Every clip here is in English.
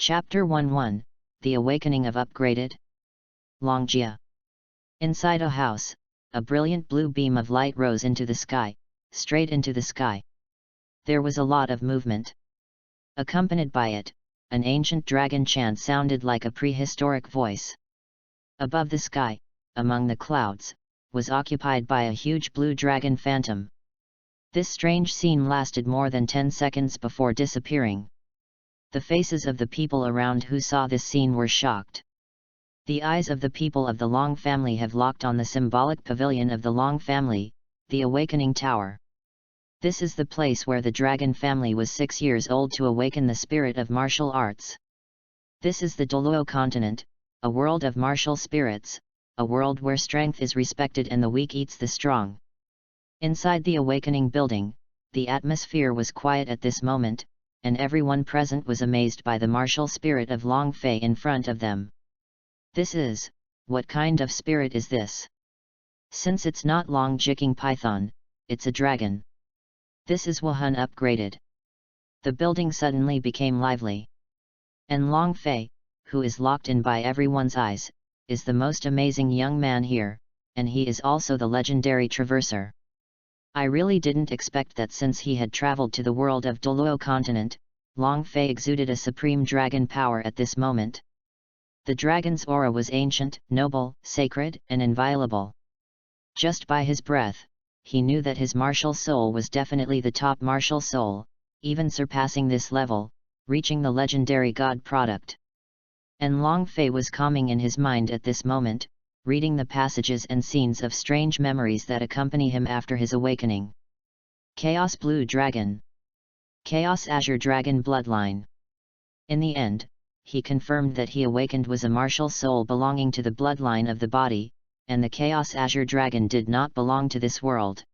Chapter 1-1, The Awakening of Upgraded Longjia. Inside a house, a brilliant blue beam of light rose into the sky, straight into the sky. There was a lot of movement. Accompanied by it, an ancient dragon chant sounded like a prehistoric voice. Above the sky, among the clouds, was occupied by a huge blue dragon phantom. This strange scene lasted more than 10 seconds before disappearing. The faces of the people around who saw this scene were shocked. The eyes of the people of the Long family have locked on the symbolic pavilion of the Long family, the Awakening Tower. This is the place where the dragon family was 6 years old to awaken the spirit of martial arts. This is the Douluo continent, a world of martial spirits, a world where strength is respected and the weak eats the strong. Inside the Awakening building, the atmosphere was quiet at this moment, and everyone present was amazed by the martial spirit of Long Fei in front of them. What kind of spirit is this? Since it's not Long Jiking Python, it's a dragon. This is Wuhan upgraded. The building suddenly became lively. And Long Fei, who is locked in by everyone's eyes, is the most amazing young man here, and he is also the legendary traverser. I really didn't expect that since he had traveled to the world of Douluo continent, Long Fei exuded a supreme dragon power at this moment. The dragon's aura was ancient, noble, sacred, and inviolable. Just by his breath, he knew that his martial soul was definitely the top martial soul, even surpassing this level, reaching the legendary god product. And Long Fei was calming in his mind at this moment, reading the passages and scenes of strange memories that accompany him after his awakening. Chaos Blue Dragon. Chaos Azure Dragon Bloodline. In the end, he confirmed that he awakened was a martial soul belonging to the bloodline of the body, and the Chaos Azure Dragon did not belong to this world.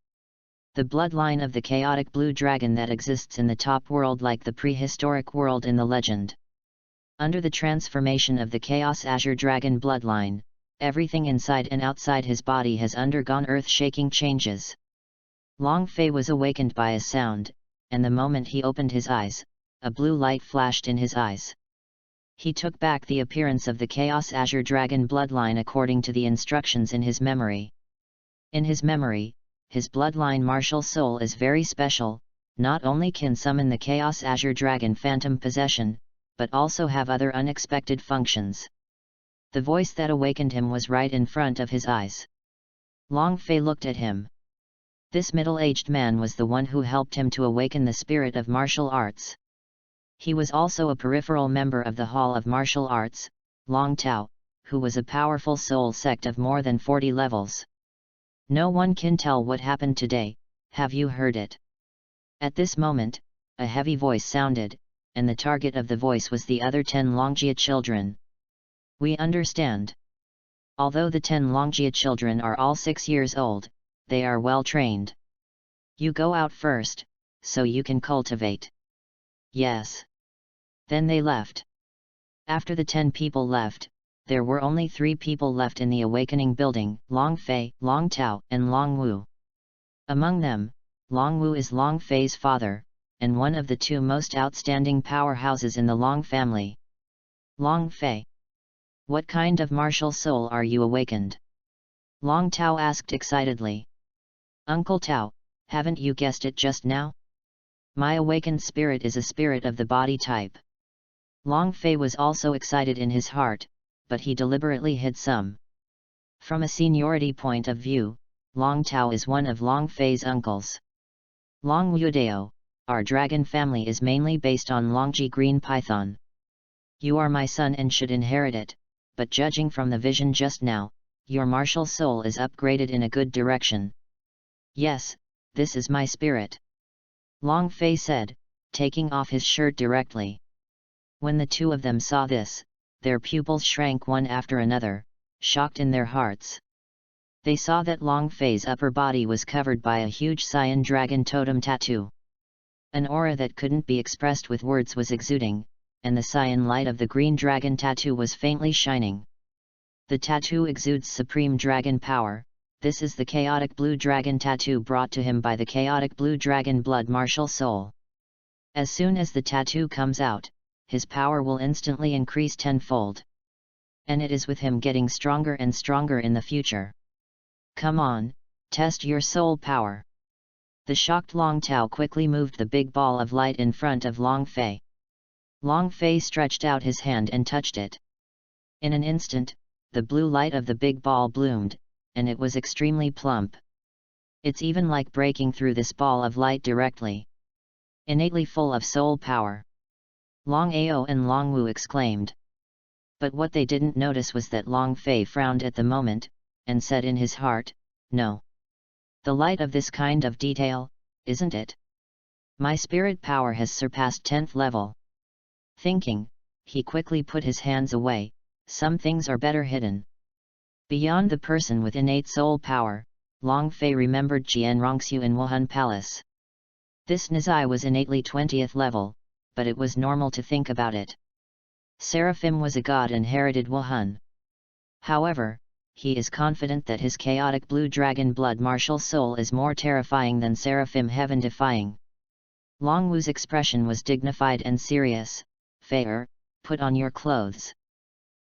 The bloodline of the chaotic blue dragon that exists in the top world like the prehistoric world in the legend. Under the transformation of the Chaos Azure Dragon bloodline, everything inside and outside his body has undergone earth-shaking changes. Long Fei was awakened by a sound, and the moment he opened his eyes, a blue light flashed in his eyes. He took back the appearance of the Chaos Azure Dragon bloodline according to the instructions in his memory. In his memory, his bloodline martial soul is very special, not only can summon the Chaos Azure Dragon phantom possession, but also have other unexpected functions. The voice that awakened him was right in front of his eyes. Long Fei looked at him. This middle-aged man was the one who helped him to awaken the spirit of martial arts. He was also a peripheral member of the Hall of Martial Arts, Long Tao, who was a powerful soul sect of more than 40 levels. No one can tell what happened today, have you heard it? At this moment, a heavy voice sounded, and the target of the voice was the other 10 Longjia children. We understand. Although the 10 Longjia children are all 6 years old, they are well trained. You go out first, so you can cultivate. Yes. Then they left. After the 10 people left, there were only 3 people left in the Awakening building, Long Fei, Long Tao, and Long Wu. Among them, Long Wu is Long Fei's father, and one of the 2 most outstanding powerhouses in the Long family. Long Fei. What kind of martial soul are you awakened? Long Tao asked excitedly. Uncle Tao, haven't you guessed it just now? My awakened spirit is a spirit of the body type. Long Fei was also excited in his heart, but he deliberately hid some. From a seniority point of view, Long Tao is one of Long Fei's uncles. Long Wudao, our dragon family is mainly based on Longji Green Python. You are my son and should inherit it, but judging from the vision just now, your martial soul is upgraded in a good direction. Yes, this is my spirit. Long Fei said, taking off his shirt directly. When the 2 of them saw this, their pupils shrank one after another, shocked in their hearts. They saw that Long Fei's upper body was covered by a huge cyan dragon totem tattoo. An aura that couldn't be expressed with words was exuding, and the cyan light of the green dragon tattoo was faintly shining. The tattoo exudes supreme dragon power. This is the chaotic blue dragon tattoo brought to him by the chaotic blue dragon blood martial soul. As soon as the tattoo comes out, his power will instantly increase tenfold. And it is with him getting stronger and stronger in the future. Come on, test your soul power. The shocked Long Tao quickly moved the big ball of light in front of Long Fei. Long Fei stretched out his hand and touched it. In an instant, the blue light of the big ball bloomed, and it was extremely plump. It's even like breaking through this ball of light directly. Innately full of soul power. Long Ao and Long Wu exclaimed. But what they didn't notice was that Long Fei frowned at the moment, and said in his heart, "No. The light of this kind of detail, isn't it? My spirit power has surpassed 10th level." Thinking, he quickly put his hands away. Some things are better hidden. Beyond the person with innate soul power, Long Fei remembered Jian Rongxiu in Wuhan Palace. This Nizai was innately 20th level, but it was normal to think about it. Seraphim was a god inherited Wuhan. However, he is confident that his chaotic blue dragon blood martial soul is more terrifying than Seraphim heaven-defying. Long Wu's expression was dignified and serious. "Fei, put on your clothes.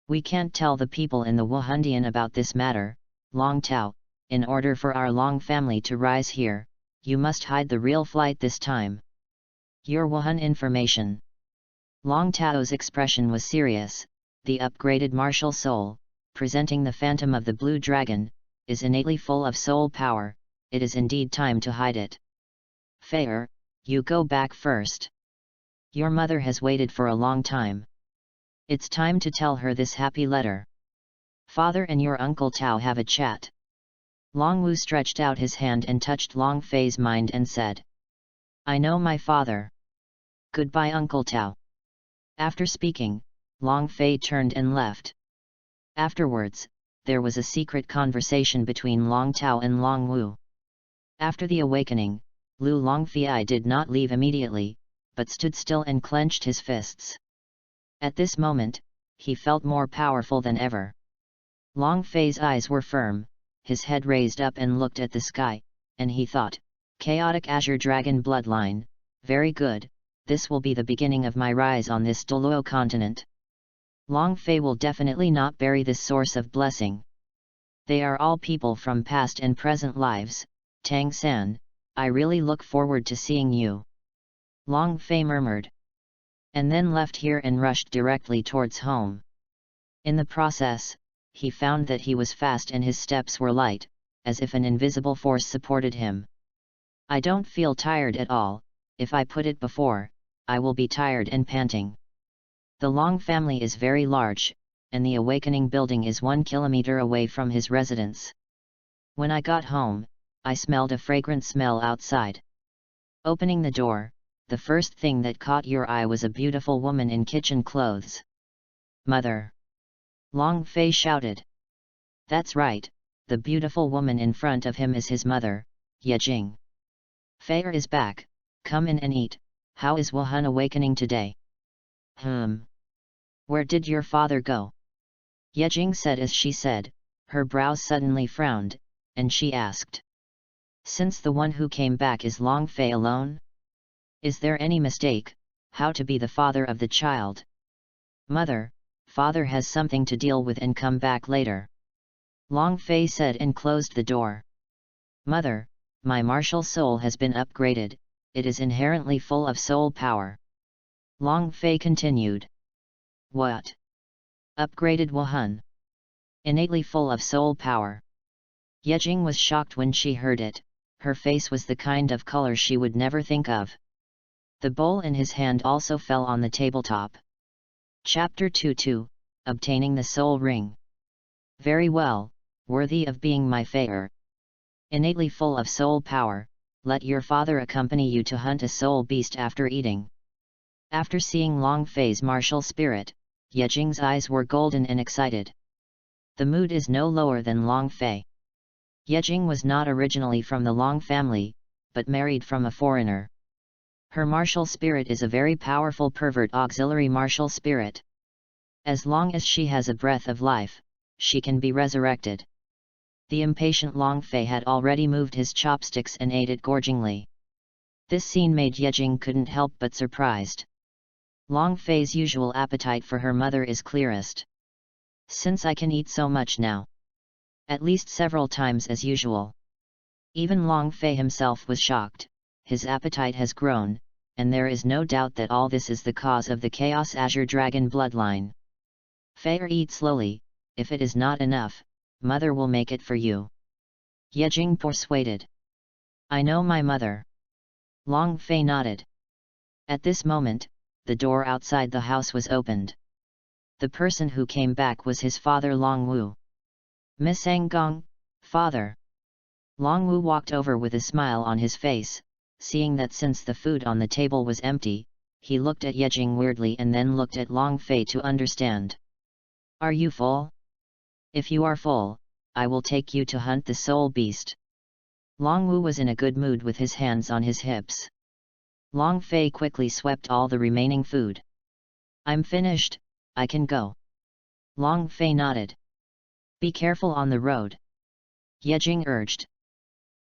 We can't tell the people in the Wuhandian about this matter, Long Tao. In order for our Long family to rise here, you must hide the real flight this time. Your Wuhan information." Long Tao's expression was serious. The upgraded martial soul, presenting the phantom of the blue dragon, is innately full of soul power. It is indeed time to hide it. "Fei, you go back first. Your mother has waited for a long time. It's time to tell her this happy letter. Father and your Uncle Tao have a chat." Long Wu stretched out his hand and touched Long Fei's mind and said, "I know my father. Goodbye, Uncle Tao." After speaking, Long Fei turned and left. Afterwards, there was a secret conversation between Long Tao and Long Wu. After the awakening, Lu Longfei did not leave immediately, but stood still and clenched his fists. At this moment, he felt more powerful than ever. Long Fei's eyes were firm, his head raised up and looked at the sky, and he thought, "Chaotic Azure Dragon Bloodline, very good, this will be the beginning of my rise on this Douluo continent. Long Fei will definitely not bury this source of blessing. They are all people from past and present lives. Tang San, I really look forward to seeing you." Long Fei murmured. And then left here and rushed directly towards home. In the process, he found that he was fast and his steps were light, as if an invisible force supported him. "I don't feel tired at all. If I put it before, I will be tired and panting. The Long family is very large, and the awakening building is 1 kilometer away from his residence. When I got home, I smelled a fragrant smell outside. Opening the door, the first thing that caught your eye was a beautiful woman in kitchen clothes." "Mother!" Long Fei shouted. That's right, the beautiful woman in front of him is his mother, Yejing. "Fei is back, come in and eat. How is Wuhan awakening today?" Where did your father go?" Yejing said as she said, her brows suddenly frowned, and she asked. "Since the one who came back is Long Fei alone? Is there any mistake, how to be the father of the child?" "Mother, father has something to deal with and come back later," Long Fei said and closed the door. "Mother, my martial soul has been upgraded, it is inherently full of soul power," Long Fei continued. "What? Upgraded Wuhan? Innately full of soul power?" Yejing was shocked when she heard it, her face was the kind of color she would never think of. The bowl in his hand also fell on the tabletop. Chapter 2-2, Obtaining the Soul Ring. "Very well, worthy of being my Fei. Innately full of soul power, let your father accompany you to hunt a soul beast after eating." After seeing Long Fei's martial spirit, Yejing's eyes were golden and excited. The mood is no lower than Long Fei. Yejing was not originally from the Long family, but married from a foreigner. Her martial spirit is a very powerful pervert auxiliary martial spirit. As long as she has a breath of life, she can be resurrected. The impatient Long Fei had already moved his chopsticks and ate it gorgingly. This scene made Yejing couldn't help but surprised. Long Fei's usual appetite for her mother is clearest. Since I can eat so much now. At least several times as usual. Even Long Fei himself was shocked, his appetite has grown, and there is no doubt that all this is the cause of the Chaos Azure Dragon bloodline. Fei, eat slowly, if it is not enough, mother will make it for you. Yejing persuaded. I know my mother. Long Fei nodded. At this moment, the door outside the house was opened. The person who came back was his father Long Wu. Miss Anggong, father. Long Wu walked over with a smile on his face, seeing that since the food on the table was empty, he looked at Yejing weirdly and then looked at Long Fei to understand. Are you full? If you are full, I will take you to hunt the soul beast. Long Wu was in a good mood with his hands on his hips. Long Fei quickly swept all the remaining food. I'm finished, I can go. Long Fei nodded. Be careful on the road. Yejing urged.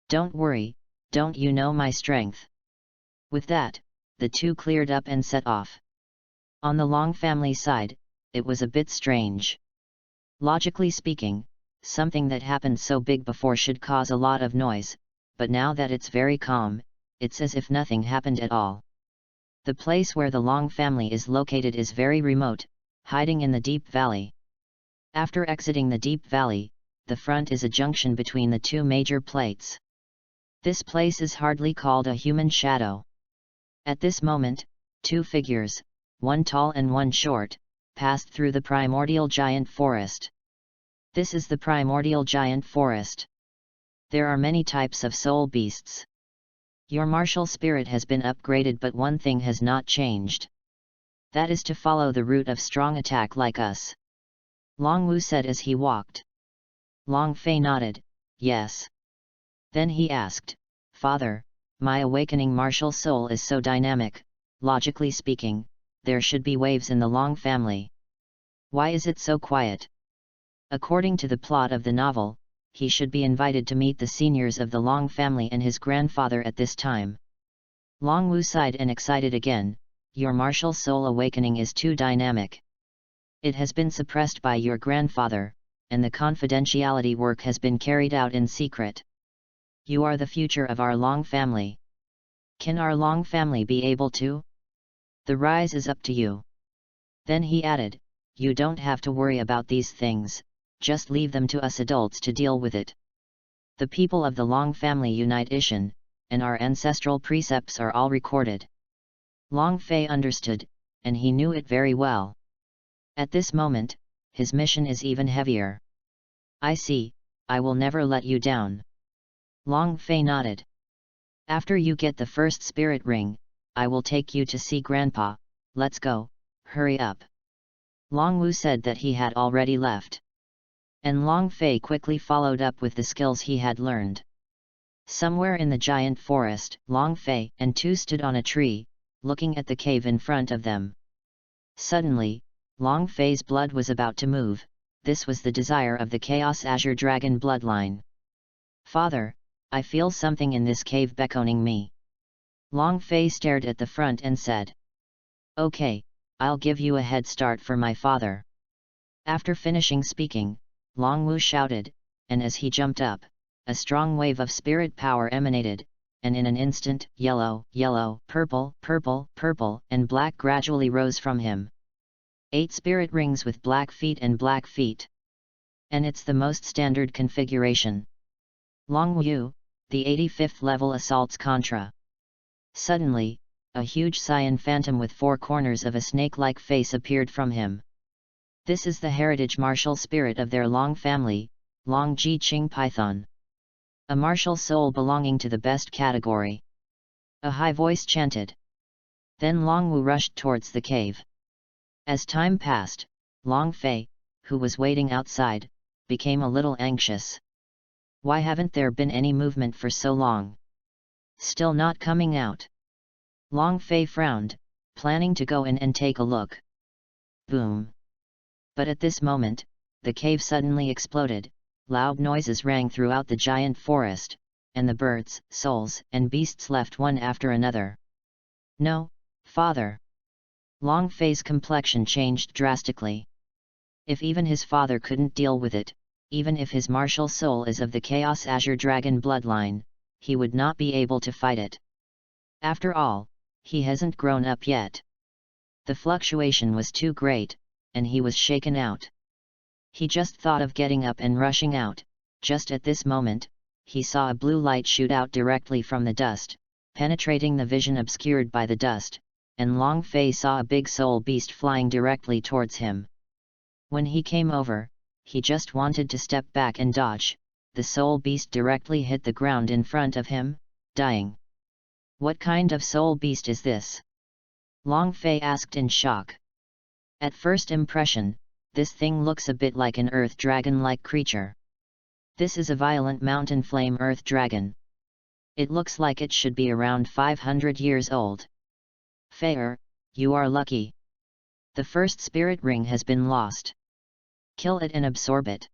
Don't worry, don't you know my strength? With that, the two cleared up and set off. On the Long family side, it was a bit strange. Logically speaking, something that happened so big before should cause a lot of noise, but now that it's very calm, it's as if nothing happened at all. The place where the Long family is located is very remote, hiding in the deep valley. After exiting the deep valley, the front is a junction between the two major plates. This place is hardly called a human shadow. At this moment, two figures, one tall and one short, passed through the primordial giant forest. This is the primordial giant forest. There are many types of soul beasts. Your martial spirit has been upgraded, but one thing has not changed. That is to follow the route of strong attack like us. Long Wu said as he walked. Long Fei nodded, yes. Then he asked, Father, my awakening martial soul is so dynamic, logically speaking, there should be waves in the Long family. Why is it so quiet? According to the plot of the novel, he should be invited to meet the seniors of the Long family and his grandfather at this time. Long Wu sighed and excited again, your martial soul awakening is too dynamic. It has been suppressed by your grandfather, and the confidentiality work has been carried out in secret. You are the future of our Long family. Can our Long family be able to? The rise is up to you. Then he added, you don't have to worry about these things, just leave them to us adults to deal with it. The people of the Long family unite Ishan, and our ancestral precepts are all recorded. Long Fei understood, and he knew it very well. At this moment, his mission is even heavier. I see, I will never let you down. Long Fei nodded. After you get the first spirit ring, I will take you to see Grandpa, let's go, hurry up. Long Wu said that he had already left. And Long Fei quickly followed up with the skills he had learned. Somewhere in the giant forest, Long Fei and two stood on a tree, looking at the cave in front of them. Suddenly, Long Fei's blood was about to move. This was the desire of the Chaos Azure Dragon bloodline. Father, I feel something in this cave beckoning me. Long Fei stared at the front and said. Okay, I'll give you a head start for my father. After finishing speaking, Long Wu shouted, and as he jumped up, a strong wave of spirit power emanated, and in an instant, yellow, yellow, purple, purple, purple, and black gradually rose from him. 8 spirit rings with black feet and black feet. And it's the most standard configuration. Long Wu, the 85th level assaults Contra. Suddenly, a huge cyan phantom with 4 corners of a snake-like face appeared from him. This is the heritage martial spirit of their Long family, Long Ji Ching Python. A martial soul belonging to the best category. A high voice chanted. Then Long Wu rushed towards the cave. As time passed, Long Fei, who was waiting outside, became a little anxious. Why haven't there been any movement for so long? Still not coming out. Long Fei frowned, planning to go in and take a look. Boom! But at this moment, the cave suddenly exploded, loud noises rang throughout the giant forest, and the birds, souls, and beasts left one after another. No, father! Long Fei's complexion changed drastically. If even his father couldn't deal with it, even if his martial soul is of the Chaos Azure Dragon bloodline, he would not be able to fight it. After all, he hasn't grown up yet. The fluctuation was too great, and he was shaken out. He just thought of getting up and rushing out. Just at this moment, he saw a blue light shoot out directly from the dust, penetrating the vision obscured by the dust, and Long Fei saw a big soul beast flying directly towards him. When he came over, he just wanted to step back and dodge. The soul beast directly hit the ground in front of him, dying. What kind of soul beast is this? Long Fei asked in shock. At first impression, this thing looks a bit like an earth dragon-like creature. This is a violent mountain flame earth dragon. It looks like it should be around 500 years old. Fei, you are lucky. The first spirit ring has been lost. Kill it and absorb it.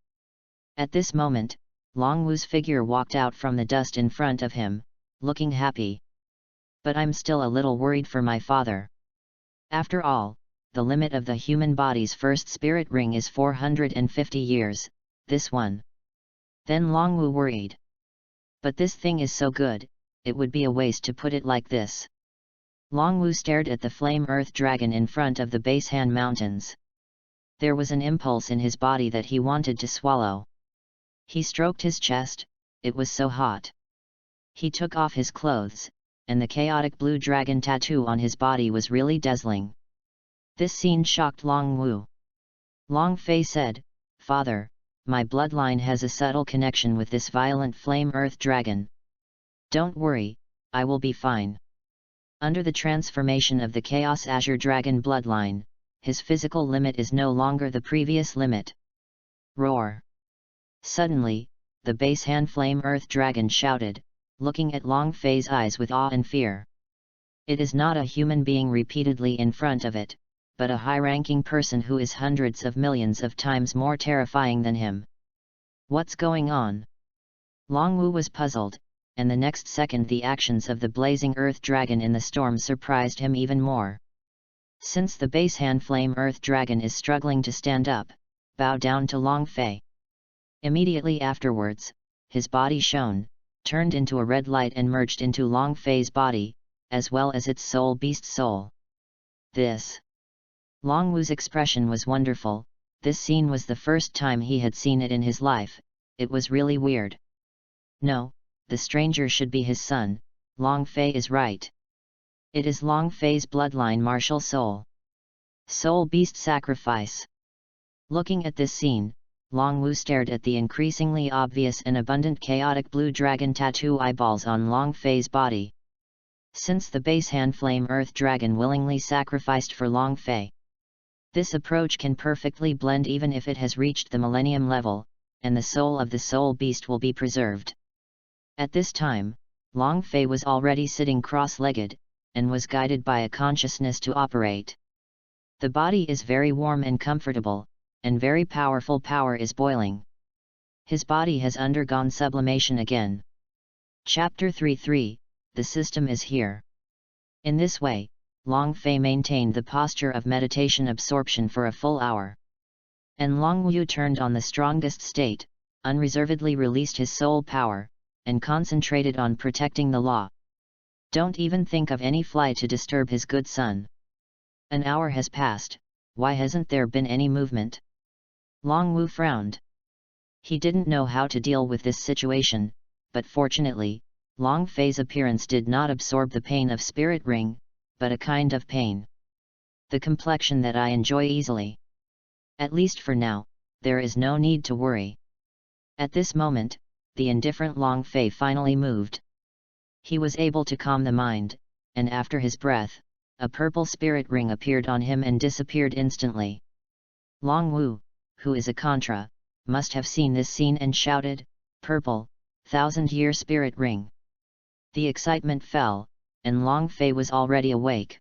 At this moment, Long Wu's figure walked out from the dust in front of him, looking happy. But I'm still a little worried for my father. After all, the limit of the human body's first spirit ring is 450 years, this one. Then Long Wu worried. But this thing is so good, it would be a waste to put it like this. Long Wu stared at the flame earth dragon in front of the Basehan Mountains. There was an impulse in his body that he wanted to swallow. He stroked his chest, it was so hot. He took off his clothes, and the chaotic blue dragon tattoo on his body was really dazzling. This scene shocked Long Wu. Long Fei said, "Father, my bloodline has a subtle connection with this violent flame earth dragon. Don't worry, I will be fine." Under the transformation of the Chaos Azure Dragon bloodline, his physical limit is no longer the previous limit. Roar! Suddenly, the Basehan Flame Earth Dragon shouted, looking at Long Fei's eyes with awe and fear. It is not a human being repeatedly in front of it, but a high-ranking person who is hundreds of millions of times more terrifying than him. What's going on? Long Wu was puzzled, and the next second the actions of the blazing earth dragon in the storm surprised him even more. Since the Basehan Flame Earth Dragon is struggling to stand up, bow down to Long Fei. Immediately afterwards, his body shone, turned into a red light and merged into Long Fei's body, as well as its soul beast's soul. This. Long Wu's expression was wonderful. This scene was the first time he had seen it in his life. It was really weird. No, the stranger should be his son. Long Fei is right. It is Long Fei's bloodline martial soul. Soul beast sacrifice. Looking at this scene, Long Wu stared at the increasingly obvious and abundant chaotic blue dragon tattoo eyeballs on Long Fei's body. Since the Basehan Flame Earth Dragon willingly sacrificed for Long Fei, this approach can perfectly blend even if it has reached the millennium level, and the soul of the soul beast will be preserved. At this time, Long Fei was already sitting cross-legged, and was guided by a consciousness to operate. The body is very warm and comfortable, and very powerful power is boiling. His body has undergone sublimation again. Chapter 3-3, the system is here. In this way, Long Fei maintained the posture of meditation absorption for a full hour. And Long Wu turned on the strongest state, unreservedly released his soul power, and concentrated on protecting the law. Don't even think of any fly to disturb his good son. An hour has passed, why hasn't there been any movement? Long Wu frowned. He didn't know how to deal with this situation, but fortunately, Long Fei's appearance did not absorb the pain of spirit ring, but a kind of pain. The complexion that I enjoy easily. At least for now, there is no need to worry. At this moment, the indifferent Long Fei finally moved. He was able to calm the mind, and after his breath, a purple spirit ring appeared on him and disappeared instantly. Long Wu, who is a Contra, must have seen this scene and shouted, "Purple, 1000-year spirit ring!" The excitement fell, and Long Fei was already awake.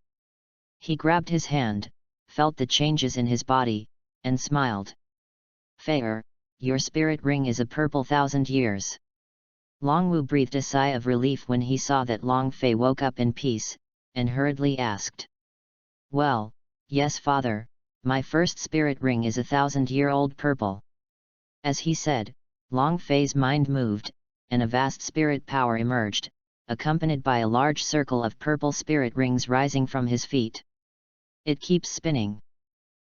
He grabbed his hand, felt the changes in his body, and smiled. "Fei, your spirit ring is a purple 1000 years." Long Wu breathed a sigh of relief when he saw that Long Fei woke up in peace, and hurriedly asked, "Well, Yes, father, my first spirit ring is 1,000-year-old purple. As he said, Long Fei's mind moved, and a vast spirit power emerged, accompanied by a large circle of purple spirit rings rising from his feet. It keeps spinning.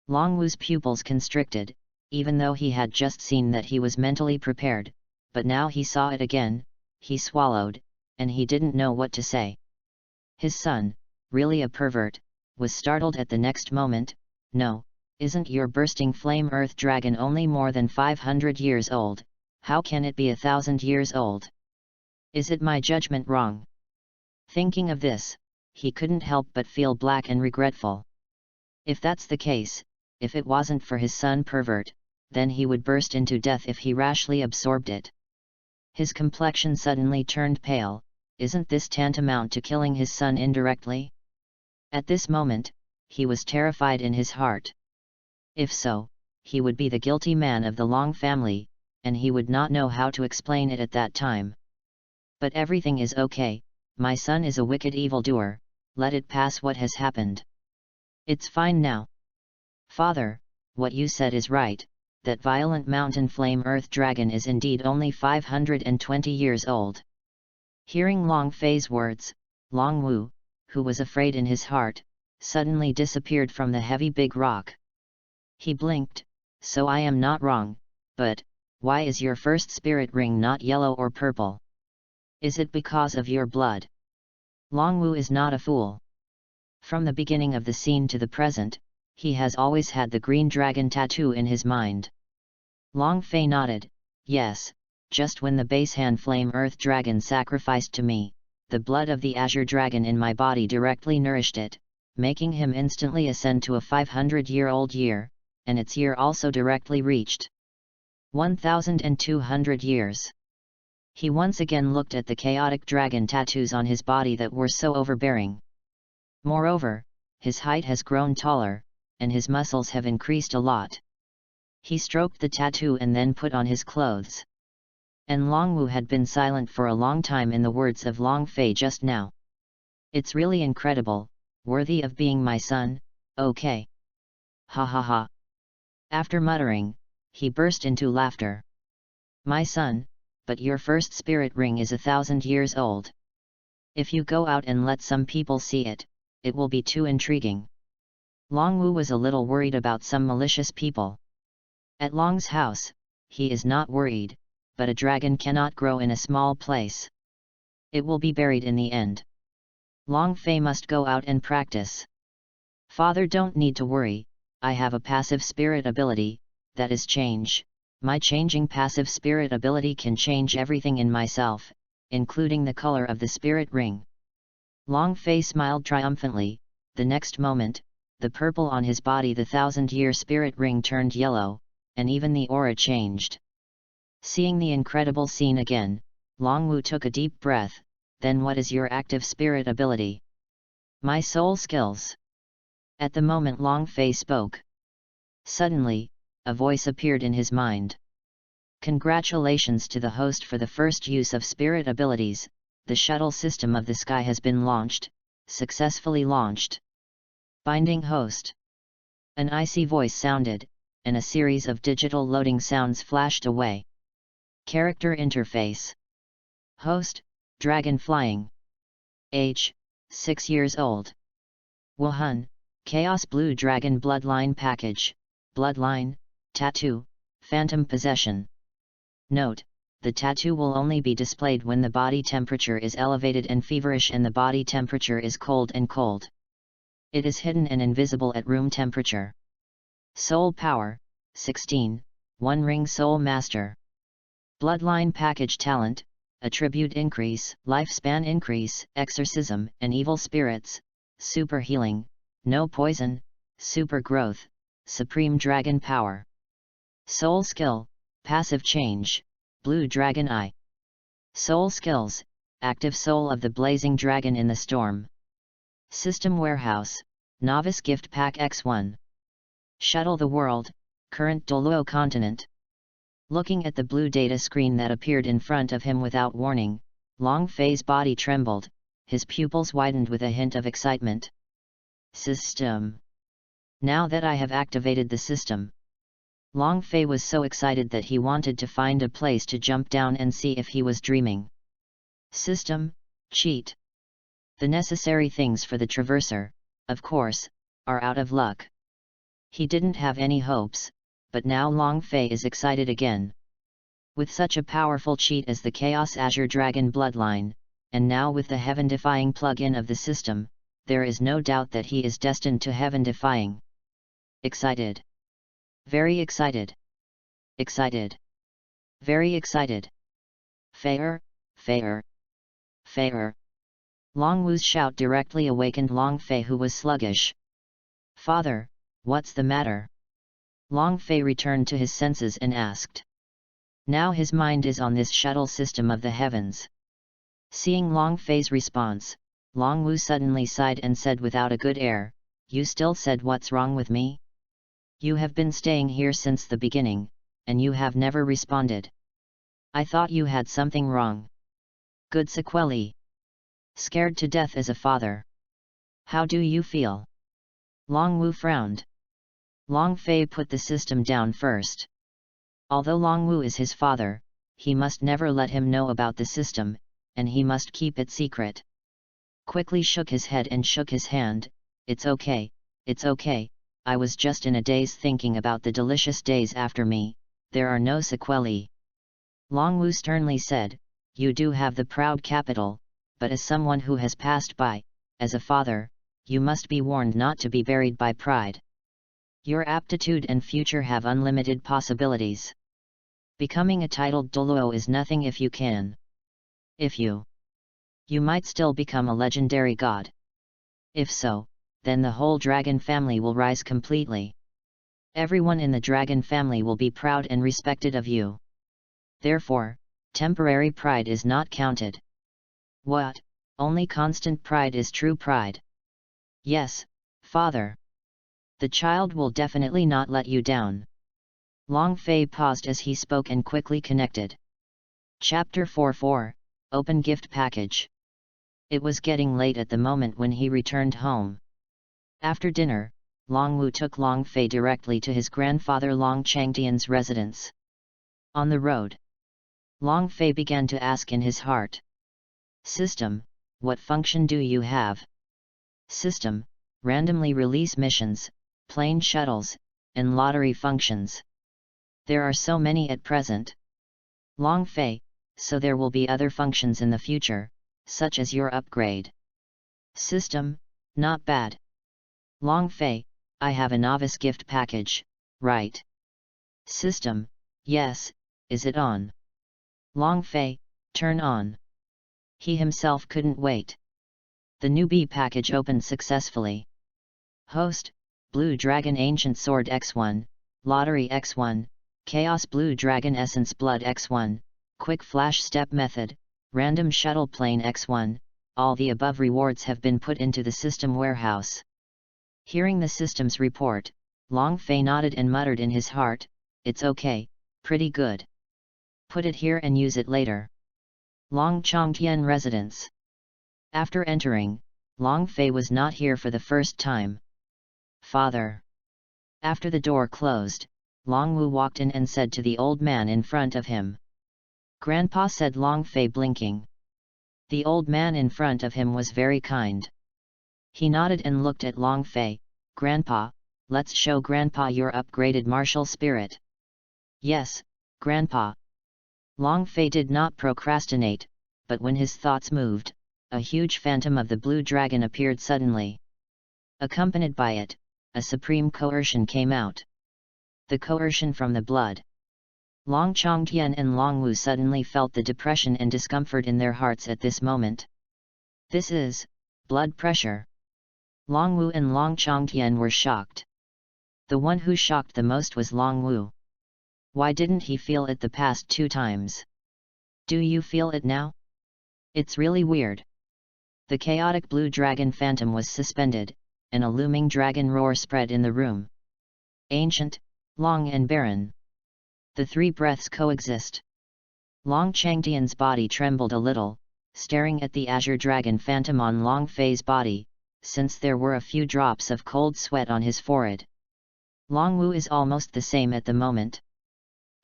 Long Wu's pupils constricted, even though he had just seen that he was mentally prepared, but now he saw it again, he swallowed, and he didn't know what to say. His son, really a pervert, was startled at the next moment. No, isn't your bursting flame earth dragon only more than 500 years old? How can it be 1,000 years old? Is it my judgment wrong? Thinking of this, he couldn't help but feel black and regretful. If that's the case, if it wasn't for his son pervert, then he would burst into death if he rashly absorbed it. His complexion suddenly turned pale. Isn't this tantamount to killing his son indirectly? At this moment, he was terrified in his heart. If so, he would be the guilty man of the Long family, and he would not know how to explain it at that time. But everything is okay, my son is a wicked evildoer, let it pass what has happened. It's fine now. Father, what you said is right, that violent mountain flame earth dragon is indeed only 520 years old. Hearing Long Fei's words, Long Wu, who was afraid in his heart, suddenly disappeared from the heavy big rock. He blinked, so I am not wrong, but, why is your first spirit ring not yellow or purple? Is it because of your blood? Long Wu is not a fool. From the beginning of the scene to the present, he has always had the green dragon tattoo in his mind. Long Fei nodded, yes, just when the basehand flame earth dragon sacrificed to me, the blood of the azure dragon in my body directly nourished it, making him instantly ascend to a 500-year-old year, and its year also directly reached 1,200 years. He once again looked at the chaotic dragon tattoos on his body that were so overbearing. Moreover, his height has grown taller, and his muscles have increased a lot. He stroked the tattoo and then put on his clothes. And Long Wu had been silent for a long time in the words of Long Fei just now. It's really incredible, worthy of being my son, okay. Ha ha ha. After muttering, he burst into laughter. My son, but your first spirit ring is 1,000 years old. If you go out and let some people see it, it will be too intriguing. Long Wu was a little worried about some malicious people. At Long's house, he is not worried, but a dragon cannot grow in a small place. It will be buried in the end. Long Fei must go out and practice. Father, don't need to worry, I have a passive spirit ability, that is change. My changing passive spirit ability can change everything in myself, including the color of the spirit ring. Long Fei smiled triumphantly. The next moment, the purple on his body, the 1,000-year spirit ring, turned yellow, and even the aura changed. Seeing the incredible scene again, Long Wu took a deep breath. Then what is your active spirit ability? My soul skills. At the moment Long Fei spoke. Suddenly, a voice appeared in his mind. Congratulations to the host for the first use of spirit abilities, the shuttle system of the sky has been launched, successfully launched. Binding host. An icy voice sounded, and a series of digital loading sounds flashed away. Character interface. Host, dragon flying. Age, 6 years old. Wuhan, Chaos Blue Dragon Bloodline Package, Bloodline, Tattoo, Phantom Possession. Note, the tattoo will only be displayed when the body temperature is elevated and feverish and the body temperature is cold and cold. It is hidden and invisible at room temperature. Soul Power, 16, One Ring Soul Master. Bloodline Package Talent, Attribute Increase, Lifespan Increase, Exorcism and Evil Spirits, Super Healing, No Poison, Super Growth, Supreme Dragon Power. Soul Skill, Passive Change, Blue Dragon Eye. Soul Skills, Active Soul of the Blazing Dragon in the Storm. System Warehouse, Novice Gift Pack X1. Shuttle the World, Current Douluo Continent. Looking at the blue data screen that appeared in front of him without warning, Long Fei's body trembled, his pupils widened with a hint of excitement. System. Now that I have activated the system. Long Fei was so excited that he wanted to find a place to jump down and see if he was dreaming. System, cheat. The necessary things for the traverser, of course, are out of luck. He didn't have any hopes, but now Long Fei is excited again. With such a powerful cheat as the Chaos Azure Dragon Bloodline, and now with the heaven-defying plug-in of the system, there is no doubt that he is destined to heaven-defying. Excited. Very excited. Excited. Very excited. Fair, fair. Fair. Long Wu's shout directly awakened Long Fei, who was sluggish. Father, what's the matter? Long Fei returned to his senses and asked. Now his mind is on this shuttle system of the heavens. Seeing Long Fei's response, Long Wu suddenly sighed and said without a good air, You still said what's wrong with me? You have been staying here since the beginning, and you have never responded. I thought you had something wrong. Good sequelae. Scared to death as a father. How do you feel? Long Wu frowned. Long Fei put the system down first. Although Long Wu is his father, he must never let him know about the system, and he must keep it secret. Quickly shook his head and shook his hand. It's okay, it's okay, I was just in a daze thinking about the delicious days after me, there are no sequelae. Long Wu sternly said, You do have the proud capital, but as someone who has passed by, as a father, you must be warned not to be buried by pride. Your aptitude and future have unlimited possibilities. Becoming a titled Douluo is nothing if you can. If you might still become a legendary god. If so, then the whole dragon family will rise completely. Everyone in the dragon family will be proud and respected of you. Therefore, temporary pride is not counted. What? Only constant pride is true pride. Yes, father. The child will definitely not let you down. Long Fei paused as he spoke and quickly connected. Chapter 4 Open Gift Package. It was getting late at the moment when he returned home. After dinner, Long Wu took Long Fei directly to his grandfather Long Changtian's residence. On the road, Long Fei began to ask in his heart. System, what function do you have? System, randomly release missions, plane shuttles, and lottery functions. There are so many at present. Long Fei, so there will be other functions in the future, such as your upgrade. System, not bad. Long Fei, I have a novice gift package, right? System, yes, is it on? Long Fei, turn on. He himself couldn't wait. The newbie package opened successfully. Host, Blue Dragon Ancient Sword X1, Lottery X1, Chaos Blue Dragon Essence Blood X1, Quick Flash Step Method, Random Shuttle Plane X1, all the above rewards have been put into the system warehouse. Hearing the system's report, Long Fei nodded and muttered in his heart, It's okay, pretty good. Put it here and use it later. Long Changtian Residence. After entering, Long Fei was not here for the first time. Father. After the door closed, Long Wu walked in and said to the old man in front of him. Grandpa, said Long Fei blinking. The old man in front of him was very kind. He nodded and looked at Long Fei. Grandpa, let's show Grandpa your upgraded martial spirit. Yes, Grandpa. Long Fei did not procrastinate, but when his thoughts moved, a huge phantom of the blue dragon appeared suddenly. Accompanied by it, a supreme coercion came out. The coercion from the blood. Long Changtian and Long Wu suddenly felt the depression and discomfort in their hearts at this moment. This is blood pressure. Long Wu and Long Changtian were shocked. The one who shocked the most was Long Wu. Why didn't he feel it the past 2 times? Do you feel it now? It's really weird. The chaotic blue dragon phantom was suspended, and a looming dragon roar spread in the room. Ancient, long and barren. The 3 breaths coexist. Long Changtian's body trembled a little, staring at the azure dragon phantom on Long Fei's body, since there were a few drops of cold sweat on his forehead. Long Wu is almost the same at the moment.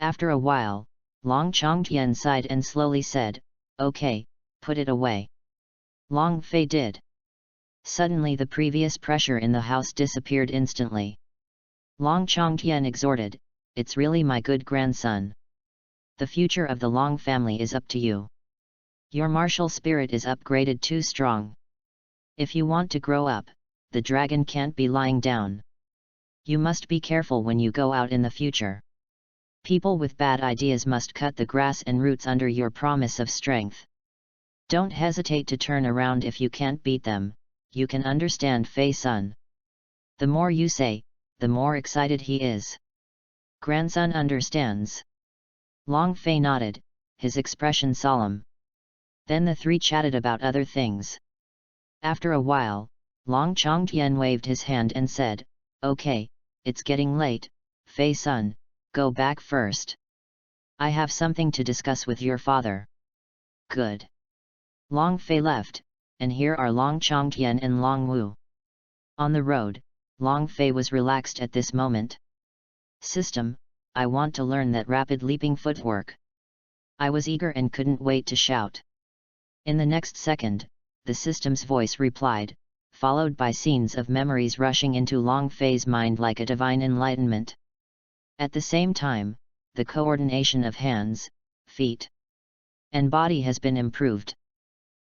After a while, Long Chongtian sighed and slowly said, "Okay, put it away." Long Fei did. Suddenly the previous pressure in the house disappeared instantly. Long Chongtian exhorted, "It's really my good grandson. The future of the Long family is up to you. Your martial spirit is upgraded too strong. If you want to grow up, the dragon can't be lying down. You must be careful when you go out in the future. People with bad ideas must cut the grass and roots under your promise of strength. Don't hesitate to turn around if you can't beat them, you can understand, Fei-sun." The more you say, the more excited he is. Grandson understands. Long Fei nodded, his expression solemn. Then the three chatted about other things. After a while, Long Chongtian waved his hand and said, "Okay, it's getting late, Fei-sun, go back first. I have something to discuss with your father." "Good." Long Fei left, and here are Long Chongtian and Long Wu. On the road, Long Fei was relaxed at this moment. "System, I want to learn that rapid leaping footwork." I was eager and couldn't wait to shout. In the next second, the system's voice replied, followed by scenes of memories rushing into Long Fei's mind like a divine enlightenment. At the same time, the coordination of hands, feet, and body has been improved.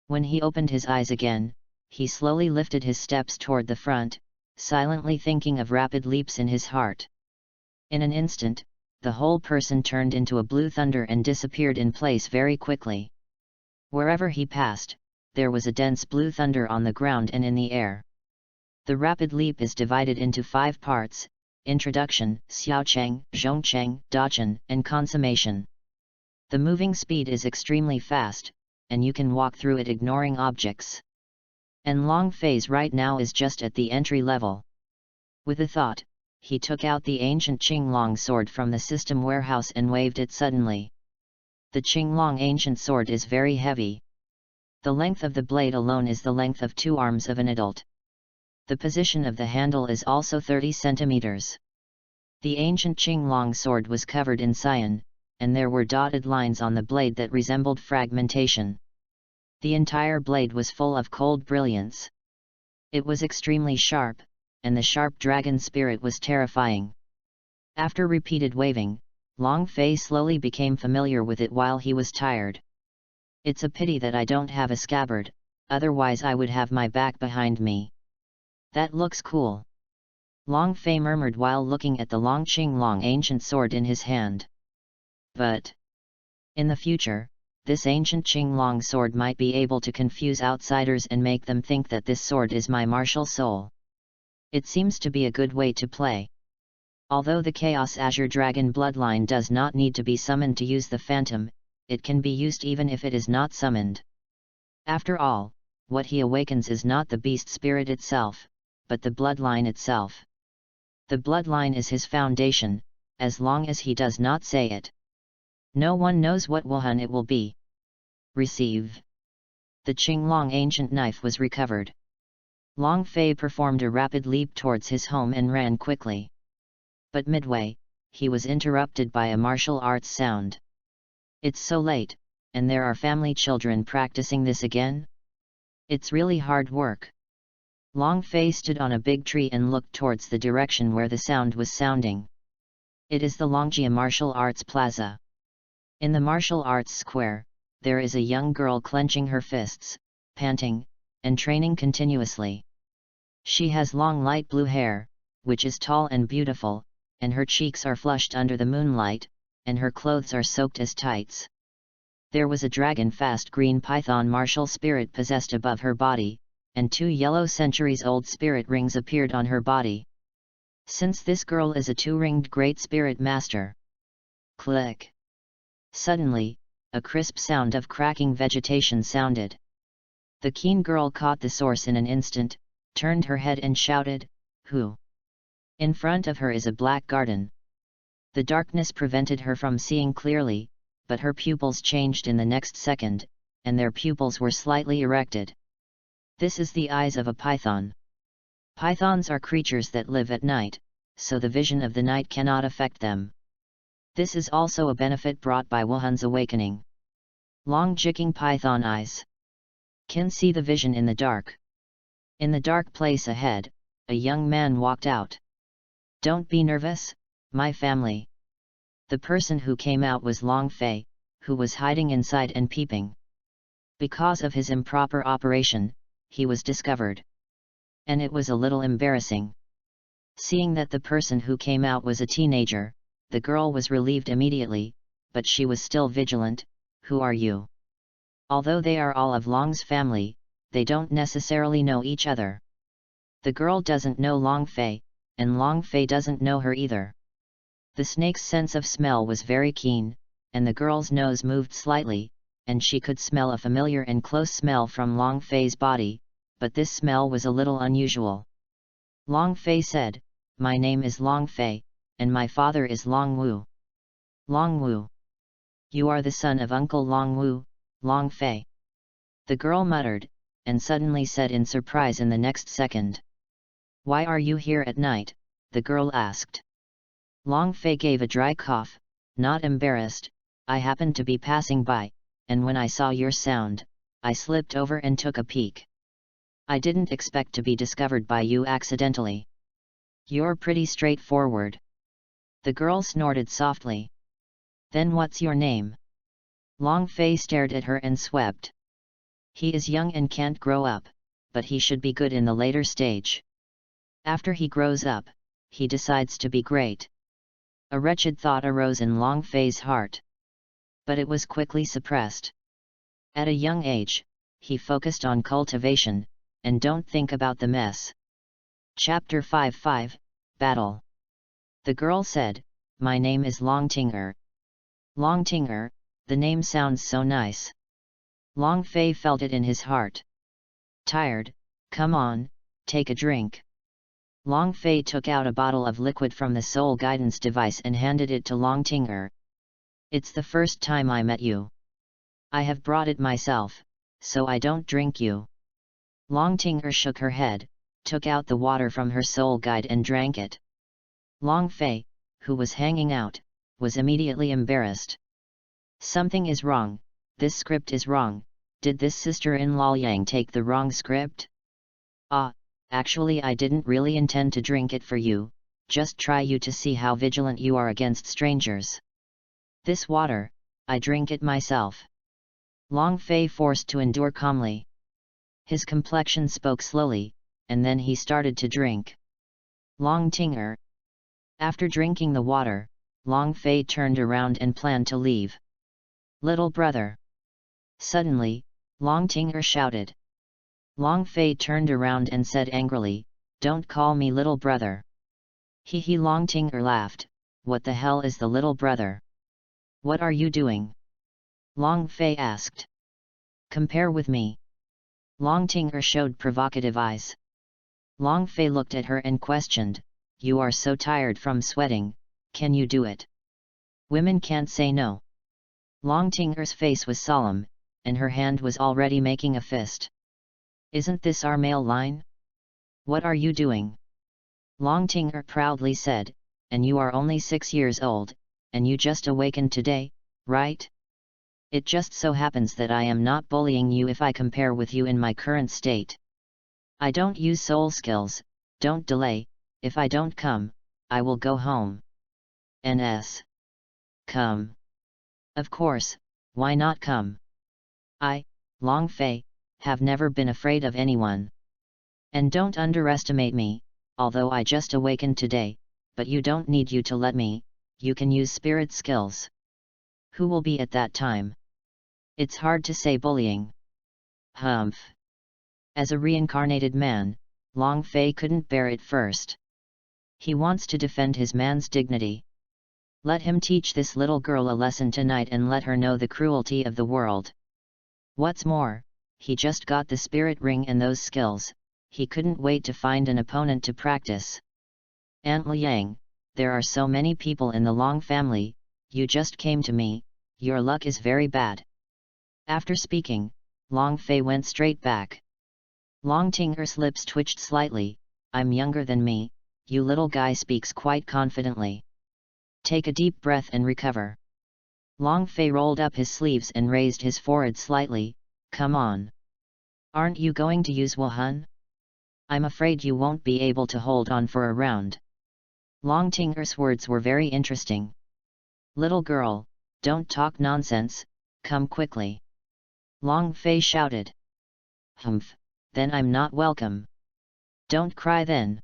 When he opened his eyes again, he slowly lifted his steps toward the front, silently thinking of rapid leaps in his heart. In an instant, the whole person turned into a blue thunder and disappeared in place very quickly. Wherever he passed, there was a dense blue thunder on the ground and in the air. The rapid leap is divided into 5 parts: introduction, xiaocheng, zhongcheng, dacheng, and consummation. The moving speed is extremely fast, and you can walk through it ignoring objects. And Long Fei's right now is just at the entry level. With a thought, he took out the ancient Qinglong sword from the system warehouse and waved it suddenly. The Qinglong ancient sword is very heavy. The length of the blade alone is the length of 2 arms of an adult. The position of the handle is also 30 centimeters. The ancient Qinglong sword was covered in cyan, and there were dotted lines on the blade that resembled fragmentation. The entire blade was full of cold brilliance. It was extremely sharp, and the sharp dragon spirit was terrifying. After repeated waving, Long Fei slowly became familiar with it while he was tired. "It's a pity that I don't have a scabbard, otherwise I would have my back behind me. That looks cool." Long Fei murmured while looking at the Long Qinglong ancient sword in his hand. But in the future, this ancient Qinglong sword might be able to confuse outsiders and make them think that this sword is my martial soul. It seems to be a good way to play. Although the Chaos Azure Dragon bloodline does not need to be summoned to use the Phantom, it can be used even if it is not summoned. After all, what he awakens is not the beast spirit itself, but the bloodline itself. The bloodline is his foundation, as long as he does not say it. No one knows what Wuhan it will be. Receive. The Qinglong ancient knife was recovered. Long Fei performed a rapid leap towards his home and ran quickly. But midway, he was interrupted by a martial arts sound. "It's so late, and there are family children practicing this again? It's really hard work." Long Fei stood on a big tree and looked towards the direction where the sound was sounding. It is the Longjia Martial Arts Plaza. In the martial arts square, there is a young girl clenching her fists, panting, and training continuously. She has long light blue hair, which is tall and beautiful, and her cheeks are flushed under the moonlight, and her clothes are soaked as tights. There was a dragon fast green python martial spirit possessed above her body, and 2 yellow centuries-old spirit rings appeared on her body. Since this girl is a 2-ringed great spirit master. Click! Suddenly, a crisp sound of cracking vegetation sounded. The keen girl caught the source in an instant, turned her head and shouted, "Who?" In front of her is a black garden. The darkness prevented her from seeing clearly, but her pupils changed in the next second, and their pupils were slightly erected. "This is the eyes of a python." Pythons are creatures that live at night, so the vision of the night cannot affect them. This is also a benefit brought by Wuhan's awakening. Long jicking python eyes can see the vision in the dark. In the dark place ahead, a young man walked out. Don't be nervous, my family. The person who came out was Long Fei, who was hiding inside and peeping. Because of his improper operation, he was discovered. And it was a little embarrassing. Seeing that the person who came out was a teenager, the girl was relieved immediately, but she was still vigilant. Who are you? Although they are all of Long's family, they don't necessarily know each other. The girl doesn't know Long Fei, and Long Fei doesn't know her either. The snake's sense of smell was very keen, and the girl's nose moved slightly, and she could smell a familiar and close smell from Long Fei's body, but this smell was a little unusual. Long Fei said, "My name is Long Fei, and my father is Long Wu." Long Wu. You are the son of Uncle Long Wu, Long Fei. The girl muttered, and suddenly said in surprise in the next second. Why are you here at night? The girl asked. Long Fei gave a dry cough, not embarrassed. I happened to be passing by, and when I saw your sound, I slipped over and took a peek. I didn't expect to be discovered by you accidentally. You're pretty straightforward. The girl snorted softly. Then what's your name? Long Fei stared at her and swept. He is young and can't grow up, but he should be good in the later stage. After he grows up, he decides to be great. A wretched thought arose in Long Fei's heart. But it was quickly suppressed. At a young age, he focused on cultivation, and don't think about the mess. Chapter 5-5, Battle. The girl said, My name is Long Tinger. Long Tinger, the name sounds so nice. Long Fei felt it in his heart. Tired? Come on, take a drink. Long Fei took out a bottle of liquid from the soul guidance device and handed it to Long Tinger. It's the first time I met you. I have brought it myself, so I don't drink you. Long Tinger shook her head, took out the water from her soul guide and drank it. Long Fei, who was hanging out, was immediately embarrassed. Something is wrong, this script is wrong. Did this sister-in-law Yang take the wrong script? Actually I didn't really intend to drink it for you, just try you to see how vigilant you are against strangers. This water, I drink it myself. Long Fei forced to endure calmly. His complexion spoke slowly, and then he started to drink. Long Tinger. After drinking the water, Long Fei turned around and planned to leave. Little brother. Suddenly, Long Tinger shouted. Long Fei turned around and said angrily, Don't call me little brother. He Long Tinger laughed, What the hell is the little brother? What are you doing? Long Fei asked. Compare with me. Long Tinger showed provocative eyes. Long Fei looked at her and questioned, You are so tired from sweating, can you do it? Women can't say no. Long Tinger's face was solemn, and her hand was already making a fist. Isn't this our male line? What are you doing? Long Tinger proudly said, And you are only 6 years old, and you just awakened today, right? It just so happens that I am not bullying you if I compare with you in my current state. I don't use soul skills, don't delay, if I don't come, I will go home. NS. Come. Of course, why not come? I, Long Fei, have never been afraid of anyone. And don't underestimate me, although I just awakened today, but you don't need you to let me, you can use spirit skills. Who will be at that time? It's hard to say bullying. Humph. As a reincarnated man, Long Fei couldn't bear it first. He wants to defend his man's dignity. Let him teach this little girl a lesson tonight and let her know the cruelty of the world. What's more, he just got the spirit ring and those skills, he couldn't wait to find an opponent to practice. Aunt Liang, there are so many people in the Long family, you just came to me, your luck is very bad. After speaking, Long Fei went straight back. Long Tinger's lips twitched slightly, I'm younger than me, you little guy speaks quite confidently. Take a deep breath and recover. Long Fei rolled up his sleeves and raised his forehead slightly, come on. Aren't you going to use Wuhan? I'm afraid you won't be able to hold on for a round. Long Tinger's words were very interesting. Little girl, don't talk nonsense, come quickly. Long Fei shouted. Humph, then I'm not welcome. Don't cry then.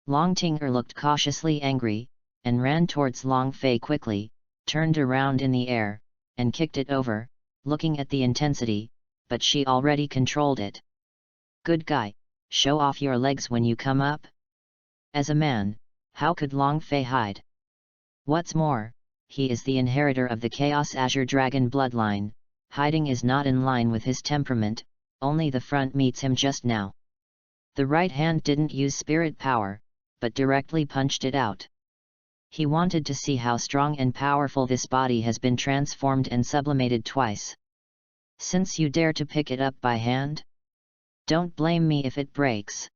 Long Tinger looked cautiously angry, and ran towards Long Fei quickly, turned around in the air, and kicked it over, looking at the intensity, but she already controlled it. Good guy, show off your legs when you come up. As a man, how could Long Fei hide? What's more, he is the inheritor of the Chaos Azure Dragon bloodline, hiding is not in line with his temperament, only the front meets him just now. The right hand didn't use spirit power, but directly punched it out. He wanted to see how strong and powerful this body has been transformed and sublimated twice. Since you dare to pick it up by hand? Don't blame me if it breaks.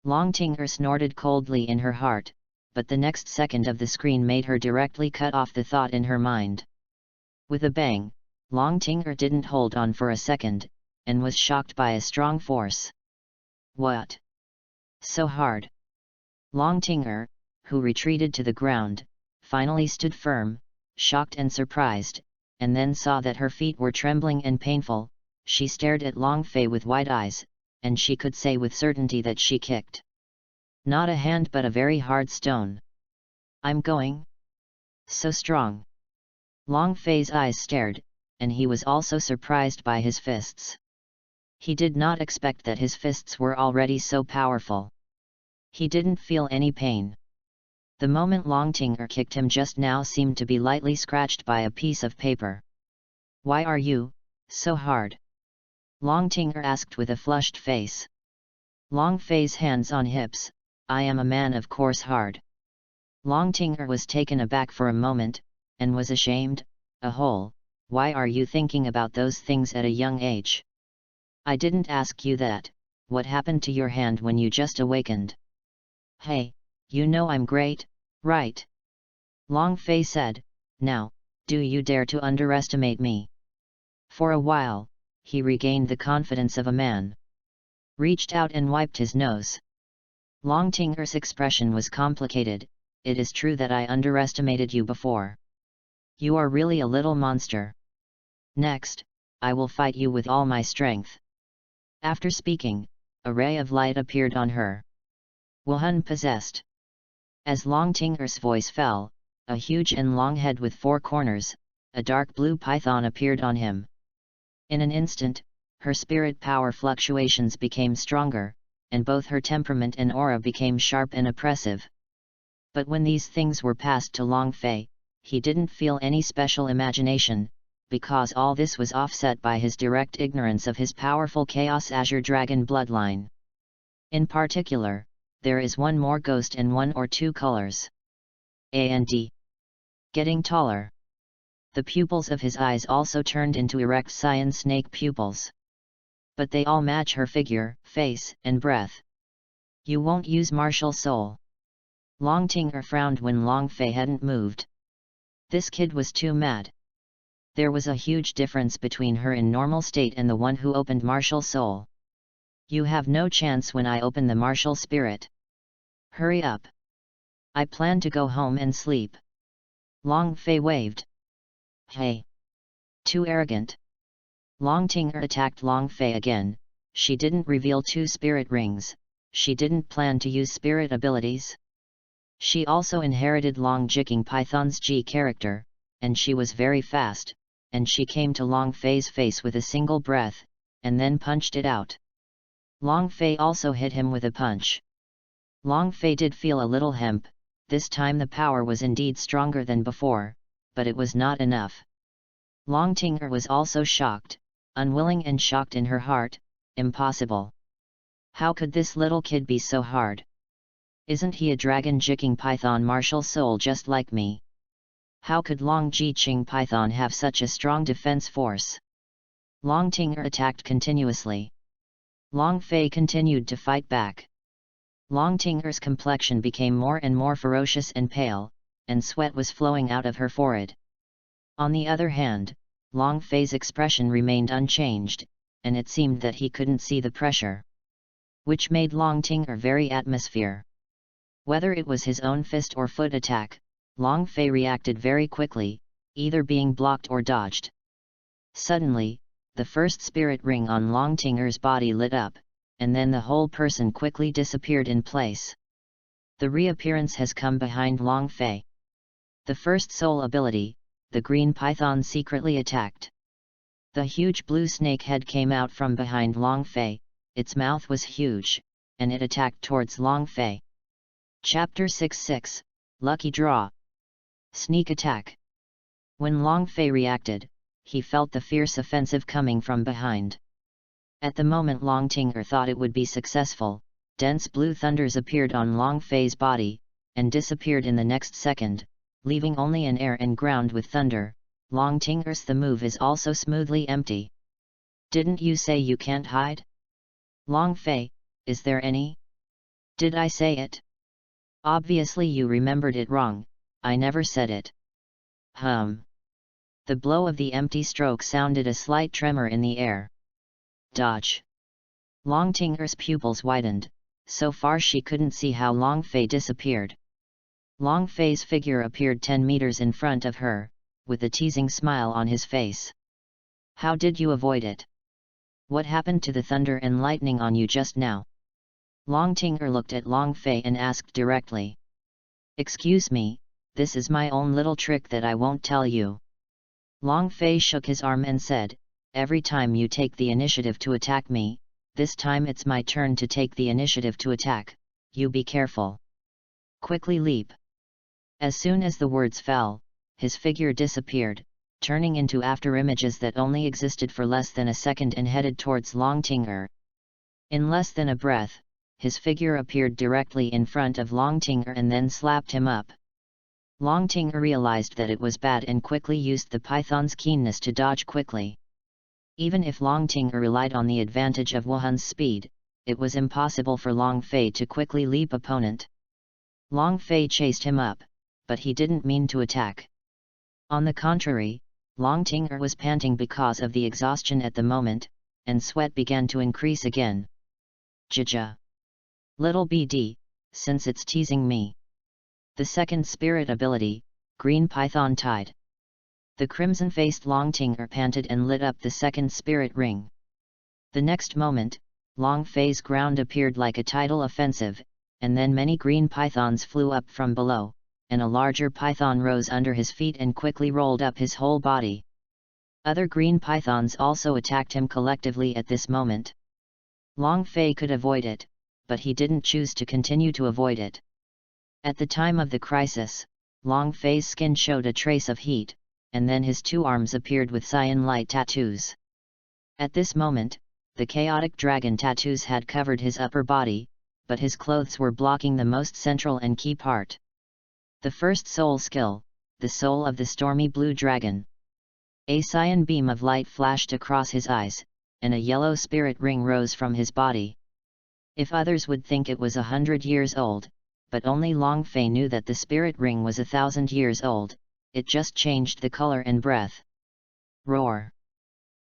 Long Tinger snorted coldly in her heart, but the next second of the screen made her directly cut off the thought in her mind. With a bang, Long Tinger didn't hold on for a second, and was shocked by a strong force. What? So hard? Long Tinger, who retreated to the ground, finally stood firm, shocked and surprised, and then saw that her feet were trembling and painful. She stared at Long Fei with wide eyes, and she could say with certainty that she kicked not a hand but a very hard stone. I'm going? So strong. Long Fei's eyes stared, and he was also surprised by his fists. He did not expect that his fists were already so powerful. He didn't feel any pain. The moment Long Tinger kicked him just now seemed to be lightly scratched by a piece of paper. Why are you so hard? Long Tinger asked with a flushed face. Long Fei's hands on hips. I am a man, of course hard. Long Tinger was taken aback for a moment, and was ashamed. Why are you thinking about those things at a young age? I didn't ask you that. What happened to your hand when you just awakened? Hey, you know I'm great, right? Long Fei said. Now, do you dare to underestimate me? For a while, he regained the confidence of a man. Reached out and wiped his nose. Long Tinger's expression was complicated. It is true that I underestimated you before. You are really a little monster. Next, I will fight you with all my strength. After speaking, a ray of light appeared on her. Wuhan possessed. As Long Tinger's voice fell, a huge and long head with 4 corners, a dark blue python appeared on him. In an instant, her spirit power fluctuations became stronger, and both her temperament and aura became sharp and oppressive. But when these things were passed to Long Fei, he didn't feel any special imagination, because all this was offset by his direct ignorance of his powerful Chaos Azure Dragon bloodline. In particular, there is one more ghost and 1 or 2 colors. And getting taller. The pupils of his eyes also turned into erect cyan snake pupils. But they all match her figure, face, and breath. You won't use martial soul. Long Tinger frowned when Long Fei hadn't moved. This kid was too mad. There was a huge difference between her in normal state and the one who opened martial soul. You have no chance when I open the martial spirit. Hurry up. I plan to go home and sleep. Long Fei waved. Hey! Too arrogant. Long Tinger attacked Long Fei again. She didn't reveal 2 spirit rings. She didn't plan to use spirit abilities. She also inherited Long Jiking Python's G character, and she was very fast, and she came to Long Fei's face with a single breath, and then punched it out. Long Fei also hit him with a punch. Long Fei did feel a little hemp. This time the power was indeed stronger than before, but it was not enough. Long Tinger was also shocked, unwilling and shocked in her heart. Impossible. How could this little kid be so hard? Isn't he a dragon jiking python martial soul just like me? How could Long Jiking Python have such a strong defense force? Long Tinger attacked continuously. Long Fei continued to fight back. Long Tinger's complexion became more and more ferocious and pale, and sweat was flowing out of her forehead. On the other hand, Long Fei's expression remained unchanged, and it seemed that he couldn't see the pressure, which made Long Tinger very atmosphere. Whether it was his own fist or foot attack, Long Fei reacted very quickly, either being blocked or dodged. Suddenly, the first spirit ring on Long Tinger's body lit up, and then the whole person quickly disappeared in place. The reappearance has come behind Long Fei. The first soul ability, the green python secretly attacked. The huge blue snake head came out from behind Long Fei, its mouth was huge, and it attacked towards Long Fei. Chapter 6-6, Lucky Draw. Sneak Attack. When Long Fei reacted, he felt the fierce offensive coming from behind. At the moment Long Tinger thought it would be successful, dense blue thunders appeared on Long Fei's body, and disappeared in the next second, leaving only an air and ground with thunder. Long Tinger's the move is also smoothly empty. Didn't you say you can't hide? Long Fei, is there any? Did I say it? Obviously you remembered it wrong, I never said it. The blow of the empty stroke sounded a slight tremor in the air. Dodge. Long Tinger's pupils widened, so far she couldn't see how Long Fei disappeared. Long Fei's figure appeared 10 meters in front of her, with a teasing smile on his face. How did you avoid it? What happened to the thunder and lightning on you just now? Long Tinger looked at Long Fei and asked directly. Excuse me, this is my own little trick that I won't tell you. Long Fei shook his arm and said, every time you take the initiative to attack me, this time it's my turn to take the initiative to attack, you be careful. Quickly leap. As soon as the words fell, his figure disappeared, turning into afterimages that only existed for less than a second and headed towards Long Tinger. In less than a breath, his figure appeared directly in front of Long Tinger and then slapped him up. Long Tinger realized that it was bad and quickly used the python's keenness to dodge quickly. Even if Long Tinger relied on the advantage of Wuhan's speed, it was impossible for Long Fei to quickly leap opponent. Long Fei chased him up, but he didn't mean to attack. On the contrary, Long Tinger was panting because of the exhaustion at the moment, and sweat began to increase again. Jaja. Little BD, since it's teasing me. The second spirit ability, Green Python Tide. The crimson-faced Long Tinger panted and lit up the second spirit ring. The next moment, Long Fei's ground appeared like a tidal offensive, and then many green pythons flew up from below, and a larger python rose under his feet and quickly rolled up his whole body. Other green pythons also attacked him collectively at this moment. Long Fei could avoid it, but he didn't choose to continue to avoid it. At the time of the crisis, Long Fei's skin showed a trace of heat, and then his two arms appeared with cyan light tattoos. At this moment, the chaotic dragon tattoos had covered his upper body, but his clothes were blocking the most central and key part. The first soul skill, the soul of the stormy blue dragon. A cyan beam of light flashed across his eyes, and a yellow spirit ring rose from his body. If others would think it was 100 years old, but only Long Fei knew that the spirit ring was 1,000 years old, it just changed the color and breath. Roar!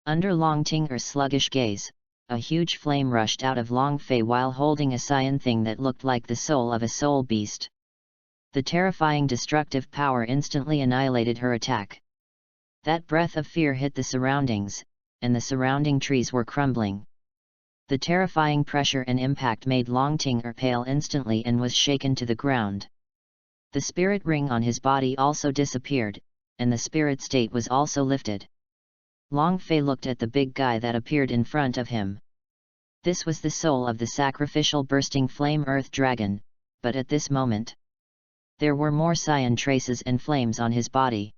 Under Long Tinger's sluggish gaze, a huge flame rushed out of Long Fei while holding a cyan thing that looked like the soul of a soul beast. The terrifying destructive power instantly annihilated her attack. That breath of fear hit the surroundings, and the surrounding trees were crumbling. The terrifying pressure and impact made Long Tinger pale instantly and was shaken to the ground. The spirit ring on his body also disappeared, and the spirit state was also lifted. Long Fei looked at the big guy that appeared in front of him. This was the soul of the sacrificial bursting flame earth dragon, but at this moment, there were more cyan traces and flames on his body.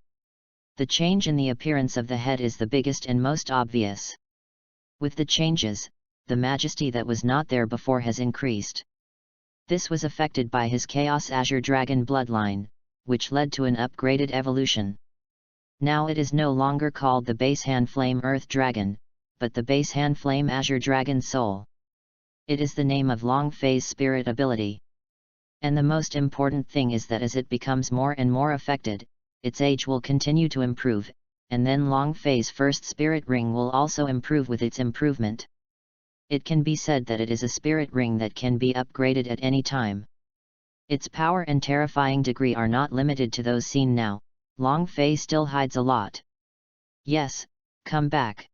The change in the appearance of the head is the biggest and most obvious. With the changes, the majesty that was not there before has increased. This was affected by his Chaos Azure Dragon bloodline, which led to an upgraded evolution. Now it is no longer called the Base Hand Flame Earth Dragon, but the Base Hand Flame Azure Dragon Soul. It is the name of Long Fei's spirit ability. And the most important thing is that as it becomes more and more affected, its age will continue to improve, and then Long Fei's first spirit ring will also improve with its improvement. It can be said that it is a spirit ring that can be upgraded at any time. Its power and terrifying degree are not limited to those seen now. Long Fei still hides a lot. Yes, come back.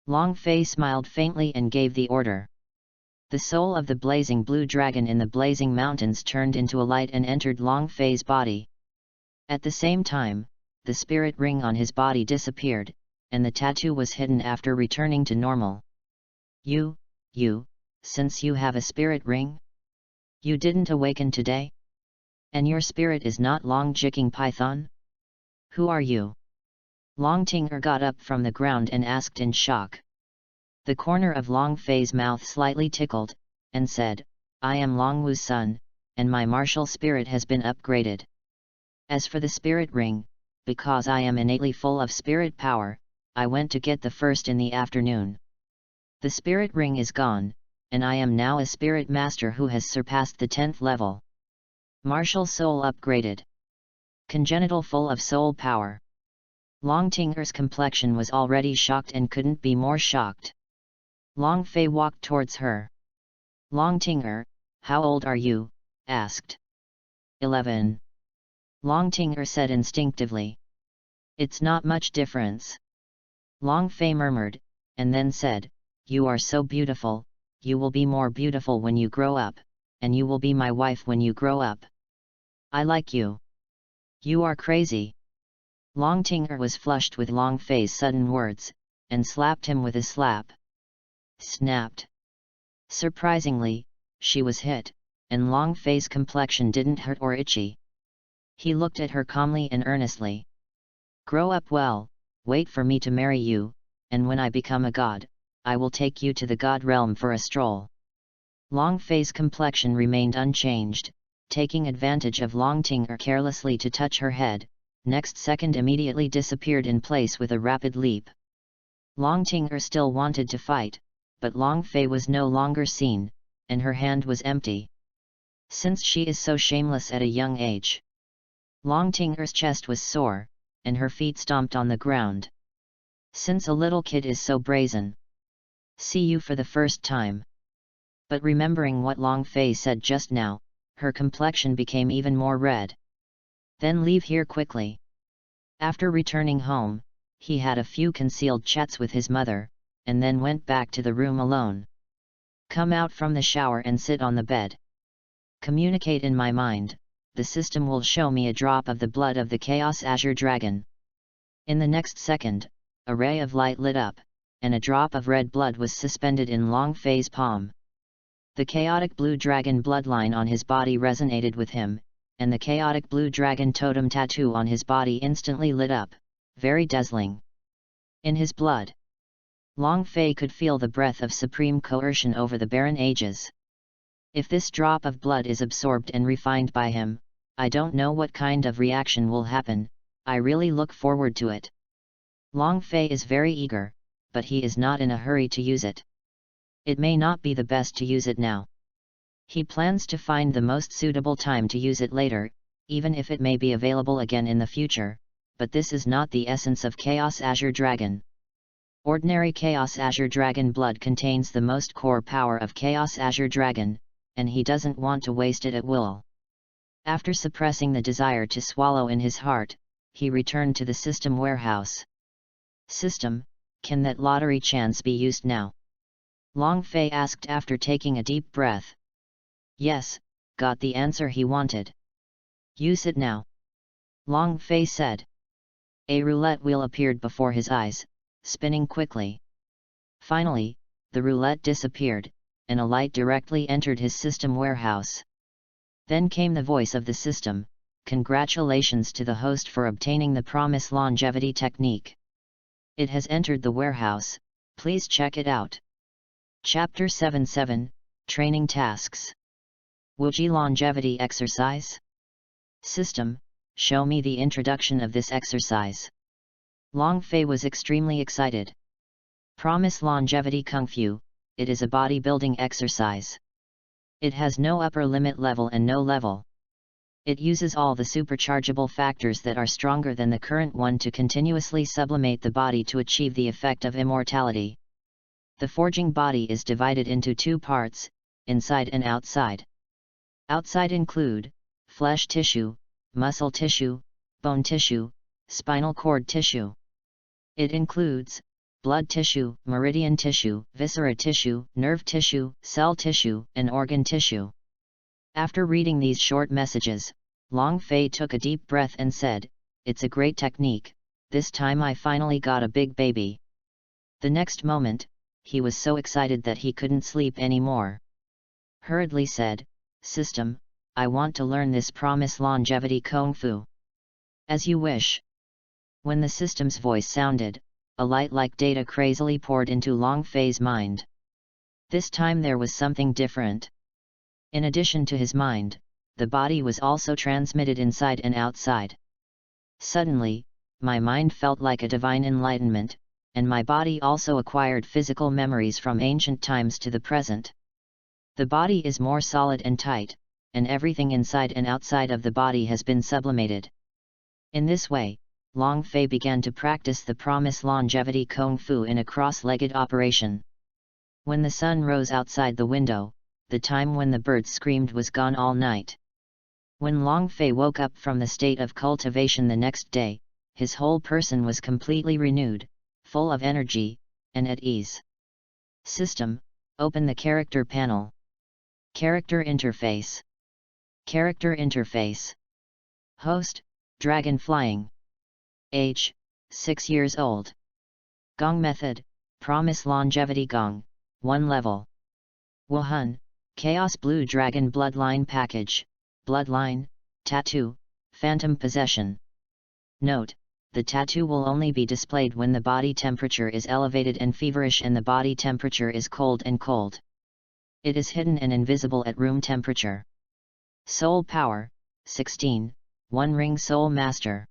Long Fei smiled faintly and gave the order. The soul of the blazing blue dragon in the blazing mountains turned into a light and entered Long Fei's body. At the same time, the spirit ring on his body disappeared, and the tattoo was hidden after returning to normal. You, since you have a spirit ring? You didn't awaken today? And your spirit is not Long Jiking Python? Who are you? Long Tinger got up from the ground and asked in shock. The corner of Long Fei's mouth slightly tickled, and said, I am Long Wu's son, and my martial spirit has been upgraded. As for the spirit ring, because I am innately full of spirit power, I went to get the first in the afternoon. The spirit ring is gone, and I am now a spirit master who has surpassed the 10th level. Martial soul upgraded. Congenital full of soul power. Long Tinger's complexion was already shocked and couldn't be more shocked. Long Fei walked towards her. Long Tinger, how old are you? Asked. 11. Long Tinger said instinctively. It's not much difference. Long Fei murmured, and then said, You are so beautiful, you will be more beautiful when you grow up, and you will be my wife when you grow up. I like you. You are crazy. Long Tinger was flushed with Long Fei's sudden words, and slapped him with a slap. Snapped. Surprisingly, she was hit, and Long Fei's complexion didn't hurt or itchy. He looked at her calmly and earnestly. Grow up well, wait for me to marry you, and when I become a god, I will take you to the god realm for a stroll. Long Fei's complexion remained unchanged, taking advantage of Long Tinger carelessly to touch her head, next second immediately disappeared in place with a rapid leap. Long Tinger still wanted to fight, but Long Fei was no longer seen, and her hand was empty. Since she is so shameless at a young age. Long Tinger's chest was sore, and her feet stomped on the ground. Since a little kid is so brazen. See you for the first time. But remembering what Long Fei said just now, her complexion became even more red. Then leave here quickly. After returning home, he had a few concealed chats with his mother, and then went back to the room alone. Come out from the shower and sit on the bed. Communicate in my mind, the system will show me a drop of the blood of the Chaos Azure Dragon. In the next second, a ray of light lit up, and a drop of red blood was suspended in Long Fei's palm. The chaotic blue dragon bloodline on his body resonated with him, and the chaotic blue dragon totem tattoo on his body instantly lit up, very dazzling. In his blood, Long Fei could feel the breath of supreme coercion over the barren ages. If this drop of blood is absorbed and refined by him, I don't know what kind of reaction will happen. I really look forward to it. Long Fei is very eager, but he is not in a hurry to use it. It may not be the best to use it now. He plans to find the most suitable time to use it later, even if it may be available again in the future, but this is not the essence of Chaos Azure Dragon. Ordinary Chaos Azure Dragon blood contains the most core power of Chaos Azure Dragon, and he doesn't want to waste it at will. After suppressing the desire to swallow in his heart, he returned to the system warehouse. System, can that lottery chance be used now? Long Fei asked after taking a deep breath. Yes, got the answer he wanted. Use it now. Long Fei said. A roulette wheel appeared before his eyes, spinning quickly. Finally, the roulette disappeared, and a light directly entered his system warehouse. Then came the voice of the system, congratulations to the host for obtaining the promised longevity technique. It has entered the warehouse, please check it out. Chapter 7-7, Training Tasks. Wuji Longevity Exercise? System, show me the introduction of this exercise. Long Fei was extremely excited. Promise Longevity Kung Fu, it is a bodybuilding exercise. It has no upper limit level and no level. It uses all the superchargeable factors that are stronger than the current one to continuously sublimate the body to achieve the effect of immortality. The forging body is divided into two parts, inside and outside. Outside include flesh tissue, muscle tissue, bone tissue, spinal cord tissue. It includes blood tissue, meridian tissue, viscera tissue, nerve tissue, cell tissue, and organ tissue. After reading these short messages, Long Fei took a deep breath and said, "It's a great technique, this time I finally got a big baby." The next moment, he was so excited that he couldn't sleep anymore. Hurriedly said, "System, I want to learn this promise longevity kung fu." "As you wish." When the system's voice sounded, a light like data crazily poured into Long Fei's mind. This time there was something different. In addition to his mind, the body was also transmitted inside and outside. Suddenly, my mind felt like a divine enlightenment, and my body also acquired physical memories from ancient times to the present. The body is more solid and tight, and everything inside and outside of the body has been sublimated. In this way, Long Fei began to practice the promise longevity kung fu in a cross-legged operation. When the sun rose outside the window, the time when the birds screamed was gone all night. When Long Fei woke up from the state of cultivation the next day, his whole person was completely renewed, full of energy, and at ease. System, open the character panel. Character interface. Character interface. Host, Dragon Flying. Age, 6 years old. Gong method, Promise Longevity Gong, 1 level. Wuhan, Chaos Blue Dragon Bloodline Package, Bloodline, Tattoo, Phantom Possession. Note, the tattoo will only be displayed when the body temperature is elevated and feverish and the body temperature is cold and cold. It is hidden and invisible at room temperature. Soul Power, 16, 1 Ring Soul Master.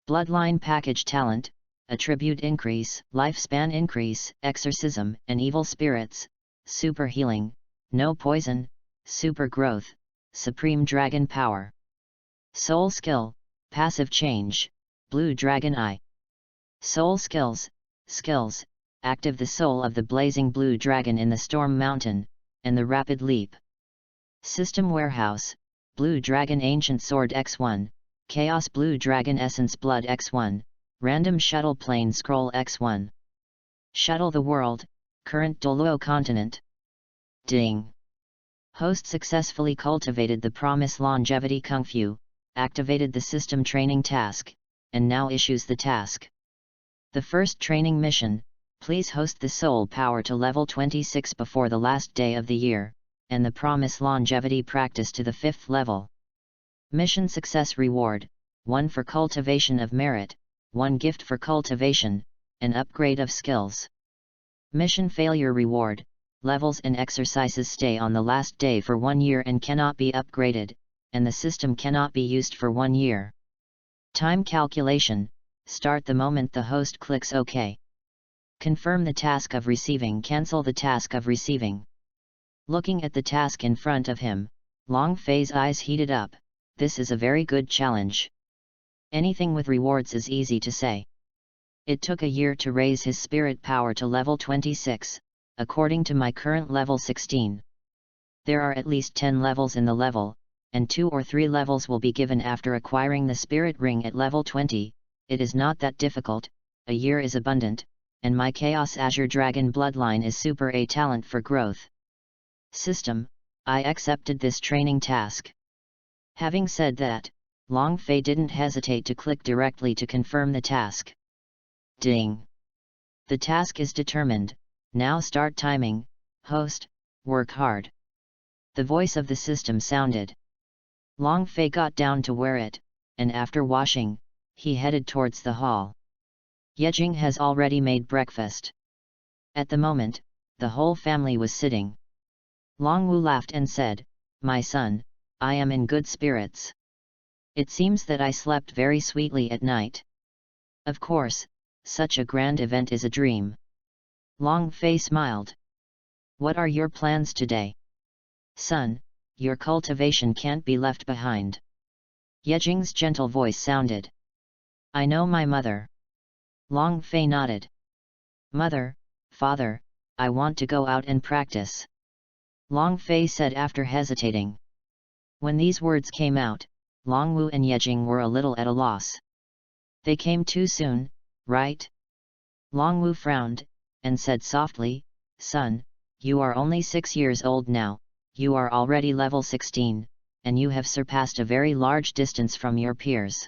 Bloodline Package Talent, Attribute Increase, Lifespan Increase, Exorcism and Evil Spirits, Super Healing, No Poison, Super Growth, Supreme Dragon Power. Soul Skill, Passive Change, Blue Dragon Eye. Soul Skills, Skills, Active the Soul of the Blazing Blue Dragon in the Storm Mountain, and the Rapid Leap. System Warehouse, Blue Dragon Ancient Sword X1, Chaos Blue Dragon Essence Blood X1, Random Shuttle Plane Scroll X1. Shuttle the World, Current Douluo Continent. Ding! Host successfully cultivated the Promise Longevity Kung Fu, activated the system training task, and now issues the task. The first training mission, please host the soul power to level 26 before the last day of the year, and the Promise Longevity practice to the 5th level. Mission Success Reward, 1 for cultivation of merit, 1 gift for cultivation, and upgrade of skills. Mission Failure Reward, levels and exercises stay on the last day for 1 year and cannot be upgraded, and the system cannot be used for 1 year. Time calculation, start the moment the host clicks OK. Confirm the task of receiving, cancel the task of receiving. Looking at the task in front of him, Long Fei's eyes heated up. This is a very good challenge. Anything with rewards is easy to say. It took a year to raise his spirit power to level 26, according to my current level 16. There are at least 10 levels in the level, and 2 or 3 levels will be given after acquiring the spirit ring at level 20. It is not that difficult, a year is abundant, and my Chaos Azure Dragon Bloodline is Super A talent for growth. System, I accepted this training task. Having said that, Long Fei didn't hesitate to click directly to confirm the task. Ding! The task is determined, now start timing, host, work hard. The voice of the system sounded. Long Fei got down to wear it, and after washing, he headed towards the hall. Yejing has already made breakfast. At the moment, the whole family was sitting. Long Wu laughed and said, "My son, I am in good spirits. It seems that I slept very sweetly at night." Of course, such a grand event is a dream. Long Fei smiled. What are your plans today? Son, your cultivation can't be left behind. Yejing's gentle voice sounded. I know my mother. Long Fei nodded. Mother, father, I want to go out and practice. Long Fei said after hesitating. When these words came out, Long Wu and Yejing were a little at a loss. They came too soon, right? Long Wu frowned, and said softly, Son, you are only 6 years old now, you are already level 16, and you have surpassed a very large distance from your peers.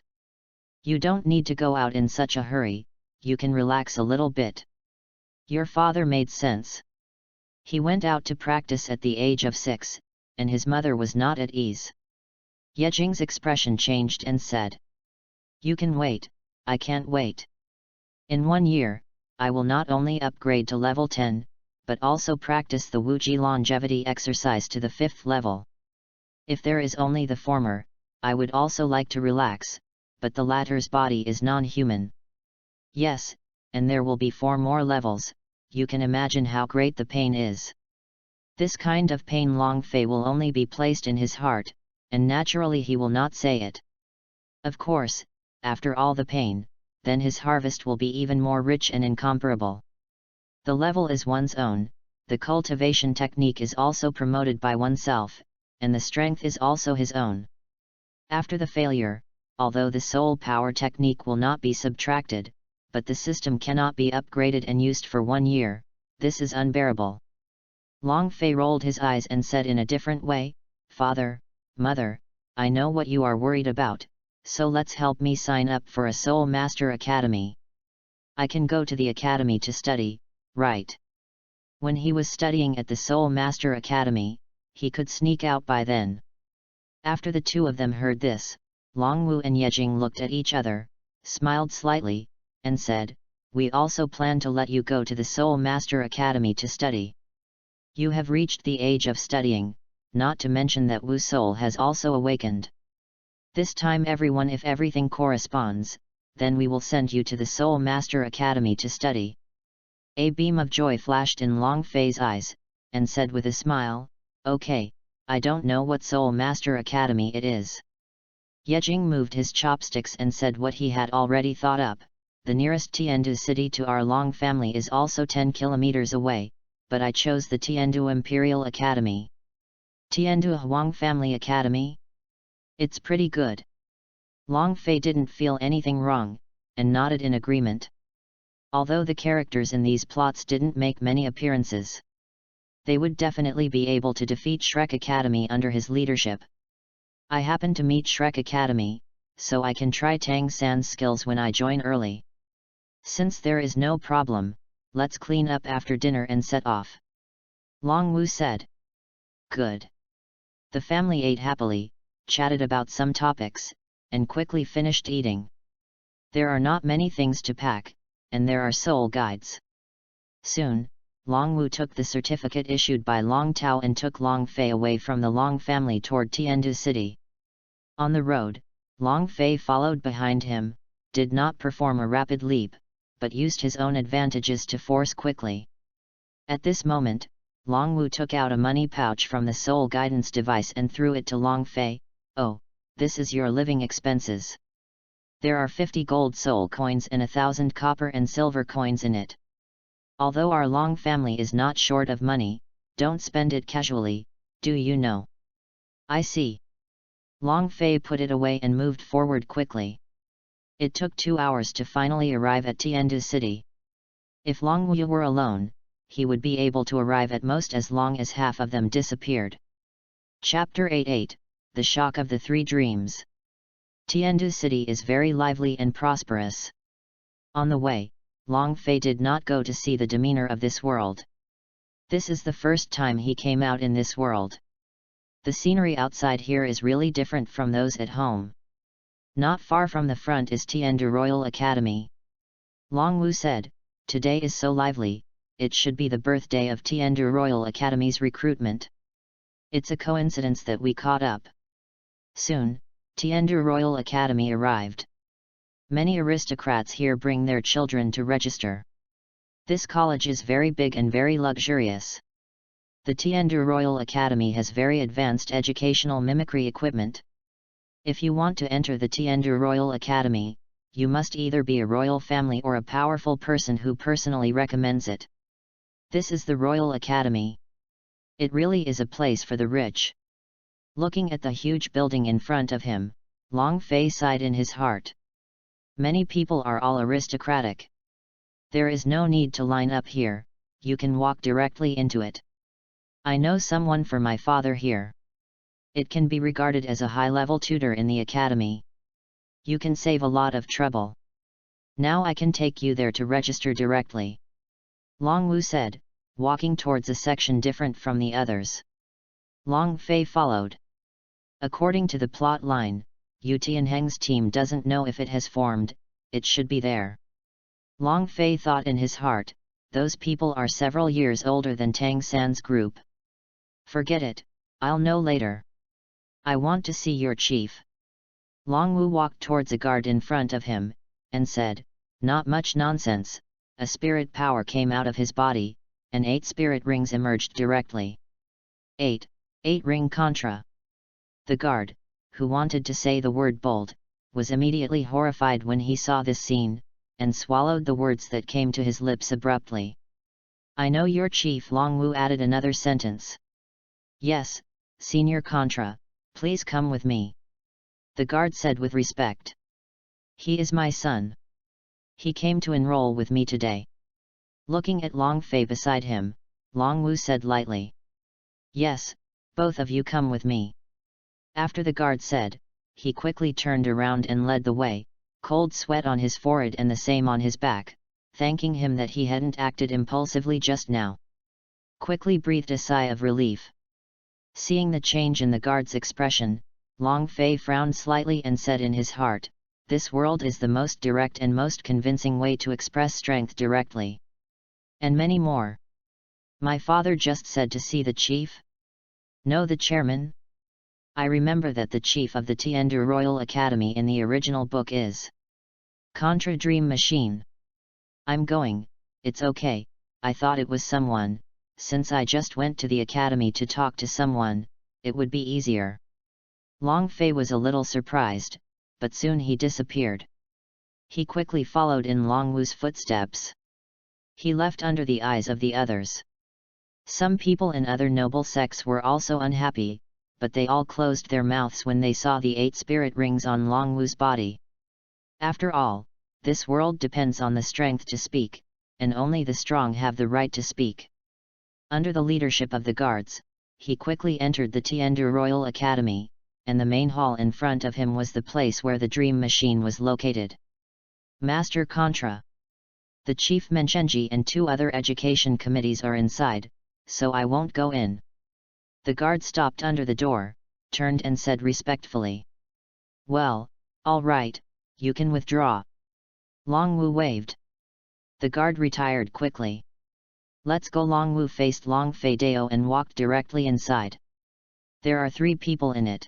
You don't need to go out in such a hurry, you can relax a little bit. Your father made sense. He went out to practice at the age of 6, and his mother was not at ease. Yejing's expression changed and said, You can wait, I can't wait. In 1 year, I will not only upgrade to level 10, but also practice the Wuji longevity exercise to the 5th level. If there is only the former, I would also like to relax, but the latter's body is non-human. Yes, and there will be 4 more levels, you can imagine how great the pain is. This kind of pain Long Fei will only be placed in his heart, and naturally he will not say it. Of course, after all the pain, then his harvest will be even more rich and incomparable. The level is one's own, the cultivation technique is also promoted by oneself, and the strength is also his own. After the failure, although the soul power technique will not be subtracted, but the system cannot be upgraded and used for 1 year, this is unbearable. Long Fei rolled his eyes and said in a different way, Father, Mother, I know what you are worried about, so let's help me sign up for a Soul Master Academy. I can go to the academy to study, right? When he was studying at the Soul Master Academy, he could sneak out by then. After the two of them heard this, Long Wu and Yejing looked at each other, smiled slightly, and said, We also plan to let you go to the Soul Master Academy to study. You have reached the age of studying, not to mention that Wu's soul has also awakened. This time everyone, if everything corresponds, then we will send you to the Soul Master Academy to study. A beam of joy flashed in Long Fei's eyes, and said with a smile, Okay, I don't know what Soul Master Academy it is. Yejing moved his chopsticks and said what he had already thought up, the nearest Tiandu city to our Long family is also 10 kilometers away, but I chose the Tiandu Imperial Academy. Tiandu Huang Family Academy? It's pretty good. Long Fei didn't feel anything wrong, and nodded in agreement. Although the characters in these plots didn't make many appearances, they would definitely be able to defeat Shrek Academy under his leadership. I happen to meet Shrek Academy, so I can try Tang San's skills when I join early. Since there is no problem, let's clean up after dinner and set off. Long Wu said. Good. The family ate happily, chatted about some topics, and quickly finished eating. There are not many things to pack, and there are soul guides. Soon, Long Wu took the certificate issued by Long Tao and took Long Fei away from the Long family toward Tiandu city. On the road, Long Fei followed behind him, did not perform a rapid leap, but used his own advantages to force quickly. At this moment, Long Wu took out a money pouch from the soul guidance device and threw it to Long Fei. Oh, this is your living expenses. There are 50 gold soul coins and 1,000 copper and silver coins in it. Although our Long family is not short of money, don't spend it casually, do you know? I see. Long Fei put it away and moved forward quickly. It took 2 hours to finally arrive at Tiandu city. If Long Wu were alone, he would be able to arrive at most as long as half of them disappeared. Chapter 8-8, The Shock of the Three Dreams. Tiandu city is very lively and prosperous. On the way, Long Fei did not go to see the demeanor of this world. This is the first time he came out in this world. The scenery outside here is really different from those at home. Not far from the front is Tiandu Royal Academy. Long Wu said, Today is so lively, it should be the birthday of Tiandu Royal Academy's recruitment. It's a coincidence that we caught up. Soon, Tiandu Royal Academy arrived. Many aristocrats here bring their children to register. This college is very big and very luxurious. The Tiandu Royal Academy has very advanced educational mimicry equipment. If you want to enter the Tiandu Royal Academy, you must either be a royal family or a powerful person who personally recommends it. This is the Royal Academy. It really is a place for the rich. Looking at the huge building in front of him, Long Fei sighed in his heart. Many people are all aristocratic. There is no need to line up here, you can walk directly into it. I know someone for my father here. It can be regarded as a high-level tutor in the academy. You can save a lot of trouble. Now I can take you there to register directly. Long Wu said, walking towards a section different from the others. Long Fei followed. According to the plot line, Yu Tianheng's team doesn't know if it has formed, it should be there. Long Fei thought in his heart, those people are several years older than Tang San's group. Forget it, I'll know later. I want to see your chief. Long Wu walked towards a guard in front of him, and said, not much nonsense. A spirit power came out of his body, and 8 spirit rings emerged directly. 8 ring contra. The guard, who wanted to say the word bold, was immediately horrified when he saw this scene, and swallowed the words that came to his lips abruptly. I know your chief. Long Wu added another sentence. Yes, Senior Contra, please come with me. The guard said with respect. He is my son. He came to enroll with me today. Looking at Long Fei beside him, Long Wu said lightly. Yes, both of you come with me. After the guard said, he quickly turned around and led the way, cold sweat on his forehead and the same on his back, thanking him that he hadn't acted impulsively just now. Quickly breathed a sigh of relief. Seeing the change in the guard's expression, Long Fei frowned slightly and said in his heart, this world is the most direct and most convincing way to express strength directly. And many more. My father just said to see the chief? No, the chairman? I remember that the chief of the Tiandu Royal Academy in the original book is Contra Dream Machine. I'm going, it's okay, I thought it was someone, since I just went to the academy to talk to someone, it would be easier. Long Fei was a little surprised, but soon he disappeared. He quickly followed in Long Wu's footsteps. He left under the eyes of the others. Some people in other noble sects were also unhappy, but they all closed their mouths when they saw the 8 spirit rings on Long Wu's body. After all, this world depends on the strength to speak, and only the strong have the right to speak. Under the leadership of the guards, he quickly entered the Tiandu Royal Academy, and the main hall in front of him was the place where the dream machine was located. Master Contra. The Chief Menchenji and 2 other education committees are inside, so I won't go in. The guard stopped under the door, turned and said respectfully. Well, all right, you can withdraw. Long Wu waved. The guard retired quickly. Let's go. Long Wu faced Long Fei Dao and walked directly inside. There are 3 people in it.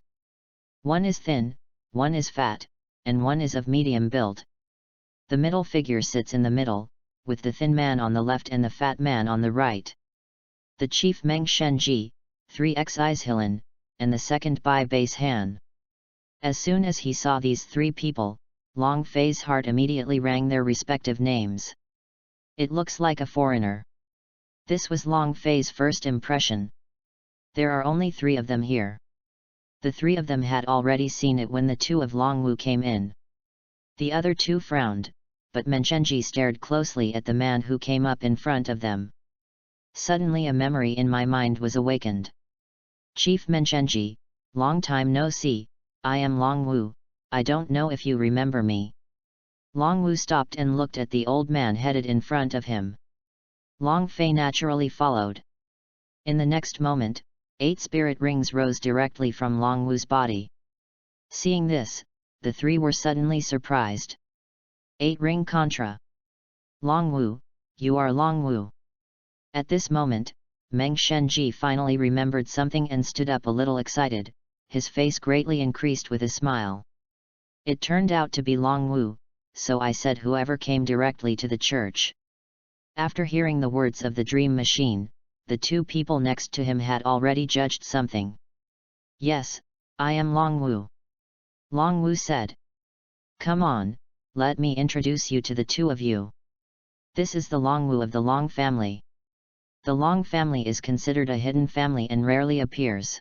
One is thin, one is fat, and one is of medium build. The middle figure sits in the middle, with the thin man on the left and the fat man on the right. The chief Meng Shenji, 3x Ishilan, and the second Bai Base Han. As soon as he saw these 3 people, Long Fei's heart immediately rang their respective names. It looks like a foreigner. This was Long Fei's first impression. There are only 3 of them here. The 3 of them had already seen it when the 2 of Long Wu came in. The other 2 frowned, but Menchenji stared closely at the man who came up in front of them. Suddenly a memory in my mind was awakened. Chief Menchenji, long time no see, I am Long Wu, I don't know if you remember me. Long Wu stopped and looked at the old man headed in front of him. Long Fei naturally followed. In the next moment, 8 spirit rings rose directly from Long Wu's body. Seeing this, the 3 were suddenly surprised. 8 ring contra. Long Wu, you are Long Wu. At this moment, Meng Shenji finally remembered something and stood up a little excited, his face greatly increased with a smile. It turned out to be Long Wu, so I said whoever came directly to the church. After hearing the words of the dream machine, the two people next to him had already judged something. Yes, I am Long Wu. Long Wu said. Come on, let me introduce you to the two of you. This is the Long Wu of the Long family. The Long family is considered a hidden family and rarely appears.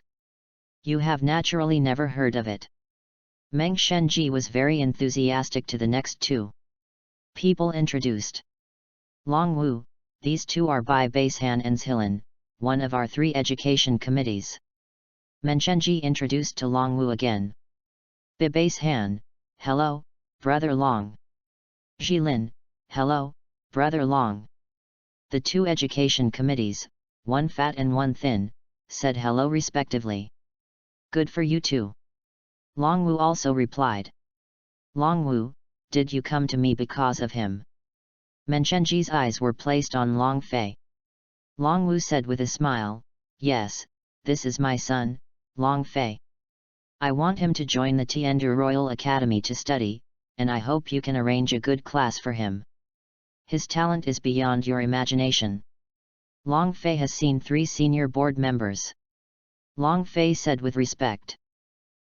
You have naturally never heard of it. Meng Shenji was very enthusiastic to the next two people introduced. Long Wu, these two are Bai Basehan and Zhilan, one of our 3 education committees. Meng Shenji introduced to Long Wu again. Bai Basehan, hello, Brother Long. Zhilan, hello, Brother Long. The 2 education committees, one fat and one thin, said hello respectively. Good for you too. Long Wu also replied. Long Wu, did you come to me because of him? Meng Shenji's eyes were placed on Long Fei. Long Wu said with a smile, yes, this is my son, Long Fei. I want him to join the Tiandu Royal Academy to study, and I hope you can arrange a good class for him. His talent is beyond your imagination. Long Fei has seen 3 senior board members. Long Fei said with respect.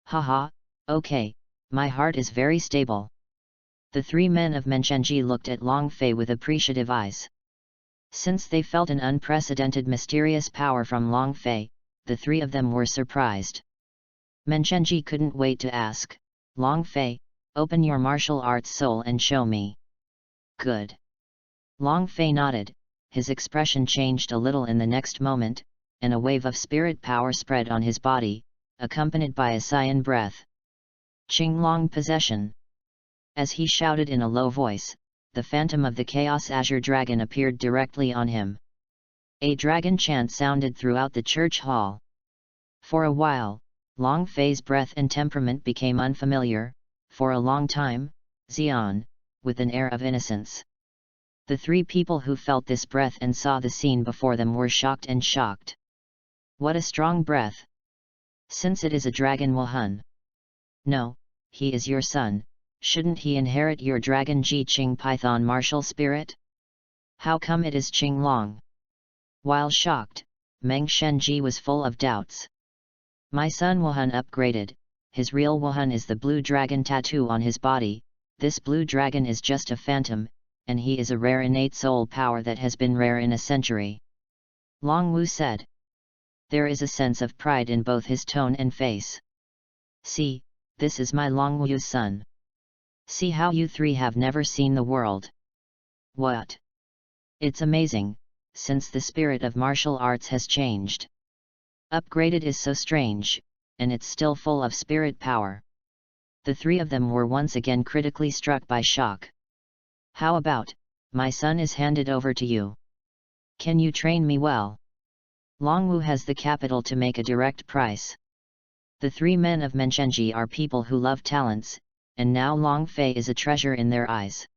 Haha, okay, my heart is very stable. The 3 men of Meng Shenji looked at Long Fei with appreciative eyes. Since they felt an unprecedented mysterious power from Long Fei, the 3 of them were surprised. Meng Shenji couldn't wait to ask, Long Fei, open your martial arts soul and show me. Good. Long Fei nodded, his expression changed a little in the next moment, and a wave of spirit power spread on his body, accompanied by a cyan breath. Qinglong possession. As he shouted in a low voice, the phantom of the Chaos Azure Dragon appeared directly on him. A dragon chant sounded throughout the church hall. For a while, Long Fei's breath and temperament became unfamiliar, for a long time, Xian, with an air of innocence. The 3 people who felt this breath and saw the scene before them were shocked and shocked. What a strong breath! Since it is a dragon Wuhan. No, he is your son, shouldn't he inherit your dragon Ji Qing Python martial spirit? How come it is Qinglong? While shocked, Meng Shenji was full of doubts. My son Wuhan upgraded, his real Wuhan is the blue dragon tattoo on his body, this blue dragon is just a phantom, and he is a rare innate soul power that has been rare in a century. Long Wu said. There is a sense of pride in both his tone and face. See, this is my Long Wu's son. See how you 3 have never seen the world. What? It's amazing, since the spirit of martial arts has changed. Upgraded is so strange, and it's still full of spirit power. The 3 of them were once again critically struck by shock. How about, my son is handed over to you? Can you train me well? Long Wu has the capital to make a direct price. The 3 men of Meng Shenji are people who love talents, and now Long Fei is a treasure in their eyes.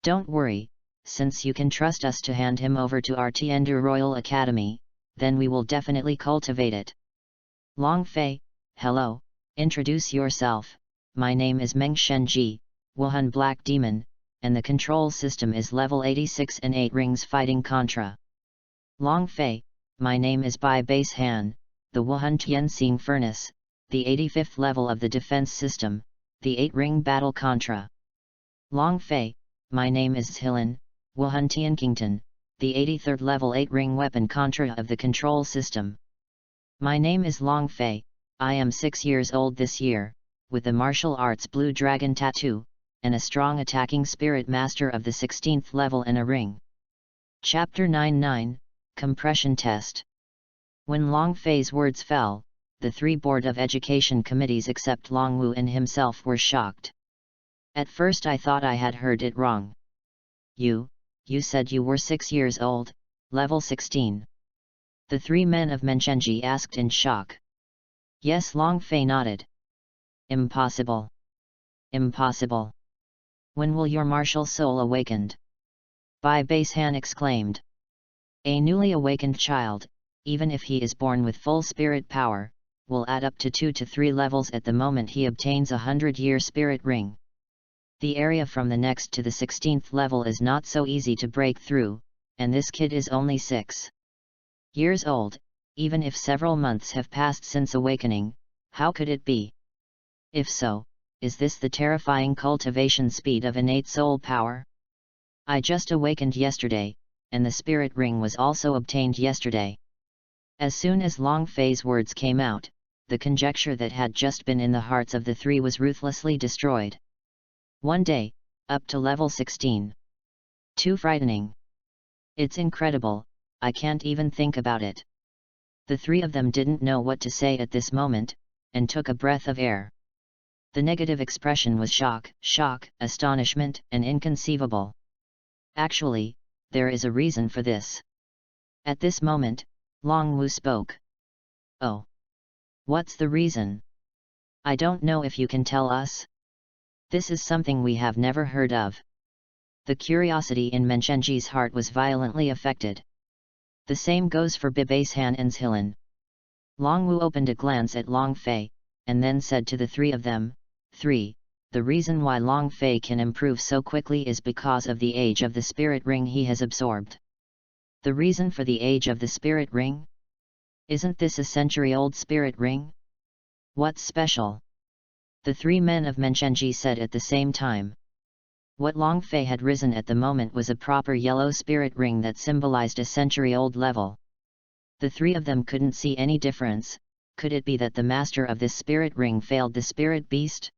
Don't worry, since you can trust us to hand him over to our Tiandu Royal Academy, then we will definitely cultivate it. Long Fei, hello, introduce yourself, my name is Meng Shenji, Wuhan Black Demon, and the control system is level 86 and 8 rings fighting Contra. Long Fei, my name is Bai Basehan, the Wuhan Tianxing Furnace, the 85th level of the defense system, the 8-ring battle Contra. Long Fei, my name is Zhilan, Wuhan Tiankington, the 83rd level 8-ring weapon Contra of the control system. My name is Long Fei, I am 6 years old this year, with the martial arts blue dragon tattoo, and a strong attacking spirit master of the 16th level and a ring. Chapter 9-9, Compression Test. When Long Fei's words fell, the 3 Board of Education committees except Long Wu and himself were shocked. At first I thought I had heard it wrong. You said you were 6 years old, level 16. The 3 men of Meng Shenji asked in shock. Yes, Long Fei nodded. Impossible. Impossible. When will your martial soul awakened? Bai Basehan exclaimed. A newly awakened child, even if he is born with full spirit power, will add up to 2 to 3 levels at the moment he obtains a 100-year spirit ring. The area from the next to the 16th level is not so easy to break through, and this kid is only 6. Years old, even if several months have passed since awakening, how could it be? If so, is this the terrifying cultivation speed of innate soul power? I just awakened yesterday, and the spirit ring was also obtained yesterday. As soon as Long Fei's words came out, the conjecture that had just been in the hearts of the three was ruthlessly destroyed. One day, up to level 16. Too frightening. It's incredible, I can't even think about it. The three of them didn't know what to say at this moment, and took a breath of air. The negative expression was shock, astonishment, and inconceivable. Actually, there is a reason for this. At this moment, Long Wu spoke. Oh. What's the reason? I don't know if you can tell us. This is something we have never heard of. The curiosity in Menchenji's heart was violently affected. The same goes for Bibasehan and Zhilan. Long Wu opened a glance at Long Fei, and then said to the three of them, 3. The reason why Long Fei can improve so quickly is because of the age of the spirit ring he has absorbed. The reason for the age of the spirit ring? Isn't this a century-old spirit ring? What's special? The three men of Menchenji said at the same time. What Long Fei had risen at the moment was a proper yellow spirit ring that symbolized a century-old level. The three of them couldn't see any difference. Could it be that the master of this spirit ring failed the spirit beast?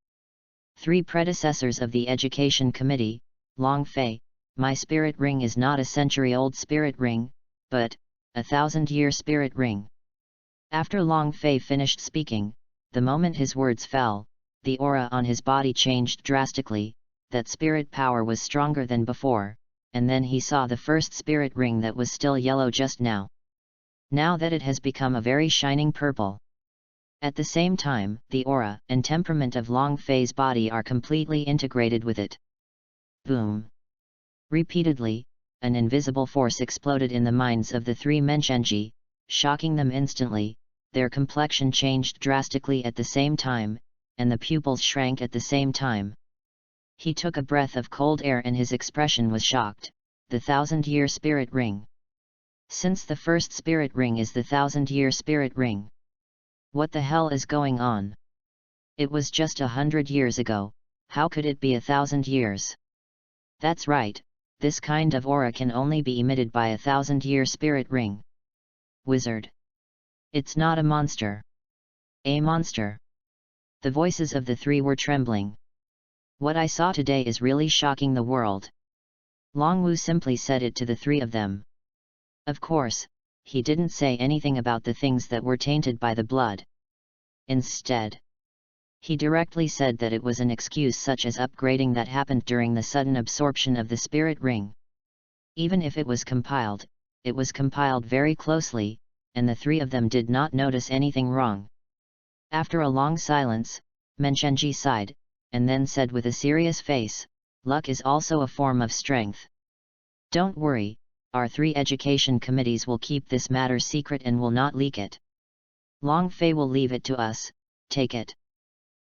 Three predecessors of the education committee, Long Fei, my spirit ring is not a century-old spirit ring, but 1,000-year spirit ring. After Long Fei finished speaking, the moment his words fell, the aura on his body changed drastically, that spirit power was stronger than before, and then he saw the first spirit ring that was still yellow just now. Now that it has become a very shining purple. At the same time, the aura and temperament of Long Fei's body are completely integrated with it. Boom! Repeatedly, an invisible force exploded in the minds of the three Menchenji, shocking them instantly. Their complexion changed drastically at the same time, and the pupils shrank at the same time. He took a breath of cold air and his expression was shocked. The 1,000-year spirit ring. Since the first spirit ring is the 1,000-year spirit ring. What the hell is going on? It was just 100 years ago, how could it be 1,000 years? That's right, this kind of aura can only be emitted by a 1,000-year spirit ring. Wizard. It's not a monster. A monster. The voices of the three were trembling. What I saw today is really shocking the world. Long Wu simply said it to the three of them. Of course, he didn't say anything about the things that were tainted by the blood. Instead, he directly said that it was an excuse such as upgrading that happened during the sudden absorption of the spirit ring. Even if it was compiled very closely, and the three of them did not notice anything wrong. After a long silence, Menchenji sighed, and then said with a serious face, luck is also a form of strength. Don't worry, our three education committees will keep this matter secret and will not leak it. Long Fei will leave it to us, take it.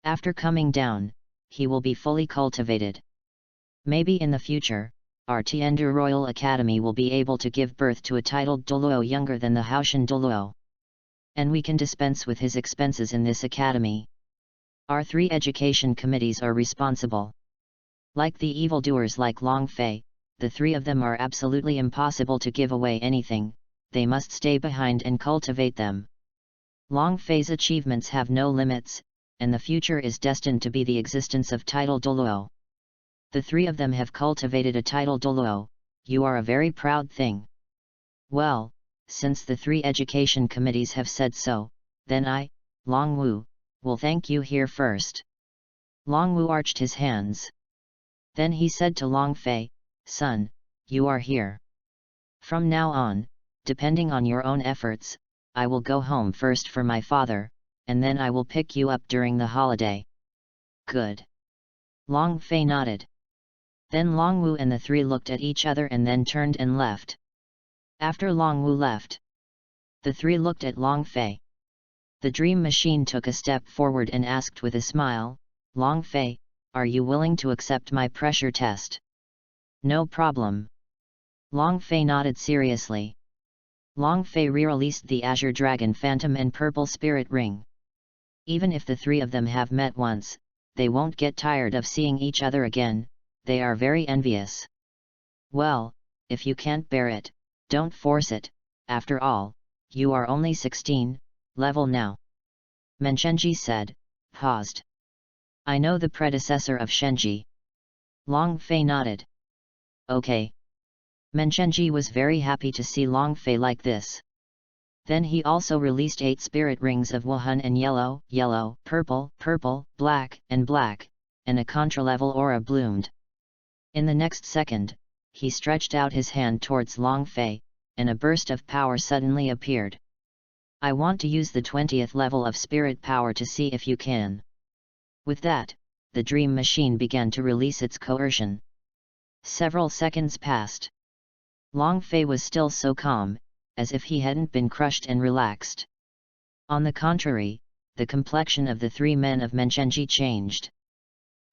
After coming down, he will be fully cultivated. Maybe in the future, our Tiandu Royal Academy will be able to give birth to a titled Douluo younger than the Haoshan Douluo. And we can dispense with his expenses in this academy. Our three education committees are responsible. Like the evildoers like Long Fei, the three of them are absolutely impossible to give away anything, they must stay behind and cultivate them. Long Fei's achievements have no limits, and the future is destined to be the existence of title Douluo. The three of them have cultivated a title Douluo, you are a very proud thing. Well, since the three education committees have said so, then I, Long Wu, will thank you here first. Long Wu arched his hands. Then he said to Long Fei, son, you are here. From now on, depending on your own efforts, I will go home first for my father, and then I will pick you up during the holiday. Good. Long Fei nodded. Then Long Wu and the three looked at each other and then turned and left. After Long Wu left, the three looked at Long Fei. The dream machine took a step forward and asked with a smile, Long Fei, are you willing to accept my pressure test? No problem. Long Fei nodded seriously. Long Fei re-released the Azure Dragon Phantom and Purple Spirit Ring. Even if the three of them have met once, they won't get tired of seeing each other again, they are very envious. Well, if you can't bear it, don't force it, after all, you are only 16 level now. Menshenji said, paused. I know the predecessor of Shenji. Long Fei nodded. Okay. Menshenji was very happy to see Long Fei like this. Then he also released 8 spirit rings of Wuhan and yellow, yellow, purple, purple, black, and black, and a contra-level aura bloomed. In the next second, he stretched out his hand towards Long Fei, and a burst of power suddenly appeared. I want to use the 20th level of spirit power to see if you can. With that, the dream machine began to release its coercion. Several seconds passed. Long Fei was still so calm, as if he hadn't been crushed and relaxed. On the contrary, the complexion of the three men of Menshenji changed.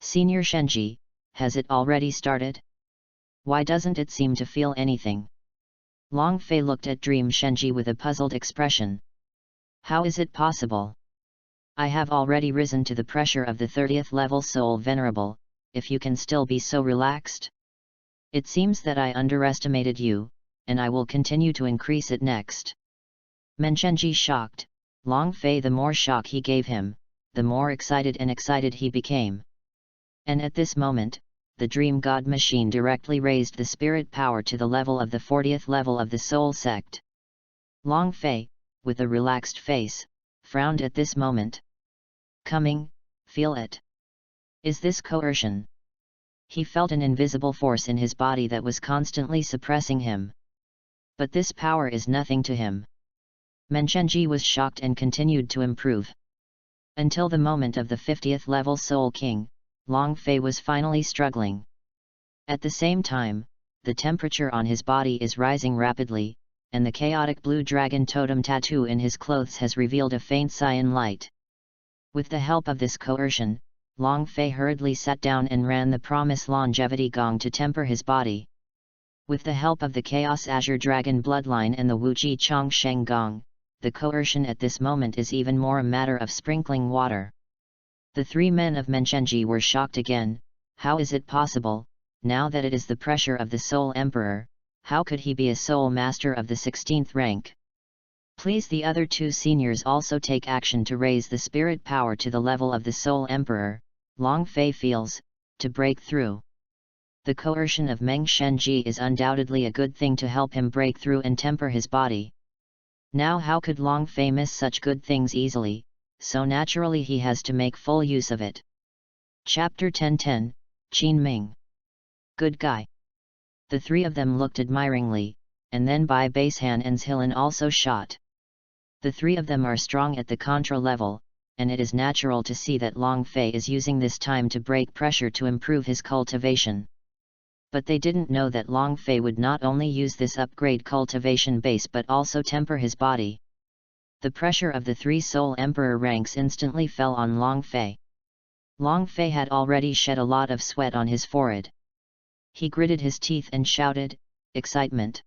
Senior Shenji, has it already started? Why doesn't it seem to feel anything? Long Fei looked at Dream Shenji with a puzzled expression. How is it possible? I have already risen to the pressure of the 30th level Soul Venerable, if you can still be so relaxed? It seems that I underestimated you, and I will continue to increase it next. Menshenji shocked. Long Fei, the more shock he gave him, the more excited he became. And at this moment, the Dream God machine directly raised the spirit power to the level of the 40th level of the Soul Sect. Long Fei, with a relaxed face, frowned at this moment. Coming, feel it. Is this coercion? He felt an invisible force in his body that was constantly suppressing him. But this power is nothing to him. Menshenji was shocked and continued to improve. Until the moment of the 50th level Soul King, Long Fei was finally struggling. At the same time, the temperature on his body is rising rapidly, and the chaotic blue dragon totem tattoo in his clothes has revealed a faint cyan light. With the help of this coercion, Long Fei hurriedly sat down and ran the promise longevity gong to temper his body. With the help of the Chaos Azure Dragon Bloodline and the Wuji Chongsheng Gong, the coercion at this moment is even more a matter of sprinkling water. The three men of Menshenji were shocked again. How is it possible, now that it is the pressure of the Soul Emperor, how could he be a Soul Master of the 16th rank? Please, the other two seniors also take action to raise the spirit power to the level of the Soul Emperor, Long Fei feels, to break through. The coercion of Meng Shenji is undoubtedly a good thing to help him break through and temper his body. Now how could Long Fei miss such good things easily, so naturally he has to make full use of it. Chapter 10:10, Qin Ming. Good guy. The three of them looked admiringly, and then Bai Basehan and Zhilan also shot. The three of them are strong at the Contra level, and it is natural to see that Long Fei is using this time to break pressure to improve his cultivation. But they didn't know that Long Fei would not only use this upgrade cultivation base but also temper his body. The pressure of the three Soul Emperor ranks instantly fell on Long Fei. Long Fei had already shed a lot of sweat on his forehead. He gritted his teeth and shouted, excitement.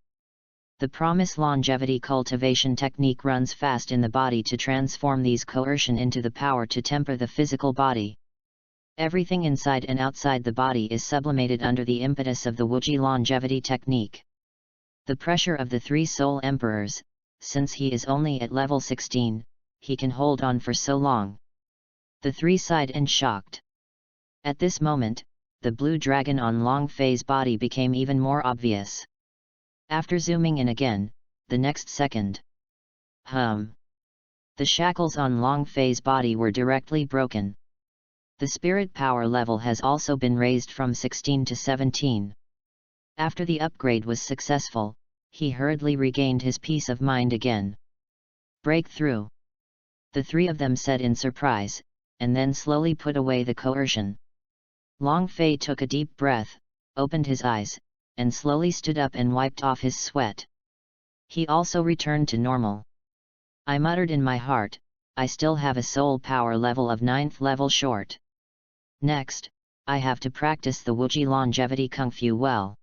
The promise longevity cultivation technique runs fast in the body to transform these coercion into the power to temper the physical body. Everything inside and outside the body is sublimated under the impetus of the Wuji longevity technique. The pressure of the three Soul Emperors, since he is only at level 16, he can hold on for so long. The three sighed and shocked. At this moment, the blue dragon on Long Fei's body became even more obvious. After zooming in again, the next second. The shackles on Long Fei's body were directly broken. The spirit power level has also been raised from 16 to 17. After the upgrade was successful, he hurriedly regained his peace of mind again. Breakthrough! The three of them said in surprise, and then slowly put away the coercion. Long Fei took a deep breath, opened his eyes, and slowly stood up and wiped off his sweat. He also returned to normal. I muttered in my heart, I still have a soul power level of 9th level short. Next, I have to practice the Wuji longevity kung fu well.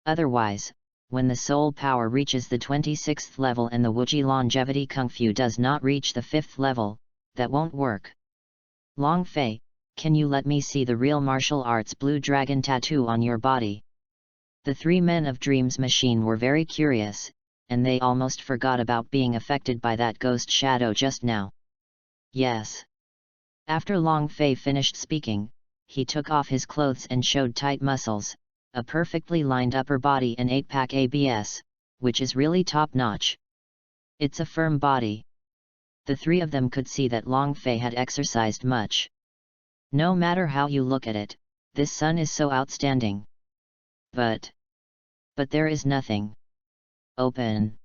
Otherwise, when the soul power reaches the 26th level and the Wuji longevity Kung Fu does not reach the 5th level, that won't work. Long Fei, can you let me see the real martial arts blue dragon tattoo on your body? The three men of Dreams machine were very curious, and they almost forgot about being affected by that ghost shadow just now. Yes. After Long Fei finished speaking, he took off his clothes and showed tight muscles, a perfectly lined upper body and 8-pack abs, which is really top-notch. It's a firm body. The three of them could see that Long Fei had exercised much. No matter how you look at it, this son is so outstanding. But there is nothing. Open!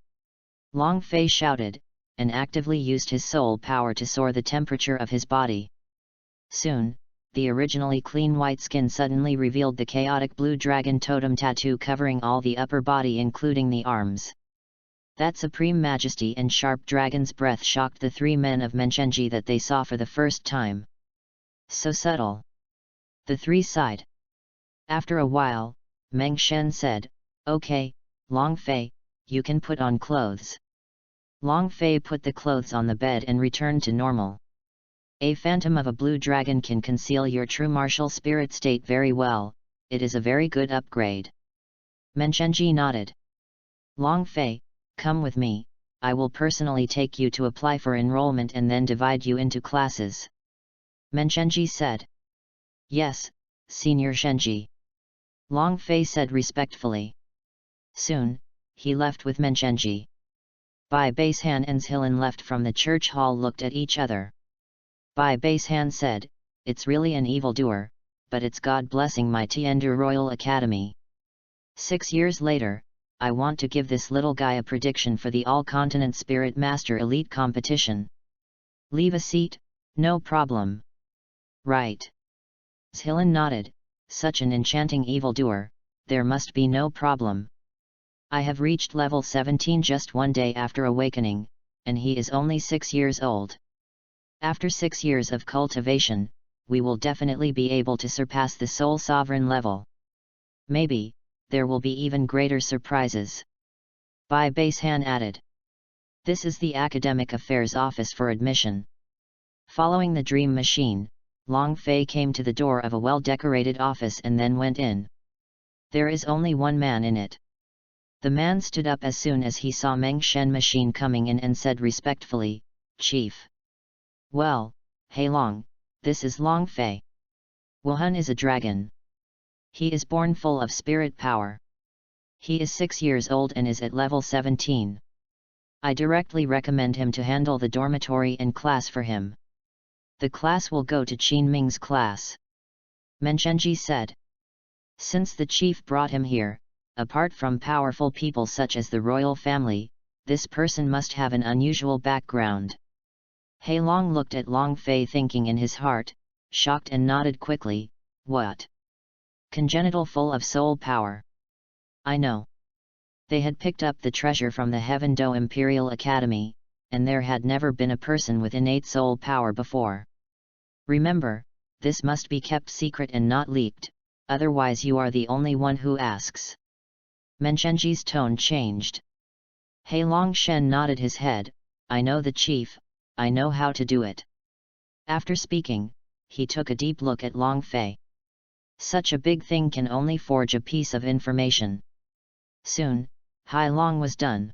Long Fei shouted, and actively used his soul power to soar the temperature of his body. Soon, the originally clean white skin suddenly revealed the chaotic blue dragon totem tattoo covering all the upper body including the arms. That supreme majesty and sharp dragon's breath shocked the three men of Menchenji that they saw for the first time. So subtle. The three sighed. After a while, Meng Shen said, "Okay, Long Fei, you can put on clothes." Long Fei put the clothes on the bed and returned to normal. A phantom of a blue dragon can conceal your true martial spirit state very well, it is a very good upgrade. Menchenji nodded. Long Fei, come with me, I will personally take you to apply for enrollment and then divide you into classes. Menchenji said. Yes, Senior Shenji. Long Fei said respectfully. Soon, he left with Menchenji. Bai Basehan and Zhilan left from the church hall looked at each other. Bai Basehan said, "It's really an evildoer, but it's God blessing my Tiandu Royal Academy. 6 years later, I want to give this little guy a prediction for the All-Continent Spirit Master Elite Competition." Leave a seat, no problem. Right. Zhilan nodded, such an enchanting evildoer, there must be no problem. I have reached level 17 just one day after awakening, and he is only 6 years old. After 6 years of cultivation, we will definitely be able to surpass the Soul Sovereign level. Maybe, there will be even greater surprises. Bai Basehan added. This is the Academic Affairs Office for admission. Following the Dream Machine, Long Fei came to the door of a well-decorated office and then went in. There is only one man in it. The man stood up as soon as he saw Meng Shen Machine coming in and said respectfully, "Chief." "Well, hey Long, this is Long Fei. Wuhan is a dragon. He is born full of spirit power. He is 6 years old and is at level 17. I directly recommend him to handle the dormitory and class for him. The class will go to Qin Ming's class." Menchenji said. Since the chief brought him here, apart from powerful people such as the royal family, this person must have an unusual background. He Long looked at Long Fei thinking in his heart, shocked and nodded quickly, "What? Congenital full of soul power. I know." They had picked up the treasure from the Heaven Do Imperial Academy, and there had never been a person with innate soul power before. Remember, this must be kept secret and not leaked, otherwise you are the only one who asks. Menchenji's tone changed. He Long Shen nodded his head, "I know the chief, I know how to do it." After speaking, he took a deep look at Long Fei. Such a big thing can only forge a piece of information. Soon, Hai Long was done.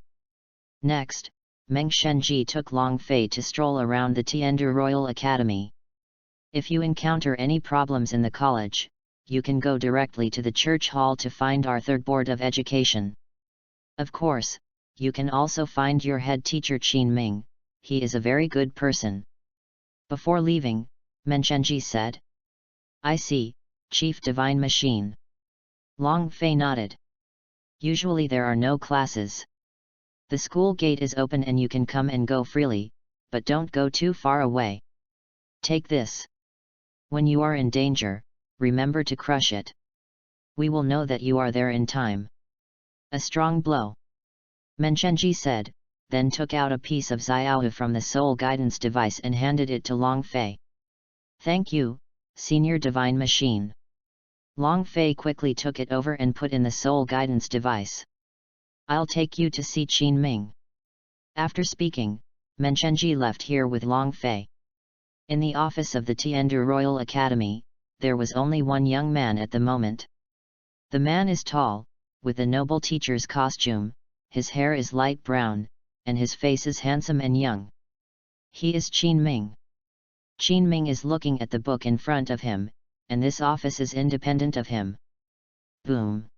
Next, Meng Shenji took Long Fei to stroll around the Tiandu Royal Academy. If you encounter any problems in the college, you can go directly to the church hall to find our third board of education. Of course, you can also find your head teacher Qin Ming, he is a very good person. Before leaving, Menchenji said. "I see, Chief Divine Machine." Long Fei nodded. "Usually there are no classes. The school gate is open and you can come and go freely, but don't go too far away. Take this. When you are in danger, remember to crush it. We will know that you are there in time." A strong blow. Menchenji said, then took out a piece of Xiaohu from the soul guidance device and handed it to Long Fei. "Thank you, Senior Divine Machine." Long Fei quickly took it over and put in the soul guidance device. I'll take you to see Qin Ming. After speaking, Menchenji left here with Long Fei. In the office of the Tiandu Royal Academy, there was only one young man at the moment. The man is tall, with a noble teacher's costume, his hair is light brown, and his face is handsome and young. He is Qin Ming. Qin Ming is looking at the book in front of him, and this office is independent of him. Boom!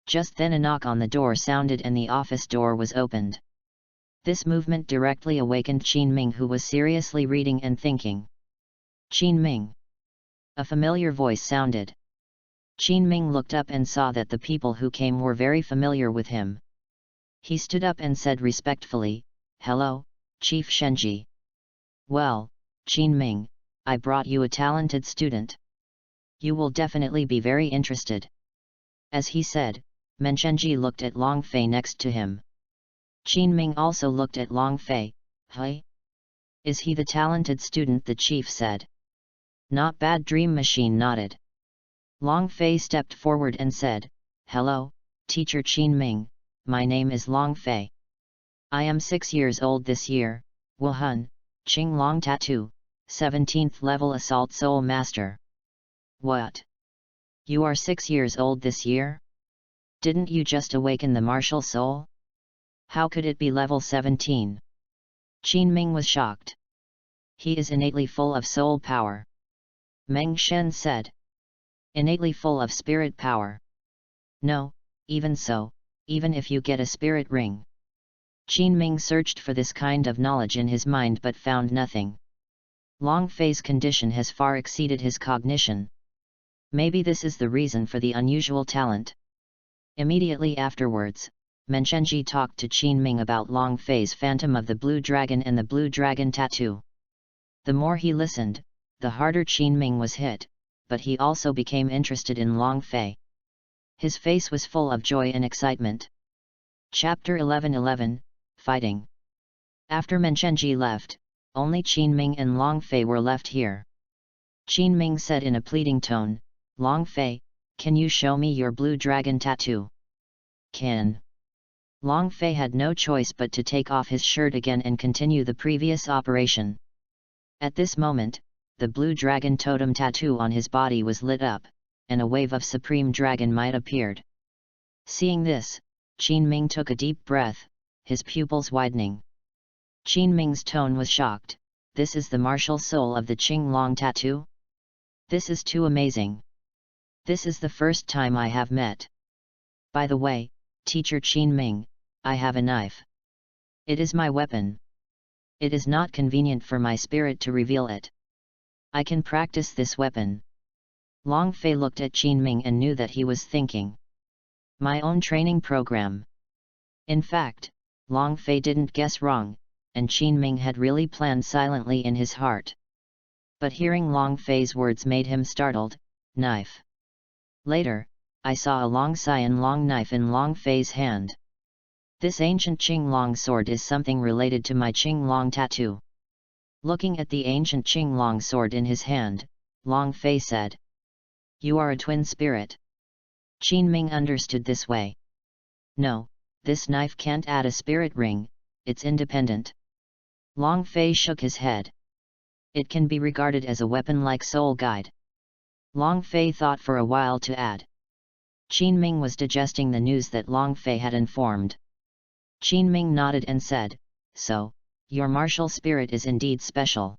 Just then a knock on the door sounded and the office door was opened. This movement directly awakened Qin Ming, who was seriously reading and thinking. Qin Ming. A familiar voice sounded. Qin Ming looked up and saw that the people who came were very familiar with him. He stood up and said respectfully, "Hello, Chief Shenji." "Well, Qin Ming, I brought you a talented student. You will definitely be very interested." As he said, Menchenji looked at Long Fei next to him. Qin Ming also looked at Long Fei. "Hi? Is he the talented student?" the chief said. "Not bad." Dream Machine nodded. Long Fei stepped forward and said, "Hello, Teacher Qin Ming, my name is Long Fei. I am 6 years old this year, Wuhan, Qing Long Tattoo, 17th level Assault Soul Master." "What? You are 6 years old this year? Didn't you just awaken the martial soul? How could it be level 17? Qin Ming was shocked. "He is innately full of soul power," Meng Shen said. "Innately full of spirit power? No, even so, even if you get a spirit ring." Qin Ming searched for this kind of knowledge in his mind but found nothing. Long Fei's condition has far exceeded his cognition. Maybe this is the reason for the unusual talent. Immediately afterwards, Menchenji talked to Qin Ming about Long Fei's Phantom of the Blue Dragon and the Blue Dragon Tattoo. The more he listened, the harder Qin Ming was hit, but he also became interested in Long Fei. His face was full of joy and excitement. Chapter 11:11, Fighting. After Menchenji left, only Qin Ming and Long Fei were left here. Qin Ming said in a pleading tone, "Long Fei, can you show me your blue dragon tattoo?" "Can." Long Fei had no choice but to take off his shirt again and continue the previous operation. At this moment, the blue dragon totem tattoo on his body was lit up, and a wave of supreme dragon might appeared. Seeing this, Qin Ming took a deep breath, his pupils widening. Qin Ming's tone was shocked. "This is the martial soul of the Qing Long tattoo? This is too amazing. This is the first time I have met. By the way, Teacher Qin Ming, I have a knife. It is my weapon. It is not convenient for my spirit to reveal it. I can practice this weapon." Long Fei looked at Qin Ming and knew that he was thinking. My own training program. In fact, Long Fei didn't guess wrong, and Qin Ming had really planned silently in his heart. But hearing Long Fei's words made him startled. "Knife." Later, I saw a long cyan long knife in Long Fei's hand. This ancient Qing Long sword is something related to my Qing Long tattoo. Looking at the ancient Qing Long sword in his hand, Long Fei said, "You are a twin spirit." Qin Ming understood this way. "No, this knife can't add a spirit ring, it's independent." Long Fei shook his head. "It can be regarded as a weapon like soul guide." Long Fei thought for a while to add. Qin Ming was digesting the news that Long Fei had informed. Qin Ming nodded and said, "So, your martial spirit is indeed special.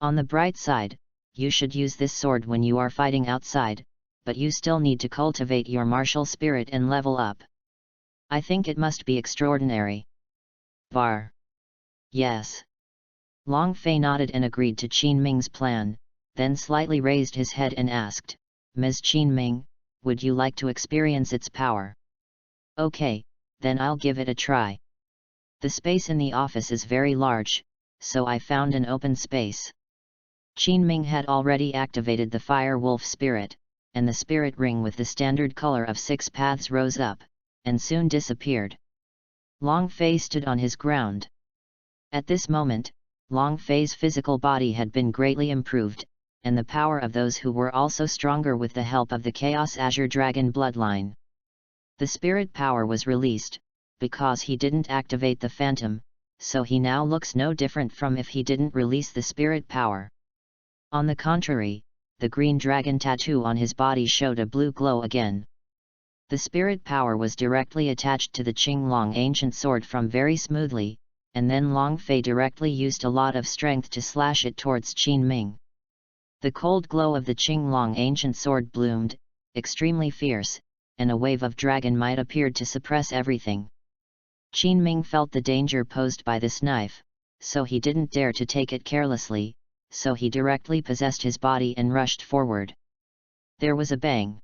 On the bright side, you should use this sword when you are fighting outside, but you still need to cultivate your martial spirit and level up. I think it must be extraordinary." "Bar." "Yes." Long Fei nodded and agreed to Qin Ming's plan, then slightly raised his head and asked, "Ms. Qin Ming, would you like to experience its power?" "Okay, then I'll give it a try." The space in the office is very large, so I found an open space. Qin Ming had already activated the Fire Wolf spirit, and the spirit ring with the standard color of 6 paths rose up, and soon disappeared. Long Fei stood on his ground. At this moment, Long Fei's physical body had been greatly improved, and the power of those who were also stronger with the help of the Chaos Azure Dragon bloodline. The spirit power was released, because he didn't activate the phantom, so he now looks no different from if he didn't release the spirit power. On the contrary, the green dragon tattoo on his body showed a blue glow again. The spirit power was directly attached to the Qinglong ancient sword from very smoothly, and then Long Fei directly used a lot of strength to slash it towards Qin Ming. The cold glow of the Qinglong ancient sword bloomed, extremely fierce, and a wave of dragon might appeared to suppress everything. Qin Ming felt the danger posed by this knife, so he didn't dare to take it carelessly, so he directly possessed his body and rushed forward. There was a bang.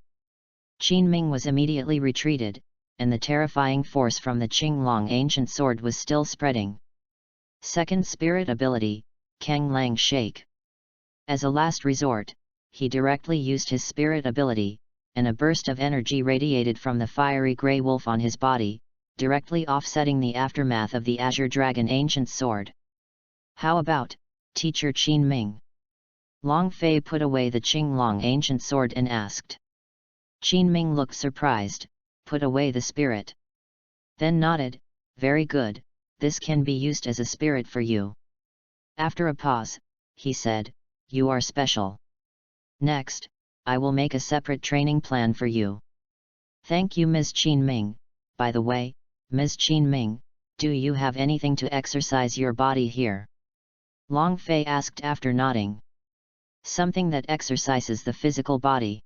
Qin Ming was immediately retreated, and the terrifying force from the Qinglong ancient sword was still spreading. Second spirit ability, Kang Lang Shake. As a last resort, he directly used his spirit ability, and a burst of energy radiated from the fiery grey wolf on his body, directly offsetting the aftermath of the Azure Dragon ancient sword. How about, Teacher Qin Ming? Long Fei put away the Qinglong ancient sword and asked. Qin Ming looked surprised, put away the spirit. Then nodded, very good, this can be used as a spirit for you. After a pause, he said, you are special. Next, I will make a separate training plan for you. Thank you, Ms. Qin Ming. By the way, Ms. Qin Ming, do you have anything to exercise your body here? Long Fei asked after nodding. Something that exercises the physical body.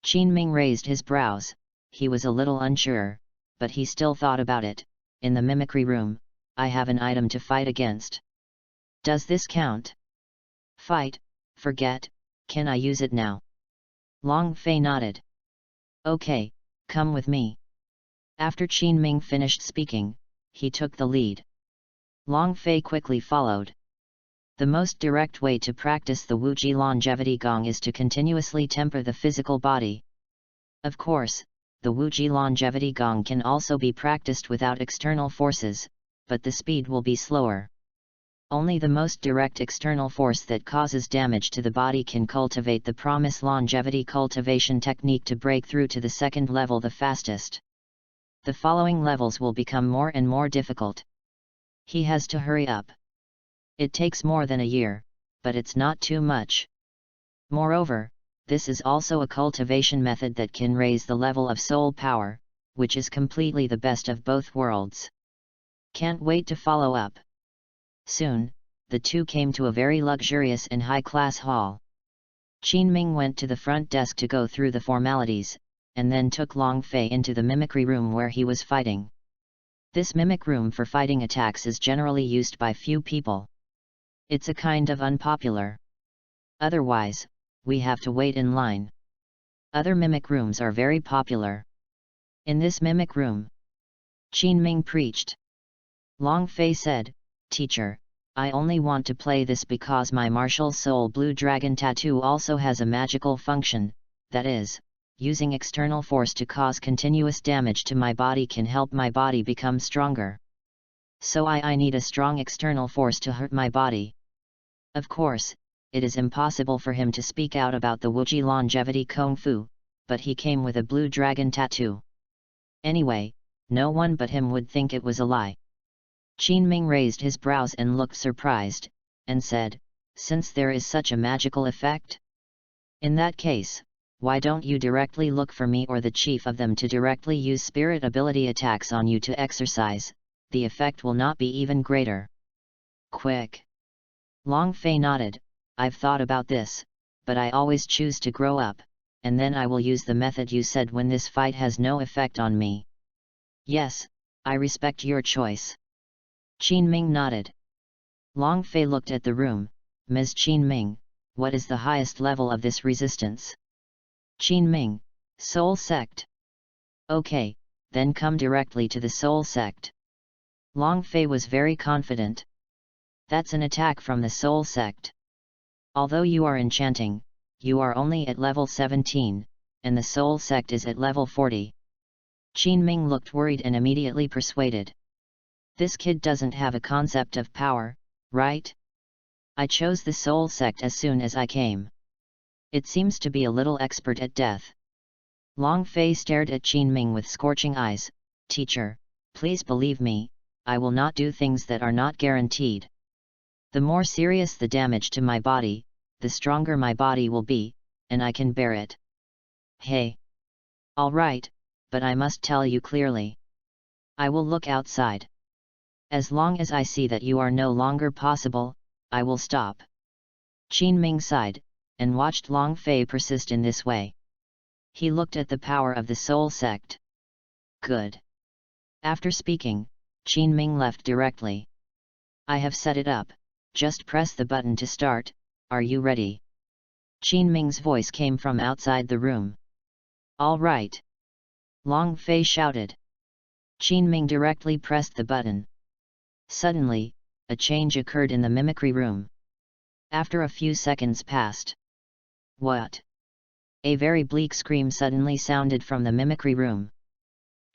Qin Ming raised his brows, he was a little unsure, but he still thought about it. In the mimicry room, I have an item to fight against. Does this count? Fight, forget, can I use it now? Long Fei nodded. Okay, come with me. After Qin Ming finished speaking, he took the lead. Long Fei quickly followed. The most direct way to practice the Wuji Longevity Gong is to continuously temper the physical body. Of course, the Wuji Longevity Gong can also be practiced without external forces, but the speed will be slower. Only the most direct external force that causes damage to the body can cultivate the promised longevity cultivation technique to break through to the second level the fastest. The following levels will become more and more difficult. He has to hurry up. It takes more than a year, but it's not too much. Moreover, this is also a cultivation method that can raise the level of soul power, which is completely the best of both worlds. Can't wait to follow up. Soon, the two came to a very luxurious and high-class hall. Qin Ming went to the front desk to go through the formalities, and then took Long Fei into the mimicry room where he was fighting. This mimic room for fighting attacks is generally used by few people. It's a kind of unpopular. Otherwise, we have to wait in line. Other mimic rooms are very popular. In this mimic room, Qin Ming preached. Long Fei said, Teacher, I only want to play this because my martial soul blue dragon tattoo also has a magical function, that is, using external force to cause continuous damage to my body can help my body become stronger. So I need a strong external force to hurt my body. Of course, it is impossible for him to speak out about the Wuji Longevity Kung Fu, but he came with a blue dragon tattoo. Anyway, no one but him would think it was a lie. Qin Ming raised his brows and looked surprised, and said, since there is such a magical effect? In that case, why don't you directly look for me or the chief of them to directly use spirit ability attacks on you to exercise, the effect will not be even greater. Quick! Long Fei nodded, I've thought about this, but I always choose to grow up, and then I will use the method you said when this fight has no effect on me. Yes, I respect your choice. Qin Ming nodded. Long Fei looked at the room, Ms. Qin Ming, what is the highest level of this resistance? Qin Ming, Soul Sect. Okay, then come directly to the Soul Sect. Long Fei was very confident. That's an attack from the Soul Sect. Although you are enchanting, you are only at level 17, and the Soul Sect is at level 40. Qin Ming looked worried and immediately persuaded. This kid doesn't have a concept of power, right? I chose the Soul Sect as soon as I came. It seems to be a little expert at death. Long Fei stared at Qin Ming with scorching eyes. Teacher, Please believe me, I will not do things that are not guaranteed. The more serious the damage to my body, the stronger my body will be, and I can bear it. Hey! All right, but I must tell you clearly. I will look outside. As long as I see that you are no longer possible, I will stop. Qin Ming sighed, and watched Long Fei persist in this way. He looked at the power of the soul sect. Good. After speaking, Qin Ming left directly. I have set it up, just press the button to start, are you ready? Qin Ming's voice came from outside the room. All right. Long Fei shouted. Qin Ming directly pressed the button. Suddenly, a change occurred in the mimicry room. After a few seconds passed. What? A very bleak scream suddenly sounded from the mimicry room.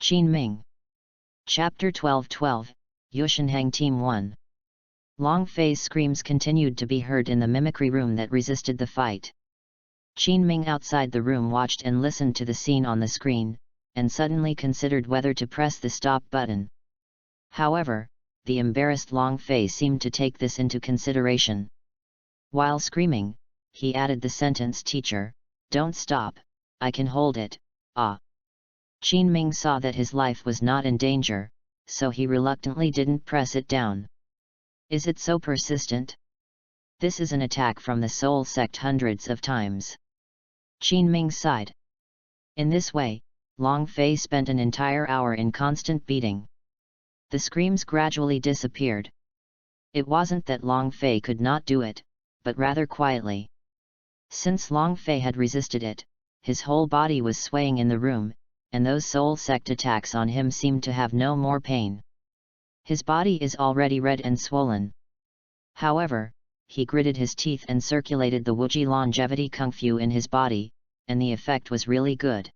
Qin Ming. Chapter 12-12, Yushanhang Team 1. Long Fei's screams continued to be heard in the mimicry room that resisted the fight. Qin Ming outside the room watched and listened to the scene on the screen, and suddenly considered whether to press the stop button. However, the embarrassed Long Fei seemed to take this into consideration. While screaming, he added the sentence, "Teacher, don't stop, I can hold it, ah." Qin Ming saw that his life was not in danger, so he reluctantly didn't press it down. Is it so persistent? This is an attack from the soul sect hundreds of times. Qin Ming sighed. In this way, Long Fei spent an entire hour in constant beating. The screams gradually disappeared. It wasn't that Long Fei could not do it, but rather quietly. Since Long Fei had resisted it, his whole body was swaying in the room, and those soul sect attacks on him seemed to have no more pain. His body is already red and swollen. However, he gritted his teeth and circulated the Wuji longevity kung fu in his body, and the effect was really good.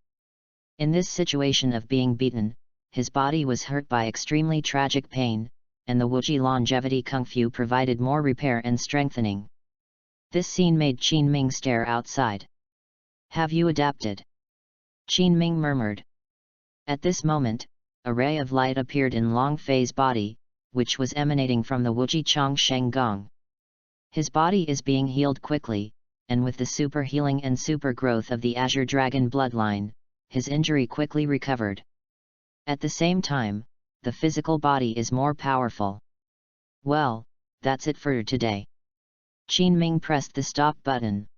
In this situation of being beaten, his body was hurt by extremely tragic pain, and the Wuji longevity kung fu provided more repair and strengthening. This scene made Qin Ming stare outside. Have you adapted? Qin Ming murmured. At this moment, a ray of light appeared in Long Fei's body, which was emanating from the Wuji Chong Sheng Gong. His body is being healed quickly, and with the super healing and super growth of the Azure Dragon bloodline, his injury quickly recovered. At the same time, the physical body is more powerful. Well, that's it for today. Qin Ming pressed the stop button.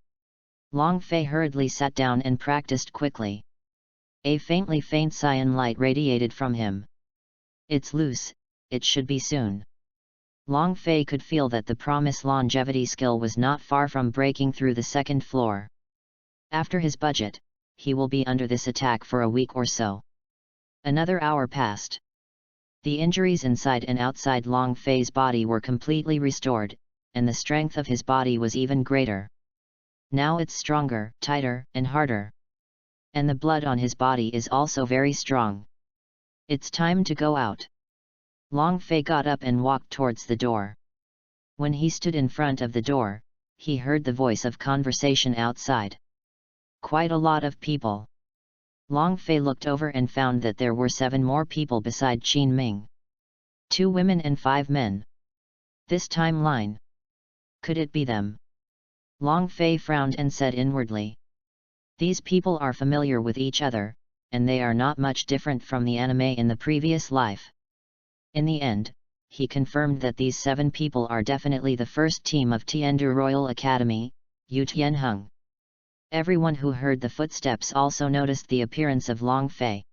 Long Fei hurriedly sat down and practiced quickly. A faintly faint cyan light radiated from him. It's loose, it should be soon. Long Fei could feel that the promised longevity skill was not far from breaking through the second floor. After his budget, he will be under this attack for a week or so. Another hour passed. The injuries inside and outside Long Fei's body were completely restored, and the strength of his body was even greater. Now it's stronger, tighter, and harder. And the blood on his body is also very strong. It's time to go out. Long Fei got up and walked towards the door. When he stood in front of the door, he heard the voice of conversation outside. Quite a lot of people. Long Fei looked over and found that there were 7 more people beside Qin Ming. 2 women and 5 men. This timeline. Could it be them? Long Fei frowned and said inwardly. These people are familiar with each other, and they are not much different from the anime in the previous life. In the end, he confirmed that these 7 people are definitely the first team of Tiandu Royal Academy, Yu Tianheng. Everyone who heard the footsteps also noticed the appearance of Long Fei.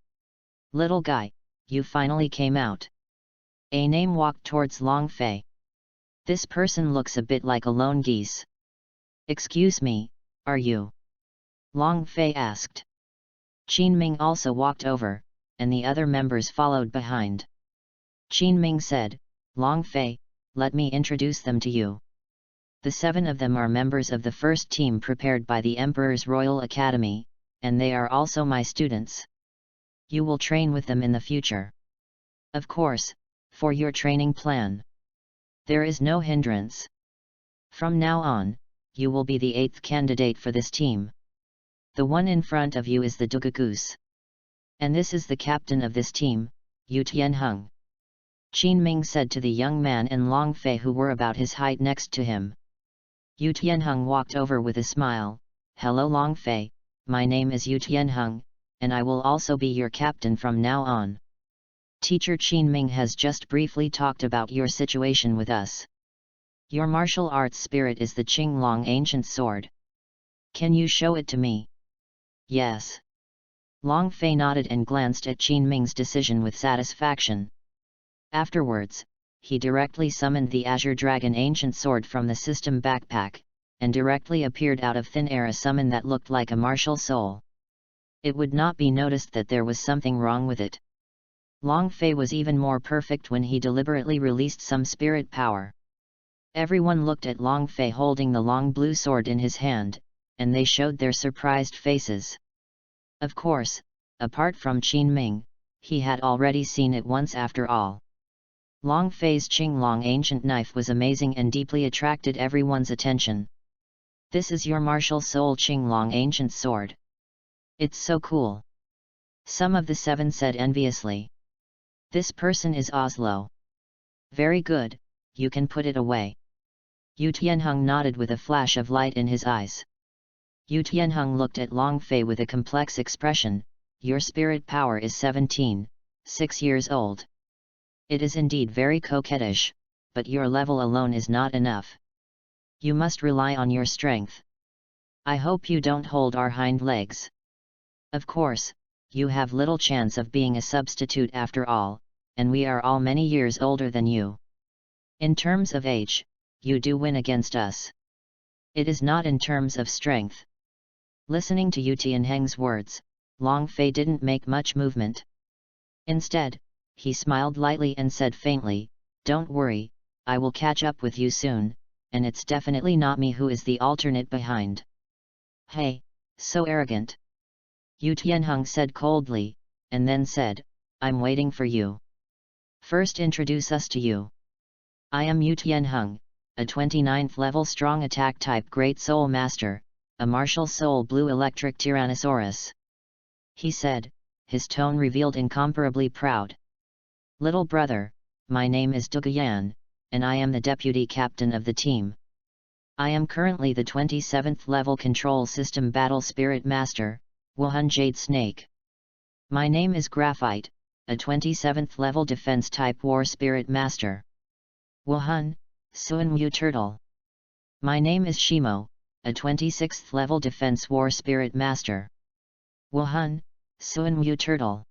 Little guy, you finally came out. A name walked towards Long Fei. This person looks a bit like a lone geese. Excuse me, are you? Long Fei asked. Qin Ming also walked over, and the other members followed behind. Qin Ming said, Long Fei, let me introduce them to you. The 7 of them are members of the first team prepared by the Emperor's Royal Academy, and they are also my students. You will train with them in the future. Of course, for your training plan. There is no hindrance. From now on, you will be the 8th candidate for this team. The one in front of you is the Dugagoose. And this is the captain of this team, Yu Tianheng. Qin Ming said to the young man and Long Fei who were about his height next to him. Yu Tianheng walked over with a smile. Hello Long Fei, my name is Yu Tianheng, and I will also be your captain from now on. Teacher Qin Ming has just briefly talked about your situation with us. Your martial arts spirit is the Qinglong ancient sword. Can you show it to me? Yes. Long Fei nodded and glanced at Qin Ming's decision with satisfaction. Afterwards, he directly summoned the Azure Dragon ancient sword from the system backpack, and directly appeared out of thin air a summon that looked like a martial soul. It would not be noticed that there was something wrong with it. Long Fei was even more perfect when he deliberately released some spirit power. Everyone looked at Long Fei holding the long blue sword in his hand, and they showed their surprised faces. Of course, apart from Qin Ming, he had already seen it once after all. Long Fei's Qinglong ancient knife was amazing and deeply attracted everyone's attention. This is your martial soul Qinglong ancient sword. It's so cool. Some of the seven said enviously. This person is Oslo. Very good, you can put it away. Yu Tianheng nodded with a flash of light in his eyes. Yu Tianheng looked at Long Fei with a complex expression. Your spirit power is 17, 6 years old. It is indeed very coquettish, but your level alone is not enough. You must rely on your strength. I hope you don't hold our hind legs. Of course, you have little chance of being a substitute after all, and we are all many years older than you. In terms of age, you do win against us. It is not in terms of strength. Listening to Yu Tianheng's words, Long Fei didn't make much movement. Instead, he smiled lightly and said faintly, "Don't worry, I will catch up with you soon, and it's definitely not me who is the alternate behind." Hey, so arrogant. Yu Tianheng said coldly, and then said, "I'm waiting for you. First introduce us to you. I am Yu Tianheng, a 29th level strong attack type Great Soul Master, a martial soul blue electric Tyrannosaurus," he said, his tone revealed incomparably proud. "Little brother, my name is Duguyan, and I am the deputy captain of the team. I am currently the 27th level control system battle spirit master, Wuhan Jade Snake. My name is Graphite, a 27th level defense type war spirit master. Wuhan, Suanwu Turtle. My name is Shimo, a 26th level defense war spirit master. Wuhan, Suanwu Turtle.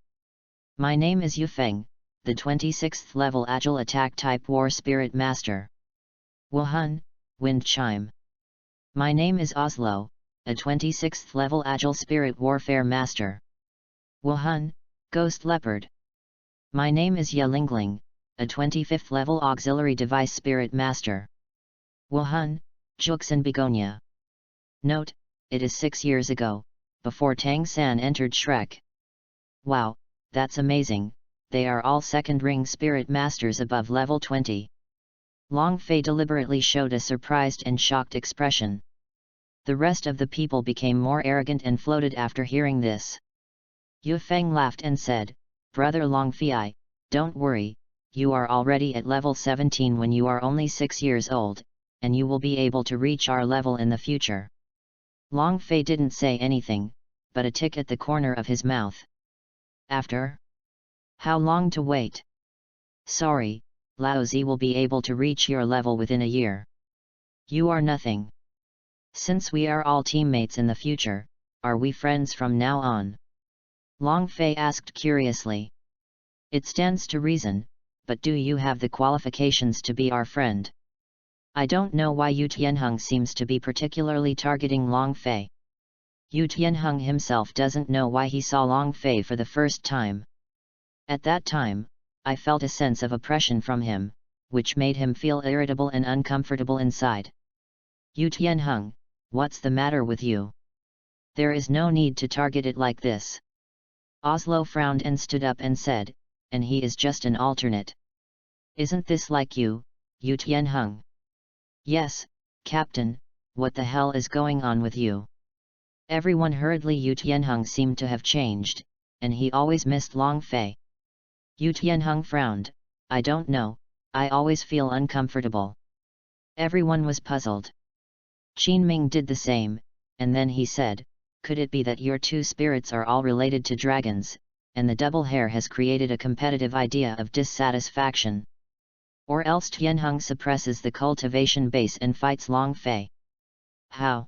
My name is Yufeng, the 26th level agile attack type war spirit master. Wuhan, Wind Chime. My name is Oslo, a 26th level agile spirit warfare master. Wuhan, Ghost Leopard. My name is Yelingling, a 25th level auxiliary device spirit master. Wuhan, Juxin Begonia. Note, it is 6 years ago, before Tang San entered Shrek. Wow, that's amazing, they are all second ring spirit masters above level 20. Long Fei deliberately showed a surprised and shocked expression. The rest of the people became more arrogant and floated after hearing this. Yu Feng laughed and said, "Brother Long Fei, don't worry, you are already at level 17 when you are only 6 years old, and you will be able to reach our level in the future." Long Fei didn't say anything, but a tick at the corner of his mouth. After? How long to wait? Sorry, Laozi will be able to reach your level within a year. You are nothing. Since we are all teammates in the future, are we friends from now on? Long Fei asked curiously. It stands to reason, but do you have the qualifications to be our friend? I don't know why Yu Tianheng seems to be particularly targeting Long Fei. Yu Tianheng himself doesn't know why he saw Long Fei for the first time. At that time, I felt a sense of oppression from him, which made him feel irritable and uncomfortable inside. Yu Tianheng, what's the matter with you? There is no need to target it like this. Oslo frowned and stood up and said, "And he is just an alternate. Isn't this like you, Yu Tianheng?" "Yes, Captain, what the hell is going on with you?" Everyone hurriedly Yu Tianheng seemed to have changed, and he always missed Long Fei. Yu Tianheng frowned. I don't know, I always feel uncomfortable. Everyone was puzzled. Qin Ming did the same, and then he said, could it be that your two spirits are all related to dragons, and the double hair has created a competitive idea of dissatisfaction? Or else Tianheng suppresses the cultivation base and fights Long Fei? How?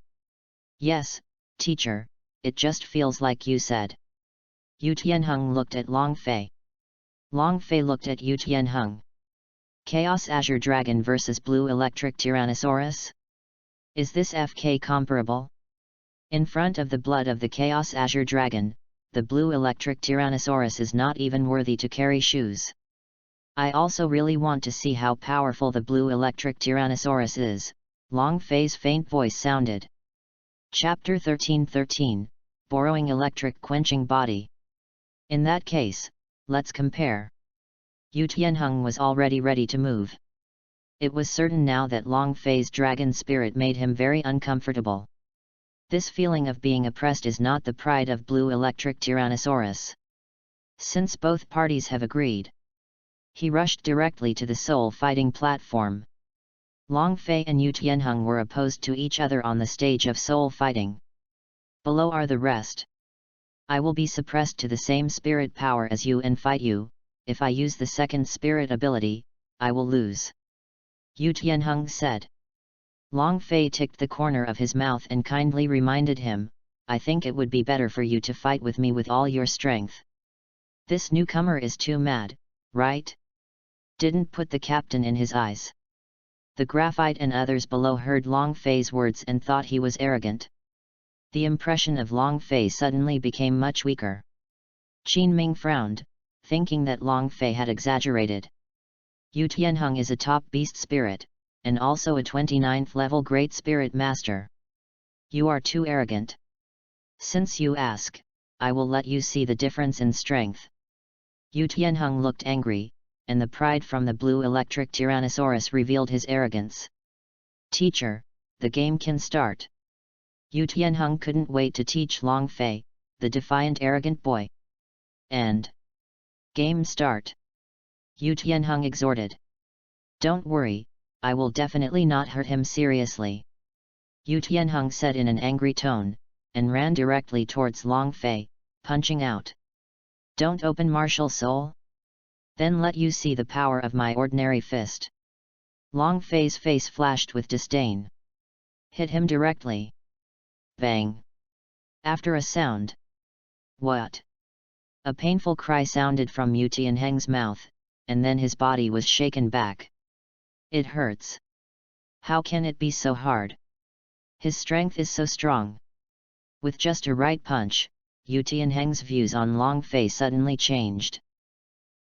Yes, teacher, it just feels like you said. Yu Tianheng looked at Long Fei. Long Fei looked at Yu Tianheng. Chaos Azure Dragon vs Blue Electric Tyrannosaurus? Is this FK comparable? In front of the blood of the Chaos Azure Dragon, the Blue Electric Tyrannosaurus is not even worthy to carry shoes. I also really want to see how powerful the Blue Electric Tyrannosaurus is, Long Fei's faint voice sounded. Chapter 13:13, Borrowing Electric Quenching Body. In that case, let's compare. Yu Tianheng was already ready to move. It was certain now that Long Fei's dragon spirit made him very uncomfortable. This feeling of being oppressed is not the pride of Blue Electric Tyrannosaurus. Since both parties have agreed. He rushed directly to the soul fighting platform. Long Fei and Yu Tianheng were opposed to each other on the stage of soul fighting. Below are the rest. I will be suppressed to the same spirit power as you and fight you. If I use the second spirit ability, I will lose. Yu Tianheng said. Long Fei ticked the corner of his mouth and kindly reminded him, I think it would be better for you to fight with me with all your strength. This newcomer is too mad, right? Didn't put the captain in his eyes. The graphite and others below heard Long Fei's words and thought he was arrogant. The impression of Long Fei suddenly became much weaker. Qin Ming frowned, thinking that Long Fei had exaggerated. Yu Tianheng is a top beast spirit, and also a 29th level Great Spirit Master. You are too arrogant. Since you ask, I will let you see the difference in strength. Yu Tianheng looked angry, and the pride from the Blue Electric Tyrannosaurus revealed his arrogance. Teacher, the game can start. Yu Tianheng couldn't wait to teach Long Fei, the defiant arrogant boy. And game start. Yu Tianheng exhorted. Don't worry, I will definitely not hurt him seriously. Yu Tianheng said in an angry tone, and ran directly towards Long Fei, punching out. Don't open martial soul? Then let you see the power of my ordinary fist. Long Fei's face flashed with disdain. Hit him directly. Bang. After a sound. What? A painful cry sounded from Yu Tianheng's mouth, and then his body was shaken back. It hurts. How can it be so hard? His strength is so strong. With just a right punch, Yu Tianheng's views on Long Fei suddenly changed.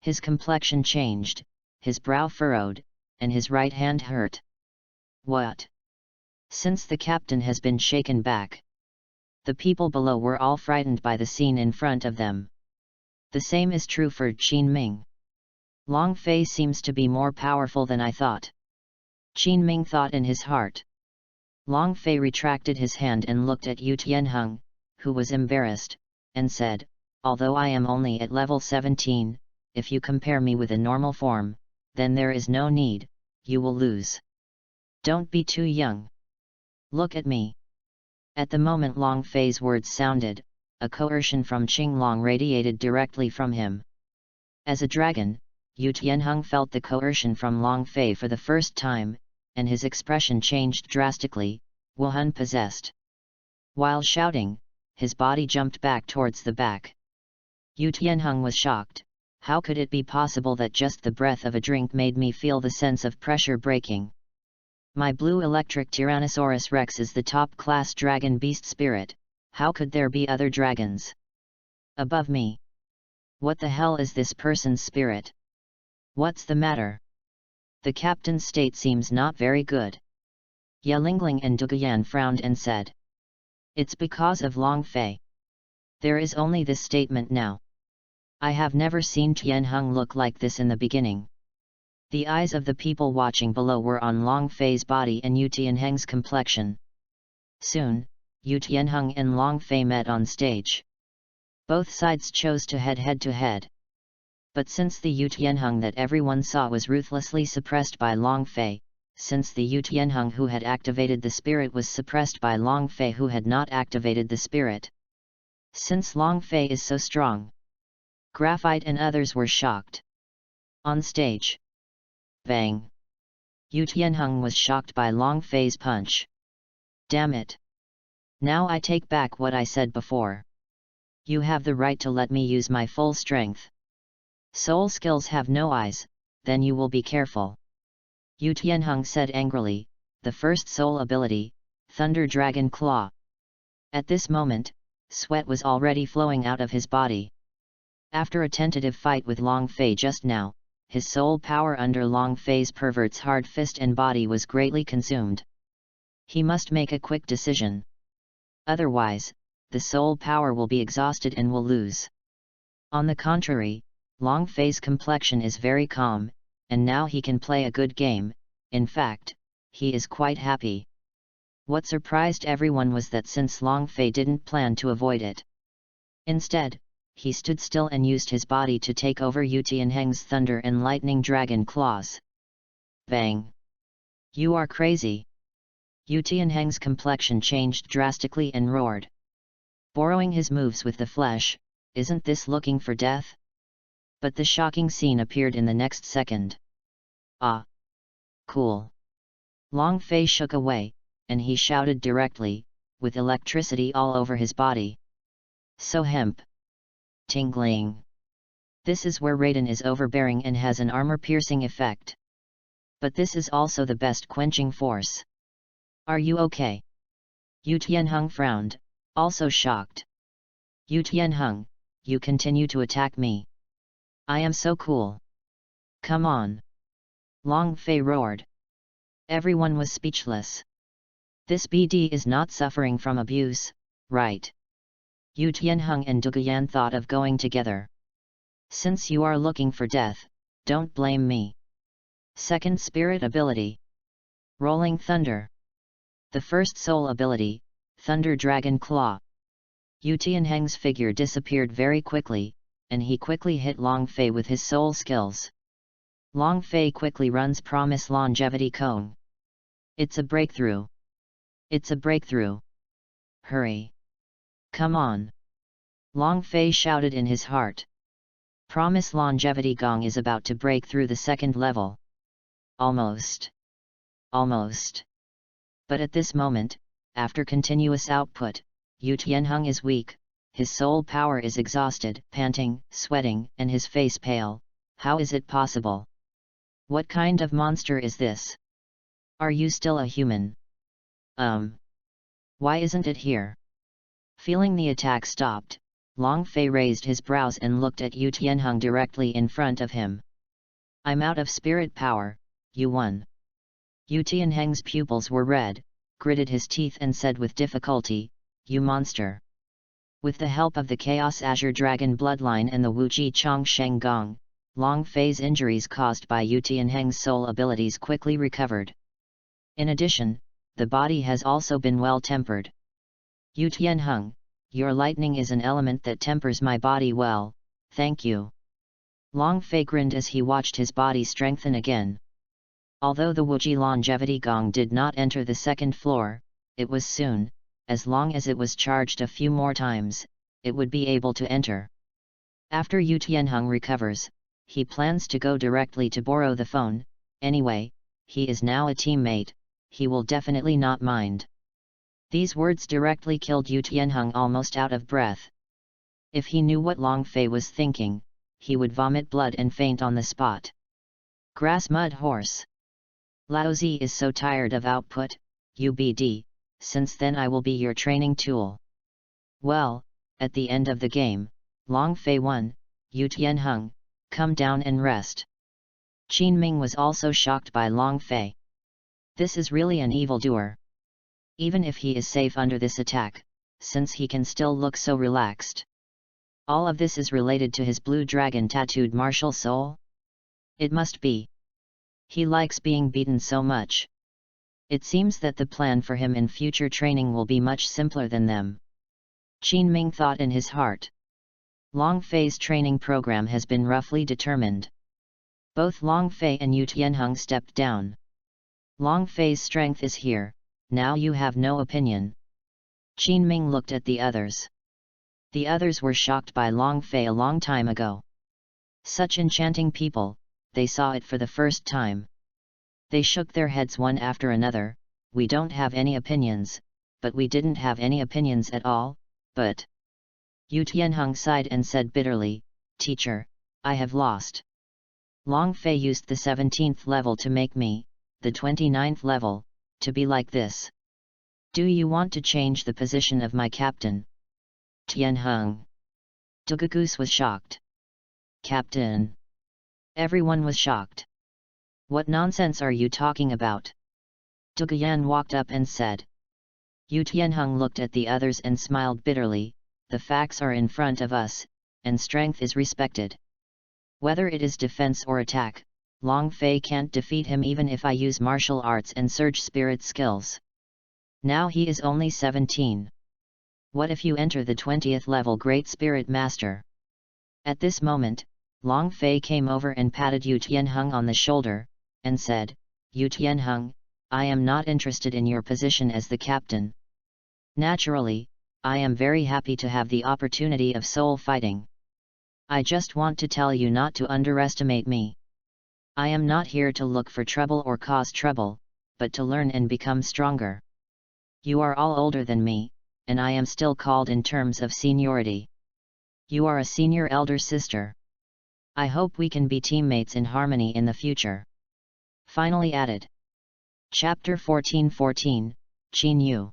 His complexion changed, his brow furrowed, and his right hand hurt. What? Since the captain has been shaken back. The people below were all frightened by the scene in front of them. The same is true for Qin Ming. Long Fei seems to be more powerful than I thought. Qin Ming thought in his heart. Long Fei retracted his hand and looked at Yu Tianheng, who was embarrassed, and said, although I am only at level 17, if you compare me with a normal form, then there is no need, you will lose. Don't be too young. Look at me. At the moment Long Fei's words sounded, a coercion from Qinglong radiated directly from him. As a dragon, Yu Tianheng felt the coercion from Long Fei for the first time, and his expression changed drastically, Wuhan possessed. While shouting, his body jumped back towards the back. Yu Tianheng was shocked. How could it be possible that just the breath of a drink made me feel the sense of pressure breaking? My Blue Electric Tyrannosaurus Rex is the top-class dragon beast spirit, how could there be other dragons above me? What the hell is this person's spirit? What's the matter? The captain's state seems not very good. Yelingling and Duguyan frowned and said. It's because of Long Fei. There is only this statement now. I have never seen Tianheng look like this in the beginning. The eyes of the people watching below were on Long Fei's body and Yu Tianheng's complexion. Soon, Yu Tianheng and Long Fei met on stage. Both sides chose to head to head. But since the Yu Tianheng that everyone saw was ruthlessly suppressed by Long Fei, since the Yu Tianheng who had activated the spirit was suppressed by Long Fei who had not activated the spirit. Since Long Fei is so strong. Graphite and others were shocked. On stage. Bang! Yu Tianheng was shocked by Long Fei's punch. Damn it! Now I take back what I said before. You have the right to let me use my full strength. Soul skills have no eyes, then you will be careful. Yu Tianheng said angrily, the first soul ability, Thunder Dragon Claw. At this moment, sweat was already flowing out of his body. After a tentative fight with Long Fei just now, his soul power under Long Fei's pervert's hard fist and body was greatly consumed. He must make a quick decision. Otherwise, the soul power will be exhausted and will lose. On the contrary, Long Fei's complexion is very calm, and now he can play a good game. In fact, he is quite happy. What surprised everyone was that since Long Fei didn't plan to avoid it. Instead, he stood still and used his body to take over Yu Tianheng's thunder and lightning dragon claws. Bang! You are crazy! Yu Tianheng's complexion changed drastically and roared. Borrowing his moves with the flesh, isn't this looking for death? But the shocking scene appeared in the next second. Ah! Cool! Long Fei shook away, and he shouted directly, with electricity all over his body. So hemp! Tingling! This is where Raiden is overbearing and has an armor-piercing effect. But this is also the best quenching force. Are you okay? Yu Tianheng frowned, also shocked. Yu Tianheng, you continue to attack me. I am so cool. Come on! Long Fei roared. Everyone was speechless. This BD is not suffering from abuse, right? Yu Tianheng and Duguyan thought of going together. Since you are looking for death, don't blame me. Second spirit ability. Rolling Thunder. The first soul ability, Thunder Dragon Claw. Yu Tianheng's figure disappeared very quickly, and he quickly hit Long Fei with his soul skills. Long Fei quickly runs Promise Longevity Cone. It's a breakthrough. It's a breakthrough. Hurry. Come on. Long Fei shouted in his heart. Promise Longevity Gong is about to break through the second level. Almost. Almost. But at this moment, after continuous output, Yu Tianheng is weak, his soul power is exhausted, panting, sweating, and his face pale. How is it possible? What kind of monster is this? Are you still a human? Why isn't it here? Feeling the attack stopped, Long Fei raised his brows and looked at Yu Tianheng directly in front of him. I'm out of spirit power, you won. Yu Tianheng's pupils were red, gritted his teeth and said with difficulty, you monster. With the help of the Chaos Azure Dragon Bloodline and the Wuji Chong Sheng Gong, Long Fei's injuries caused by Yu Tianheng's soul abilities quickly recovered. In addition, the body has also been well tempered. Yu Tianheng, your lightning is an element that tempers my body well, thank you. Long Fei grinned as he watched his body strengthen again. Although the Wuji Longevity Gong did not enter the second floor, it was soon, as long as it was charged a few more times, it would be able to enter. After Yu Tianheng recovers, he plans to go directly to borrow the phone. Anyway, he is now a teammate, he will definitely not mind. These words directly killed Yu Tianheng almost out of breath. If he knew what Long Fei was thinking, he would vomit blood and faint on the spot. Grass Mud Horse. Laozi is so tired of output, UBD, since then I will be your training tool. Well, at the end of the game, Long Fei won. Yu Tianheng, come down and rest. Qin Ming was also shocked by Long Fei. This is really an evildoer. Even if he is safe under this attack, since he can still look so relaxed. All of this is related to his blue dragon tattooed martial soul? It must be. He likes being beaten so much. It seems that the plan for him in future training will be much simpler than them. Qin Ming thought in his heart. Long Fei's training program has been roughly determined. Both Long Fei and Yu Tianheng stepped down. Long Fei's strength is here, now you have no opinion. Qin Ming looked at the others. The others were shocked by Long Fei a long time ago. Such enchanting people, they saw it for the first time. They shook their heads one after another. We don't have any opinions, but we didn't have any opinions at all, but... Yu Tianheng sighed and said bitterly, Teacher, I have lost. Long Fei used the 17th level to make me, the 29th level, to be like this. Do you want to change the position of my captain? Tianheng. Dugagoose was shocked. Captain. Everyone was shocked. What nonsense are you talking about? Dugayan walked up and said. Yu Tianheng looked at the others and smiled bitterly, the facts are in front of us, and strength is respected. Whether it is defense or attack, Long Fei can't defeat him even if I use martial arts and surge spirit skills. Now he is only 17. What if you enter the 20th level Great Spirit Master? At this moment, Long Fei came over and patted Yu Tianheng on the shoulder, and said, Yu Tianheng, I am not interested in your position as the captain. Naturally, I am very happy to have the opportunity of soul fighting. I just want to tell you not to underestimate me. I am not here to look for trouble or cause trouble, but to learn and become stronger. You are all older than me, and I am still called in terms of seniority. You are a senior elder sister. I hope we can be teammates in harmony in the future. Finally added. Chapter 14:14, Qin Yu.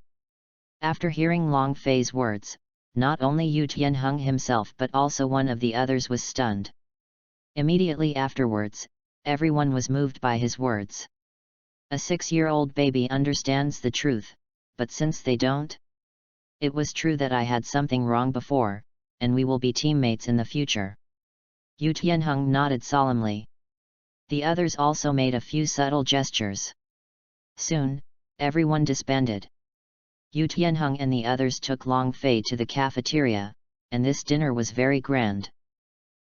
After hearing Long Fei's words, not only Yu Tianheng himself but also one of the others was stunned. Immediately afterwards, everyone was moved by his words. A 6-year-old baby understands the truth, but since they don't? It was true that I had something wrong before, and we will be teammates in the future. Yu Tianheng nodded solemnly. The others also made a few subtle gestures. Soon, everyone disbanded. Yu Tianheng and the others took Long Fei to the cafeteria, and this dinner was very grand.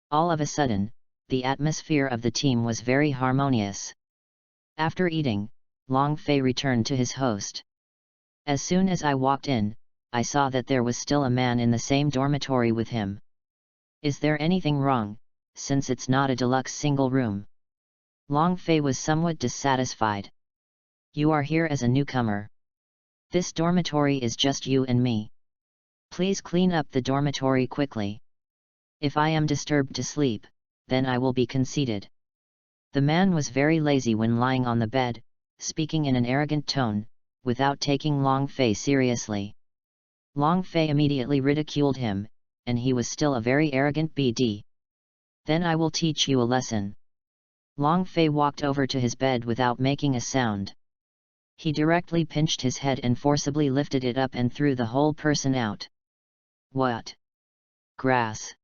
All of a sudden, the atmosphere of the team was very harmonious. After eating, Long Fei returned to his host. As soon as I walked in, I saw that there was still a man in the same dormitory with him. Is there anything wrong, since it's not a deluxe single room? Long Fei was somewhat dissatisfied. You are here as a newcomer. This dormitory is just you and me. Please clean up the dormitory quickly. If I am disturbed to sleep, then I will be conceited. The man was very lazy when lying on the bed, speaking in an arrogant tone, without taking Long Fei seriously. Long Fei immediately ridiculed him, and he was still a very arrogant BD. Then I will teach you a lesson. Long Fei walked over to his bed without making a sound. He directly pinched his head and forcibly lifted it up and threw the whole person out. What? Grass.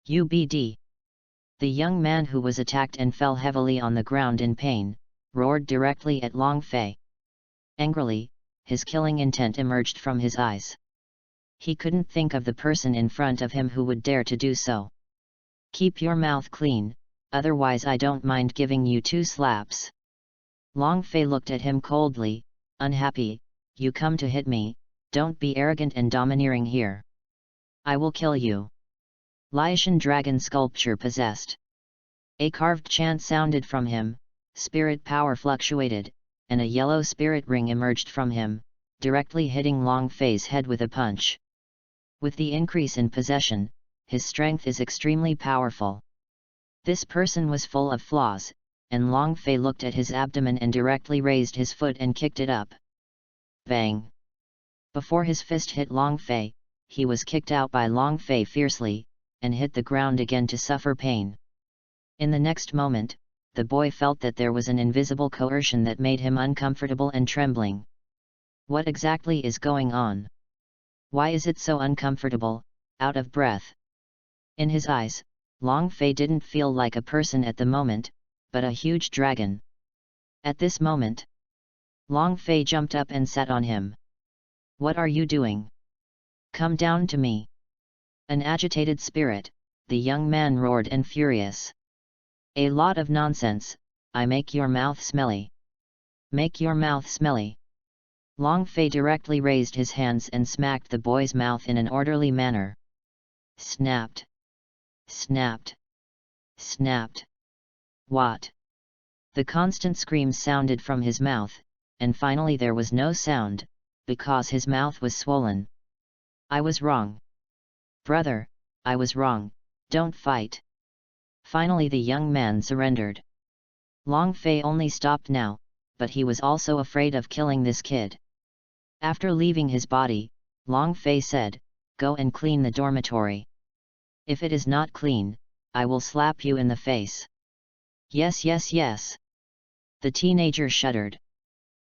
UBD. The young man who was attacked and fell heavily on the ground in pain, roared directly at Long Fei. Angrily, his killing intent emerged from his eyes. He couldn't think of the person in front of him who would dare to do so. Keep your mouth clean, otherwise I don't mind giving you 2 slaps. Long Fei looked at him coldly, unhappy. You come to hit me, don't be arrogant and domineering here. I will kill you. Liatian dragon sculpture possessed. A carved chant sounded from him, spirit power fluctuated, and a yellow spirit ring emerged from him, directly hitting Long Fei's head with a punch. With the increase in possession, his strength is extremely powerful. This person was full of flaws, and Long Fei looked at his abdomen and directly raised his foot and kicked it up. Bang! Before his fist hit Long Fei, he was kicked out by Long Fei fiercely, and hit the ground again to suffer pain. In the next moment, the boy felt that there was an invisible coercion that made him uncomfortable and trembling. What exactly is going on? Why is it so uncomfortable, out of breath? In his eyes, Long Fei didn't feel like a person at the moment, but a huge dragon. At this moment, Long Fei jumped up and sat on him. What are you doing? Come down to me. An agitated spirit, the young man roared and furious. A lot of nonsense, I make your mouth smelly. Make your mouth smelly. Long Fei directly raised his hands and smacked the boy's mouth in an orderly manner. Snapped. Snapped. Snapped. What? The constant screams sounded from his mouth, and finally there was no sound, because his mouth was swollen. I was wrong. Brother, I was wrong, don't fight. Finally the young man surrendered. Long Fei only stopped now, but he was also afraid of killing this kid. After leaving his body, Long Fei said, "Go and clean the dormitory. If it is not clean, I will slap you in the face." Yes, yes, yes. The teenager shuddered.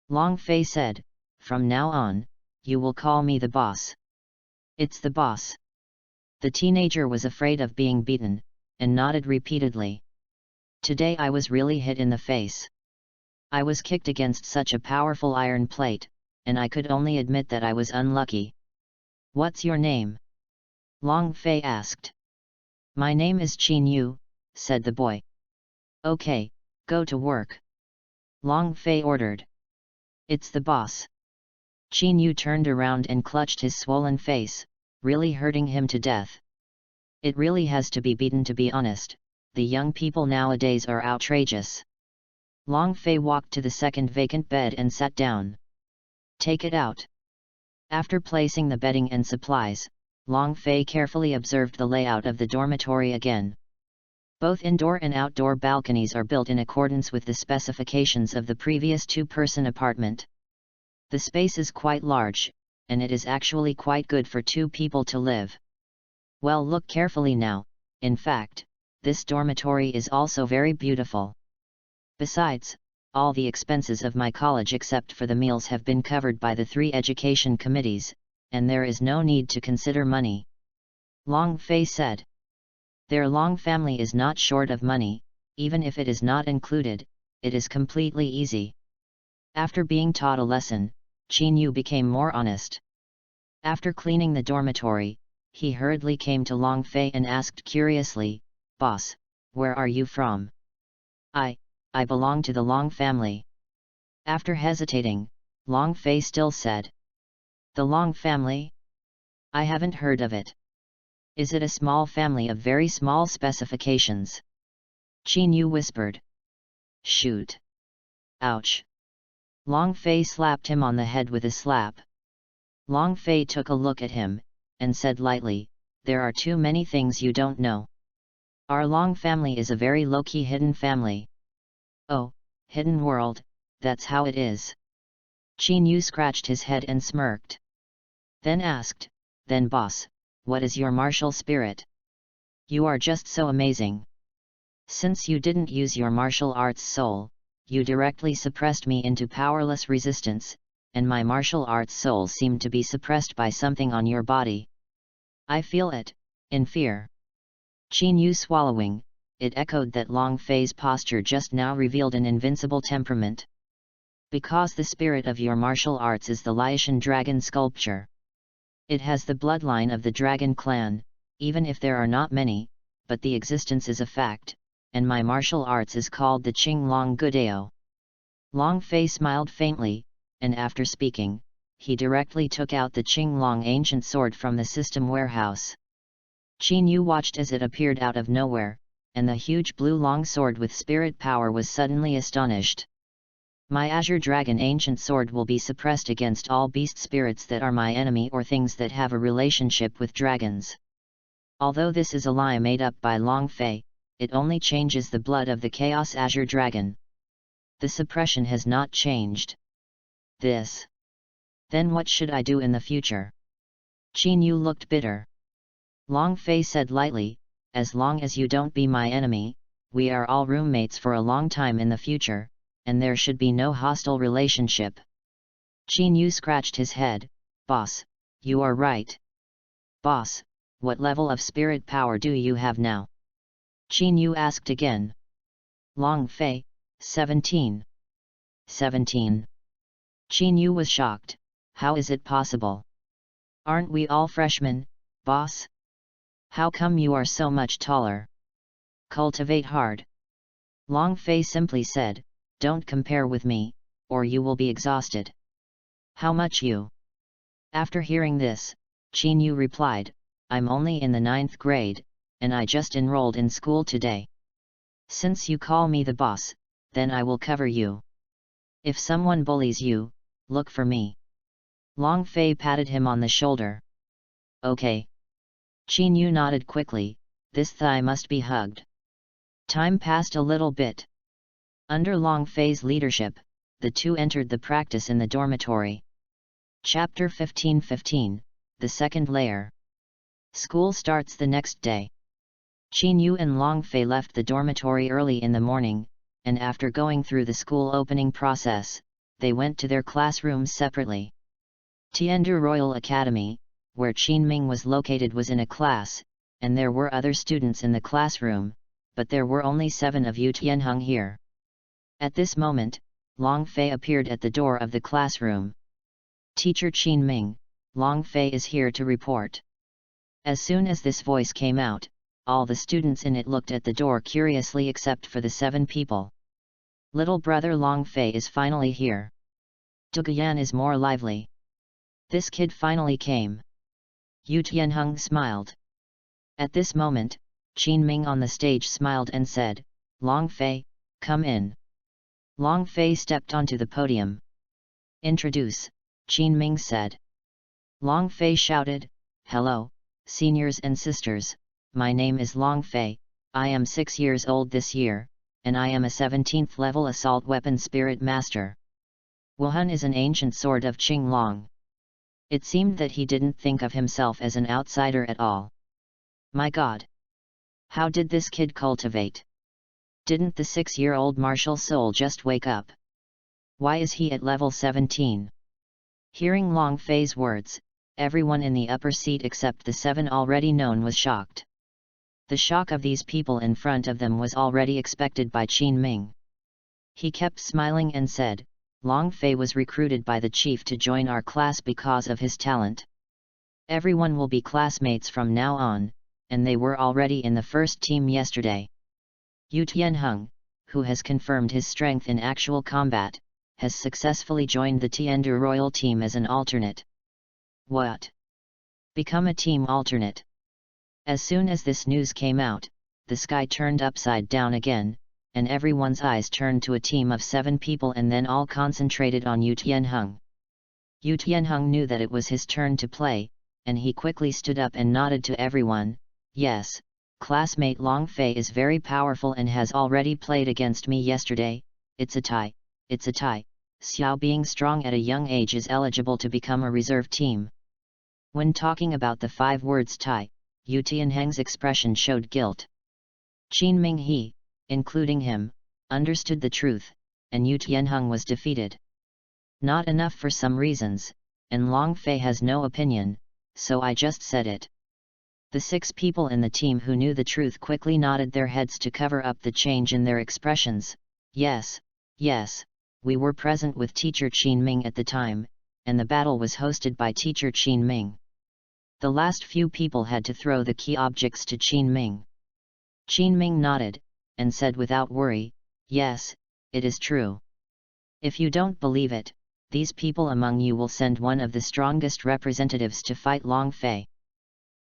Long Fei said, "From now on, you will call me the boss." It's the boss. The teenager was afraid of being beaten, and nodded repeatedly. Today I was really hit in the face. I was kicked against such a powerful iron plate, and I could only admit that I was unlucky. What's your name? Long Fei asked. My name is Qin Yu, said the boy. Okay, go to work. Long Fei ordered. It's the boss. Qin Yu turned around and clutched his swollen face, really hurting him to death. It really has to be beaten, to be honest. The young people nowadays are outrageous. Long Fei walked to the second vacant bed and sat down. Take it out. After placing the bedding and supplies, Long Fei carefully observed the layout of the dormitory again. Both indoor and outdoor balconies are built in accordance with the specifications of the previous two-person apartment. The space is quite large, and it is actually quite good for two people to live. Well, look carefully now. In fact, this dormitory is also very beautiful. Besides, all the expenses of my college except for the meals have been covered by the 3 education committees, and there is no need to consider money. Long Fei said. Their Long family is not short of money, even if it is not included, it is completely easy. After being taught a lesson, Qin Yu became more honest. After cleaning the dormitory, he hurriedly came to Long Fei and asked curiously, "Boss, where are you from?" I belong to the Long family." After hesitating, Long Fei still said, "The Long family? I haven't heard of it. Is it a small family of very small specifications?" Qin Yu whispered. "Shoot! Ouch!" Long Fei slapped him on the head with a slap. Long Fei took a look at him, and said lightly, "There are too many things you don't know. Our Long family is a very low-key hidden family." "Oh, hidden world, that's how it is." Qin Yu scratched his head and smirked. Then asked, "Then boss, what is your martial spirit? You are just so amazing. Since you didn't use your martial arts soul, you directly suppressed me into powerless resistance, and my martial arts soul seemed to be suppressed by something on your body. I feel it, in fear." Qin Yu swallowing, it echoed that Long Fei's posture just now revealed an invincible temperament. Because the spirit of your martial arts is the Laotian dragon sculpture. It has the bloodline of the dragon clan, even if there are not many, but the existence is a fact, and my martial arts is called the Qing Long Gudeo. Long Fei smiled faintly, and after speaking, he directly took out the Qing Long ancient sword from the system warehouse. Qin Yu watched as it appeared out of nowhere, and the huge blue long sword with spirit power was suddenly astonished. My Azure Dragon ancient sword will be suppressed against all beast spirits that are my enemy or things that have a relationship with dragons. Although this is a lie made up by Long Fei, it only changes the blood of the Chaos Azure Dragon. The suppression has not changed. This. Then what should I do in the future? Qin Yu looked bitter. Long Fei said lightly, "As long as you don't be my enemy, we are all roommates for a long time in the future, and there should be no hostile relationship." Qin Yu scratched his head. "Boss, you are right." "Boss, what level of spirit power do you have now?" Qin Yu asked again. Long Fei, 17. 17. Qin Yu was shocked. How is it possible? Aren't we all freshmen, boss? How come you are so much taller? Cultivate hard. Long Fei simply said, don't compare with me, or you will be exhausted. How much you? After hearing this, Qin Yu replied, I'm only in the 9th grade, and I just enrolled in school today. Since you call me the boss, then I will cover you. If someone bullies you, look for me. Long Fei patted him on the shoulder. Okay. Qin Yu nodded quickly, this thigh must be hugged. Time passed a little bit. Under Long Fei's leadership, the two entered the practice in the dormitory. Chapter 15 The Second Layer. School starts the next day. Qin Yu and Long Fei left the dormitory early in the morning, and after going through the school opening process, they went to their classrooms separately. Tiandu Royal Academy, where Qin Ming was located, was in a class, and there were other students in the classroom, but there were only 7 of Yu Tianheng here. At this moment, Long Fei appeared at the door of the classroom. Teacher Qin Ming, Long Fei is here to report. As soon as this voice came out, all the students in it looked at the door curiously except for the 7 people. Little brother Long Fei is finally here. Duguyan is more lively. This kid finally came. Yu Tianheng smiled. At this moment, Qin Ming on the stage smiled and said, Long Fei, come in. Long Fei stepped onto the podium. Introduce, Qin Ming said. Long Fei shouted, hello, seniors and sisters, my name is Long Fei, I am 6 years old this year, and I am a 17th level assault weapon spirit master. Wuhan is an ancient sword of Qing Long. It seemed that he didn't think of himself as an outsider at all. My God! How did this kid cultivate? Didn't the 6-year-old martial soul just wake up? Why is he at level 17? Hearing Long Fei's words, everyone in the upper seat except the 7 already known was shocked. The shock of these people in front of them was already expected by Qin Ming. He kept smiling and said, Long Fei was recruited by the chief to join our class because of his talent. Everyone will be classmates from now on, and they were already in the first team yesterday. Yu Tianheng, who has confirmed his strength in actual combat, has successfully joined the Tiandu Royal team as an alternate. What? Become a team alternate? As soon as this news came out, the sky turned upside down again, and everyone's eyes turned to a team of 7 people and then all concentrated on Yu Tianheng. Yu Tianheng knew that it was his turn to play, and he quickly stood up and nodded to everyone, yes, classmate Long Fei is very powerful and has already played against me yesterday, it's a tie, it's a tie, Xiao being strong at a young age is eligible to become a reserve team. When talking about the 5 words tie, Yu Tianheng's expression showed guilt. Qin Ming he, including him, understood the truth, and Yu Tianheng was defeated. Not enough for some reasons, and Long Fei has no opinion, so I just said it. The 6 people in the team who knew the truth quickly nodded their heads to cover up the change in their expressions. Yes, yes, we were present with teacher Qin Ming at the time, and the battle was hosted by teacher Qin Ming. The last few people had to throw the key objects to Qin Ming. Qin Ming nodded, and said without worry, yes, it is true. If you don't believe it, these people among you will send one of the strongest representatives to fight Long Fei.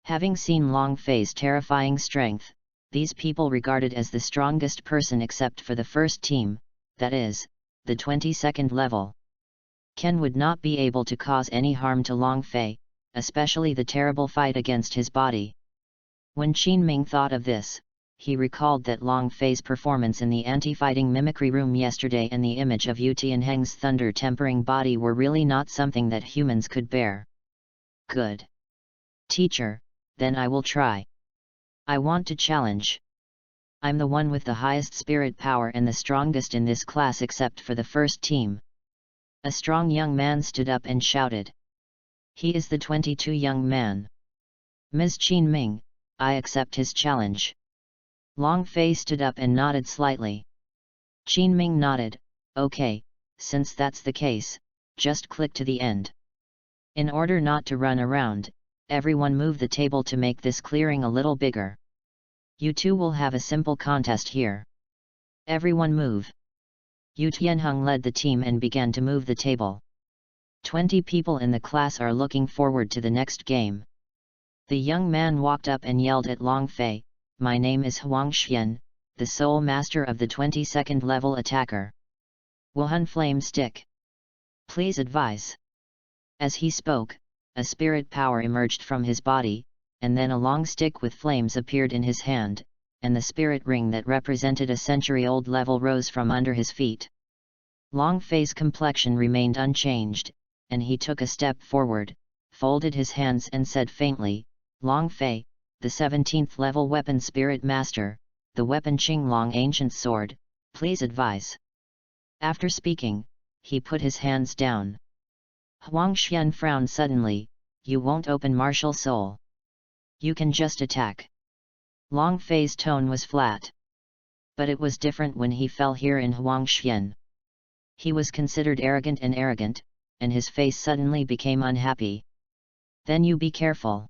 Having seen Long Fei's terrifying strength, these people regarded as the strongest person except for the first team, that is, the 22nd level. Ken would not be able to cause any harm to Long Fei, especially the terrible fight against his body. When Qin Ming thought of this, he recalled that Long Fei's performance in the anti-fighting mimicry room yesterday and the image of Yu Tianheng's thunder-tempering body were really not something that humans could bear. Good. Teacher, then I will try. I want to challenge. I'm the one with the highest spirit power and the strongest in this class except for the first team. A strong young man stood up and shouted. He is the 22 young man. Ms. Qin Ming, I accept his challenge. Long Fei stood up and nodded slightly. Qin Ming nodded, okay, since that's the case, just click to the end. In order not to run around, everyone move the table to make this clearing a little bigger. You two will have a simple contest here. Everyone move. Yu Tianheng led the team and began to move the table. 20 people in the class are looking forward to the next game. The young man walked up and yelled at Long Fei, "My name is Huang Xian, the sole master of the 22nd level attacker. Wuhan Flame Stick. Please advise." As he spoke, a spirit power emerged from his body, and then a long stick with flames appeared in his hand, and the spirit ring that represented a century-old level rose from under his feet. Long Fei's complexion remained unchanged, and he took a step forward, folded his hands and said faintly, "Long Fei, the 17th level weapon spirit master, the weapon Qinglong ancient sword, please advise." After speaking, he put his hands down. Huang Xian frowned suddenly, "You won't open martial soul. You can just attack." Long Fei's tone was flat. But it was different when he fell here in Huang Xian. He was considered arrogant, and his face suddenly became unhappy. "Then you be careful."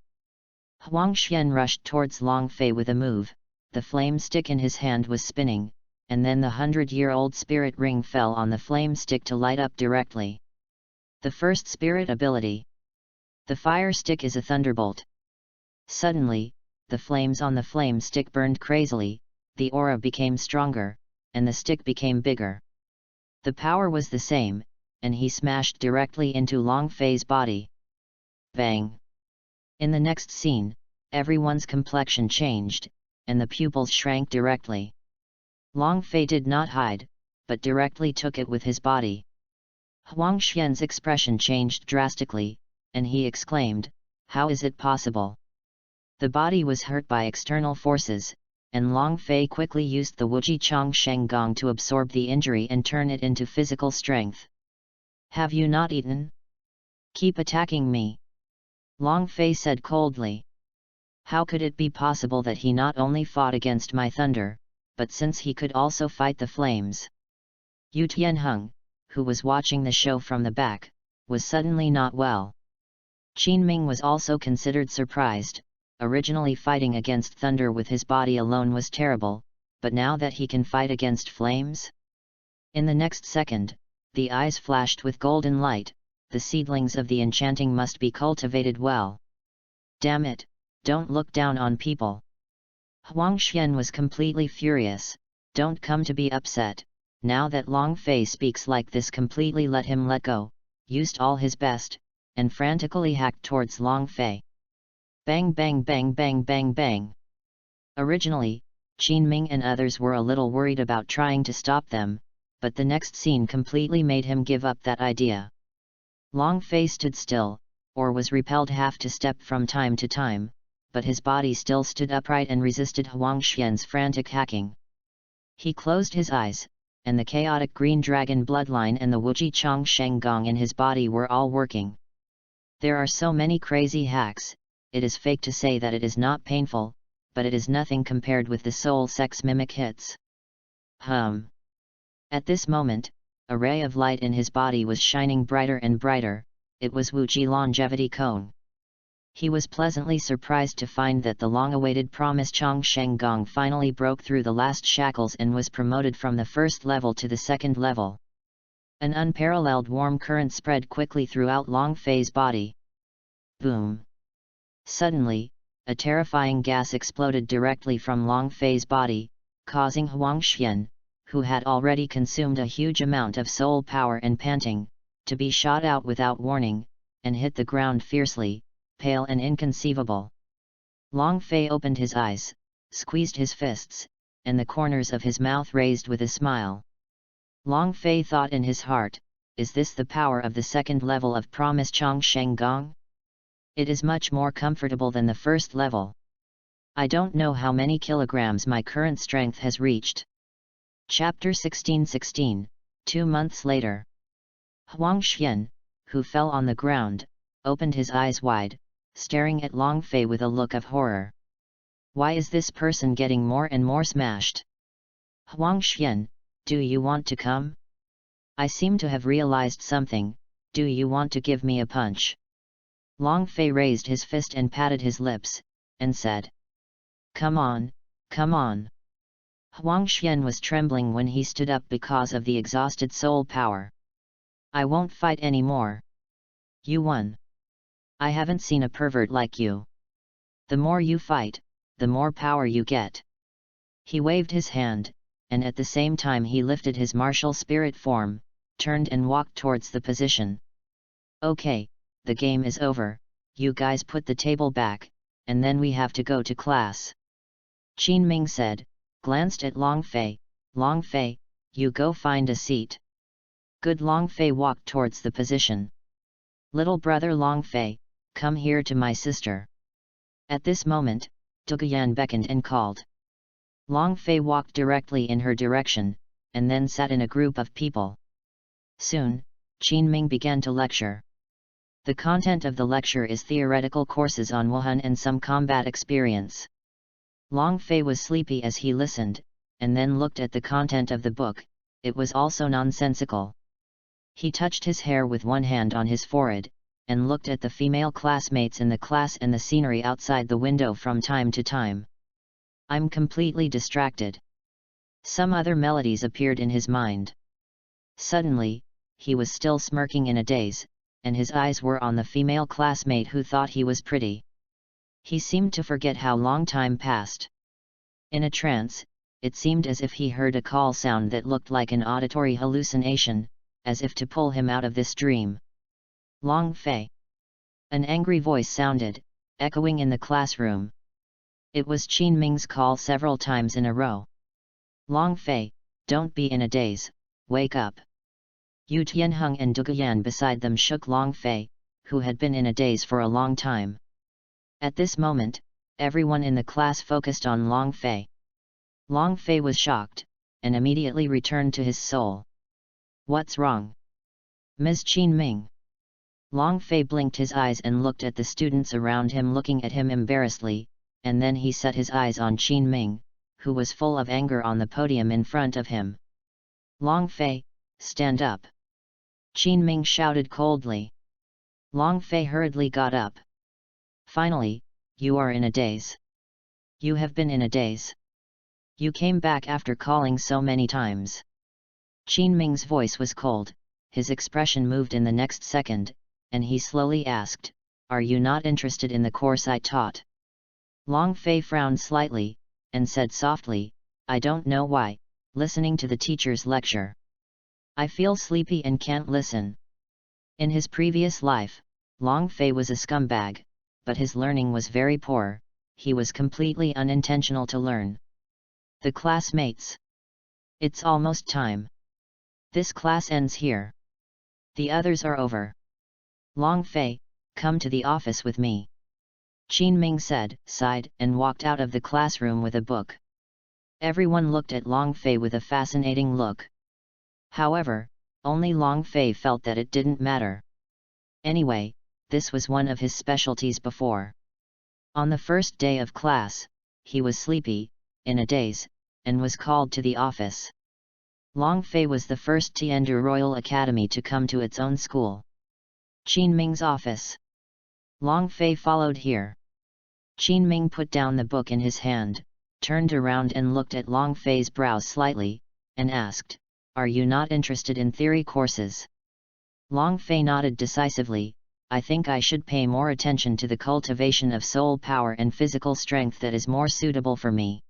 Huang Xian rushed towards Long Fei with a move, the flame stick in his hand was spinning, and then the 100-year-old spirit ring fell on the flame stick to light up directly. The first spirit ability. The fire stick is a thunderbolt. Suddenly, the flames on the flame stick burned crazily, the aura became stronger, and the stick became bigger. The power was the same, and he smashed directly into Long Fei's body. Bang! In the next scene, everyone's complexion changed, and the pupils shrank directly. Long Fei did not hide, but directly took it with his body. Huang Xian's expression changed drastically, and he exclaimed, "How is it possible?" The body was hurt by external forces, and Long Fei quickly used the Wuji Chong Sheng Gong to absorb the injury and turn it into physical strength. "Have you not eaten? Keep attacking me," Long Fei said coldly. How could it be possible that he not only fought against my thunder, but since he could also fight the flames? Yu Tianheng, who was watching the show from the back, was suddenly not well. Qin Ming was also considered surprised. Originally fighting against thunder with his body alone was terrible, but now that he can fight against flames? In the next second, the eyes flashed with golden light, the seedlings of the enchanting must be cultivated well. Damn it, don't look down on people. Huang Xian was completely furious. Don't come to be upset, now that Long Fei speaks like this, completely let him let go, used all his best, and frantically hacked towards Long Fei. Bang bang bang bang bang bang. Originally, Qin Ming and others were a little worried about trying to stop them, but the next scene completely made him give up that idea. Long Fei stood still, or was repelled half to step from time to time, but his body still stood upright and resisted Huang Xian's frantic hacking. He closed his eyes, and the chaotic green dragon bloodline and the Wuji Chong Sheng Gong in his body were all working. There are so many crazy hacks, it is fake to say that it is not painful, but it is nothing compared with the soul sex mimic hits. At this moment, a ray of light in his body was shining brighter and brighter, it was Wuji Longevity Cone. He was pleasantly surprised to find that the long-awaited promise Chong Sheng Gong finally broke through the last shackles and was promoted from the first level to the second level. An unparalleled warm current spread quickly throughout Long Fei's body. Boom! Suddenly, a terrifying gas exploded directly from Long Fei's body, causing Huang Xian, who had already consumed a huge amount of soul power and panting, to be shot out without warning, and hit the ground fiercely, pale and inconceivable. Long Fei opened his eyes, squeezed his fists, and the corners of his mouth raised with a smile. Long Fei thought in his heart, is this the power of the second level of Promise Chong Sheng Gong? It is much more comfortable than the first level. I don't know how many kilograms my current strength has reached. Chapter 16:16, 2 months later. Huang Xian, who fell on the ground, opened his eyes wide, staring at Long Fei with a look of horror. Why is this person getting more and more smashed? Huang Xian, do you want to come? I seem to have realized something, do you want to give me a punch? Long Fei raised his fist and patted his lips, and said, "Come on, come on." Huang Xian was trembling when he stood up because of the exhausted soul power. "I won't fight anymore. You won. I haven't seen a pervert like you. The more you fight, the more power you get." He waved his hand, and at the same time he lifted his martial spirit form, turned and walked towards the position. "Okay, the game is over, you guys put the table back, and then we have to go to class." Qin Ming said, glanced at Long Fei. "Long Fei, you go find a seat." Good. Long Fei walked towards the position. "Little brother Long Fei, come here to my sister." At this moment, Duguyan beckoned and called. Long Fei walked directly in her direction, and then sat in a group of people. Soon, Qin Ming began to lecture. The content of the lecture is theoretical courses on Wuhan and some combat experience. Long Fei was sleepy as he listened, and then looked at the content of the book. It was also nonsensical. He touched his hair with one hand on his forehead, and looked at the female classmates in the class and the scenery outside the window from time to time. "I'm completely distracted." Some other melodies appeared in his mind. Suddenly, he was still smirking in a daze, and his eyes were on the female classmate who thought he was pretty. He seemed to forget how long time passed. In a trance, it seemed as if he heard a call sound that looked like an auditory hallucination, as if to pull him out of this dream. "Long Fei." An angry voice sounded, echoing in the classroom. It was Qin Ming's call several times in a row. "Long Fei, don't be in a daze, wake up." Yu Tianheng and Duguyan beside them shook Long Fei, who had been in a daze for a long time. At this moment, everyone in the class focused on Long Fei. Long Fei was shocked, and immediately returned to his soul. "What's wrong? Ms. Qin Ming?" Long Fei blinked his eyes and looked at the students around him looking at him embarrassedly, and then he set his eyes on Qin Ming, who was full of anger on the podium in front of him. "Long Fei, stand up!" Qin Ming shouted coldly. Long Fei hurriedly got up. "Finally, you are in a daze. You have been in a daze. You came back after calling so many times." Qin Ming's voice was cold, his expression moved in the next second, and he slowly asked, "Are you not interested in the course I taught?" Long Fei frowned slightly, and said softly, "I don't know why, listening to the teacher's lecture. I feel sleepy and can't listen." In his previous life, Long Fei was a scumbag, but his learning was very poor. He was completely unintentional to learn. The classmates. "It's almost time. This class ends here. The others are over. Long Fei, come to the office with me." Qin Ming said, sighed, and walked out of the classroom with a book. Everyone looked at Long Fei with a fascinating look. However, only Long Fei felt that it didn't matter. Anyway, this was one of his specialties before. On the first day of class, he was sleepy, in a daze, and was called to the office. Long Fei was the first Tiandu Royal Academy to come to its own school. Qin Ming's office. Long Fei followed here. Qin Ming put down the book in his hand, turned around and looked at Long Fei's brows slightly, and asked, "Are you not interested in theory courses?" Long Fei nodded decisively, "I think I should pay more attention to the cultivation of soul power and physical strength that is more suitable for me."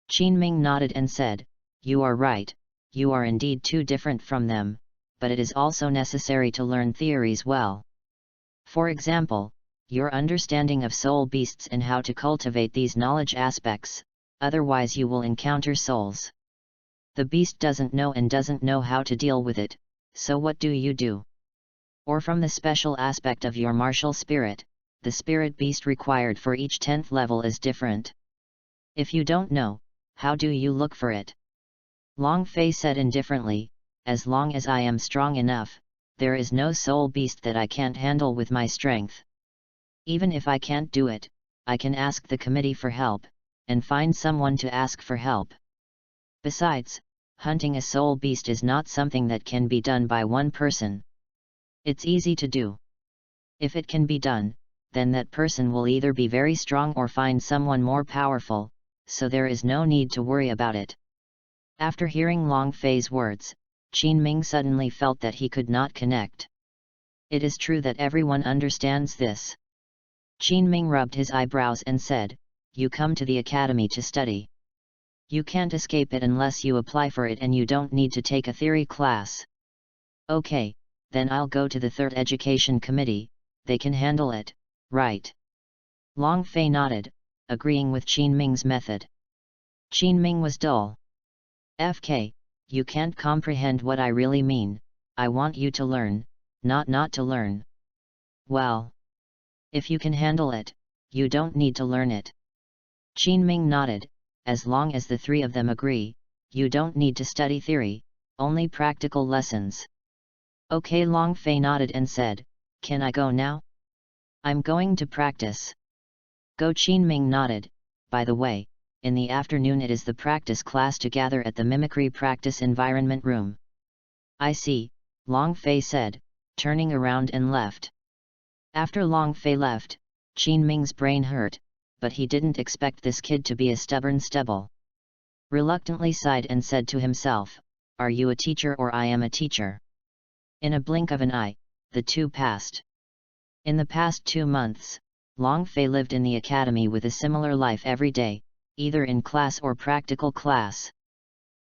Qin Ming nodded and said, "You are right, you are indeed too different from them, but it is also necessary to learn theories well. For example, your understanding of soul beasts and how to cultivate these knowledge aspects, otherwise you will encounter souls. The beast doesn't know and doesn't know how to deal with it, so what do you do? Or from the special aspect of your martial spirit, the spirit beast required for each 10th level is different. If you don't know, how do you look for it?" Long Fei said indifferently, "As long as I am strong enough, there is no soul beast that I can't handle with my strength. Even if I can't do it, I can ask the committee for help, and find someone to ask for help. Besides, hunting a soul beast is not something that can be done by one person. It's easy to do. If it can be done, then that person will either be very strong or find someone more powerful, so there is no need to worry about it. After hearing Long Fei's words, Qin Ming suddenly felt that he could not connect. It is true that everyone understands this. Qin Ming rubbed his eyebrows and said, "You come to the academy to study. You can't escape it unless you apply for it, and you don't need to take a theory class." "Okay, then I'll go to the third education committee, they can handle it, right?" Long Fei nodded, agreeing with Qin Ming's method. Qin Ming was dull. "FK, you can't comprehend what I really mean. I want you to learn, not to learn." "Well, if you can handle it, you don't need to learn it." Qin Ming nodded, "As long as the three of them agree, you don't need to study theory, only practical lessons." "Okay." Long Fei nodded and said, "Can I go now?" "I'm going to practice." "Go." Qin Ming nodded. "By the way, in the afternoon it is the practice class to gather at the mimicry practice environment room." "I see," Long Fei said, turning around and left. After Long Fei left, Qin Ming's brain hurt, but he didn't expect this kid to be a stubborn stubble. Reluctantly sighed and said to himself, "Are you a teacher or I am a teacher?" In a blink of an eye, the two passed. In the past 2 months, Long Fei lived in the academy with a similar life every day, either in class or practical class.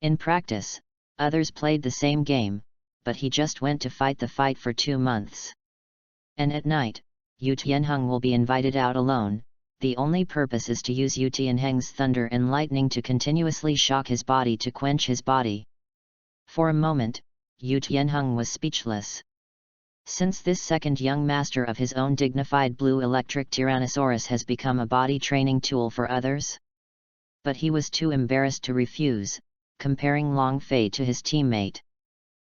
In practice, others played the same game, but he just went to fight the fight for 2 months. And at night, Yu Tianheng will be invited out alone. The only purpose is to use Yu Tianheng's thunder and lightning to continuously shock his body to quench his body. For a moment, Yu Tianheng was speechless. Since this second young master of his own dignified blue electric Tyrannosaurus has become a body training tool for others? But he was too embarrassed to refuse, comparing Long Fei to his teammate.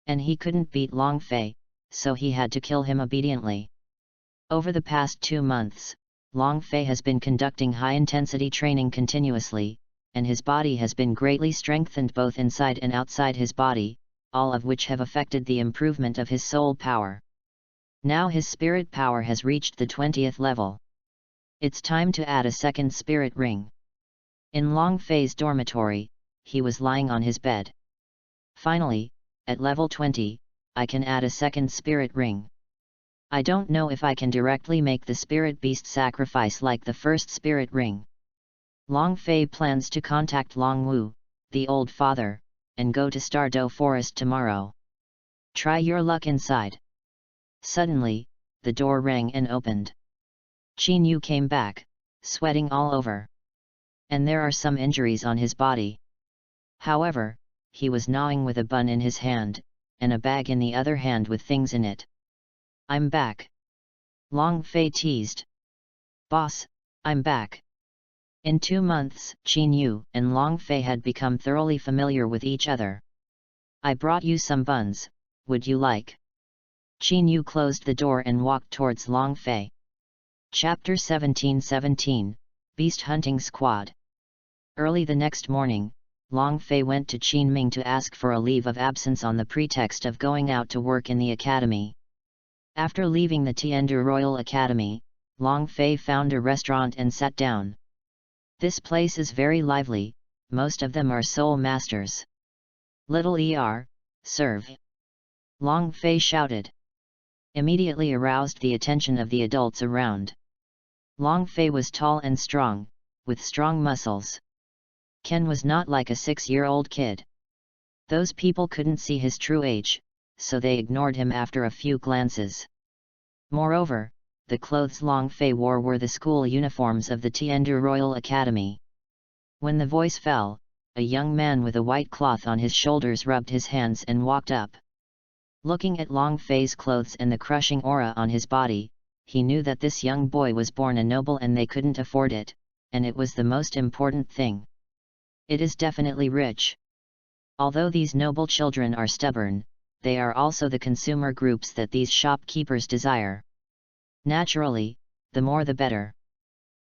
And he couldn't beat Long Fei, so he had to kill him obediently. Over the past 2 months, Long Fei has been conducting high-intensity training continuously, and his body has been greatly strengthened both inside and outside his body, all of which have affected the improvement of his soul power. Now his spirit power has reached the 20th level. It's time to add a second spirit ring. In Long Fei's dormitory, he was lying on his bed. Finally, at level 20, I can add a second spirit ring. I don't know if I can directly make the spirit beast sacrifice like the first spirit ring. Long Fei plans to contact Long Wu, the old father, and go to Stardow Forest tomorrow. Try your luck inside. Suddenly, the door rang and opened. Qin Yu came back, sweating all over. And there are some injuries on his body. However, he was gnawing with a bun in his hand, and a bag in the other hand with things in it. "I'm back." Long Fei teased. "Boss, I'm back." In 2 months, Qin Yu and Long Fei had become thoroughly familiar with each other. "I brought you some buns, would you like?" Qin Yu closed the door and walked towards Long Fei. Chapter 17:17, Beast Hunting Squad. Early the next morning, Long Fei went to Qin Ming to ask for a leave of absence on the pretext of going out to work in the academy. After leaving the Tiandu Royal Academy, Long Fei found a restaurant and sat down. This place is very lively, most of them are soul masters. "Little Er, serve!" Long Fei shouted. Immediately aroused the attention of the adults around. Long Fei was tall and strong, with strong muscles. Ken was not like a 6-year-old kid. Those people couldn't see his true age, so they ignored him after a few glances. Moreover, the clothes Long Fei wore were the school uniforms of the Tiandu Royal Academy. When the voice fell, a young man with a white cloth on his shoulders rubbed his hands and walked up. Looking at Long Fei's clothes and the crushing aura on his body, he knew that this young boy was born a noble and they couldn't afford it, and it was the most important thing. It is definitely rich. Although these noble children are stubborn, they are also the consumer groups that these shopkeepers desire. Naturally, the more the better.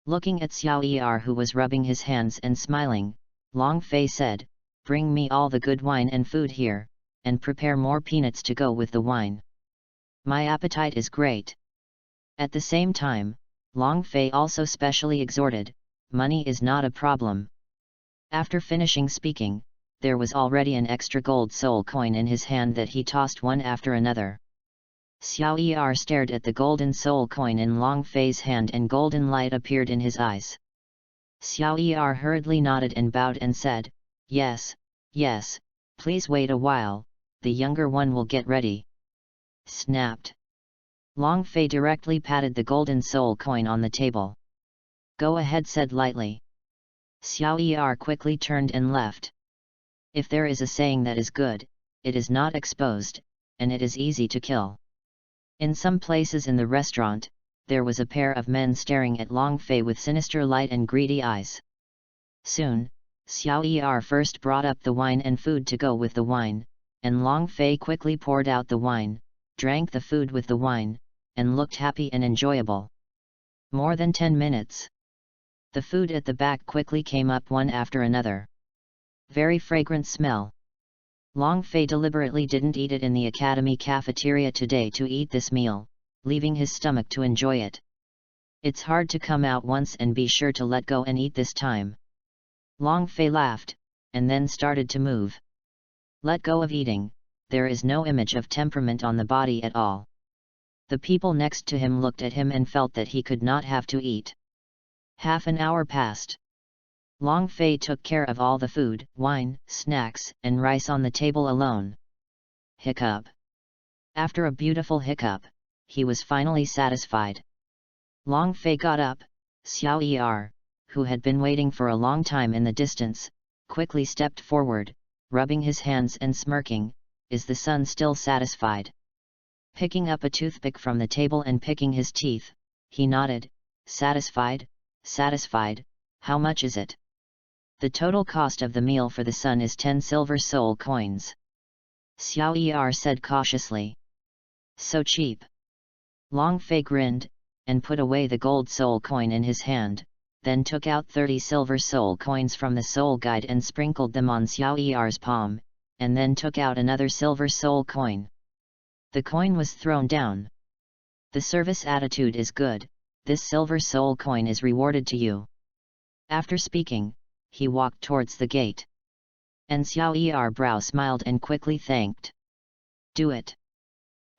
Looking at Xiao Er who was rubbing his hands and smiling, Long Fei said, "Bring me all the good wine and food here, and prepare more peanuts to go with the wine. My appetite is great." At the same time, Long Fei also specially exhorted, money is not a problem. After finishing speaking, there was already an extra gold soul coin in his hand that he tossed one after another. Xiao Er stared at the golden soul coin in Long Fei's hand and golden light appeared in his eyes. Xiao Er hurriedly nodded and bowed and said, "Yes, yes, please wait a while, the younger one will get ready." Snapped. Long Fei directly patted the golden soul coin on the table. "Go ahead," said lightly. Xiao Er quickly turned and left. If there is a saying that is good, it is not exposed, and it is easy to kill. In some places in the restaurant, there was a pair of men staring at Long Fei with sinister light and greedy eyes. Soon, Xiao Er first brought up the wine and food to go with the wine, and Long Fei quickly poured out the wine, drank the food with the wine, and looked happy and enjoyable. More than 10 minutes. The food at the back quickly came up one after another. Very fragrant smell. Long Fei deliberately didn't eat it in the academy cafeteria today to eat this meal, leaving his stomach to enjoy it. It's hard to come out once and be sure to let go and eat this time. Long Fei laughed, and then started to move. Let go of eating, there is no image of temperament on the body at all. The people next to him looked at him and felt that he could not have to eat. Half an hour passed. Long Fei took care of all the food, wine, snacks, and rice on the table alone. Hiccup. After a beautiful hiccup, he was finally satisfied. Long Fei got up. Xiao Er, who had been waiting for a long time in the distance, quickly stepped forward, rubbing his hands and smirking, "Is the son still satisfied?" Picking up a toothpick from the table and picking his teeth, he nodded, "Satisfied, satisfied, how much is it?" "The total cost of the meal for the son is 10 silver soul coins." Xiao Er said cautiously. "So cheap." Long Fei grinned, and put away the gold soul coin in his hand, then took out 30 silver soul coins from the soul guide and sprinkled them on Xiao Er's palm, and then took out another silver soul coin. The coin was thrown down. "The service attitude is good, this silver soul coin is rewarded to you." After speaking, he walked towards the gate. And Xiao Er brow smiled and quickly thanked. "Do it."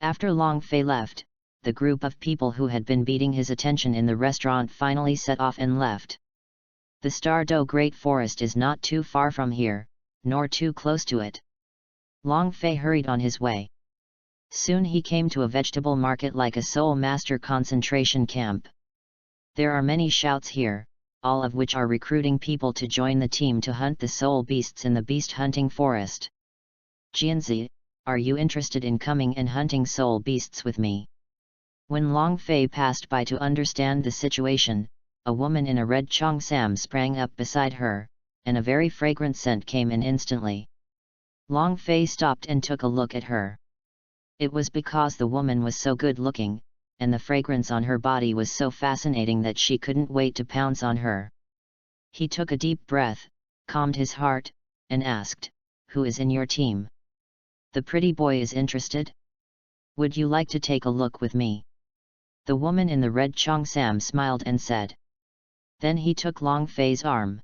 After Long Fei left, the group of people who had been beating his attention in the restaurant finally set off and left. The Stardew Great Forest is not too far from here, nor too close to it. Long Fei hurried on his way. Soon he came to a vegetable market like a soul master concentration camp. There are many shouts here, all of which are recruiting people to join the team to hunt the soul beasts in the beast hunting forest. "Jianzi, are you interested in coming and hunting soul beasts with me?" When Long Fei passed by to understand the situation, a woman in a red cheongsam sprang up beside her, and a very fragrant scent came in instantly. Long Fei stopped and took a look at her. It was because the woman was so good looking, and the fragrance on her body was so fascinating that she couldn't wait to pounce on her. He took a deep breath, calmed his heart, and asked, "Who is in your team? The pretty boy is interested? Would you like to take a look with me?" The woman in the red cheongsam smiled and said. Then he took Long Fei's arm.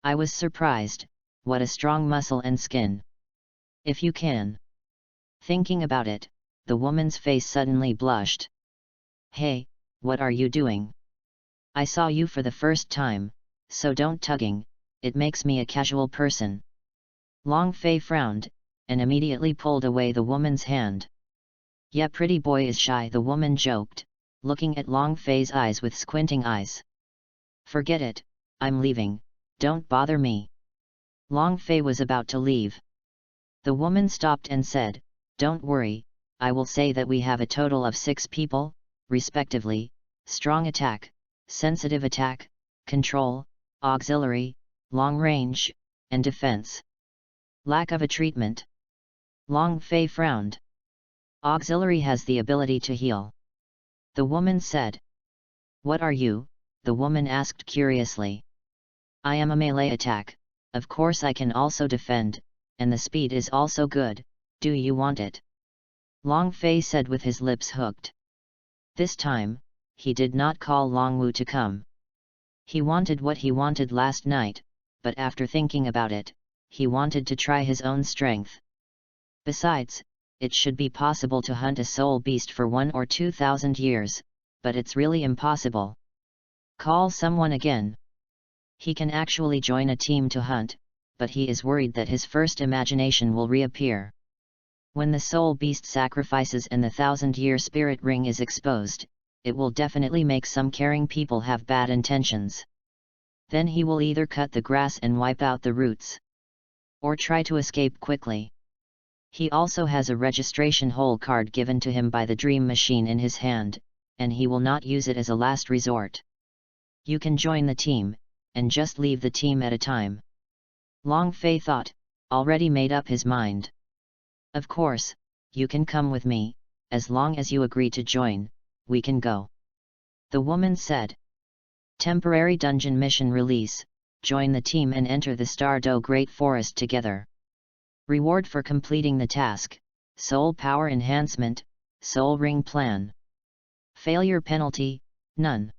"I was surprised, what a strong muscle and skin. If you can." Thinking about it, the woman's face suddenly blushed. "Hey, what are you doing? I saw you for the first time, so don't tugging, it makes me a casual person." Long Fei frowned, and immediately pulled away the woman's hand. "Yeah, pretty boy is shy," the woman joked, looking at Long Fei's eyes with squinting eyes. "Forget it, I'm leaving, don't bother me." Long Fei was about to leave. The woman stopped and said, "Don't worry, I will say that we have a total of 6 people, respectively, strong attack, sensitive attack, control, auxiliary, long range, and defense. Lack of a treatment." Long Fei frowned. "Auxiliary has the ability to heal," the woman said. "What are you?" the woman asked curiously. "I am a melee attack, of course I can also defend, and the speed is also good, do you want it?" Long Fei said with his lips hooked. This time, he did not call Longwu to come. He wanted what he wanted last night, but after thinking about it, he wanted to try his own strength. Besides, it should be possible to hunt a soul beast for 1 or 2,000 years, but it's really impossible. Call someone again. He can actually join a team to hunt, but he is worried that his first imagination will reappear. When the soul beast sacrifices and the 1,000-year spirit ring is exposed, it will definitely make some caring people have bad intentions. Then he will either cut the grass and wipe out the roots, or try to escape quickly. He also has a registration hole card given to him by the dream machine in his hand, and he will not use it as a last resort. You can join the team, and just leave the team at a time. Long Fei thought, already made up his mind. Of course, you can come with me, as long as you agree to join, we can go. The woman said. Temporary dungeon mission release, join the team and enter the Douluo Great Forest together. Reward for completing the task, soul power enhancement, soul ring plan. Failure penalty, none.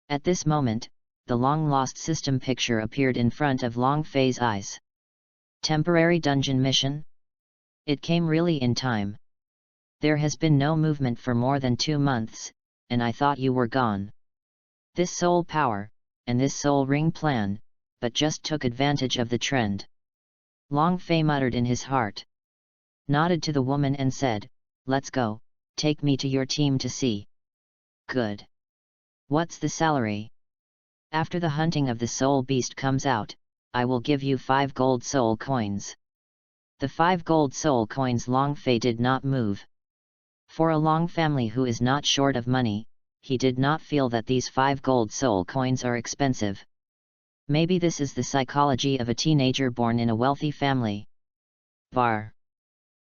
At this moment, the long-lost system picture appeared in front of Long Fei's eyes. Temporary dungeon mission? It came really in time. There has been no movement for more than 2 months, and I thought you were gone. This soul power, and this soul ring plan, but just took advantage of the trend. Long Fei muttered in his heart. Nodded to the woman and said, let's go, take me to your team to see. Good. What's the salary? After the hunting of the soul beast comes out, I will give you 5 gold soul coins. The 5 gold soul coins. Long Fei did not move. For a Long family who is not short of money, he did not feel that these 5 gold soul coins are expensive. Maybe this is the psychology of a teenager born in a wealthy family. Bar.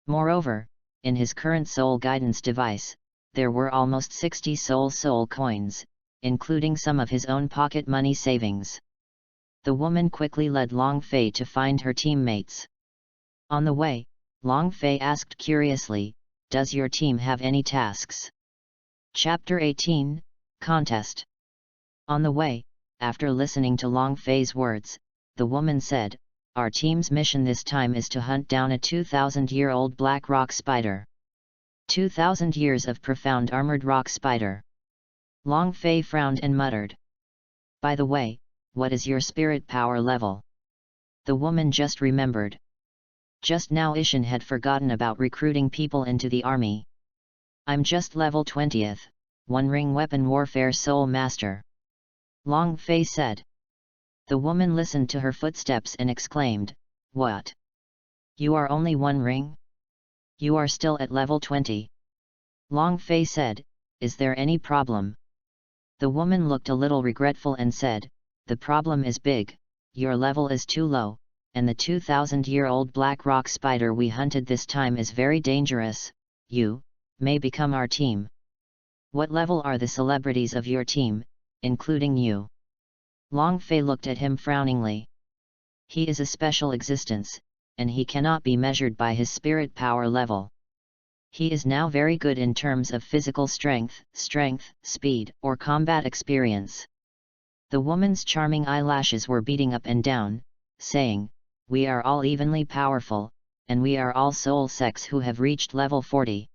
Moreover, in his current soul guidance device, there were almost 60 soul coins, including some of his own pocket money savings. The woman quickly led Long Fei to find her teammates. On the way, Long Fei asked curiously, does your team have any tasks? Chapter 18, Contest. On the way, after listening to Long Fei's words, the woman said, our team's mission this time is to hunt down a 2,000-year-old black rock spider. 2,000 years of profound armored rock spider. Long Fei frowned and muttered. By the way, what is your spirit power level? The woman just remembered. Just now Ishin had forgotten about recruiting people into the army. I'm just level 20th, One Ring Weapon Warfare Soul Master. Long Fei said. The woman listened to her footsteps and exclaimed, what? You are only 1 ring? You are still at level 20. Long Fei said, is there any problem? The woman looked a little regretful and said, the problem is big, your level is too low, and the 2,000-year-old black rock spider we hunted this time is very dangerous. You may become our team. What level are the celebrities of your team, including you? Long Fei looked at him frowningly. He is a special existence, and he cannot be measured by his spirit power level. He is now very good in terms of physical strength, speed, or combat experience. The woman's charming eyelashes were beating up and down, saying, we are all evenly powerful, and we are all soul sex who have reached level 40.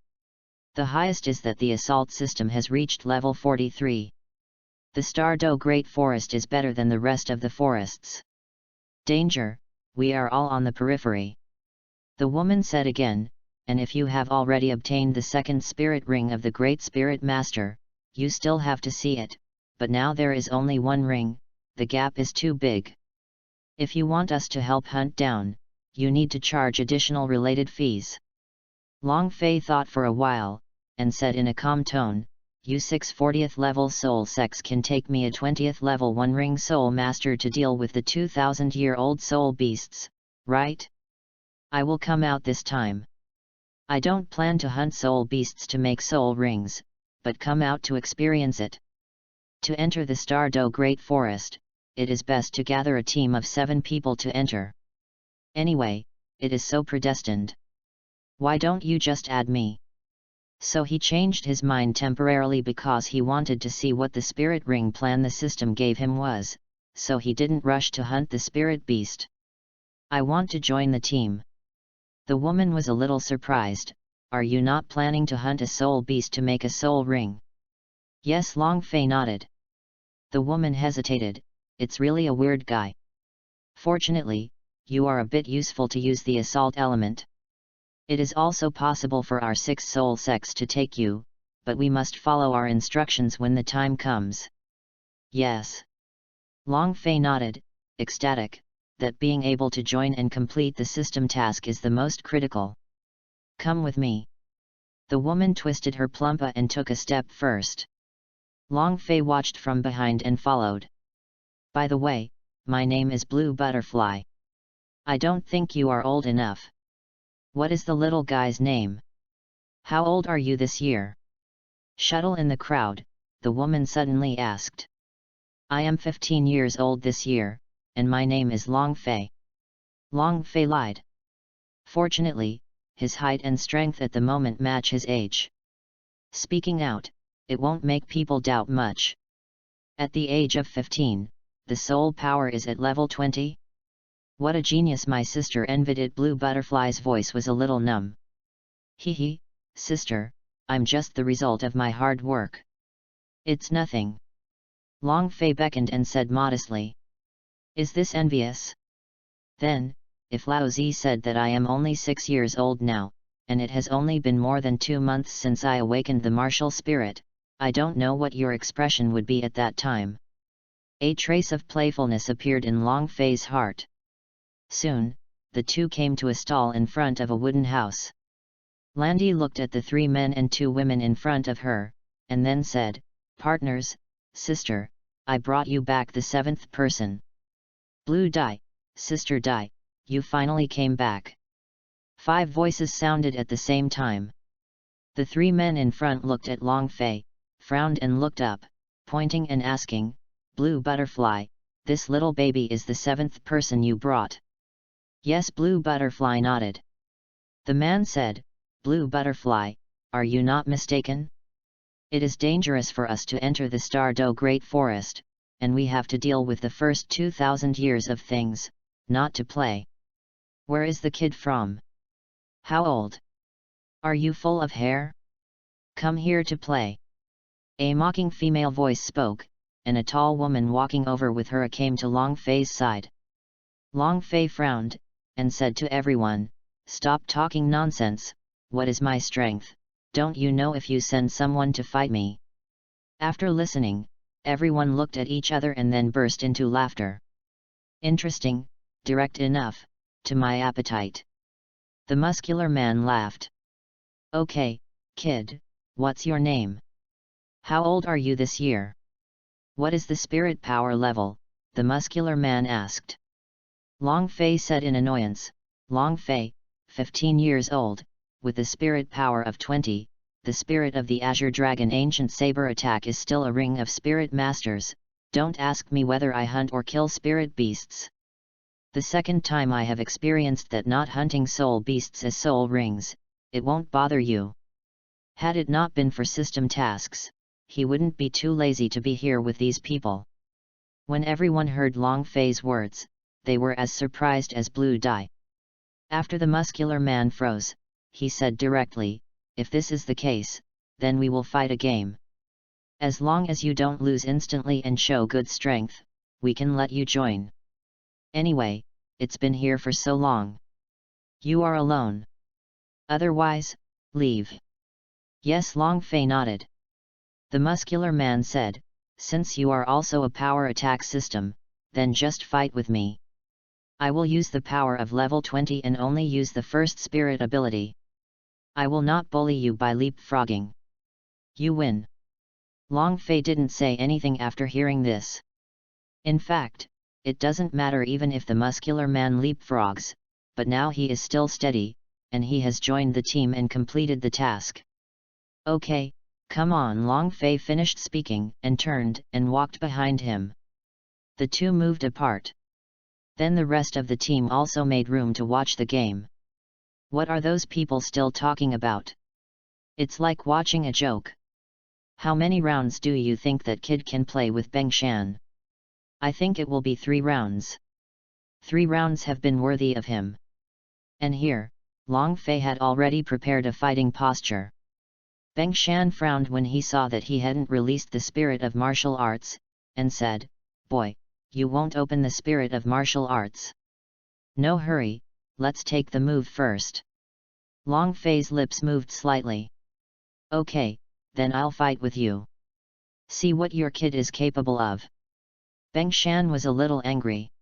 The highest is that the assault system has reached level 43. The Douluo Great Forest is better than the rest of the forests. Danger, we are all on the periphery. The woman said again, and if you have already obtained the 2nd spirit ring of the Great Spirit Master, you still have to see it, but now there is only 1 ring, the gap is too big. If you want us to help hunt down, you need to charge additional related fees. Long Fei thought for a while, and said in a calm tone, you 640th level soul sex can take me a 20th level 1 ring soul master to deal with the 2,000-year-old soul beasts, right? I will come out this time. I don't plan to hunt soul beasts to make soul rings, but come out to experience it. To enter the Douluo Great Forest, it is best to gather a team of 7 people to enter. Anyway, it is so predestined. Why don't you just add me? So he changed his mind temporarily because he wanted to see what the spirit ring plan the system gave him was, so he didn't rush to hunt the spirit beast. I want to join the team. The woman was a little surprised. Are you not planning to hunt a soul beast to make a soul ring? Yes, Long Fei nodded. The woman hesitated. It's really a weird guy. Fortunately, you are a bit useful to use the assault element. It is also possible for our 6 soul sects to take you, but we must follow our instructions when the time comes. Yes. Long Fei nodded, ecstatic, that being able to join and complete the system task is the most critical. Come with me. The woman twisted her plumpa and took a step first. Long Fei watched from behind and followed. By the way, my name is Blue Butterfly. I don't think you are old enough. What is the little guy's name? How old are you this year? Shuttle in the crowd, the woman suddenly asked. I am 15 years old this year, and my name is Long Fei. Long Fei lied. Fortunately, his height and strength at the moment match his age. Speaking out, it won't make people doubt much. At the age of 15, the soul power is at level 20? What a genius, my sister envied it. Blue Butterfly's voice was a little numb. Hee, sister, I'm just the result of my hard work. It's nothing. Long Fei beckoned and said modestly. Is this envious? Then, if Lao Zi said that I am only 6 years old now, and it has only been more than 2 months since I awakened the martial spirit, I don't know what your expression would be at that time. A trace of playfulness appeared in Long Fei's heart. Soon, the two came to a stall in front of a wooden house. Landy looked at the 3 men and 2 women in front of her, and then said, Partners, sister, I brought you back the 7th person. Blue Dai, sister Dai, you finally came back. 5 voices sounded at the same time. The 3 men in front looked at Long Fei, frowned and looked up, pointing and asking, Blue Butterfly, this little baby is the 7th person you brought. Yes, Blue Butterfly nodded. The man said, Blue Butterfly, are you not mistaken? It is dangerous for us to enter the Stardo Great Forest, and we have to deal with the first 2,000 years of things, not to play. Where is the kid from? How old? Are you full of hair? Come here to play. A mocking female voice spoke, and a tall woman walking over with her came to Long Fei's side. Long Fei frowned, and said to everyone, Stop talking nonsense, what is my strength? Don't you know if you send someone to fight me? After listening, everyone looked at each other and then burst into laughter. Interesting, direct enough, to my appetite. The muscular man laughed. Okay, kid, what's your name? How old are you this year? What is the spirit power level? The muscular man asked. Long Fei said in annoyance, Long Fei, 15 years old, with the spirit power of 20, the spirit of the Azure Dragon ancient saber attack is still a ring of spirit masters, don't ask me whether I hunt or kill spirit beasts. The second time I have experienced that not hunting soul beasts as soul rings, it won't bother you. Had it not been for system tasks, he wouldn't be too lazy to be here with these people. When everyone heard Long Fei's words, they were as surprised as Blue Dai. After the muscular man froze, he said directly, if this is the case, then we will fight a game. As long as you don't lose instantly and show good strength, we can let you join. Anyway, it's been here for so long. You are alone. Otherwise, leave. Yes, Long Fei nodded. The muscular man said, since you are also a power attack system, then just fight with me. I will use the power of level 20 and only use the first spirit ability. I will not bully you by leapfrogging. You win. Long Fei didn't say anything after hearing this. In fact, it doesn't matter even if the muscular man leapfrogs, but now he is still steady, and he has joined the team and completed the task. Okay, come on. Long Fei finished speaking and turned and walked behind him. The two moved apart. Then the rest of the team also made room to watch the game. What are those people still talking about? It's like watching a joke. How many rounds do you think that kid can play with Beng Shan? I think it will be 3 rounds. 3 rounds have been worthy of him. And here, Long Fei had already prepared a fighting posture. Beng Shan frowned when he saw that he hadn't released the spirit of martial arts, and said, "Boy, you won't open the spirit of martial arts. No hurry, let's take the move first." Long Fei's lips moved slightly. "Okay, then I'll fight with you. See what your kid is capable of." Beng Shan was a little angry.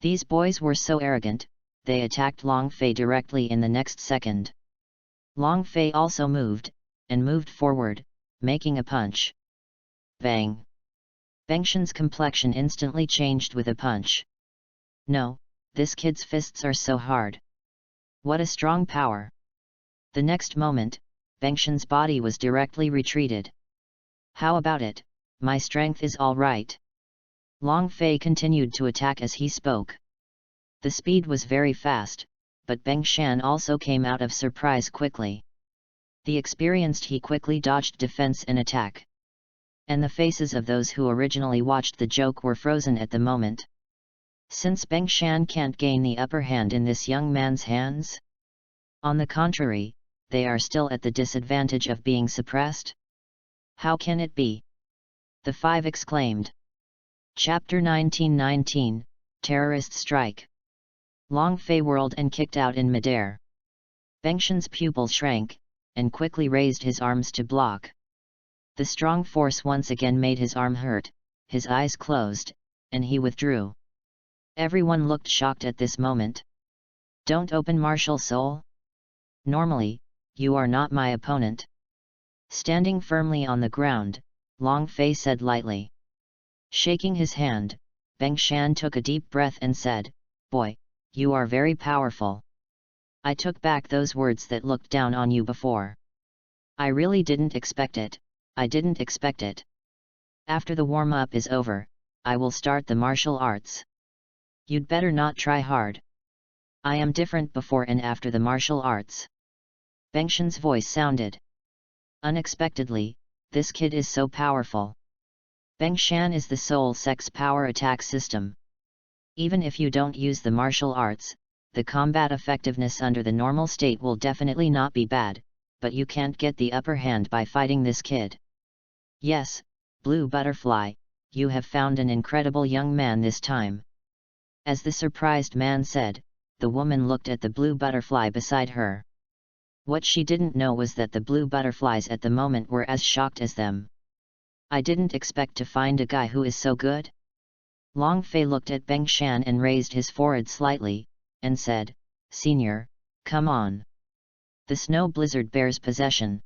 These boys were so arrogant, they attacked Long Fei directly in the next second. Long Fei also moved, and moved forward, making a punch. Bang! Beng Shan's complexion instantly changed with a punch. No, this kid's fists are so hard. What a strong power! The next moment, Beng Shan's body was directly retreated. "How about it, my strength is all right." Long Fei continued to attack as he spoke. The speed was very fast, but Beng Shan also came out of surprise quickly. The experienced he quickly dodged defense and attack. And the faces of those who originally watched the joke were frozen at the moment. Since Beng Shan can't gain the upper hand in this young man's hands? On the contrary, they are still at the disadvantage of being suppressed? How can it be? The 5 exclaimed. Chapter 1919, Terrorist Strike. Long Fei whirled and kicked out in midair. Beng Shan's pupils shrank, and quickly raised his arms to block. The strong force once again made his arm hurt, his eyes closed, and he withdrew. Everyone looked shocked at this moment. "Don't open martial soul? Normally, you are not my opponent." Standing firmly on the ground, Long Fei said lightly. Shaking his hand, Beng Shan took a deep breath and said, "Boy, you are very powerful. I took back those words that looked down on you before. I really didn't expect it, I didn't expect it. After the warm-up is over, I will start the martial arts. You'd better not try hard. I am different before and after the martial arts." Beng Shan's voice sounded. Unexpectedly, this kid is so powerful. Beng Shan is the soul sex power attack system. Even if you don't use the martial arts, the combat effectiveness under the normal state will definitely not be bad, but you can't get the upper hand by fighting this kid. Yes, Blue Butterfly, you have found an incredible young man this time. As the surprised man said, the woman looked at the blue butterfly beside her. What she didn't know was that the blue butterflies at the moment were as shocked as them. "I didn't expect to find a guy who is so good." Long Fei looked at Beng Shan and raised his forehead slightly, and said, "Senior, come on. The snow blizzard bears possession."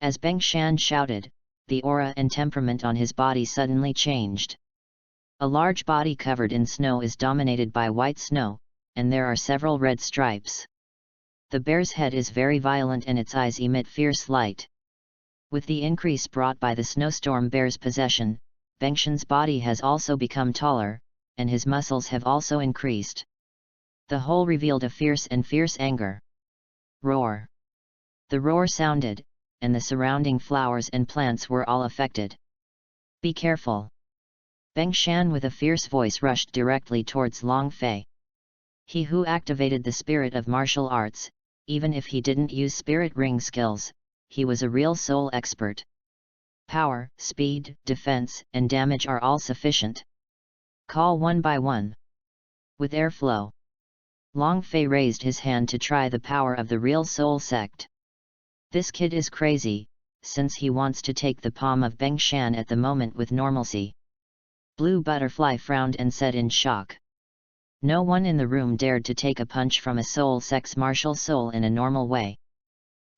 As Beng Shan shouted, the aura and temperament on his body suddenly changed. A large body covered in snow is dominated by white snow, and there are several red stripes. The bear's head is very violent and its eyes emit fierce light. With the increase brought by the snowstorm bear's possession, Beng Shan's body has also become taller, and his muscles have also increased. The whole revealed a fierce anger. Roar! The roar sounded, and the surrounding flowers and plants were all affected. "Be careful!" Beng Shan with a fierce voice rushed directly towards Long Fei. He who activated the spirit of martial arts, even if he didn't use spirit ring skills, he was a real soul expert. Power, speed, defense, and damage are all sufficient. Call one by one. With airflow. Long Fei raised his hand to try the power of the real soul sect. This kid is crazy, since he wants to take the palm of Beng Shan at the moment with normalcy. Blue Butterfly frowned and said in shock. No one in the room dared to take a punch from a soul sex martial soul in a normal way.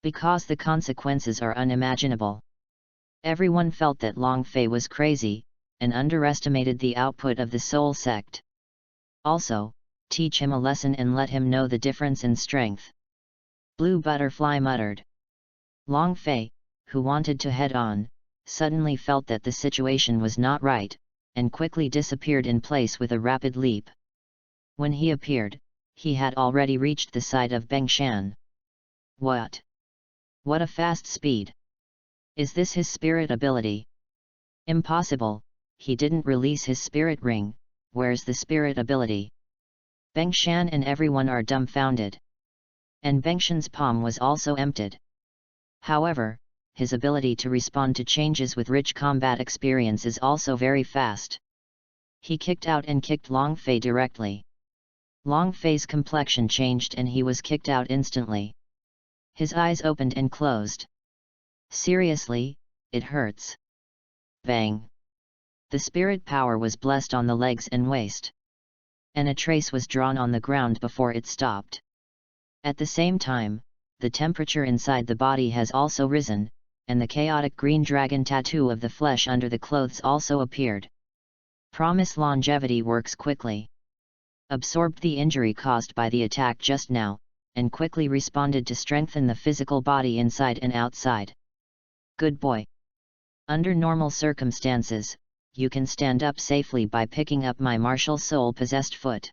Because the consequences are unimaginable. Everyone felt that Long Fei was crazy, and underestimated the output of the soul sect. Also, teach him a lesson and let him know the difference in strength. Blue Butterfly muttered. Long Fei, who wanted to head on, suddenly felt that the situation was not right, and quickly disappeared in place with a rapid leap. When he appeared, he had already reached the side of Beng Shan. What What a fast speed! Is this his spirit ability? Impossible, he didn't release his spirit ring. Where's the spirit ability? Bengshan and everyone are dumbfounded. And Bengshan's palm was also emptied. However, his ability to respond to changes with rich combat experience is also very fast. He kicked out and kicked Long Fei directly. Long Fei's complexion changed and he was kicked out instantly. His eyes opened and closed. Seriously, it hurts. Bang! The spirit power was blessed on the legs and waist. And a trace was drawn on the ground before it stopped. At the same time, the temperature inside the body has also risen, and the chaotic green dragon tattoo of the flesh under the clothes also appeared. Promise longevity works quickly. Absorbed the injury caused by the attack just now, and quickly responded to strengthen the physical body inside and outside. Good boy. Under normal circumstances, you can stand up safely by picking up my martial soul-possessed foot.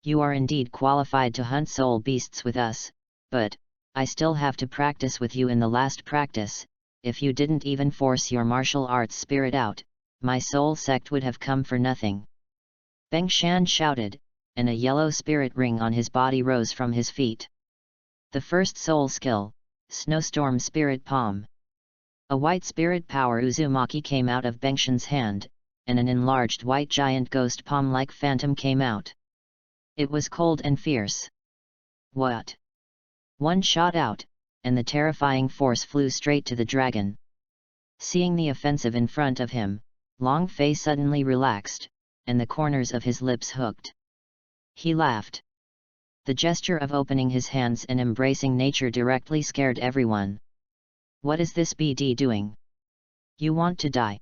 You are indeed qualified to hunt soul beasts with us, but I still have to practice with you in the last practice. If you didn't even force your martial arts spirit out, my soul sect would have come for nothing. Bengshan shouted, and a yellow spirit ring on his body rose from his feet. The first soul skill, Snowstorm Spirit Palm. A white spirit power Uzumaki came out of Bengshan's hand, and an enlarged white giant ghost palm-like phantom came out. It was cold and fierce. What? One shot out, and the terrifying force flew straight to the dragon. Seeing the offensive in front of him, Long Fei suddenly relaxed, and the corners of his lips hooked. He laughed. The gesture of opening his hands and embracing nature directly scared everyone. What is this BD doing? You want to die?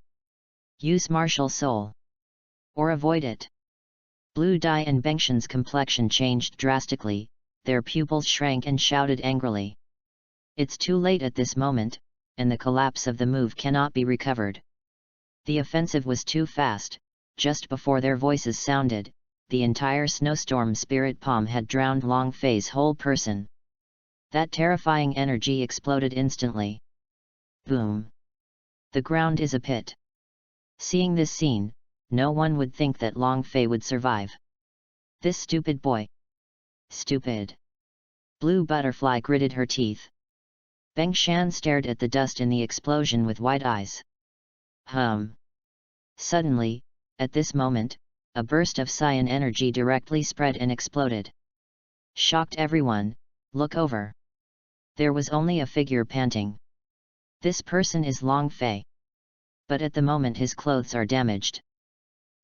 Use martial soul. Or avoid it. Blue Dai and Bengshan's complexion changed drastically, their pupils shrank and shouted angrily. It's too late at this moment, and the collapse of the move cannot be recovered. The offensive was too fast. Just before their voices sounded, the entire snowstorm spirit palm had drowned Long Fei's whole person. That terrifying energy exploded instantly. Boom! The ground is a pit. Seeing this scene, no one would think that Long Fei would survive. This stupid boy. Stupid. Blue Butterfly gritted her teeth. Bengshan stared at the dust in the explosion with wide eyes. Suddenly, at this moment, a burst of cyan energy directly spread and exploded. Shocked everyone, look over. There was only a figure panting. This person is Long Fei. But at the moment his clothes are damaged.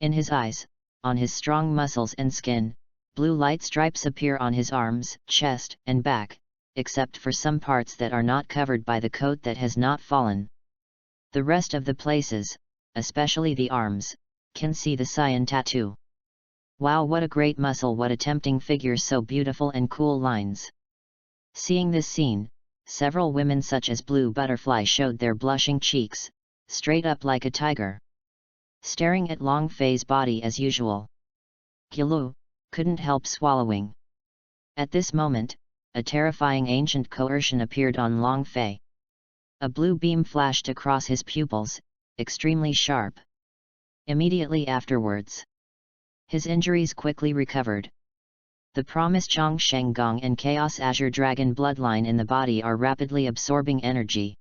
In his eyes, on his strong muscles and skin, blue light stripes appear on his arms, chest, and back, except for some parts that are not covered by the coat that has not fallen. The rest of the places, especially the arms, can see the cyan tattoo. Wow, what a great muscle, what a tempting figure, so beautiful and cool lines. Seeing this scene, several women such as Blue Butterfly showed their blushing cheeks, straight up like a tiger. Staring at Long Fei's body as usual. Gilu couldn't help swallowing. At this moment, a terrifying ancient coercion appeared on Long Fei. A blue beam flashed across his pupils, extremely sharp. Immediately afterwards, his injuries quickly recovered. The promised Chongsheng Gong and Chaos Azure Dragon bloodline in the body are rapidly absorbing energy.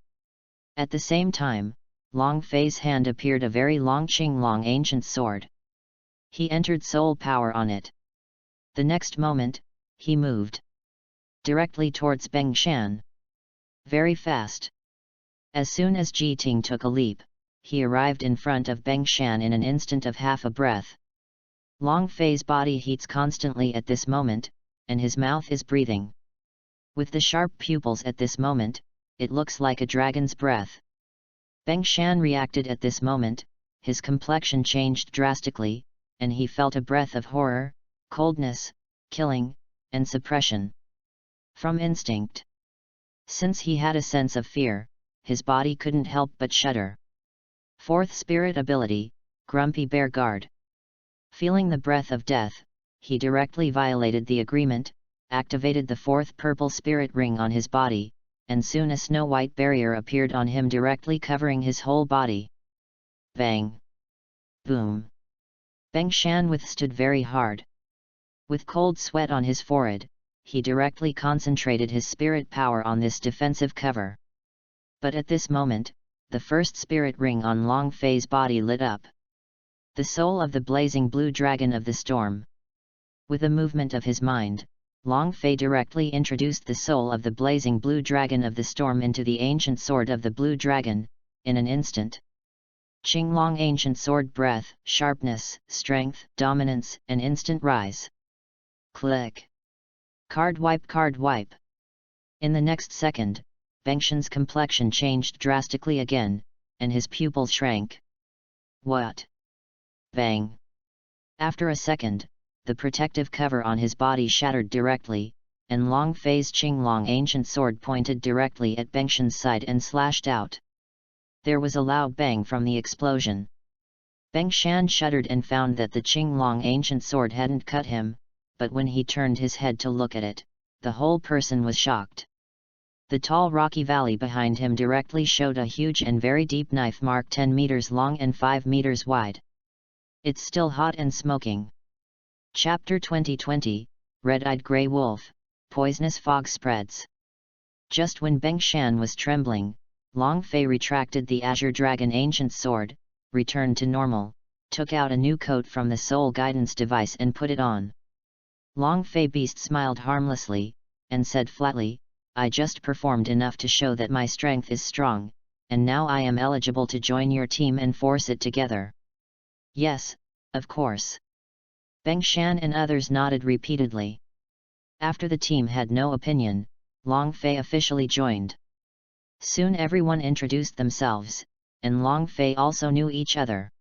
At the same time, Long Fei's hand appeared a very long Qinglong ancient sword. He entered soul power on it. The next moment, he moved directly towards Bengshan. Very fast. As soon as Jiting took a leap, he arrived in front of Bengshan in an instant of half a breath. Long Fei's body heats constantly at this moment, and his mouth is breathing. With the sharp pupils at this moment, it looks like a dragon's breath. Bengshan reacted at this moment, his complexion changed drastically, and he felt a breath of horror, coldness, killing, and suppression. From instinct. Since he had a sense of fear, his body couldn't help but shudder. Fourth spirit ability, Grumpy Bear Guard. Feeling the breath of death, he directly violated the agreement, activated the fourth purple spirit ring on his body, and soon a snow-white barrier appeared on him directly covering his whole body. Bang! Boom! Beng Shan withstood very hard. With cold sweat on his forehead, he directly concentrated his spirit power on this defensive cover. But at this moment, the first spirit ring on Long Fei's body lit up. The soul of the blazing blue dragon of the storm. With a movement of his mind, Long Fei directly introduced the soul of the blazing blue dragon of the storm into the ancient sword of the blue dragon, in an instant. Qinglong ancient sword breath, sharpness, strength, dominance, and instant rise. Click. Card wipe. In the next second, Bengshan's complexion changed drastically again, and his pupils shrank. What? Bang! After a second, the protective cover on his body shattered directly, and Long Fei's Qinglong ancient sword pointed directly at Bengshan's side and slashed out. There was a loud bang from the explosion. Beng Shan shuddered and found that the Qinglong ancient sword hadn't cut him, but when he turned his head to look at it, the whole person was shocked. The tall rocky valley behind him directly showed a huge and very deep knife mark 10 meters long and 5 meters wide. It's still hot and smoking. Chapter 2020, Red-Eyed Grey Wolf, Poisonous Fog Spreads. Just when Beng Shan was trembling, Long Fei retracted the Azure Dragon Ancient Sword, returned to normal, took out a new coat from the soul guidance device and put it on. Long Fei Beast smiled harmlessly, and said flatly, I just performed enough to show that my strength is strong, and now I am eligible to join your team and force it together. Yes, of course. Beng Shan and others nodded repeatedly. After the team had no opinion, Long Fei officially joined. Soon everyone introduced themselves, and Long Fei also knew each other.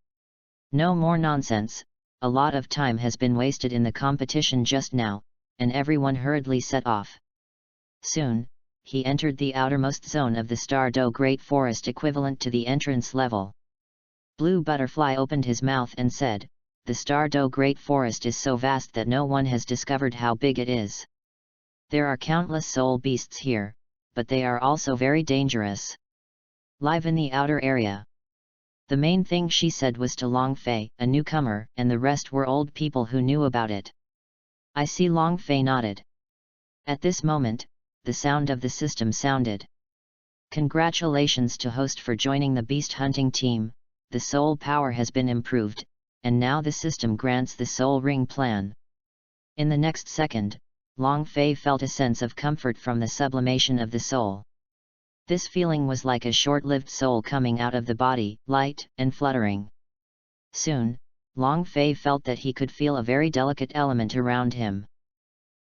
No more nonsense, a lot of time has been wasted in the competition just now, and everyone hurriedly set off. Soon, he entered the outermost zone of the Star-Do Great Forest equivalent to the entrance level. Blue Butterfly opened his mouth and said, the Star-Do Great Forest is so vast that no one has discovered how big it is. There are countless soul beasts here, but they are also very dangerous. Live in the outer area. The main thing she said was to Long Fei, a newcomer, and the rest were old people who knew about it. I see. Long Fei nodded. At this moment, the sound of the system sounded. Congratulations to host for joining the beast hunting team, the soul power has been improved, and now the system grants the soul ring plan. In the next second, Long Fei felt a sense of comfort from the sublimation of the soul. This feeling was like a short-lived soul coming out of the body, light and fluttering. Soon, Long Fei felt that he could feel a very delicate element around him.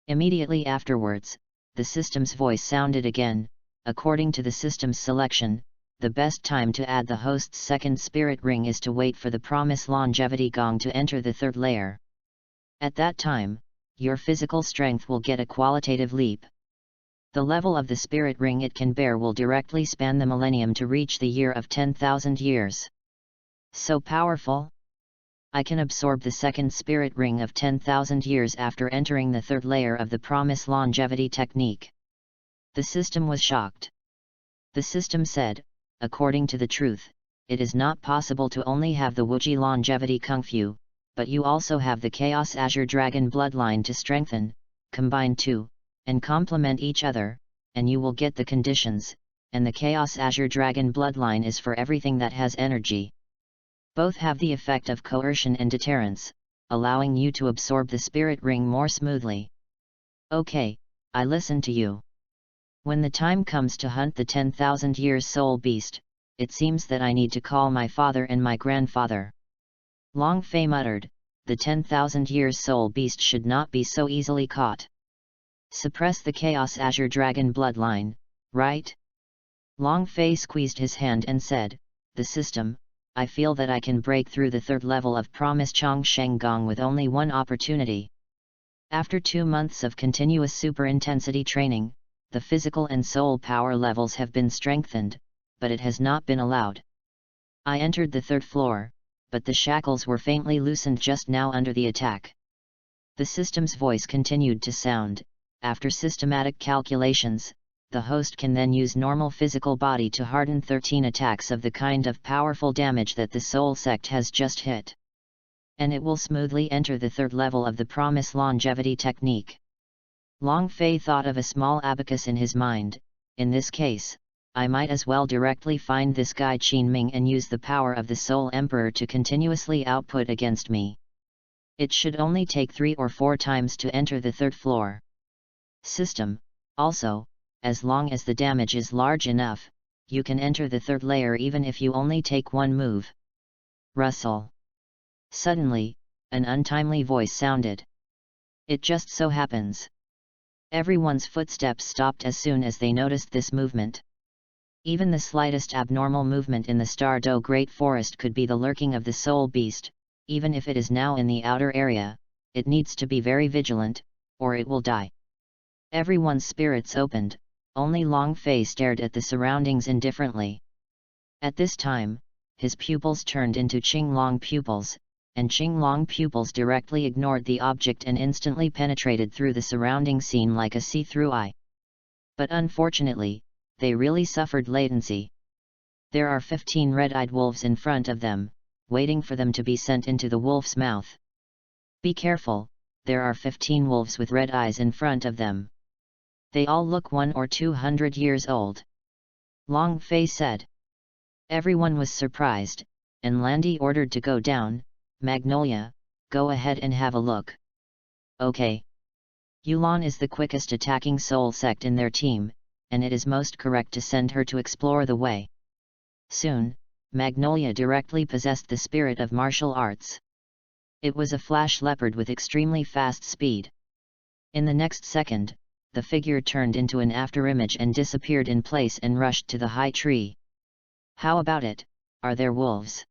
Immediately afterwards, the system's voice sounded again. According to the system's selection, the best time to add the host's second spirit ring is to wait for the promised longevity gong to enter the third layer. At that time, your physical strength will get a qualitative leap. The level of the spirit ring it can bear will directly span the millennium to reach the year of 10,000 years. So powerful! I can absorb the second spirit ring of 10,000 years after entering the third layer of the promised longevity technique. The system was shocked. The system said, according to the truth, it is not possible to only have the Wuji longevity Kung Fu, but you also have the Chaos Azure Dragon bloodline to strengthen, combine two, and complement each other, and you will get the conditions, and the Chaos Azure Dragon bloodline is for everything that has energy. Both have the effect of coercion and deterrence, allowing you to absorb the spirit ring more smoothly. Okay, I listen to you. When the time comes to hunt the 10,000 years soul beast, it seems that I need to call my father and my grandfather. Long Fei muttered, the 10,000 years soul beast should not be so easily caught. Suppress the Chaos Azure Dragon bloodline, right? Long Fei squeezed his hand and said, the system, I feel that I can break through the third level of Promise Chong Sheng Gong with only one opportunity. After 2 months of continuous super intensity training, the physical and soul power levels have been strengthened, but it has not been allowed. I entered the third floor, but the shackles were faintly loosened just now under the attack. The system's voice continued to sound, after systematic calculations, the host can then use normal physical body to harden 13 attacks of the kind of powerful damage that the soul sect has just hit. And it will smoothly enter the third level of the promise longevity technique. Long Fei thought of a small abacus in his mind. In this case, I might as well directly find this guy Qin Ming and use the power of the Soul Emperor to continuously output against me. It should only take 3 or 4 times to enter the third floor. System. Also, as long as the damage is large enough, you can enter the third layer even if you only take 1 move. Rustle. Suddenly, an untimely voice sounded. It just so happens. Everyone's footsteps stopped as soon as they noticed this movement. Even the slightest abnormal movement in the Stardew Great Forest could be the lurking of the soul beast. Even if it is now in the outer area, it needs to be very vigilant, or it will die. Everyone's spirits opened, only Long Fei stared at the surroundings indifferently. At this time, his pupils turned into Qinglong pupils, and Qinglong pupils directly ignored the object and instantly penetrated through the surrounding scene like a see-through eye. But unfortunately, they really suffered latency. There are 15 red-eyed wolves in front of them, waiting for them to be sent into the wolf's mouth. Be careful, there are 15 wolves with red eyes in front of them. They all look 100 or 200 years old. Long Fei said. Everyone was surprised, and Landy ordered to go down. Magnolia, go ahead and have a look. Okay. Yulan is the quickest attacking soul sect in their team, and it is most correct to send her to explore the way. Soon, Magnolia directly possessed the spirit of martial arts. It was a flash leopard with extremely fast speed. In the next second, the figure turned into an afterimage and disappeared in place and rushed to the high tree. How about it, are there wolves?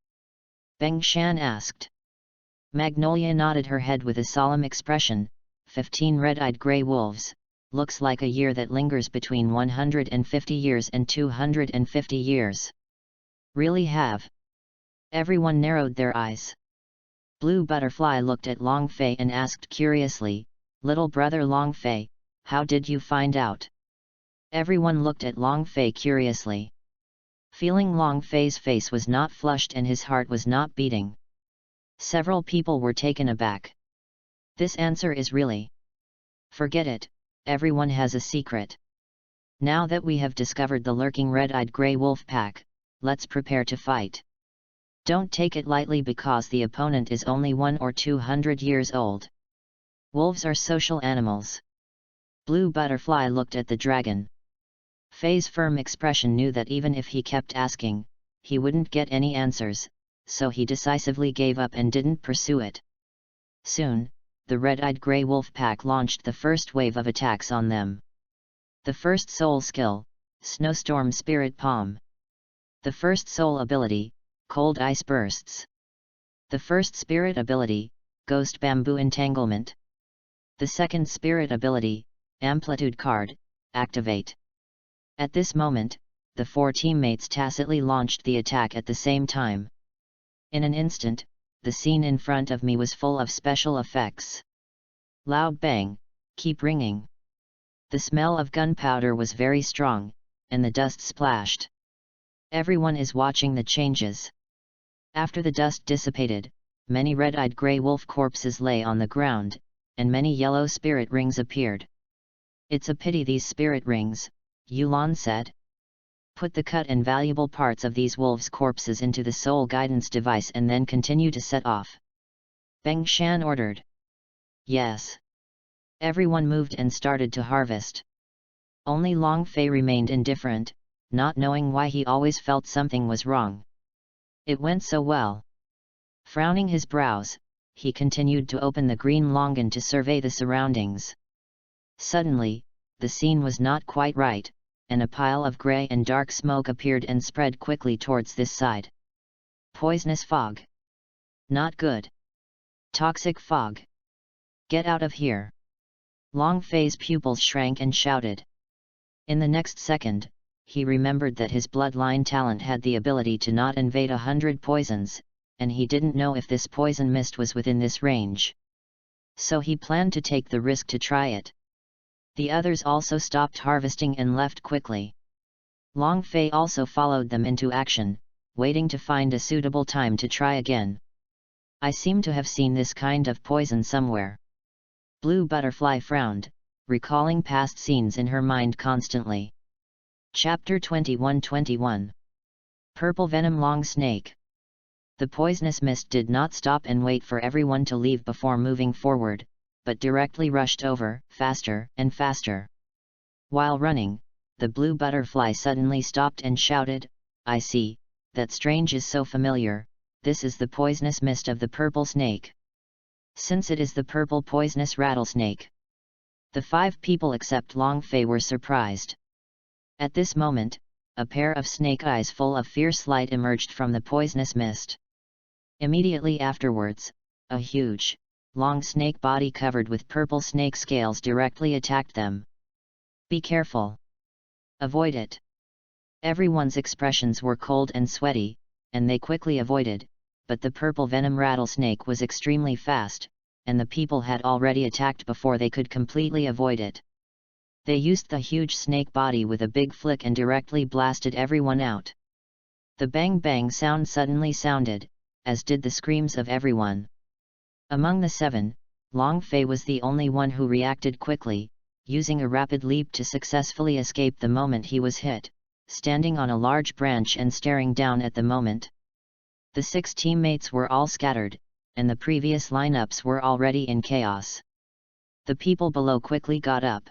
Beng Shan asked. Magnolia nodded her head with a solemn expression. 15 red-eyed grey wolves, looks like a year that lingers between 150 years and 250 years. Really have. Everyone narrowed their eyes. Blue Butterfly looked at Long Fei and asked curiously, Little brother Long Fei, how did you find out? Everyone looked at Long Fei curiously. Feeling Long Fei's face was not flushed and his heart was not beating. Several people were taken aback. This answer is really. Forget it, everyone has a secret. Now that we have discovered the lurking red-eyed grey wolf pack, let's prepare to fight. Don't take it lightly because the opponent is only 100 or 200 years old. Wolves are social animals. Blue Butterfly looked at the dragon. Fei's firm expression knew that even if he kept asking, he wouldn't get any answers, so he decisively gave up and didn't pursue it. Soon, the red-eyed grey wolf pack launched the first wave of attacks on them. The first soul skill, Snowstorm Spirit Palm. The first soul ability, Cold Ice Bursts. The first spirit ability, Ghost Bamboo Entanglement. The second spirit ability, Amplitude Card, Activate. At this moment, the 4 teammates tacitly launched the attack at the same time. In an instant, the scene in front of me was full of special effects. Loud bang, keep ringing. The smell of gunpowder was very strong, and the dust splashed. Everyone is watching the changes. After the dust dissipated, many red-eyed grey wolf corpses lay on the ground, and many yellow spirit rings appeared. It's a pity these spirit rings, Yulan said. Put the cut and valuable parts of these wolves' corpses into the soul guidance device and then continue to set off. Beng Shan ordered. Yes. Everyone moved and started to harvest. Only Long Fei remained indifferent, not knowing why he always felt something was wrong. It went so well. Frowning his brows, he continued to open the green longan to survey the surroundings. Suddenly, the scene was not quite right, and a pile of grey and dark smoke appeared and spread quickly towards this side. Poisonous fog. Not good. Toxic fog. Get out of here. Long Fei's pupils shrank and shouted. In the next second, he remembered that his bloodline talent had the ability to not invade 100 poisons, and he didn't know if this poison mist was within this range. So he planned to take the risk to try it. The others also stopped harvesting and left quickly. Long Fei also followed them into action, waiting to find a suitable time to try again. I seem to have seen this kind of poison somewhere. Blue Butterfly frowned, recalling past scenes in her mind constantly. Chapter 21-21. Purple Venom Long Snake. The poisonous mist did not stop and wait for everyone to leave before moving forward, but directly rushed over, faster and faster. While running, the blue butterfly suddenly stopped and shouted, "I see, that strange is so familiar, this is the poisonous mist of the purple snake. Since it is the purple poisonous rattlesnake." The 5 people except Long Fei were surprised. At this moment, a pair of snake eyes full of fierce light emerged from the poisonous mist. Immediately afterwards, a huge, long snake body covered with purple snake scales directly attacked them. "Be careful. Avoid it." Everyone's expressions were cold and sweaty, and they quickly avoided, but the purple venom rattlesnake was extremely fast, and the people had already attacked before they could completely avoid it. They used the huge snake body with a big flick and directly blasted everyone out. The bang bang sound suddenly sounded, as did the screams of everyone. Among the 7, Long Fei was the only one who reacted quickly, using a rapid leap to successfully escape the moment he was hit, standing on a large branch and staring down at the moment. The 6 teammates were all scattered, and the previous lineups were already in chaos. The people below quickly got up.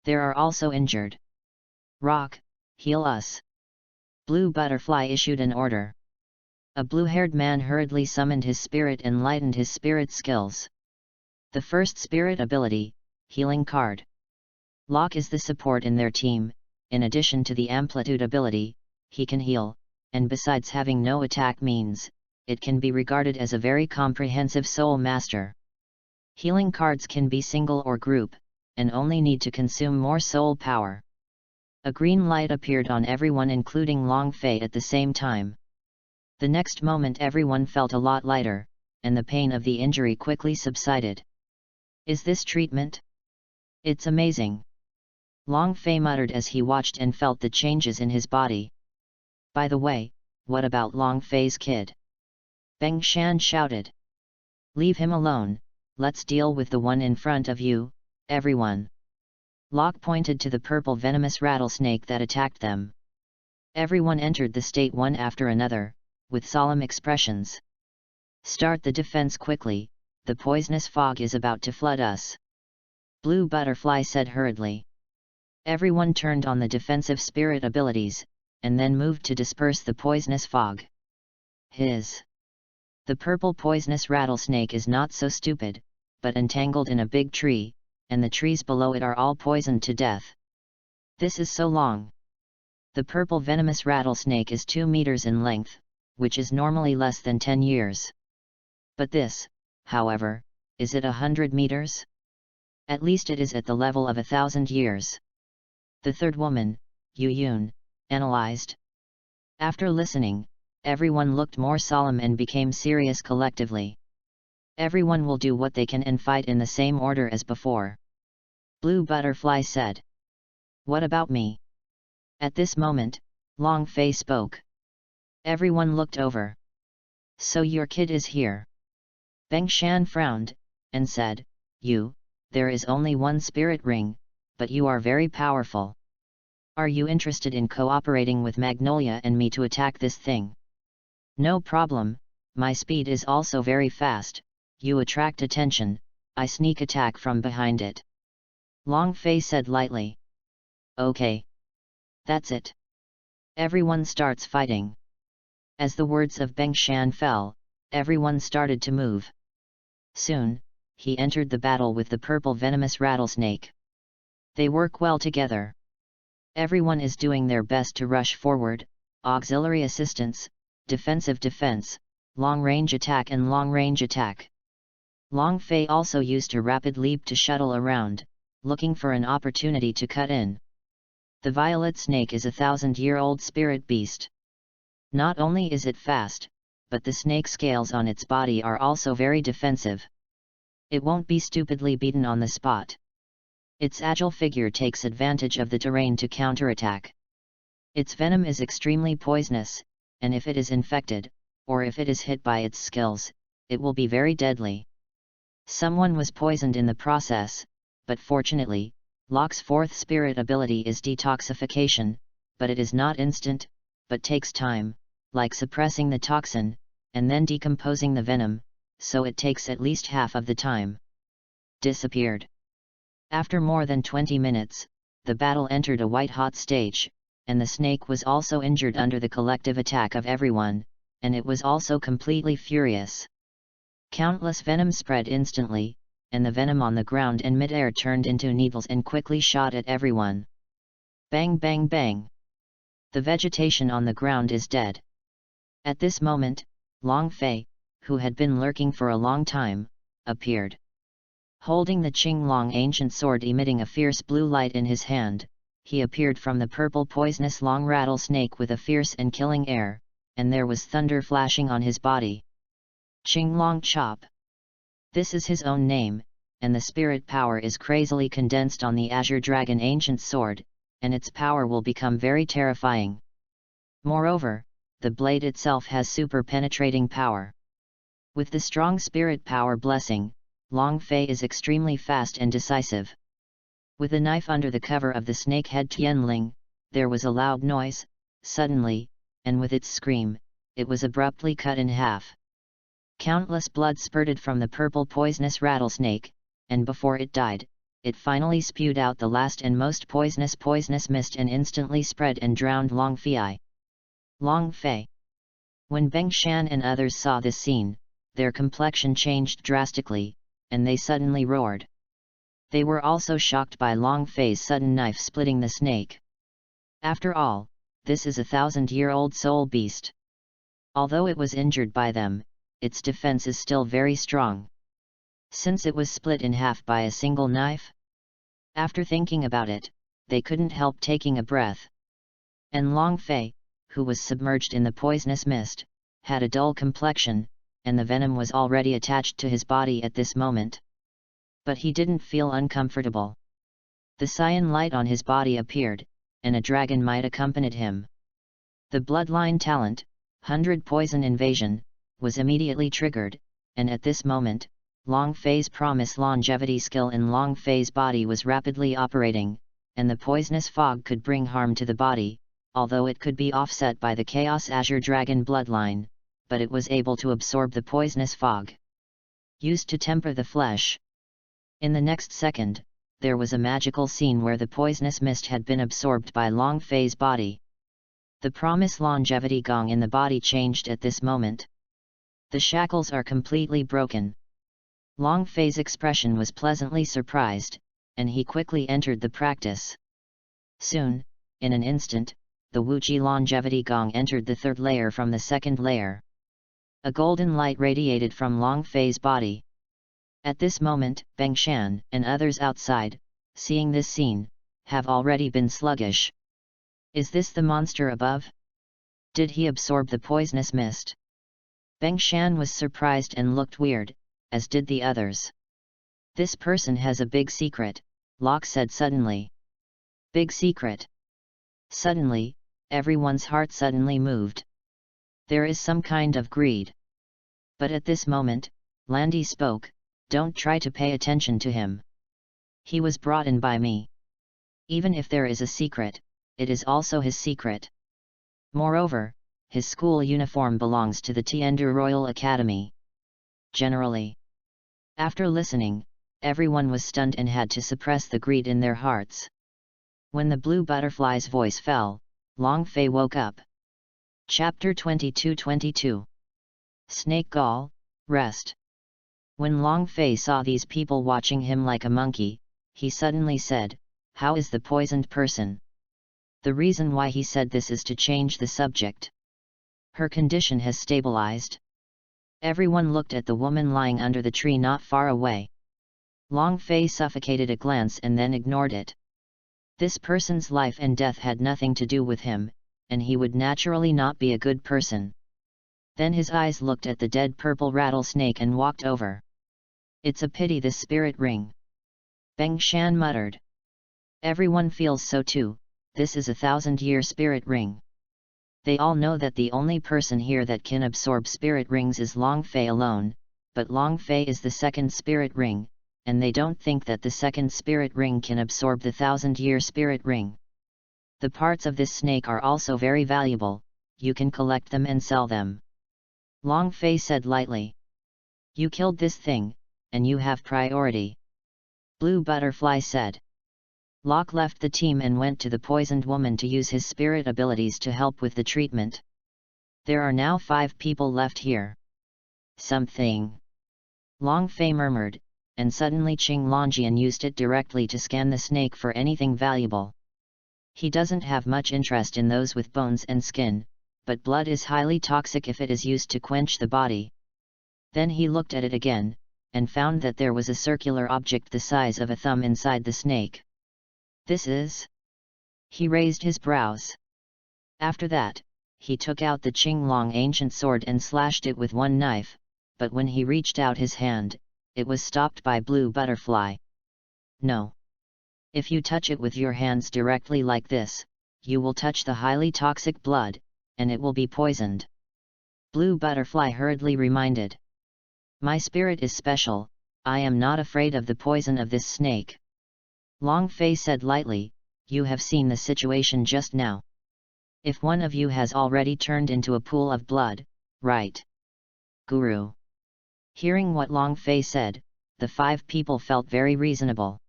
"There are also injured. Rock, heal us." Blue Butterfly issued an order. A blue-haired man hurriedly summoned his spirit and lightened his spirit skills. The first spirit ability, Healing Card. Locke is the support in their team. In addition to the amplitude ability, he can heal, and besides having no attack means, it can be regarded as a very comprehensive soul master. Healing cards can be single or group, and only need to consume more soul power. A green light appeared on everyone including Long Fei at the same time. The next moment everyone felt a lot lighter, and the pain of the injury quickly subsided. "Is this treatment? It's amazing," Long Fei muttered as he watched and felt the changes in his body. "By the way, what about Long Fei's kid?" Beng Shan shouted. "Leave him alone, let's deal with the one in front of you, everyone." Locke pointed to the purple venomous rattlesnake that attacked them. Everyone entered the state one after another, with solemn expressions. "Start the defense quickly, the poisonous fog is about to flood us," Blue Butterfly said hurriedly. Everyone turned on the defensive spirit abilities, and then moved to disperse the poisonous fog. The purple poisonous rattlesnake is not so stupid, but entangled in a big tree, and the trees below it are all poisoned to death. This is so long. The purple venomous rattlesnake is 2 meters in length, which is normally less than 10 years. But this, however, is it 100 meters? At least it is at the level of 1,000 years. The third woman, Yu Yun, analyzed. After listening, everyone looked more solemn and became serious collectively. "Everyone will do what they can and fight in the same order as before," Blue Butterfly said. "What about me?" At this moment, Long Fei spoke. Everyone looked over. "So your kid is here?" Beng Shan frowned, and said, There is only one spirit ring, but you are very powerful. Are you interested in cooperating with Magnolia and me to attack this thing?" "No problem, my speed is also very fast, you attract attention, I sneak attack from behind it," Long Fei said lightly. "Okay. That's it. Everyone starts fighting." As the words of Beng Shan fell, everyone started to move. Soon, he entered the battle with the purple venomous rattlesnake. They work well together. Everyone is doing their best to rush forward, auxiliary assistance, defensive defense, long-range attack and long-range attack. Long Fei also used a rapid leap to shuttle around, looking for an opportunity to cut in. The violet snake is a 1,000-year-old spirit beast. Not only is it fast, but the snake scales on its body are also very defensive. It won't be stupidly beaten on the spot. Its agile figure takes advantage of the terrain to counterattack. Its venom is extremely poisonous, and if it is infected, or if it is hit by its skills, it will be very deadly. Someone was poisoned in the process, but fortunately, Locke's fourth spirit ability is detoxification, but it is not instant, but takes time, like suppressing the toxin, and then decomposing the venom, so it takes at least half of the time. Disappeared. After more than 20 minutes, the battle entered a white-hot stage, and the snake was also injured under the collective attack of everyone, and it was also completely furious. Countless venom spread instantly, and the venom on the ground and mid-air turned into needles and quickly shot at everyone. Bang bang bang! The vegetation on the ground is dead. At this moment, Long Fei, who had been lurking for a long time, appeared. Holding the Qinglong ancient sword emitting a fierce blue light in his hand, he appeared from the purple poisonous long rattlesnake with a fierce and killing air, and there was thunder flashing on his body. Qinglong Chop. This is his own name, and the spirit power is crazily condensed on the Azure Dragon ancient sword, and its power will become very terrifying. Moreover, the blade itself has super penetrating power. With the strong spirit power blessing, Long Fei is extremely fast and decisive. With a knife under the cover of the snake-head Tianling, there was a loud noise, suddenly, and with its scream, it was abruptly cut in half. Countless blood spurted from the purple poisonous rattlesnake, and before it died, it finally spewed out the last and most poisonous mist and instantly spread and drowned Long Fei. Long Fei. When Beng Shan and others saw this scene, their complexion changed drastically, and they suddenly roared. They were also shocked by Long Fei's sudden knife splitting the snake. After all, this is a 1,000-year-old soul beast. Although it was injured by them, its defense is still very strong. Since it was split in half by a single knife? After thinking about it, they couldn't help taking a breath. And Long Fei, who was submerged in the poisonous mist, had a dull complexion, and the venom was already attached to his body at this moment. But he didn't feel uncomfortable. The cyan light on his body appeared, and a dragon might accompanied him. The Bloodline talent, 100 Poison Invasion, was immediately triggered, and at this moment, Long Fei's promise longevity skill in Long Fei's body was rapidly operating, and the poisonous fog could bring harm to the body, although it could be offset by the Chaos Azure Dragon Bloodline, but it was able to absorb the poisonous fog, used to temper the flesh. In the next second, there was a magical scene where the poisonous mist had been absorbed by Long Fei's body. The promise longevity gong in the body changed at this moment. The shackles are completely broken. Long Fei's expression was pleasantly surprised, and he quickly entered the practice. Soon, in an instant, the Wuji longevity gong entered the third layer from the second layer. A golden light radiated from Long Fei's body. At this moment, Beng Shan and others outside, seeing this scene, have already been sluggish. Is this the monster above? Did he absorb the poisonous mist? Beng Shan was surprised and looked weird, as did the others. This person has a big secret, Locke said suddenly. Big secret. Suddenly, everyone's heart suddenly moved. There is some kind of greed. But at this moment, Landy spoke, don't try to pay attention to him. He was brought in by me. Even if there is a secret, it is also his secret. Moreover, his school uniform belongs to the Tiandu Royal Academy. Generally. After listening, everyone was stunned and had to suppress the greed in their hearts. When the blue butterfly's voice fell, Long Fei woke up. Chapter 22-22. Snake Gall, Rest. When Long Fei saw these people watching him like a monkey, he suddenly said, "How is the poisoned person?" The reason why he said this is to change the subject. Her condition has stabilized. Everyone looked at the woman lying under the tree not far away. Long Fei suffocated a glance and then ignored it. This person's life and death had nothing to do with him, and he would naturally not be a good person. Then his eyes looked at the dead purple rattlesnake and walked over. It's a pity this spirit ring. Beng Shan muttered. Everyone feels so too, this is a 1000-year spirit ring. They all know that the only person here that can absorb spirit rings is Long Fei alone, but Long Fei is the second spirit ring, and they don't think that the second spirit ring can absorb the 1000-year spirit ring. The parts of this snake are also very valuable, you can collect them and sell them. Long Fei said lightly. You killed this thing, and you have priority. Blue Butterfly said. Locke left the team and went to the poisoned woman to use his spirit abilities to help with the treatment. There are now 5 people left here. Something. Long Fei murmured, and suddenly Qing Longjian used it directly to scan the snake for anything valuable. He doesn't have much interest in those with bones and skin, but blood is highly toxic if it is used to quench the body. Then he looked at it again, and found that there was a circular object the size of a thumb inside the snake. This is? He raised his brows. After that, he took out the Qinglong ancient sword and slashed it with one knife, but when he reached out his hand, it was stopped by Blue Butterfly. No. If you touch it with your hands directly like this, you will touch the highly toxic blood, and it will be poisoned. Blue Butterfly hurriedly reminded. My spirit is special, I am not afraid of the poison of this snake. Long Fei said lightly, you have seen the situation just now. If one of you has already turned into a pool of blood, right? Guru. Hearing what Long Fei said, the 5 people felt very reasonable.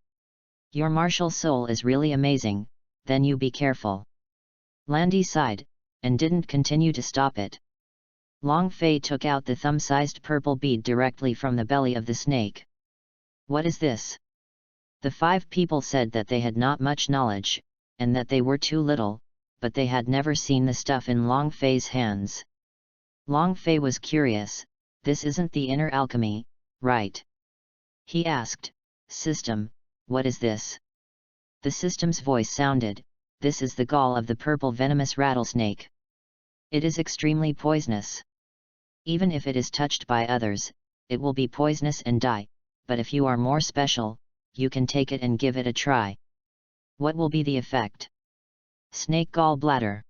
Your martial soul is really amazing, then you be careful. Landy sighed, and didn't continue to stop it. Long Fei took out the thumb-sized purple bead directly from the belly of the snake. What is this? The 5 people said that they had not much knowledge, and that they were too little, but they had never seen the stuff in Long Fei's hands. Long Fei was curious, this isn't the inner alchemy, right? He asked, System, what is this? The system's voice sounded, this is the gall of the purple venomous rattlesnake. It is extremely poisonous. Even if it is touched by others, it will be poisonous and die, but if you are more special, you can take it and give it a try. What will be the effect? Snake gallbladder.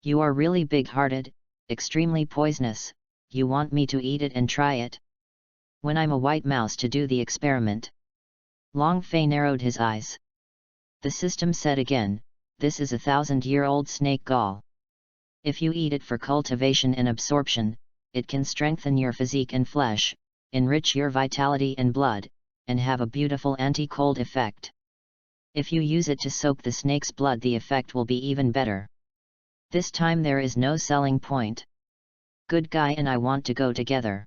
You are really big-hearted, extremely poisonous, you want me to eat it and try it? When I'm a white mouse to do the experiment? Long Fei narrowed his eyes. The system said again, this is a 1000-year-old snake gall. If you eat it for cultivation and absorption, it can strengthen your physique and flesh, enrich your vitality and blood, and have a beautiful anti-cold effect. If you use it to soak the snake's blood, the effect will be even better. This time there is no selling point. Good guy and I want to go together.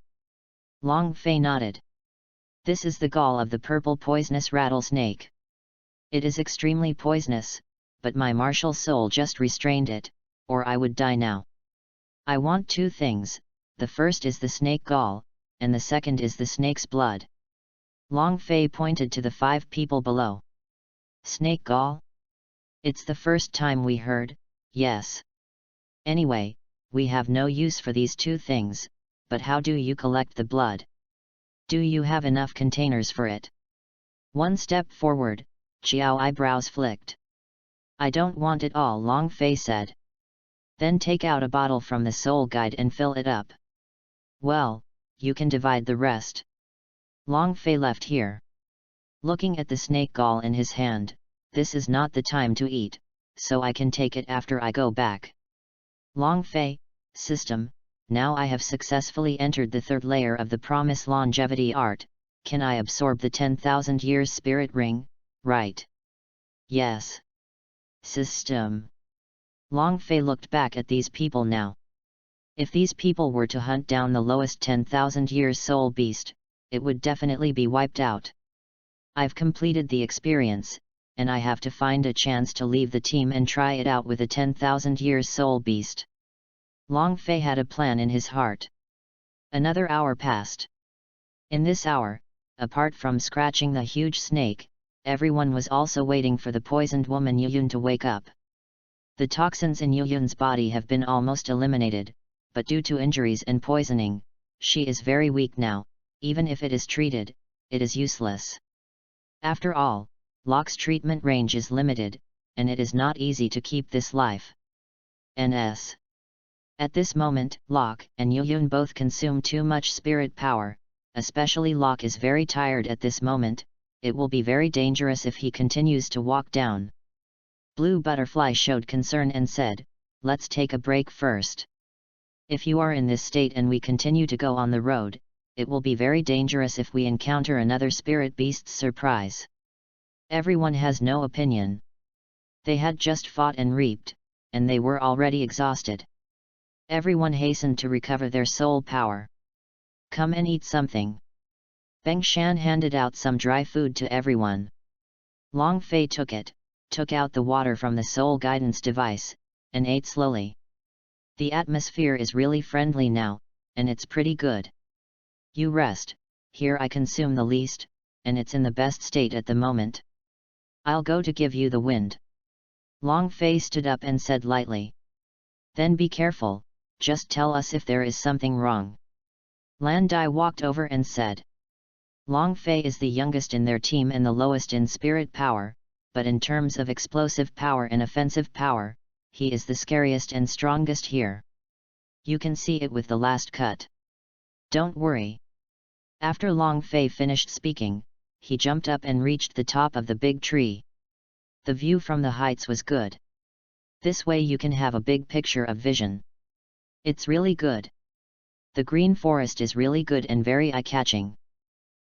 Long Fei nodded. This is the gall of the purple poisonous rattlesnake. It is extremely poisonous, but my martial soul just restrained it, or I would die now. I want 2 things, the first is the snake gall, and the second is the snake's blood. Long Fei pointed to the 5 people below. Snake gall? It's the first time we heard, yes. Anyway, we have no use for these 2 things, but how do you collect the blood? Do you have enough containers for it? One step forward, Qiao eyebrows flicked. I don't want it all, Long Fei said. Then take out a bottle from the soul guide and fill it up. Well, you can divide the rest. Long Fei left here. Looking at the snake gall in his hand, this is not the time to eat, so I can take it after I go back. Long Fei, system, now I have successfully entered the 3rd layer of the promise longevity art, can I absorb the 10,000 years spirit ring, right? Yes. System. Long Fei looked back at these people now. If these people were to hunt down the lowest 10,000 years soul beast, it would definitely be wiped out. I've completed the experience, and I have to find a chance to leave the team and try it out with a 10,000 years soul beast. Long Fei had a plan in his heart. Another hour passed. In this hour, apart from scratching the huge snake, everyone was also waiting for the poisoned woman Yuyun to wake up. The toxins in Yuyun's body have been almost eliminated, but due to injuries and poisoning, she is very weak now, even if it is treated, it is useless. After all, Locke's treatment range is limited, and it is not easy to keep this life. NS. At this moment, Locke and Yuyun both consume too much spirit power, especially Locke is very tired at this moment. It will be very dangerous if he continues to walk down. Blue Butterfly showed concern and said, "Let's take a break first. If you are in this state and we continue to go on the road, it will be very dangerous if we encounter another spirit beast's surprise." Everyone has no opinion. They had just fought and reaped, and they were already exhausted. Everyone hastened to recover their soul power. "Come and eat something." Beng Shan handed out some dry food to everyone. Long Fei took it, took out the water from the soul guidance device, and ate slowly. The atmosphere is really friendly now, and it's pretty good. You rest, here I consume the least, and it's in the best state at the moment. I'll go to give you the wind. Long Fei stood up and said lightly. Then be careful, just tell us if there is something wrong. Lan Dai walked over and said. Long Fei is the youngest in their team and the lowest in spirit power, but in terms of explosive power and offensive power, he is the scariest and strongest here. You can see it with the last cut. Don't worry. After Long Fei finished speaking, he jumped up and reached the top of the big tree. The view from the heights was good. This way you can have a big picture of vision. It's really good. The green forest is really good and very eye-catching.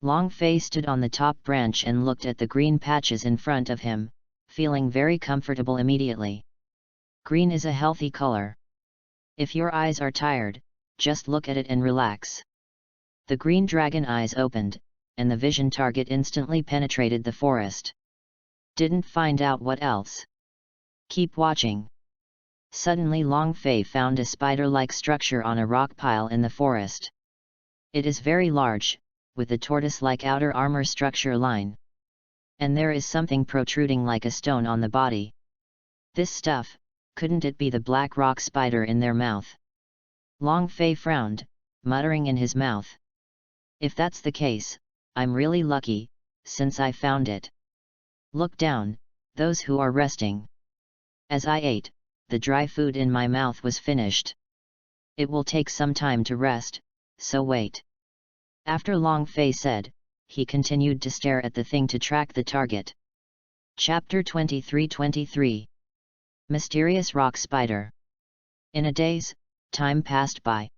Long Fei stood on the top branch and looked at the green patches in front of him, feeling very comfortable immediately. Green is a healthy color. If your eyes are tired, just look at it and relax. The green dragon eyes opened, and the vision target instantly penetrated the forest. Didn't find out what else. Keep watching. Suddenly Long Fei found a spider-like structure on a rock pile in the forest. It is very large, with a tortoise-like outer armor structure line. And there is something protruding like a stone on the body. This stuff, couldn't it be the black rock spider in their mouth? Long Fei frowned, muttering in his mouth. If that's the case, I'm really lucky, since I found it. Look down, those who are resting. As I ate, the dry food in my mouth was finished. It will take some time to rest, so wait. After Long Fei said, he continued to stare at the thing to track the target. Chapter 23-23. Mysterious Rock Spider. In a daze, time passed by.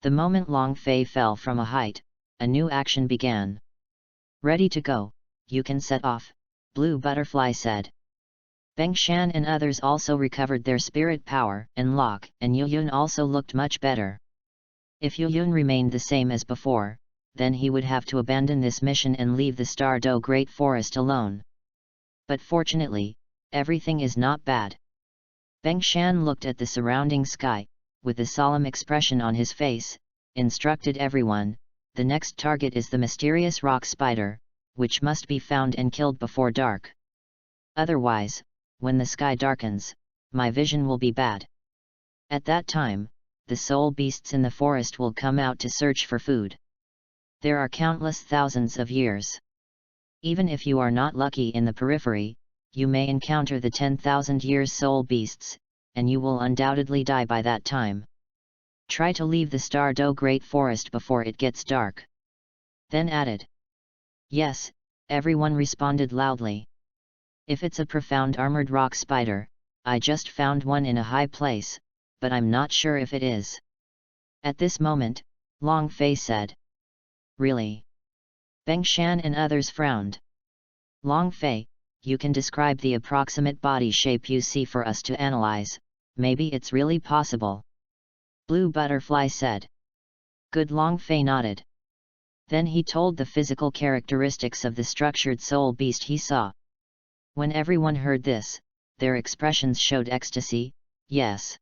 The moment Long Fei fell from a height, a new action began. Ready to go, you can set off, Blue Butterfly said. Beng Shan and others also recovered their spirit power, and Locke and Yuyun also looked much better. If Yuyun remained the same as before, then he would have to abandon this mission and leave the Stardew Great Forest alone. But fortunately, everything is not bad. Beng Shan looked at the surrounding sky, with a solemn expression on his face, instructed everyone, the next target is the mysterious rock spider, which must be found and killed before dark. Otherwise, when the sky darkens, my vision will be bad. At that time, the soul beasts in the forest will come out to search for food. There are countless thousands of years. Even if you are not lucky in the periphery, you may encounter the 10,000 years soul beasts, and you will undoubtedly die by that time. Try to leave the Stardew Great Forest before it gets dark. Then added. Yes, everyone responded loudly. If it's a profound armored rock spider, I just found one in a high place, but I'm not sure if it is. At this moment, Long Fei said. Really? Beng Shan and others frowned. Long Fei, you can describe the approximate body shape you see for us to analyze, maybe it's really possible. Blue Butterfly said. Good. Long Fei nodded. Then he told the physical characteristics of the structured soul beast he saw. When everyone heard this, their expressions showed ecstasy. Yes.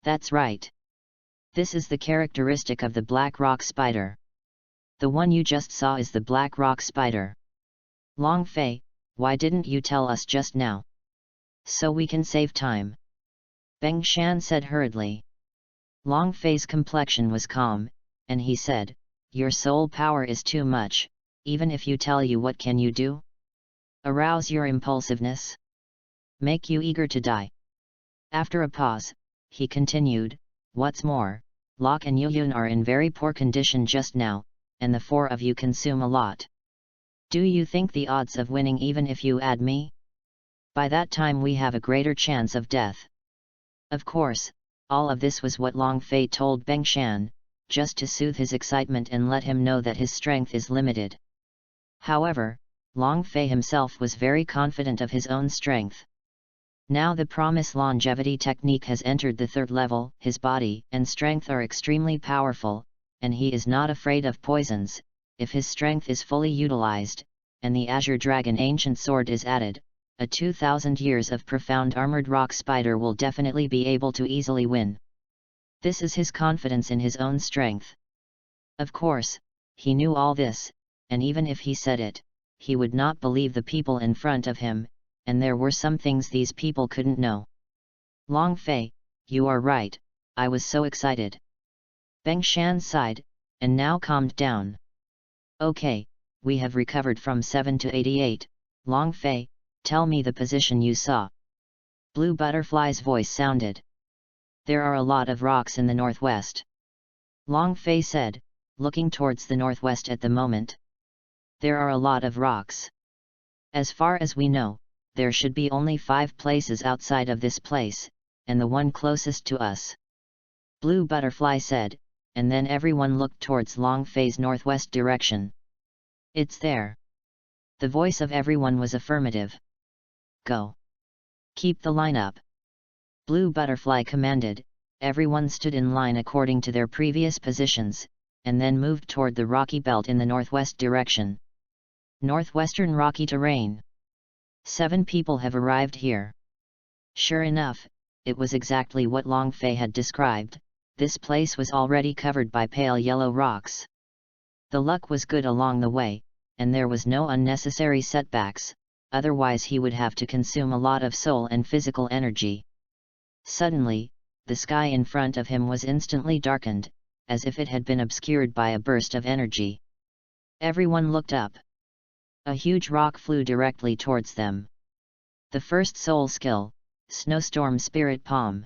That's right. This is the characteristic of the black rock spider. The one you just saw is the black rock spider. Long Fei, why didn't you tell us just now? So we can save time. Beng Shan said hurriedly. Long Fei's complexion was calm, and he said, your soul power is too much, even if you tell you what can you do? Arouse your impulsiveness? Make you eager to die? After a pause, he continued, what's more, Locke and Yuyun are in very poor condition just now, and the four of you consume a lot. Do you think the odds of winning even if you add me? By that time we have a greater chance of death. Of course, all of this was what Long Fei told Beng Shan, just to soothe his excitement and let him know that his strength is limited. However, Long Fei himself was very confident of his own strength. Now the promise longevity technique has entered the third level, his body and strength are extremely powerful, and he is not afraid of poisons, if his strength is fully utilized, and the Azure Dragon Ancient Sword is added, a 2000 years of profound armored rock spider will definitely be able to easily win. This is his confidence in his own strength. Of course, he knew all this, and even if he said it, he would not believe the people in front of him, and there were some things these people couldn't know. Long Fei, you are right, I was so excited. Beng Shan sighed, and now calmed down. Okay, we have recovered from 7 to 88, Long Fei, tell me the position you saw. Blue Butterfly's voice sounded. There are a lot of rocks in the northwest. Long Fei said, looking towards the northwest at the moment. There are a lot of rocks. As far as we know, there should be only 5 places outside of this place, and the one closest to us. Blue Butterfly said, and then everyone looked towards Long Fei's northwest direction. It's there. The voice of everyone was affirmative. Go. Keep the line up. Blue Butterfly commanded, everyone stood in line according to their previous positions, and then moved toward the rocky belt in the northwest direction. Northwestern rocky terrain. 7 people have arrived here. Sure enough, it was exactly what Long Fei had described, this place was already covered by pale yellow rocks. The luck was good along the way, and there was no unnecessary setbacks, otherwise he would have to consume a lot of soul and physical energy. Suddenly, the sky in front of him was instantly darkened, as if it had been obscured by a burst of energy. Everyone looked up. A huge rock flew directly towards them. The first soul skill, Snowstorm Spirit Palm.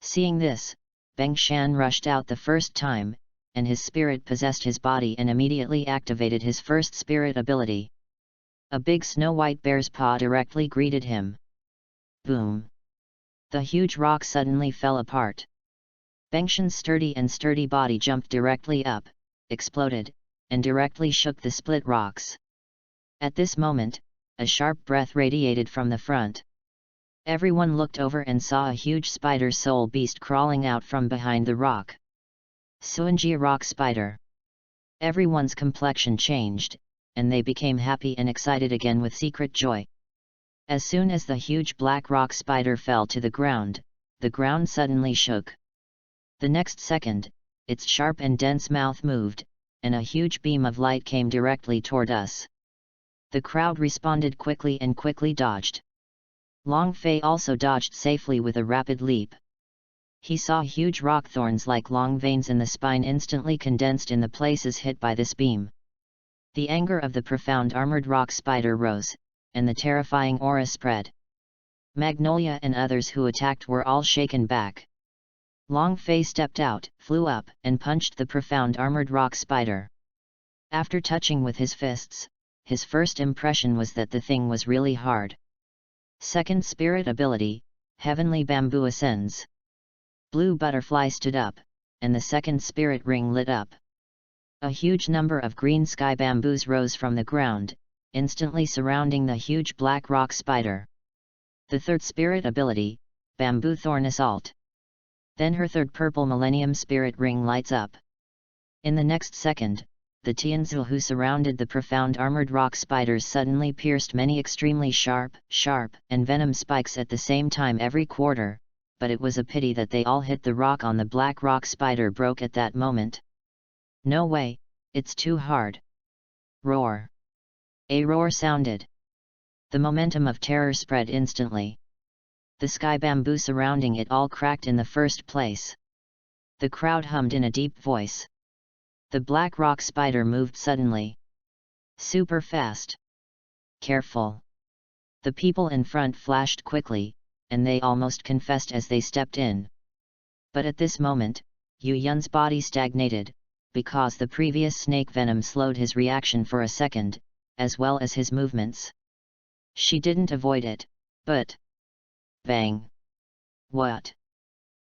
Seeing this, Beng Shan rushed out the first time, and his spirit possessed his body and immediately activated his first spirit ability. A big snow-white bear's paw directly greeted him. Boom! The huge rock suddenly fell apart. Beng Shan's sturdy body jumped directly up, exploded, and directly shook the split rocks. At this moment, a sharp breath radiated from the front. Everyone looked over and saw a huge spider soul beast crawling out from behind the rock. Suanjia rock spider. Everyone's complexion changed, and they became happy and excited again with secret joy. As soon as the huge black rock spider fell to the ground suddenly shook. The next second, its sharp and dense mouth moved, and a huge beam of light came directly toward us. The crowd responded quickly and quickly dodged. Long Fei also dodged safely with a rapid leap. He saw huge rock thorns like long veins in the spine instantly condensed in the places hit by this beam. The anger of the profound armored rock spider rose, and the terrifying aura spread. Magnolia and others who attacked were all shaken back. Long Fei stepped out, flew up, and punched the profound armored rock spider. After touching with his fists, his first impression was that the thing was really hard. Second spirit ability, Heavenly Bamboo ascends. Blue Butterfly stood up, and the second spirit ring lit up. A huge number of green sky bamboos rose from the ground, instantly surrounding the huge black rock spider. The third spirit ability, Bamboo Thorn Assault. Then her third purple Millennium Spirit ring lights up. In the next second, the Tianzi who surrounded the profound armored rock spiders suddenly pierced many extremely sharp, and venom spikes at the same time every quarter, but it was a pity that they all hit the rock on the black rock spider broke at that moment. No way, it's too hard. Roar. A roar sounded. The momentum of terror spread instantly. The sky bamboo surrounding it all cracked in the first place. The crowd hummed in a deep voice. The black rock spider moved suddenly. Super fast. Careful. The people in front flashed quickly, and they almost confessed as they stepped in. But at this moment, Yu Yun's body stagnated, because the previous snake venom slowed his reaction for a second, as well as his movements. She didn't avoid it, but... Bang! What?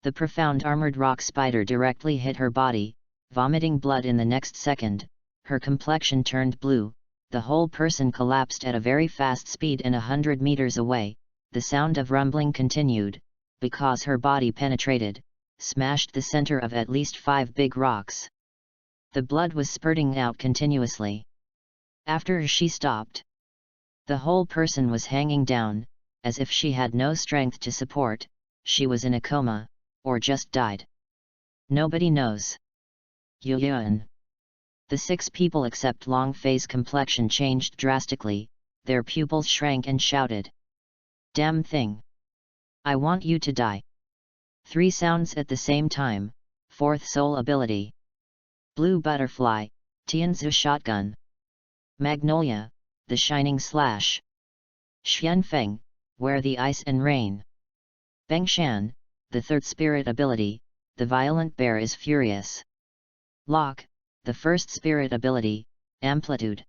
The profound armored rock spider directly hit her body, vomiting blood in the next second. Her complexion turned blue, the whole person collapsed at a very fast speed and 100 meters away. The sound of rumbling continued, because her body penetrated, smashed the center of at least 5 big rocks. The blood was spurting out continuously. After she stopped, the whole person was hanging down, as if she had no strength to support. She was in a coma, or just died. Nobody knows. Yu Yun. The 6 people except Long Fei's complexion changed drastically, their pupils shrank and shouted. Damn thing! I want you to die! 3 sounds at the same time, 4th soul ability. Blue Butterfly, Tianzu Shotgun. Magnolia, the Shining Slash. Xianfeng, Where the Ice and Rain. Bengshan, the 3rd spirit ability, the Violent Bear is Furious. Lock, the 1st spirit ability, Amplitude.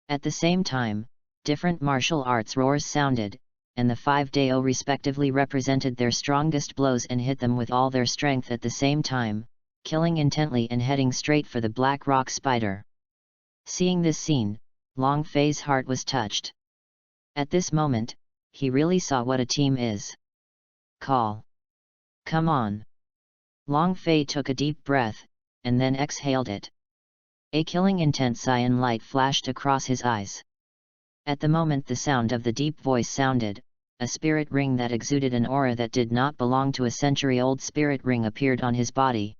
At the same time, different martial arts roars sounded, and the 5 Dao respectively represented their strongest blows and hit them with all their strength at the same time, killing intently and heading straight for the black rock spider. Seeing this scene, Long Fei's heart was touched. At this moment, he really saw what a team is. Call. Come on. Long Fei took a deep breath, and then exhaled it. A killing intense cyan light flashed across his eyes. At the moment the sound of the deep voice sounded, a spirit ring that exuded an aura that did not belong to a century-old spirit ring appeared on his body.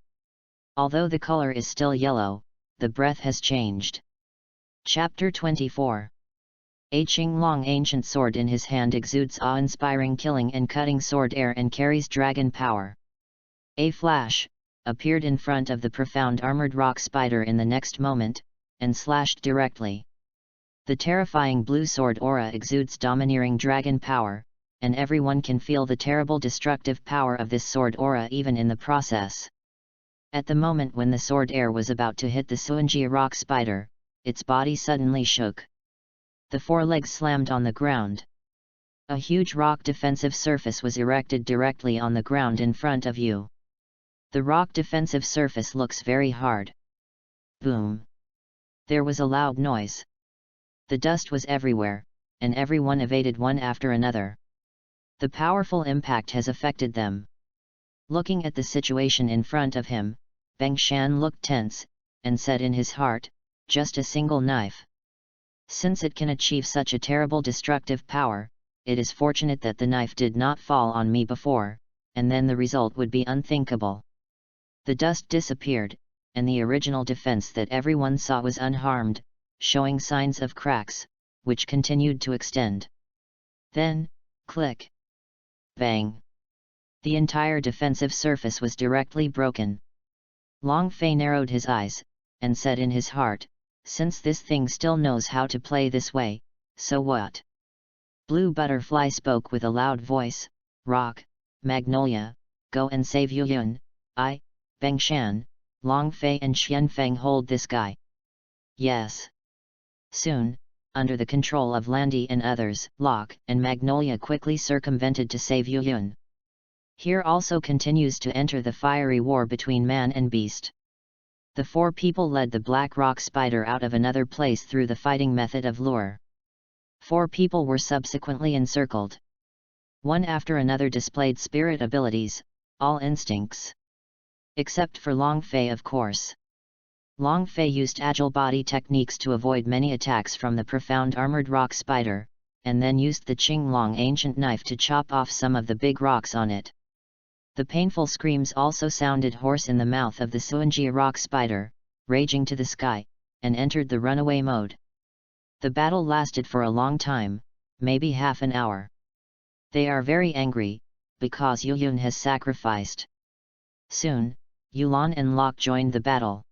Although the color is still yellow, the breath has changed. Chapter 24. A Qinglong ancient sword in his hand exudes awe-inspiring killing and cutting sword air and carries dragon power. A flash appeared in front of the profound armored rock spider in the next moment, and slashed directly. The terrifying blue sword aura exudes domineering dragon power, and everyone can feel the terrible destructive power of this sword aura even in the process. At the moment when the sword air was about to hit the Suanjia rock spider, its body suddenly shook. The 4 legs slammed on the ground. A huge rock defensive surface was erected directly on the ground in front of you. The rock defensive surface looks very hard. Boom! There was a loud noise. The dust was everywhere, and everyone evaded one after another. The powerful impact has affected them. Looking at the situation in front of him, Bengshan looked tense, and said in his heart, just a single knife. Since it can achieve such a terrible destructive power, it is fortunate that the knife did not fall on me before, and then the result would be unthinkable. The dust disappeared, and the original defense that everyone saw was unharmed, showing signs of cracks, which continued to extend. Then, click! Bang! The entire defensive surface was directly broken. Long Fei narrowed his eyes, and said in his heart, since this thing still knows how to play this way, so what? Blue Butterfly spoke with a loud voice, Rock, Magnolia, go and save Yu Yun. I, Bengshan, Long Fei and Xianfeng hold this guy. Yes. Soon, under the control of Landy and others, Locke and Magnolia quickly circumvented to save Yu Yun. Here also continues to enter the fiery war between man and beast. The 4 people led the black rock spider out of another place through the fighting method of lure. 4 people were subsequently encircled. One after another displayed spirit abilities, all instincts. Except for Long Fei, of course. Long Fei used agile body techniques to avoid many attacks from the profound armored rock spider, and then used the Qinglong ancient knife to chop off some of the big rocks on it. The painful screams also sounded hoarse in the mouth of the Suanjia rock spider, raging to the sky, and entered the runaway mode. The battle lasted for a long time, maybe half an hour. They are very angry, because Yu Yun has sacrificed. Soon, Yulan and Locke joined the battle.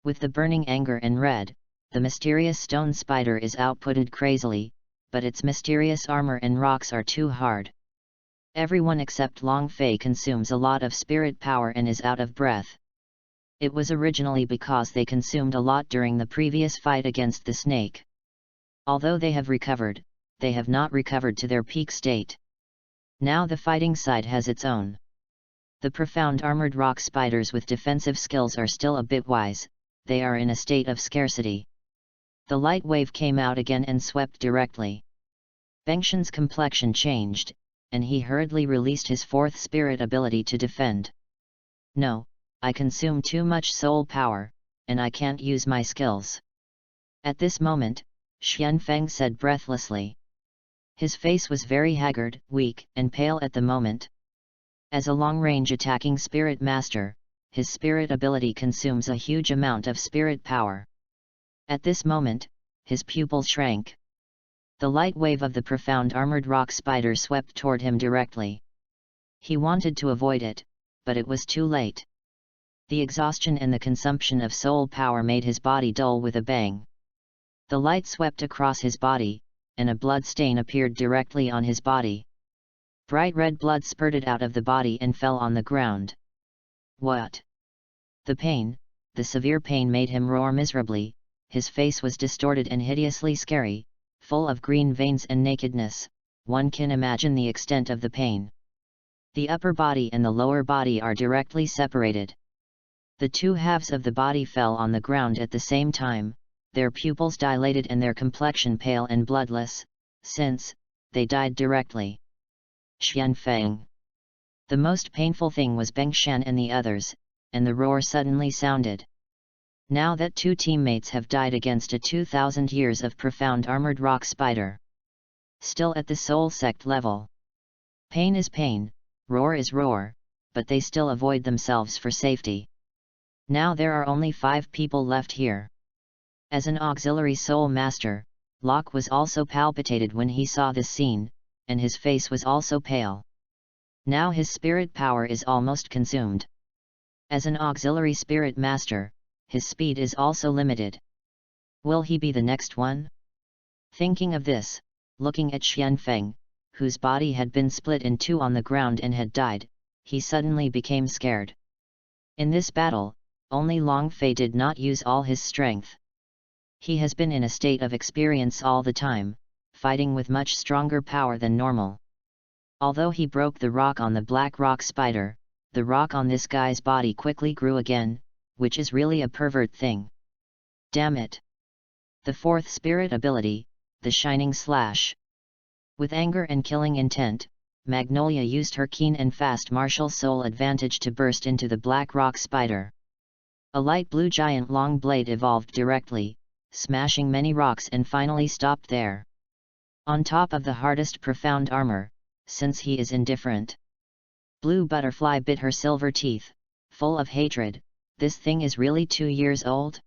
With the burning anger and red, the mysterious stone spider is outputted crazily, but its mysterious armor and rocks are too hard. Everyone except Long Fei consumes a lot of spirit power and is out of breath. It was originally because they consumed a lot during the previous fight against the snake. Although they have recovered, they have not recovered to their peak state. Now the fighting side has its own. The profound armored rock spiders with defensive skills are still a bit wise, they are in a state of scarcity. The light wave came out again and swept directly. Bengshan's complexion changed, and he hurriedly released his fourth spirit ability to defend. No, I consume too much soul power, and I can't use my skills. At this moment, Xianfeng said breathlessly. His face was very haggard, weak, and pale at the moment. As a long-range attacking spirit master, his spirit ability consumes a huge amount of spirit power. At this moment, his pupils shrank. The light wave of the profound armored rock spider swept toward him directly. He wanted to avoid it, but it was too late. The exhaustion and the consumption of soul power made his body dull with a bang. The light swept across his body, and a blood stain appeared directly on his body. Bright red blood spurted out of the body and fell on the ground. What? The pain, the severe pain made him roar miserably. His face was distorted and hideously scary, full of green veins and nakedness. One can imagine the extent of the pain. The upper body and the lower body are directly separated. The two halves of the body fell on the ground at the same time, their pupils dilated and their complexion pale and bloodless, since they died directly. Xianfeng. The most painful thing was Bengshan and the others, and the roar suddenly sounded. Now that two teammates have died against a 2,000 years of profound armored rock spider. Still at the soul sect level. Pain is pain, roar is roar, but they still avoid themselves for safety. Now there are only 5 people left here. As an auxiliary soul master, Locke was also palpitated when he saw this scene, and his face was also pale. Now his spirit power is almost consumed. As an auxiliary spirit master, his speed is also limited. Will he be the next one? Thinking of this, looking at Xianfeng, whose body had been split in two on the ground and had died, he suddenly became scared. In this battle, only Long Fei did not use all his strength. He has been in a state of experience all the time, fighting with much stronger power than normal. Although he broke the rock on the black rock spider, the rock on this guy's body quickly grew again, which is really a pervert thing. Damn it! The fourth spirit ability, the Shining Slash. With anger and killing intent, Magnolia used her keen and fast martial soul advantage to burst into the black rock spider. A light blue giant long blade evolved directly, smashing many rocks and finally stopped there. On top of the hardest profound armor, since he is indifferent. Blue Butterfly bit her silver teeth, full of hatred. This thing is really 2 years old?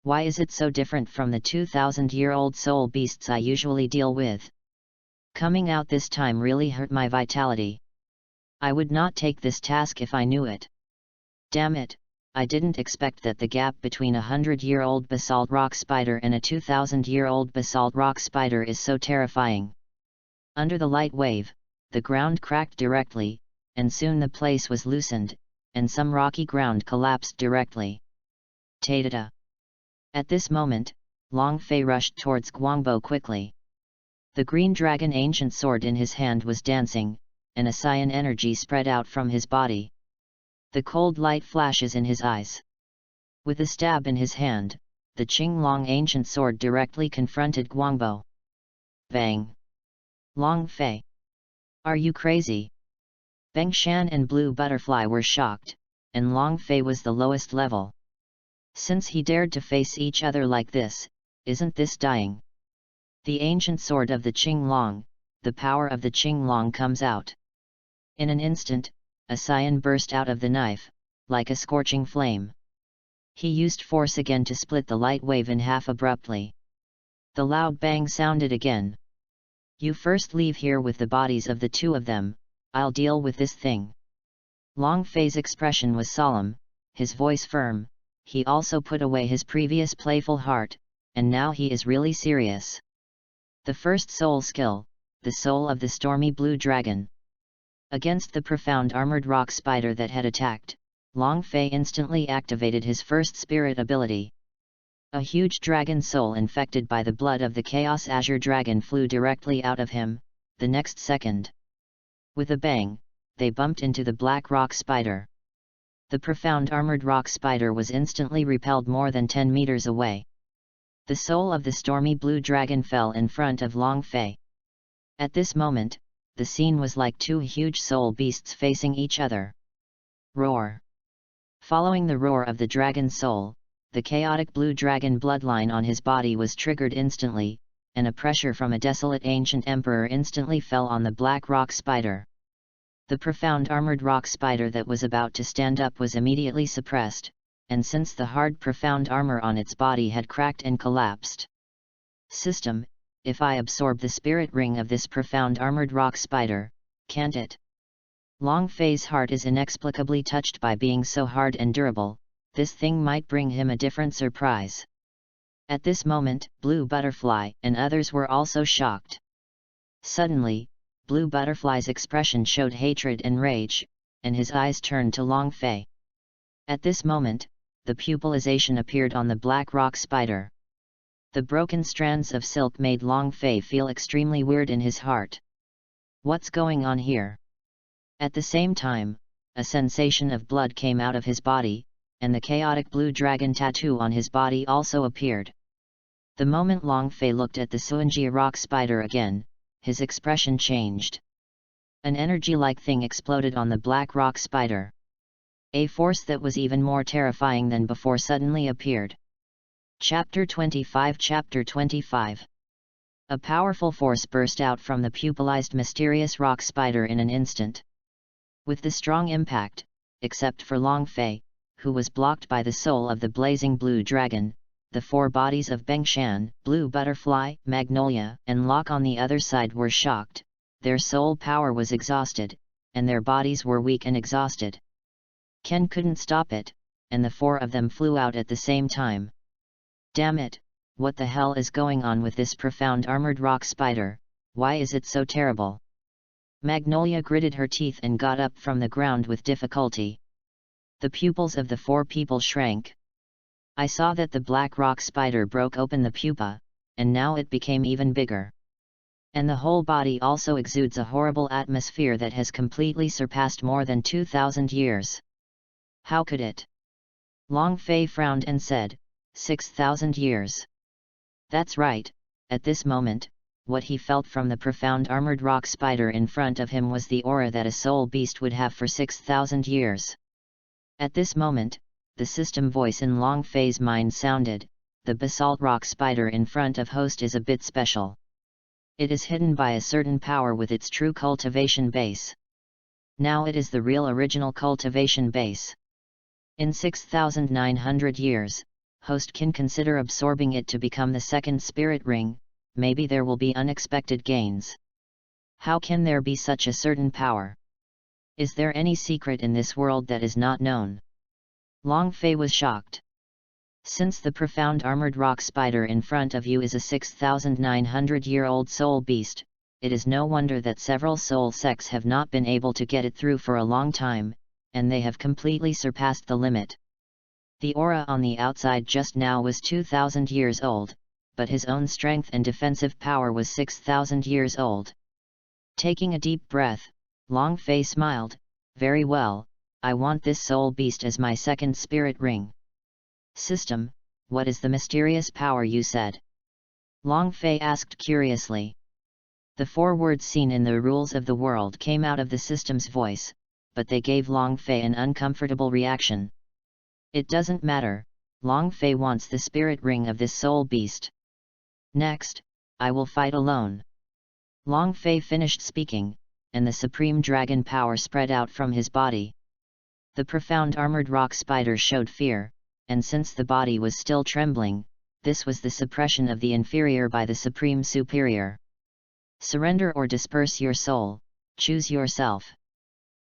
Why is it so different from the 2,000-year-old soul beasts I usually deal with? Coming out this time really hurt my vitality. I would not take this task if I knew it. Damn it, I didn't expect that the gap between a 100-year-old basalt rock spider and a 2,000-year-old basalt rock spider is so terrifying. Under the light wave, the ground cracked directly, and soon the place was loosened, and some rocky ground collapsed directly. Ta-da! At this moment, Long Fei rushed towards Guangbo quickly. The green dragon ancient sword in his hand was dancing, and a cyan energy spread out from his body. The cold light flashes in his eyes. With a stab in his hand, the Qinglong ancient sword directly confronted Guangbo. Bang! Long Fei! Are you crazy? Bengshan and Blue Butterfly were shocked, and Long Fei was the lowest level. Since he dared to face each other like this, isn't this dying? The ancient sword of the Qinglong, the power of the Qinglong comes out. In an instant, a cyan burst out of the knife, like a scorching flame. He used force again to split the light wave in half abruptly. The loud bang sounded again. You first leave here with the bodies of the two of them, I'll deal with this thing. Long Fei's expression was solemn, his voice firm. He also put away his previous playful heart, and now he is really serious. The first soul skill, the soul of the stormy blue dragon. Against the profound armored rock spider that had attacked, Long Fei instantly activated his first spirit ability. A huge dragon soul infected by the blood of the Chaos Azure dragon flew directly out of him, the next second. With a bang, they bumped into the black rock spider. The profound armored rock spider was instantly repelled more than 10 meters away. The soul of the stormy blue dragon fell in front of Long Fei. At this moment, the scene was like two huge soul beasts facing each other. Roar! Following the roar of the dragon soul, the chaotic blue dragon bloodline on his body was triggered instantly, and a pressure from a desolate ancient emperor instantly fell on the black rock spider. The profound armored rock spider that was about to stand up was immediately suppressed, and since the hard profound armor on its body had cracked and collapsed. System, if I absorb the spirit ring of this profound armored rock spider, can't it? Long Fei's heart is inexplicably touched by being so hard and durable. This thing might bring him a different surprise. At this moment, Blue Butterfly and others were also shocked. Suddenly, Blue Butterfly's expression showed hatred and rage, and his eyes turned to Long Fei. At this moment, the pupilization appeared on the black rock spider. The broken strands of silk made Long Fei feel extremely weird in his heart. What's going on here? At the same time, a sensation of blood came out of his body, and the chaotic blue dragon tattoo on his body also appeared. The moment Long Fei looked at the Suanjia rock spider again, his expression changed. An energy-like thing exploded on the black rock spider. A force that was even more terrifying than before suddenly appeared. Chapter 25 Chapter 25 A powerful force burst out from the pupilized mysterious rock spider in an instant. With the strong impact, except for Long Fei, who was blocked by the soul of the blazing blue dragon, the four bodies of Bengshan, Blue Butterfly, Magnolia, and Locke on the other side were shocked. Their soul power was exhausted, and their bodies were weak and exhausted. Ken couldn't stop it, and the four of them flew out at the same time. Damn it, what the hell is going on with this profound armored rock spider? Why is it so terrible? Magnolia gritted her teeth and got up from the ground with difficulty. The pupils of the four people shrank. I saw that the black rock spider broke open the pupa, and now it became even bigger. And the whole body also exudes a horrible atmosphere that has completely surpassed more than 2,000 years. How could it? Long Fei frowned and said, 6,000 years. That's right, at this moment, what he felt from the profound armored rock spider in front of him was the aura that a soul beast would have for 6,000 years. At this moment, the system voice in Long Fei's mind sounded, the basalt rock spider in front of host is a bit special. It is hidden by a certain power with its true cultivation base. Now it is the real original cultivation base. In 6,900 years, host can consider absorbing it to become the second spirit ring. Maybe there will be unexpected gains. How can there be such a certain power? Is there any secret in this world that is not known? Long Fei was shocked. Since the profound armored rock spider in front of you is a 6,900-year-old soul beast, it is no wonder that several soul sects have not been able to get it through for a long time, and they have completely surpassed the limit. The aura on the outside just now was 2,000 years old, but his own strength and defensive power was 6,000 years old. Taking a deep breath, Long Fei smiled, very well, I want this soul beast as my second spirit ring. System, what is the mysterious power you said? Long Fei asked curiously. The four words seen in the rules of the world came out of the system's voice, but they gave Long Fei an uncomfortable reaction. It doesn't matter, Long Fei wants the spirit ring of this soul beast. Next, I will fight alone. Long Fei finished speaking, and the supreme dragon power spread out from his body. The profound armored rock spider showed fear, and since the body was still trembling, this was the suppression of the inferior by the supreme superior. Surrender or disperse your soul, choose yourself.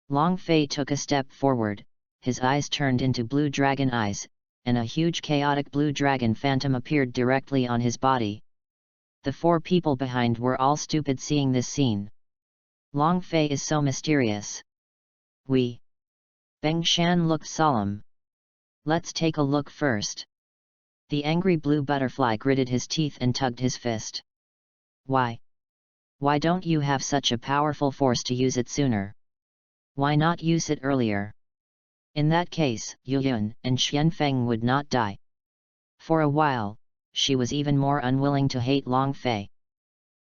Long Fei took a step forward, his eyes turned into blue dragon eyes, and a huge chaotic blue dragon phantom appeared directly on his body. The four people behind were all stupid seeing this scene. Long Fei is so mysterious. Beng Shan looked solemn. Let's take a look first. The angry blue butterfly gritted his teeth and tugged his fist. Why don't you have such a powerful force to use it sooner? Why not use it earlier? In that case, Yuyun and Xianfeng would not die. For a while, she was even more unwilling to hate Long Fei.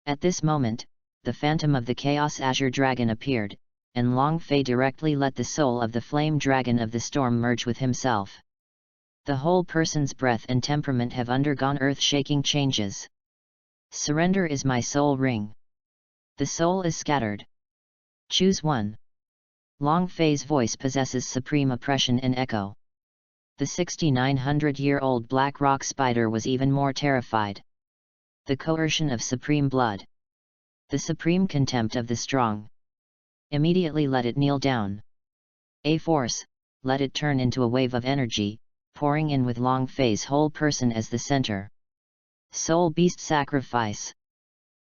At this moment, the phantom of the Chaos Azure Dragon appeared, and Long Fei directly let the soul of the Flame Dragon of the Storm merge with himself. The whole person's breath and temperament have undergone earth-shaking changes. Surrender is my soul ring. The soul is scattered. Choose one. Long Fei's voice possesses supreme oppression and echo. The 6,900-year-old black rock spider was even more terrified. The coercion of supreme blood. The supreme contempt of the strong. Immediately let it kneel down. A force, let it turn into a wave of energy, pouring in with Long Fei's whole person as the center. Soul Beast Sacrifice.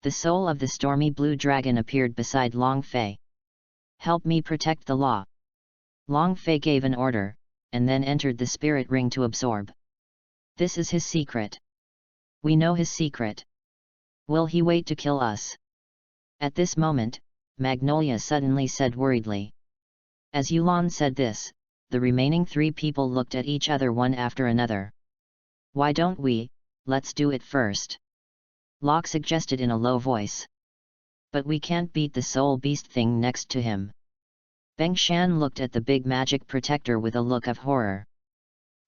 The soul of the stormy blue dragon appeared beside Long Fei. Help me protect the law. Long Fei gave an order, and then entered the spirit ring to absorb. This is his secret. We know his secret. Will he wait to kill us? At this moment, Magnolia suddenly said worriedly. As Yulan said this, the remaining three people looked at each other one after another. Why don't we, let's do it first. Locke suggested in a low voice. But we can't beat the soul beast thing next to him. Beng Shan looked at the big magic protector with a look of horror.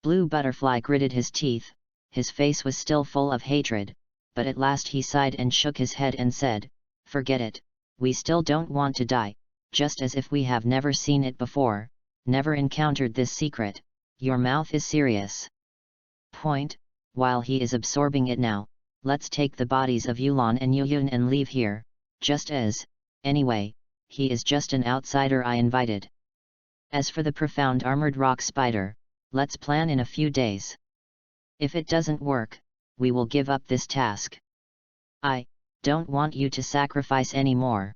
Blue Butterfly gritted his teeth, his face was still full of hatred, but at last he sighed and shook his head and said, forget it, we still don't want to die, just as if we have never seen it before, never encountered this secret. Your mouth is serious. Point, while he is absorbing it now, let's take the bodies of Yulan and Yuyun and leave here, just as, anyway, he is just an outsider I invited. As for the profound armored rock spider, let's plan in a few days. If it doesn't work, we will give up this task. I don't want you to sacrifice any more.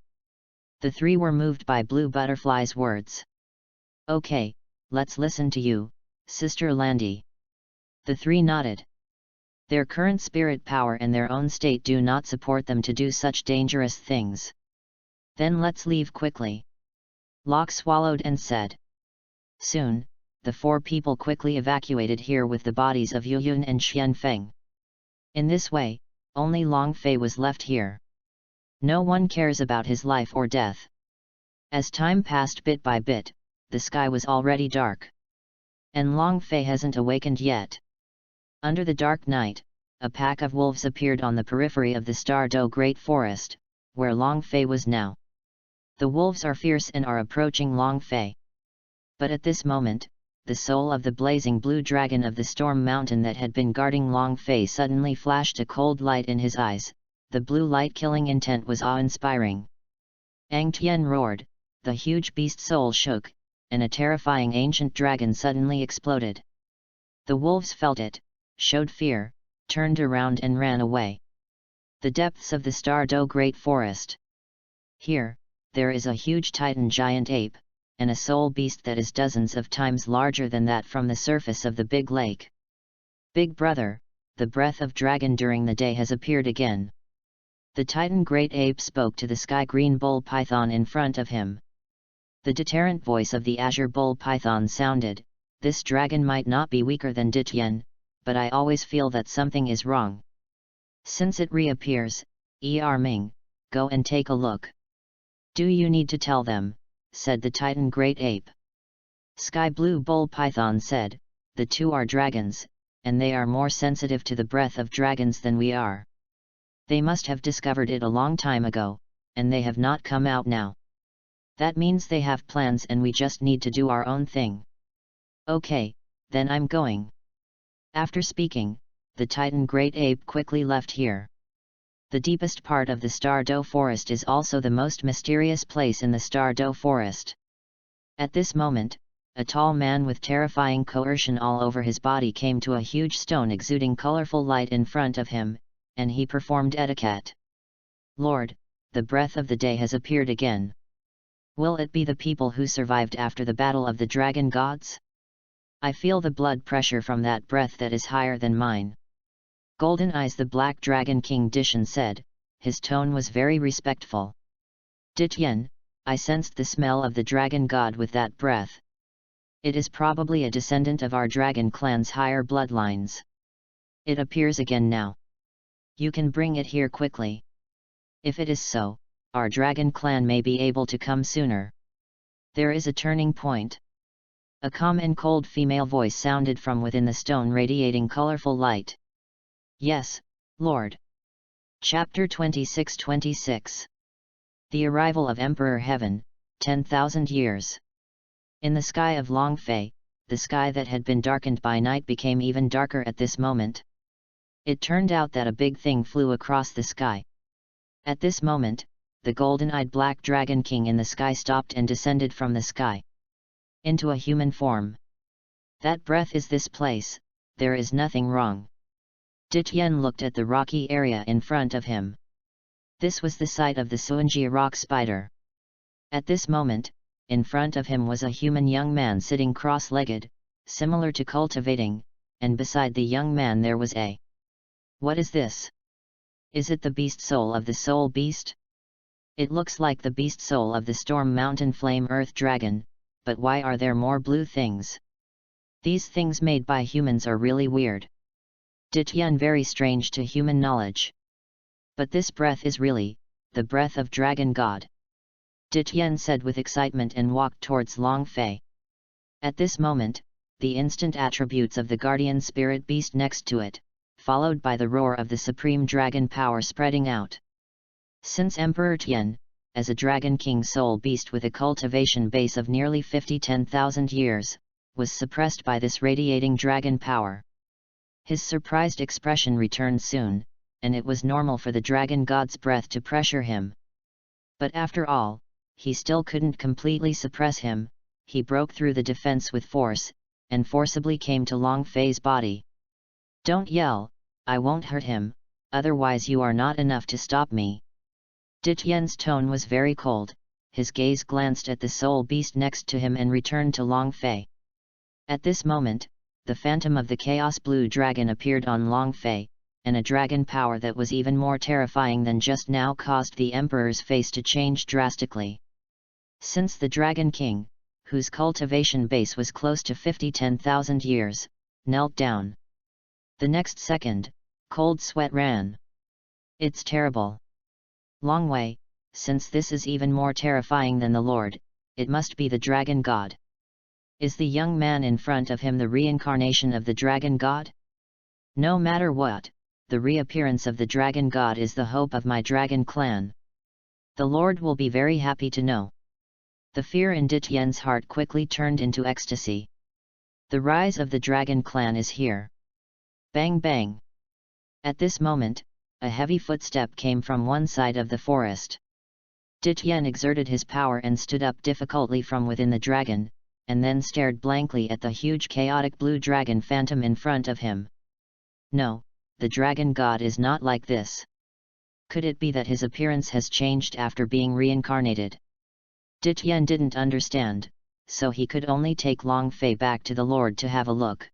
The three were moved by Blue Butterfly's words. Okay, let's listen to you, Sister Landy. The three nodded. Their current spirit power and their own state do not support them to do such dangerous things. Then let's leave quickly. Locke swallowed and said. Soon, the four people quickly evacuated here with the bodies of Yuyun and Xianfeng. In this way, only Long Fei was left here. No one cares about his life or death. As time passed bit by bit, the sky was already dark. And Long Fei hasn't awakened yet. Under the dark night, a pack of wolves appeared on the periphery of the Stardo Great Forest, where Long Fei was now. The wolves are fierce and are approaching Long Fei. But at this moment, the soul of the blazing blue dragon of the Storm Mountain that had been guarding Long Fei suddenly flashed a cold light in his eyes. The blue light killing intent was awe-inspiring. Ang Tian roared, the huge beast soul shook, and a terrifying ancient dragon suddenly exploded. The wolves felt it, showed fear, turned around and ran away. The depths of the Stardo Great Forest. Here, there is a huge titan giant ape, and a soul beast that is dozens of times larger than that from the surface of the big lake. Big brother, the breath of dragon during the day has appeared again. The titan great ape spoke to the sky green bull python in front of him. The deterrent voice of the azure bull python sounded, this dragon might not be weaker than Dityan, but I always feel that something is wrong. Since it reappears, Ming, go and take a look. Do you need to tell them? Said the titan great ape. Sky blue bull python said, the two are dragons, and they are more sensitive to the breath of dragons than we are. They must have discovered it a long time ago, and they have not come out now. That means they have plans and we just need to do our own thing. Okay, then I'm going. After speaking, the titan great ape quickly left here. The deepest part of the Stardo Forest is also the most mysterious place in the Stardo Forest. At this moment, a tall man with terrifying coercion all over his body came to a huge stone exuding colorful light in front of him, and he performed etiquette. Lord, the breath of the day has appeared again. Will it be the people who survived after the battle of the dragon gods? I feel the blood pressure from that breath that is higher than mine. Golden Eyes the Black Dragon King Dishan said, his tone was very respectful. Dityen, I sensed the smell of the dragon god with that breath. It is probably a descendant of our dragon clan's higher bloodlines. It appears again now. You can bring it here quickly. If it is so, our dragon clan may be able to come sooner. There is a turning point. A calm and cold female voice sounded from within the stone, radiating colorful light. Yes, Lord. Chapter 26-26. The arrival of Emperor Heaven, 10,000 years. In the sky of Longfei, the sky that had been darkened by night became even darker at this moment. It turned out that a big thing flew across the sky. At this moment, the golden-eyed Black Dragon King in the sky stopped and descended from the sky into a human form. That breath is this place, there is nothing wrong. Dityen looked at the rocky area in front of him. This was the site of the Suanjia rock spider. At this moment, in front of him was a human young man sitting cross-legged, similar to cultivating, and beside the young man there was a... What is this? Is it the beast soul of the soul beast? It looks like the beast soul of the storm mountain flame earth dragon, but why are there more blue things? These things made by humans are really weird. Dityen, very strange to human knowledge. But this breath is really, the breath of Dragon God. Dityen said with excitement and walked towards Longfei. At this moment, the instant attributes of the guardian spirit beast next to it, followed by the roar of the supreme dragon power spreading out. Since Emperor Tien, as a Dragon King soul beast with a cultivation base of nearly 10,000 years, was suppressed by this radiating dragon power. His surprised expression returned soon, and it was normal for the dragon god's breath to pressure him. But after all, he still couldn't completely suppress him. He broke through the defense with force, and forcibly came to Longfei's body. Don't yell, I won't hurt him, otherwise you are not enough to stop me. Dityen's tone was very cold, his gaze glanced at the soul beast next to him and returned to Longfei. At this moment, the phantom of the Chaos Blue Dragon appeared on Longfei, and a dragon power that was even more terrifying than just now caused the Emperor's face to change drastically. Since the Dragon King, whose cultivation base was close to 10,000 years, knelt down. The next second, cold sweat ran. It's terrible. Longwei, since this is even more terrifying than the Lord, it must be the Dragon God. Is the young man in front of him the reincarnation of the Dragon God? No matter what, the reappearance of the Dragon God is the hope of my Dragon clan. The Lord will be very happy to know. The fear in Dityen's heart quickly turned into ecstasy. The rise of the Dragon clan is here. Bang bang. At this moment, a heavy footstep came from one side of the forest. Dityen exerted his power and stood up difficultly from within the dragon, and then stared blankly at the huge chaotic blue dragon phantom in front of him. No, the dragon god is not like this. Could it be that his appearance has changed after being reincarnated? Dityen didn't understand, so he could only take Longfei back to the Lord to have a look.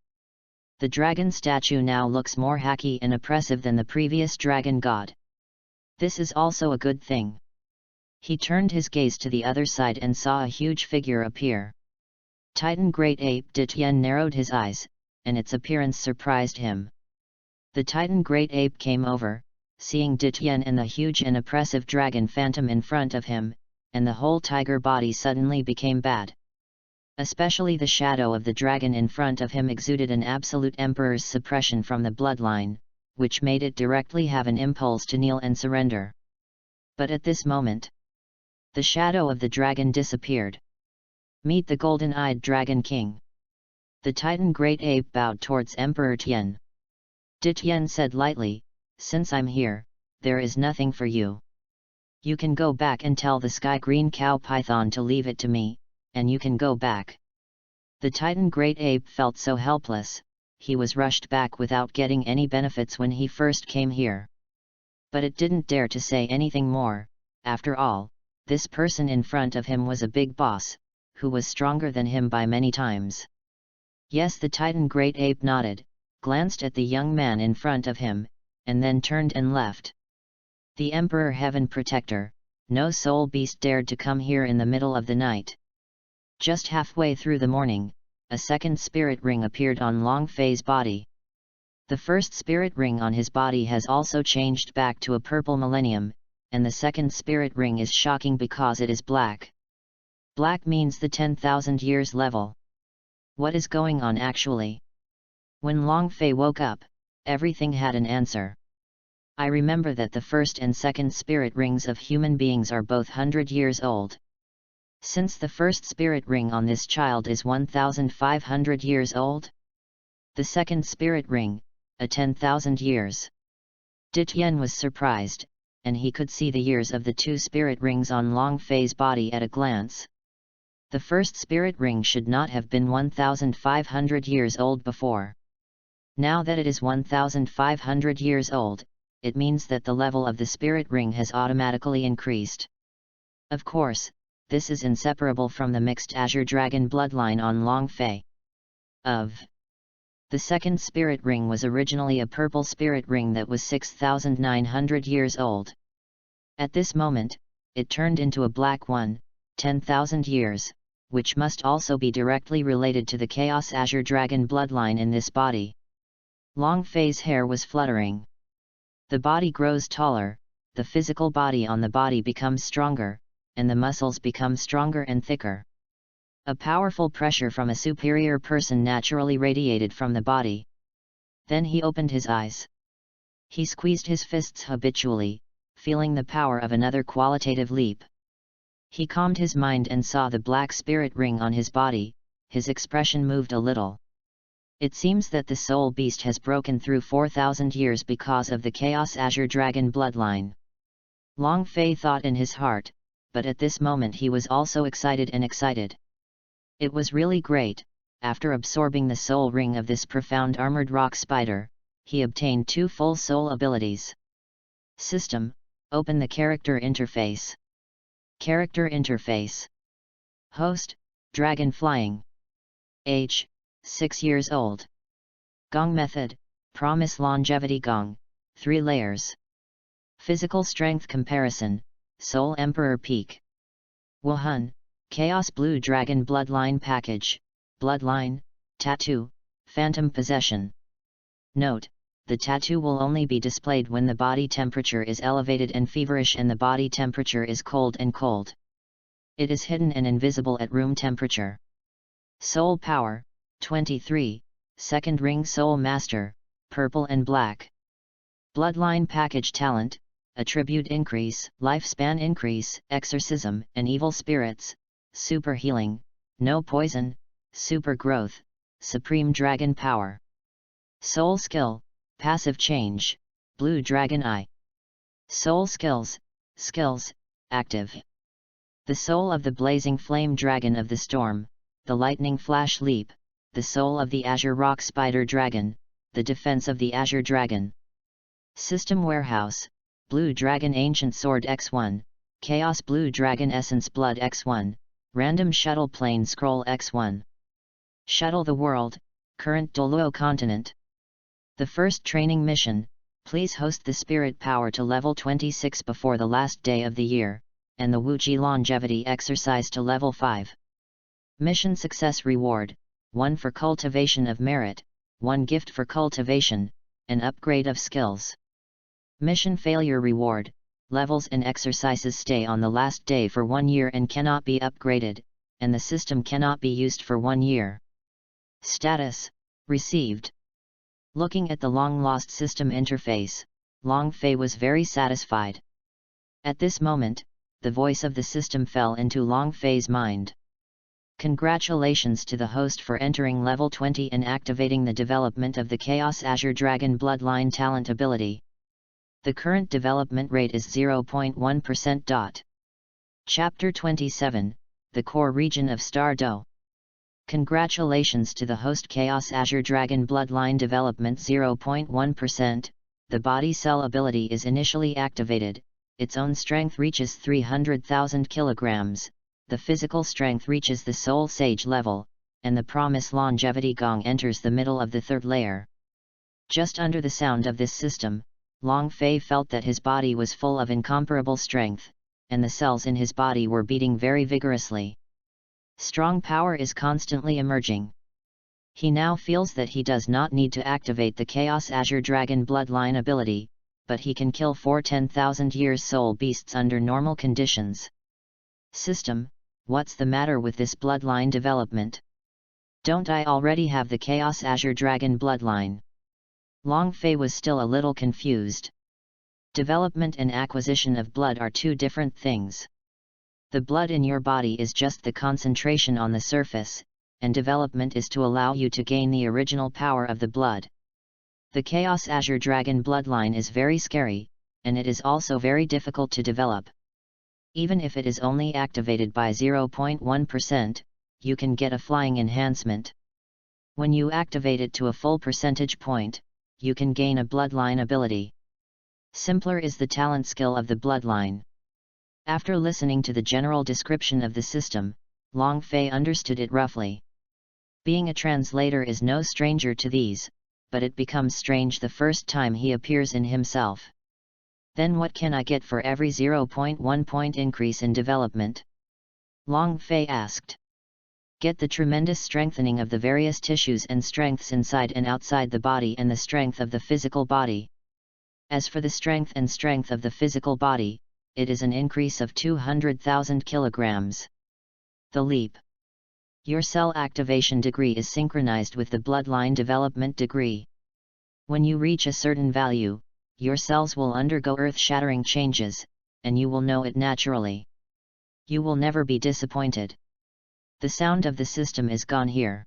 The dragon statue now looks more hacky and oppressive than the previous dragon god. This is also a good thing. He turned his gaze to the other side and saw a huge figure appear. Titan Great Ape. Dityen narrowed his eyes, and its appearance surprised him. The Titan Great Ape came over, seeing Dityen and the huge and oppressive dragon phantom in front of him, and the whole tiger body suddenly became bad. Especially the shadow of the dragon in front of him exuded an absolute emperor's suppression from the bloodline, which made it directly have an impulse to kneel and surrender. But at this moment, the shadow of the dragon disappeared. Meet the golden-eyed Dragon King. The Titan Great Ape bowed towards Emperor Tien. Dityen said lightly, since I'm here, there is nothing for you. You can go back and tell the Sky Green Cow Python to leave it to me, and you can go back. The Titan Great Ape felt so helpless, he was rushed back without getting any benefits when he first came here. But it didn't dare to say anything more. After all, this person in front of him was a big boss, who was stronger than him by many times. Yes, the Titan Great Ape nodded, glanced at the young man in front of him, and then turned and left. The Emperor Heaven Protector, no soul beast dared to come here in the middle of the night. Just halfway through the morning, a second spirit ring appeared on Long Fei's body. The first spirit ring on his body has also changed back to a purple millennium, and the second spirit ring is shocking because it is black. Black means the 10,000 years level. What is going on actually? When Long Fei woke up, everything had an answer. I remember that the first and second spirit rings of human beings are both 100 years old. Since the first spirit ring on this child is 1,500 years old, the second spirit ring, a 10,000 years. Ditien was surprised, and he could see the years of the two spirit rings on Long Fei's body at a glance. The first spirit ring should not have been 1,500 years old before. Now that it is 1,500 years old, it means that the level of the spirit ring has automatically increased. Of course, this is inseparable from the mixed Azure Dragon bloodline on Long Fei. The second spirit ring was originally a purple spirit ring that was 6,900 years old. At this moment, it turned into a black one, 10,000 years, which must also be directly related to the Chaos Azure Dragon bloodline in this body. Long Fei's hair was fluttering. The body grows taller, the physical body on the body becomes stronger, and the muscles become stronger and thicker. A powerful pressure from a superior person naturally radiated from the body. Then he opened his eyes. He squeezed his fists habitually, feeling the power of another qualitative leap. He calmed his mind and saw the black spirit ring on his body. His expression moved a little. It seems that the soul beast has broken through 4,000 years because of the Chaos Azure Dragon bloodline. Long Fei thought in his heart, but at this moment he was also excited. It was really great. After absorbing the soul ring of this profound armored rock spider, he obtained 2 full soul abilities. System: open the character interface. Character interface. Host: dragon flying. Age: 6 years old. Gong method: promise longevity gong, 3 layers. Physical strength comparison: Soul Emperor Peak. Wuhan, Chaos Blue Dragon Bloodline Package, Bloodline, Tattoo, Phantom Possession. Note: the tattoo will only be displayed when the body temperature is elevated and feverish and the body temperature is cold and cold. It is hidden and invisible at room temperature. Soul Power, 23, Second Ring Soul Master, Purple and Black. Bloodline Package Talent: Attribute Increase, Lifespan Increase, Exorcism and Evil Spirits, Super Healing, No Poison, Super Growth, Supreme Dragon Power. Soul Skill: Passive Change, Blue Dragon Eye. Soul Skills: Active. The Soul of the Blazing Flame Dragon of the Storm, the Lightning Flash Leap, the Soul of the Azure Rock Spider Dragon, the Defense of the Azure Dragon. System Warehouse: Blue Dragon Ancient Sword X1, Chaos Blue Dragon Essence Blood X1, Random Shuttle Plane Scroll X1. Shuttle the World, Current Douluo Continent. The first training mission: please host the spirit power to level 26 before the last day of the year, and the Wuji Longevity exercise to level 5. Mission Success Reward: 1 for cultivation of merit, 1 gift for cultivation, an upgrade of skills. Mission Failure Reward: levels and exercises stay on the last day for 1 year and cannot be upgraded, and the system cannot be used for 1 year. Status: received. Looking at the long-lost system interface, Long Fei was very satisfied. At this moment, the voice of the system fell into Long Fei's mind. Congratulations to the host for entering level 20 and activating the development of the Chaos Azure Dragon Bloodline talent ability. The current development rate is 0.1%. Chapter 27, The Core Region of Star Do. Congratulations to the host Chaos Azure Dragon Bloodline Development 0.1%, the body cell ability is initially activated, its own strength reaches 300,000 kilograms, the physical strength reaches the soul sage level, and the promise longevity gong enters the middle of the third layer. Just under the sound of this system, Long Fei felt that his body was full of incomparable strength, and the cells in his body were beating very vigorously. Strong power is constantly emerging. He now feels that he does not need to activate the Chaos Azure Dragon Bloodline ability, but he can kill 4 10,000 years soul beasts under normal conditions. System, what's the matter with this bloodline development? Don't I already have the Chaos Azure Dragon Bloodline? Long Fei was still a little confused. Development and acquisition of blood are two different things. The blood in your body is just the concentration on the surface, and development is to allow you to gain the original power of the blood. The Chaos Azure Dragon Bloodline is very scary, and it is also very difficult to develop. Even if it is only activated by 0.1%, you can get a flying enhancement. When you activate it to a full percentage point, you can gain a bloodline ability. Simpler is the talent skill of the bloodline. After listening to the general description of the system, Long Fei understood it roughly. Being a translator is no stranger to these, but it becomes strange the first time he appears in himself. Then what can I get for every 0.1 point increase in development? Long Fei asked. Get the tremendous strengthening of the various tissues and strengths inside and outside the body and the strength of the physical body. As for the strength of the physical body, it is an increase of 200,000 kilograms. The leap. Your cell activation degree is synchronized with the bloodline development degree. When you reach a certain value, your cells will undergo earth-shattering changes, and you will know it naturally. You will never be disappointed. The sound of the system is gone here.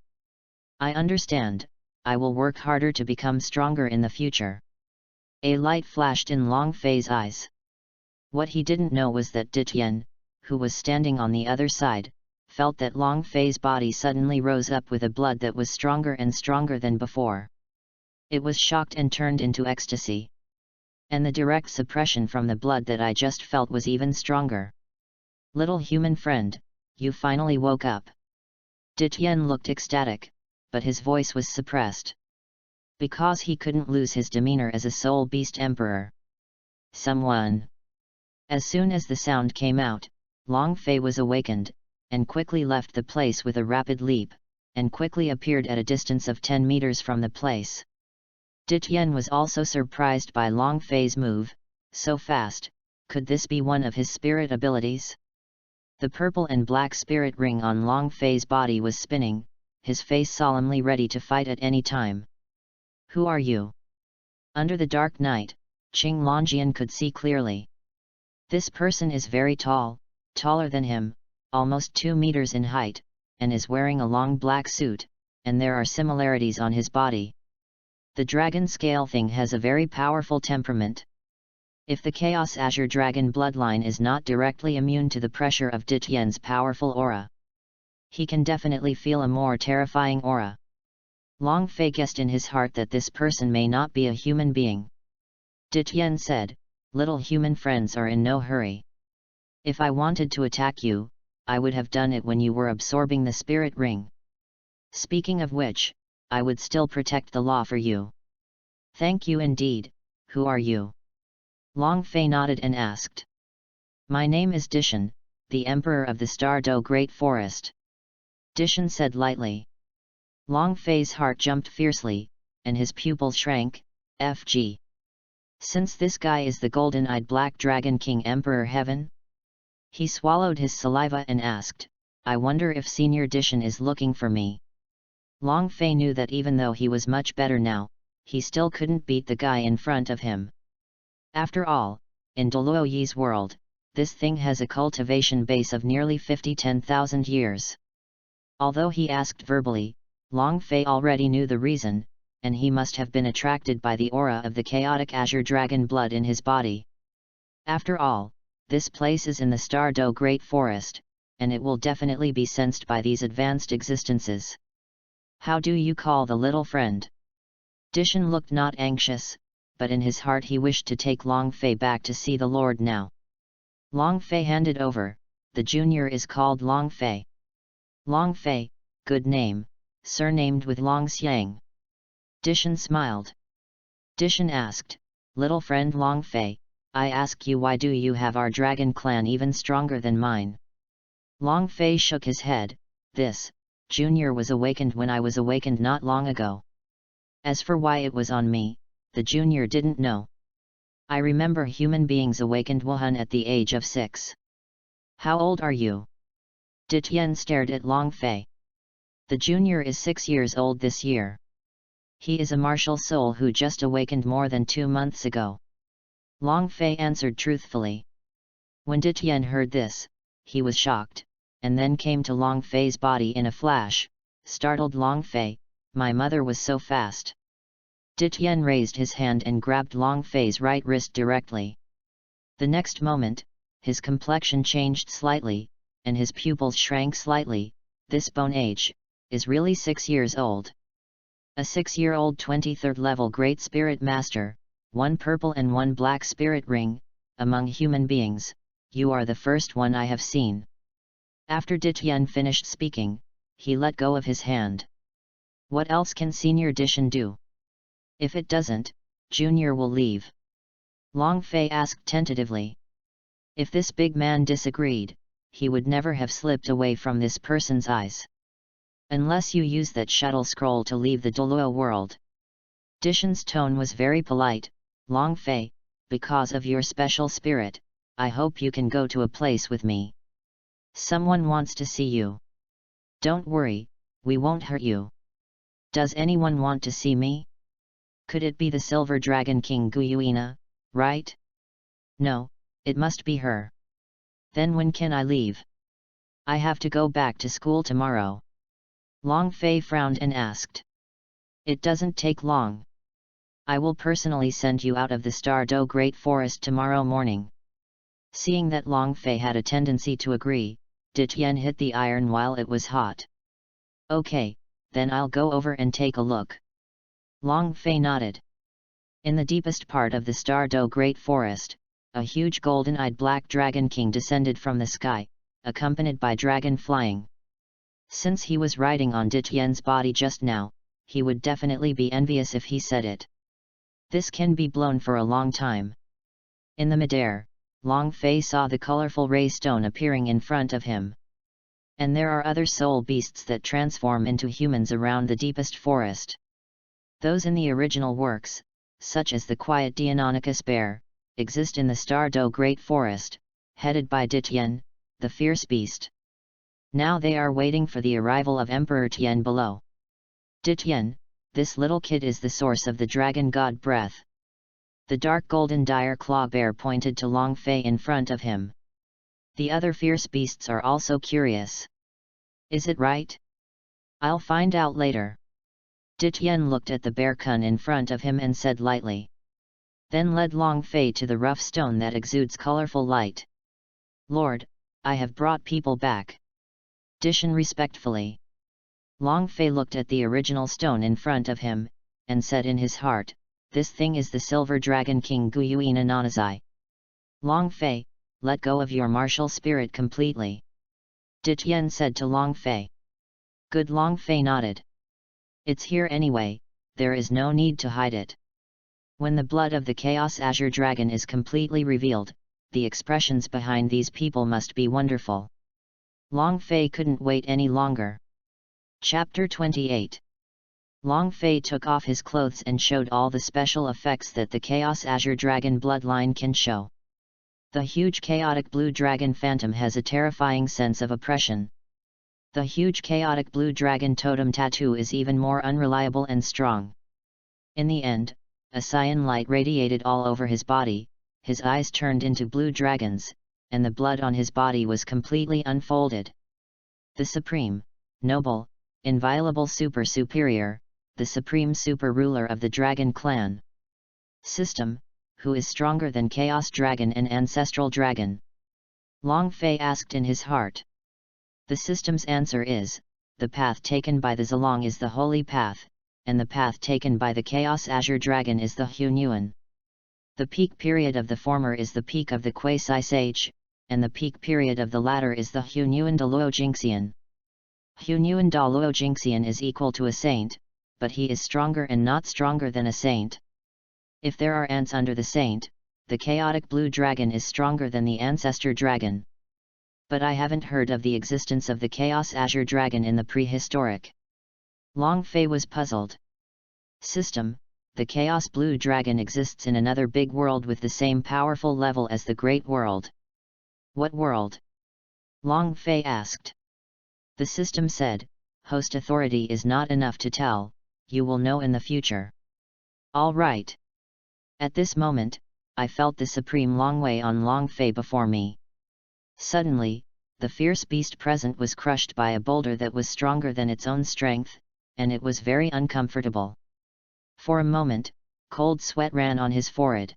I understand, I will work harder to become stronger in the future. A light flashed in Long Fei's eyes. What he didn't know was that Ditian, who was standing on the other side, felt that Long Fei's body suddenly rose up with a blood that was stronger and stronger than before. It was shocked and turned into ecstasy. And the direct suppression from the blood that I just felt was even stronger. Little human friend, you finally woke up. Ditian looked ecstatic, but his voice was suppressed. Because he couldn't lose his demeanor as a soul beast emperor. Someone. As soon as the sound came out, Long Fei was awakened, and quickly left the place with a rapid leap, and quickly appeared at a distance of 10 meters from the place. Ditian was also surprised by Long Fei's move, so fast, could this be one of his spirit abilities? The purple and black spirit ring on Long Fei's body was spinning, his face solemnly ready to fight at any time. Who are you? Under the dark night, Qing Longjian could see clearly. This person is very tall, taller than him, almost 2 meters in height, and is wearing a long black suit, and there are similarities on his body. The dragon scale thing has a very powerful temperament. If the Chaos Azure Dragon bloodline is not directly immune to the pressure of Ditian's powerful aura, he can definitely feel a more terrifying aura. Long Fei guessed in his heart that this person may not be a human being. Ditian said, "Little human friends are in no hurry. If I wanted to attack you, I would have done it when you were absorbing the spirit ring. Speaking of which, I would still protect the law for you." "Thank you indeed. Who are you?" Long Fei nodded and asked. "My name is Dishan, the Emperor of the Star Do Great Forest." Dishan said lightly. Long Fei's heart jumped fiercely, and his pupils shrank. FG. Since this guy is the golden-eyed Black Dragon King Emperor Heaven? He swallowed his saliva and asked, "I wonder if Senior Dishan is looking for me." Long Fei knew that even though he was much better now, he still couldn't beat the guy in front of him. After all, in Douluo Yi's world, this thing has a cultivation base of nearly 10,000 years. Although he asked verbally, Long Fei already knew the reason, and he must have been attracted by the aura of the chaotic azure dragon blood in his body. After all, this place is in the Star Do Great Forest, and it will definitely be sensed by these advanced existences. "How do you call the little friend?" Dishan looked not anxious, but in his heart he wished to take Long Fei back to see the Lord now. Long Fei handed over, the junior is called Long Fei. Long Fei, good name, surnamed with Long Xiang. Dishan smiled. Dishan asked, little friend Long Fei, I ask you, why do you have our dragon clan even stronger than mine? Long Fei shook his head, this, junior was awakened when I was awakened not long ago. As for why it was on me, the junior didn't know. I remember human beings awakened Wuhan at the age of 6. How old are you? Ditien stared at Long Fei. The junior is 6 years old this year. He is a martial soul who just awakened more than 2 months ago. Long Fei answered truthfully. When Ditien heard this, he was shocked, and then came to Long Fei's body in a flash, startled Long Fei, my mother was so fast. Ditien raised his hand and grabbed Long Fei's right wrist directly. The next moment, his complexion changed slightly, and his pupils shrank slightly. This bone age is really 6 years old. A 6-year-old 23rd level Great Spirit Master, 1 purple and 1 black spirit ring, among human beings, you are the first one I have seen. After Ditien finished speaking, he let go of his hand. What else can Senior Dishan do? If it doesn't, Junior will leave. Long Fei asked tentatively. If this big man disagreed, he would never have slipped away from this person's eyes. Unless you use that shuttle scroll to leave the Douluo world. Dishan's tone was very polite. Long Fei, because of your special spirit, I hope you can go to a place with me. Someone wants to see you. Don't worry, we won't hurt you. Does anyone want to see me? Could it be the Silver Dragon King Guyuina, right? No, it must be her. Then when can I leave? I have to go back to school tomorrow. Long Fei frowned and asked. It doesn't take long. I will personally send you out of the Stardew Great Forest tomorrow morning. Seeing that Long Fei had a tendency to agree, Ditien hit the iron while it was hot. Okay, then I'll go over and take a look. Long Fei nodded. In the deepest part of the Stardew Great Forest, a huge golden-eyed black dragon king descended from the sky, accompanied by dragon flying. Since he was riding on Ditien's body just now, he would definitely be envious if he said it. This can be blown for a long time. In the midair, Long Fei saw the colorful ray stone appearing in front of him. And there are other soul beasts that transform into humans around the deepest forest. Those in the original works, such as the quiet Deinonychus bear, exist in the Stardew Great Forest, headed by Ditien, the fierce beast. Now they are waiting for the arrival of Emperor Tien below. Ditien, this little kid is the source of the dragon god breath. The dark golden dire claw bear pointed to Long Fei in front of him. The other fierce beasts are also curious. Is it right? I'll find out later. Ditien looked at the bear cun in front of him and said lightly. Then led Long Fei to the rough stone that exudes colorful light. Lord, I have brought people back. Dishan respectfully. Long Fei looked at the original stone in front of him, and said in his heart, this thing is the Silver Dragon King Guyuina Nanazai. Long Fei, let go of your martial spirit completely. Ditien said to Long Fei. Good. Long Fei nodded. It's here anyway, there is no need to hide it. When the blood of the Chaos Azure Dragon is completely revealed, the expressions behind these people must be wonderful. Long Fei couldn't wait any longer. Chapter 28. Long Fei took off his clothes and showed all the special effects that the Chaos Azure Dragon bloodline can show. The huge chaotic blue dragon phantom has a terrifying sense of oppression. The huge chaotic blue dragon totem tattoo is even more unreliable and strong. In the end, a cyan light radiated all over his body, his eyes turned into blue dragons, and the blood on his body was completely unfolded. The supreme, noble, inviolable super superior, the supreme super ruler of the dragon clan. System, who is stronger than Chaos Dragon and Ancestral Dragon? Long Fei asked in his heart. The system's answer is, the path taken by the Zilong is the holy path, and the path taken by the Chaos Azure Dragon is the Hunyuan. The peak period of the former is the peak of the Quasi-Sage, and the peak period of the latter is the Hunyuan Douluo Jingxian. Hunyuan Douluo Jingxian is equal to a saint, but he is stronger and not stronger than a saint. If there are ants under the saint, the chaotic blue dragon is stronger than the ancestor dragon. But I haven't heard of the existence of the Chaos Azure dragon in the prehistoric. Long Fei was puzzled. System: the Chaos Blue Dragon exists in another big world with the same powerful level as the Great World. What world? Long Fei asked. The system said, host authority is not enough to tell, you will know in the future. All right. At this moment, I felt the supreme Longwei on Long Fei before me. Suddenly, the fierce beast present was crushed by a boulder that was stronger than its own strength, and it was very uncomfortable. For a moment, cold sweat ran on his forehead.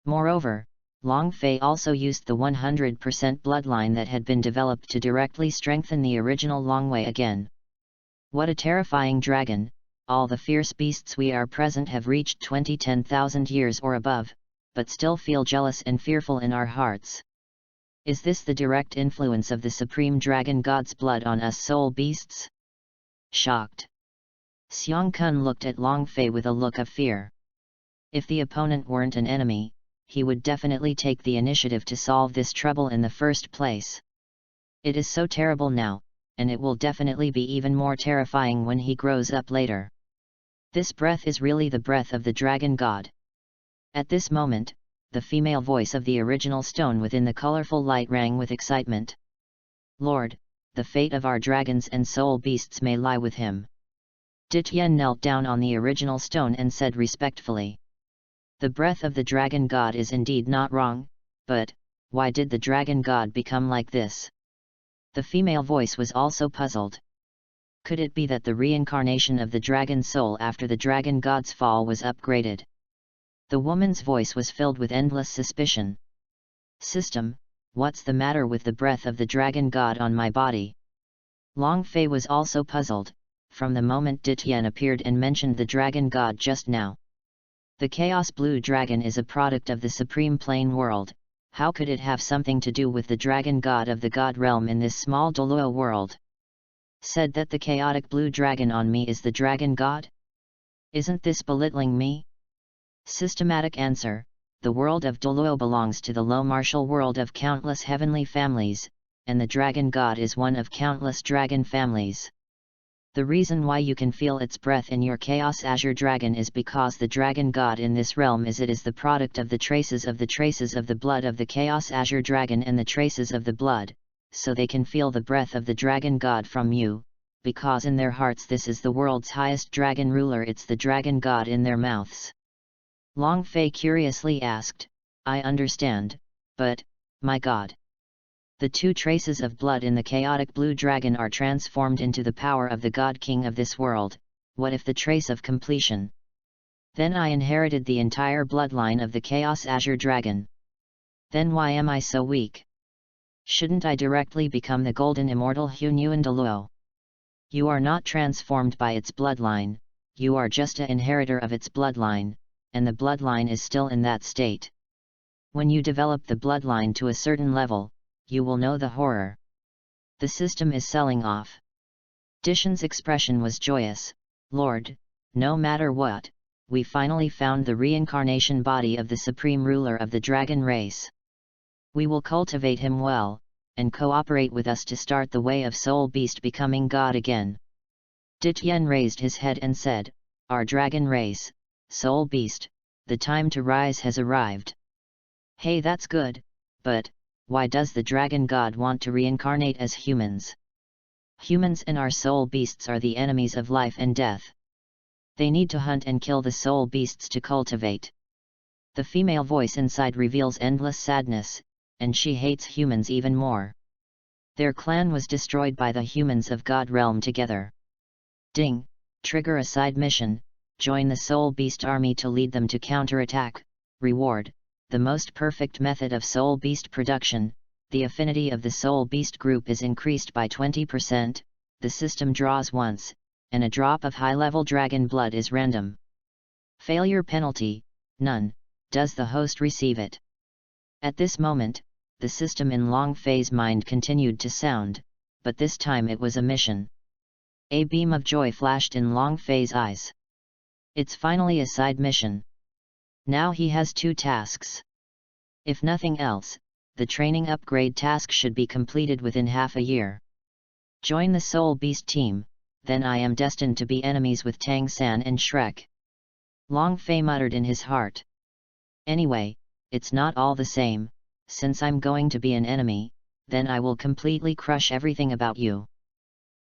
Moreover, Long Fei also used the 100% bloodline that had been developed to directly strengthen the original Longwei again. What a terrifying dragon! All the fierce beasts we are present have reached 10,000 years or above, but still feel jealous and fearful in our hearts. Is this the direct influence of the supreme dragon god's blood on us soul beasts? Shocked, Xiang Kun looked at Long Fei with a look of fear. If the opponent weren't an enemy, he would definitely take the initiative to solve this trouble in the first place. It is so terrible now, and it will definitely be even more terrifying when he grows up later. This breath is really the breath of the dragon god. At this moment, the female voice of the original stone within the colorful light rang with excitement. Lord, the fate of our dragons and soul beasts may lie with him. Dityen knelt down on the original stone and said respectfully. The breath of the dragon god is indeed not wrong, but, why did the dragon god become like this? The female voice was also puzzled. Could it be that the reincarnation of the dragon soul after the dragon god's fall was upgraded? The woman's voice was filled with endless suspicion. System: what's the matter with the breath of the dragon god on my body? Long Fei was also puzzled, from the moment Dityen appeared and mentioned the dragon god just now. The Chaos Blue Dragon is a product of the Supreme Plane world. How could it have something to do with the dragon god of the god realm in this small Douluo world? Said that the chaotic blue dragon on me is the dragon god? Isn't this belittling me? Systematic answer: the world of Douluo belongs to the low martial world of countless heavenly families, and the dragon god is one of countless dragon families. The reason why you can feel its breath in your Chaos Azure Dragon is because the dragon god in this realm is the product of the traces of the blood of the Chaos Azure Dragon and the traces of the blood, so they can feel the breath of the dragon god from you, because in their hearts this is the world's highest dragon ruler, it's the dragon god in their mouths. Long Fei curiously asked, I understand, but, my god. The two traces of blood in the chaotic blue dragon are transformed into the power of the god king of this world. What if the trace of completion? Then I inherited the entire bloodline of the Chaos Azure Dragon. Then why am I so weak? Shouldn't I directly become the golden immortal Hunyuan Douluo? You are not transformed by its bloodline, you are just an inheritor of its bloodline, and the bloodline is still in that state. When you develop the bloodline to a certain level, you will know the horror. The system is selling off. Dishan's expression was joyous. Lord, no matter what, we finally found the reincarnation body of the supreme ruler of the dragon race. We will cultivate him well, and cooperate with us to start the way of soul beast becoming god again. Dityen raised his head and said, our dragon race, soul beast, the time to rise has arrived. Hey, that's good, but why does the dragon god want to reincarnate as humans? Humans and our soul beasts are the enemies of life and death. They need to hunt and kill the soul beasts to cultivate. The female voice inside reveals endless sadness, and she hates humans even more. Their clan was destroyed by the humans of God Realm together. Ding, trigger a side mission, join the soul beast army to lead them to counterattack. Reward: the most perfect method of soul beast production. The affinity of the soul beast group is increased by 20%, the system draws once, and a drop of high-level dragon blood is random. Failure penalty: none. Does the host receive it? At this moment, the system in Long Fei's mind continued to sound, but this time it was a mission. A beam of joy flashed in Long Fei's eyes. It's finally a side mission. Now he has 2 tasks. If nothing else, the training upgrade task should be completed within half a year. Join the Soul Beast team, then I am destined to be enemies with Tang San and Shrek. Long Fei muttered in his heart. Anyway, it's not all the same, since I'm going to be an enemy, then I will completely crush everything about you.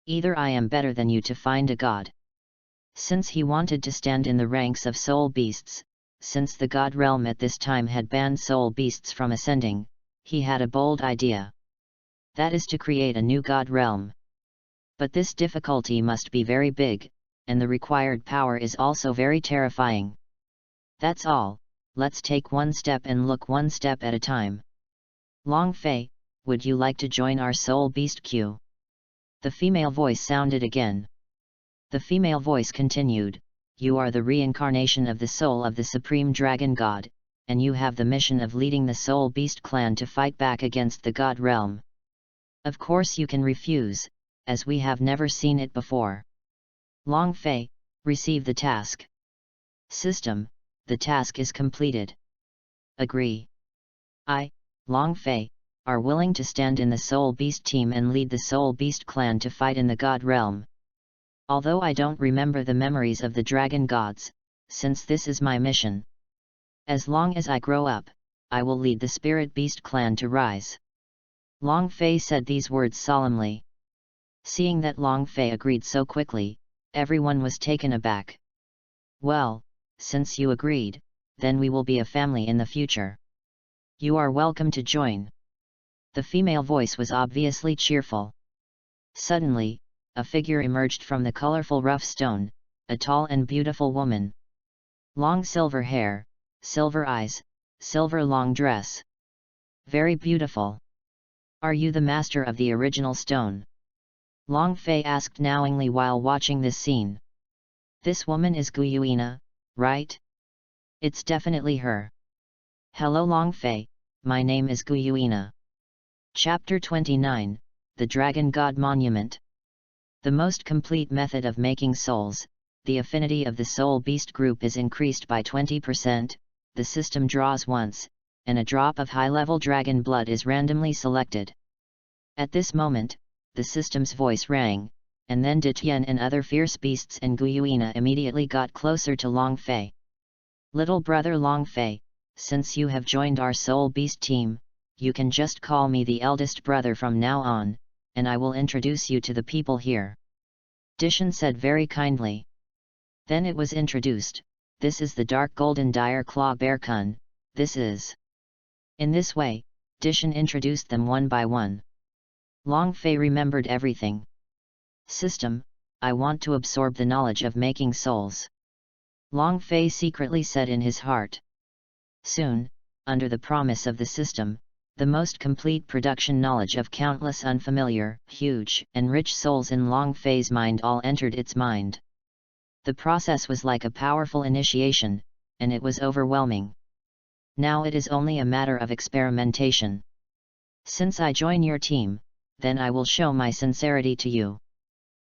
Either I am better than you to find a god. Since he wanted to stand in the ranks of soul beasts, since the god realm at this time had banned soul beasts from ascending, he had a bold idea. That is to create a new god realm. But this difficulty must be very big, and the required power is also very terrifying. That's all, let's take one step and look one step at a time. Long Fei, would you like to join our soul beast queue? The female voice sounded again. The female voice continued, you are the reincarnation of the soul of the supreme dragon god, and you have the mission of leading the soul beast clan to fight back against the god realm. Of course you can refuse, as we have never seen it before. Long Fei, receive the task. System, the task is completed. Agree. I, Long Fei, are willing to stand in the Soul Beast team and lead the Soul Beast clan to fight in the God realm. Although I don't remember the memories of the dragon gods, since this is my mission. As long as I grow up, I will lead the Spirit Beast clan to rise. Long Fei said these words solemnly. Seeing that Long Fei agreed so quickly, everyone was taken aback. Well, since you agreed, then we will be a family in the future. You are welcome to join. The female voice was obviously cheerful. Suddenly, a figure emerged from the colorful rough stone, a tall and beautiful woman. Long silver hair, silver eyes, silver long dress. Very beautiful. Are you the master of the original stone? Long Fei asked knowingly while watching this scene. This woman is Guyuina, right? It's definitely her. Hello Long Fei, my name is Guyuina. Chapter 29, The Dragon God Monument. The most complete method of making souls, the affinity of the soul beast group is increased by 20%, the system draws once, and a drop of high-level dragon blood is randomly selected. At this moment, the system's voice rang, and then Ditien and other fierce beasts and Guyuina immediately got closer to Long Fei. Little brother Long Fei, since you have joined our soul beast team, you can just call me the eldest brother from now on, and I will introduce you to the people here. Dishan said very kindly. Then it was introduced, this is the dark golden dire claw bear kun, this is. In this way, Dishan introduced them one by one. Long Fei remembered everything. System, I want to absorb the knowledge of making souls. Long Fei secretly said in his heart. Soon, under the promise of the system, the most complete production knowledge of countless unfamiliar, huge, and rich souls in Long Fei's mind all entered its mind. The process was like a powerful initiation, and it was overwhelming. Now it is only a matter of experimentation. Since I join your team, then I will show my sincerity to you.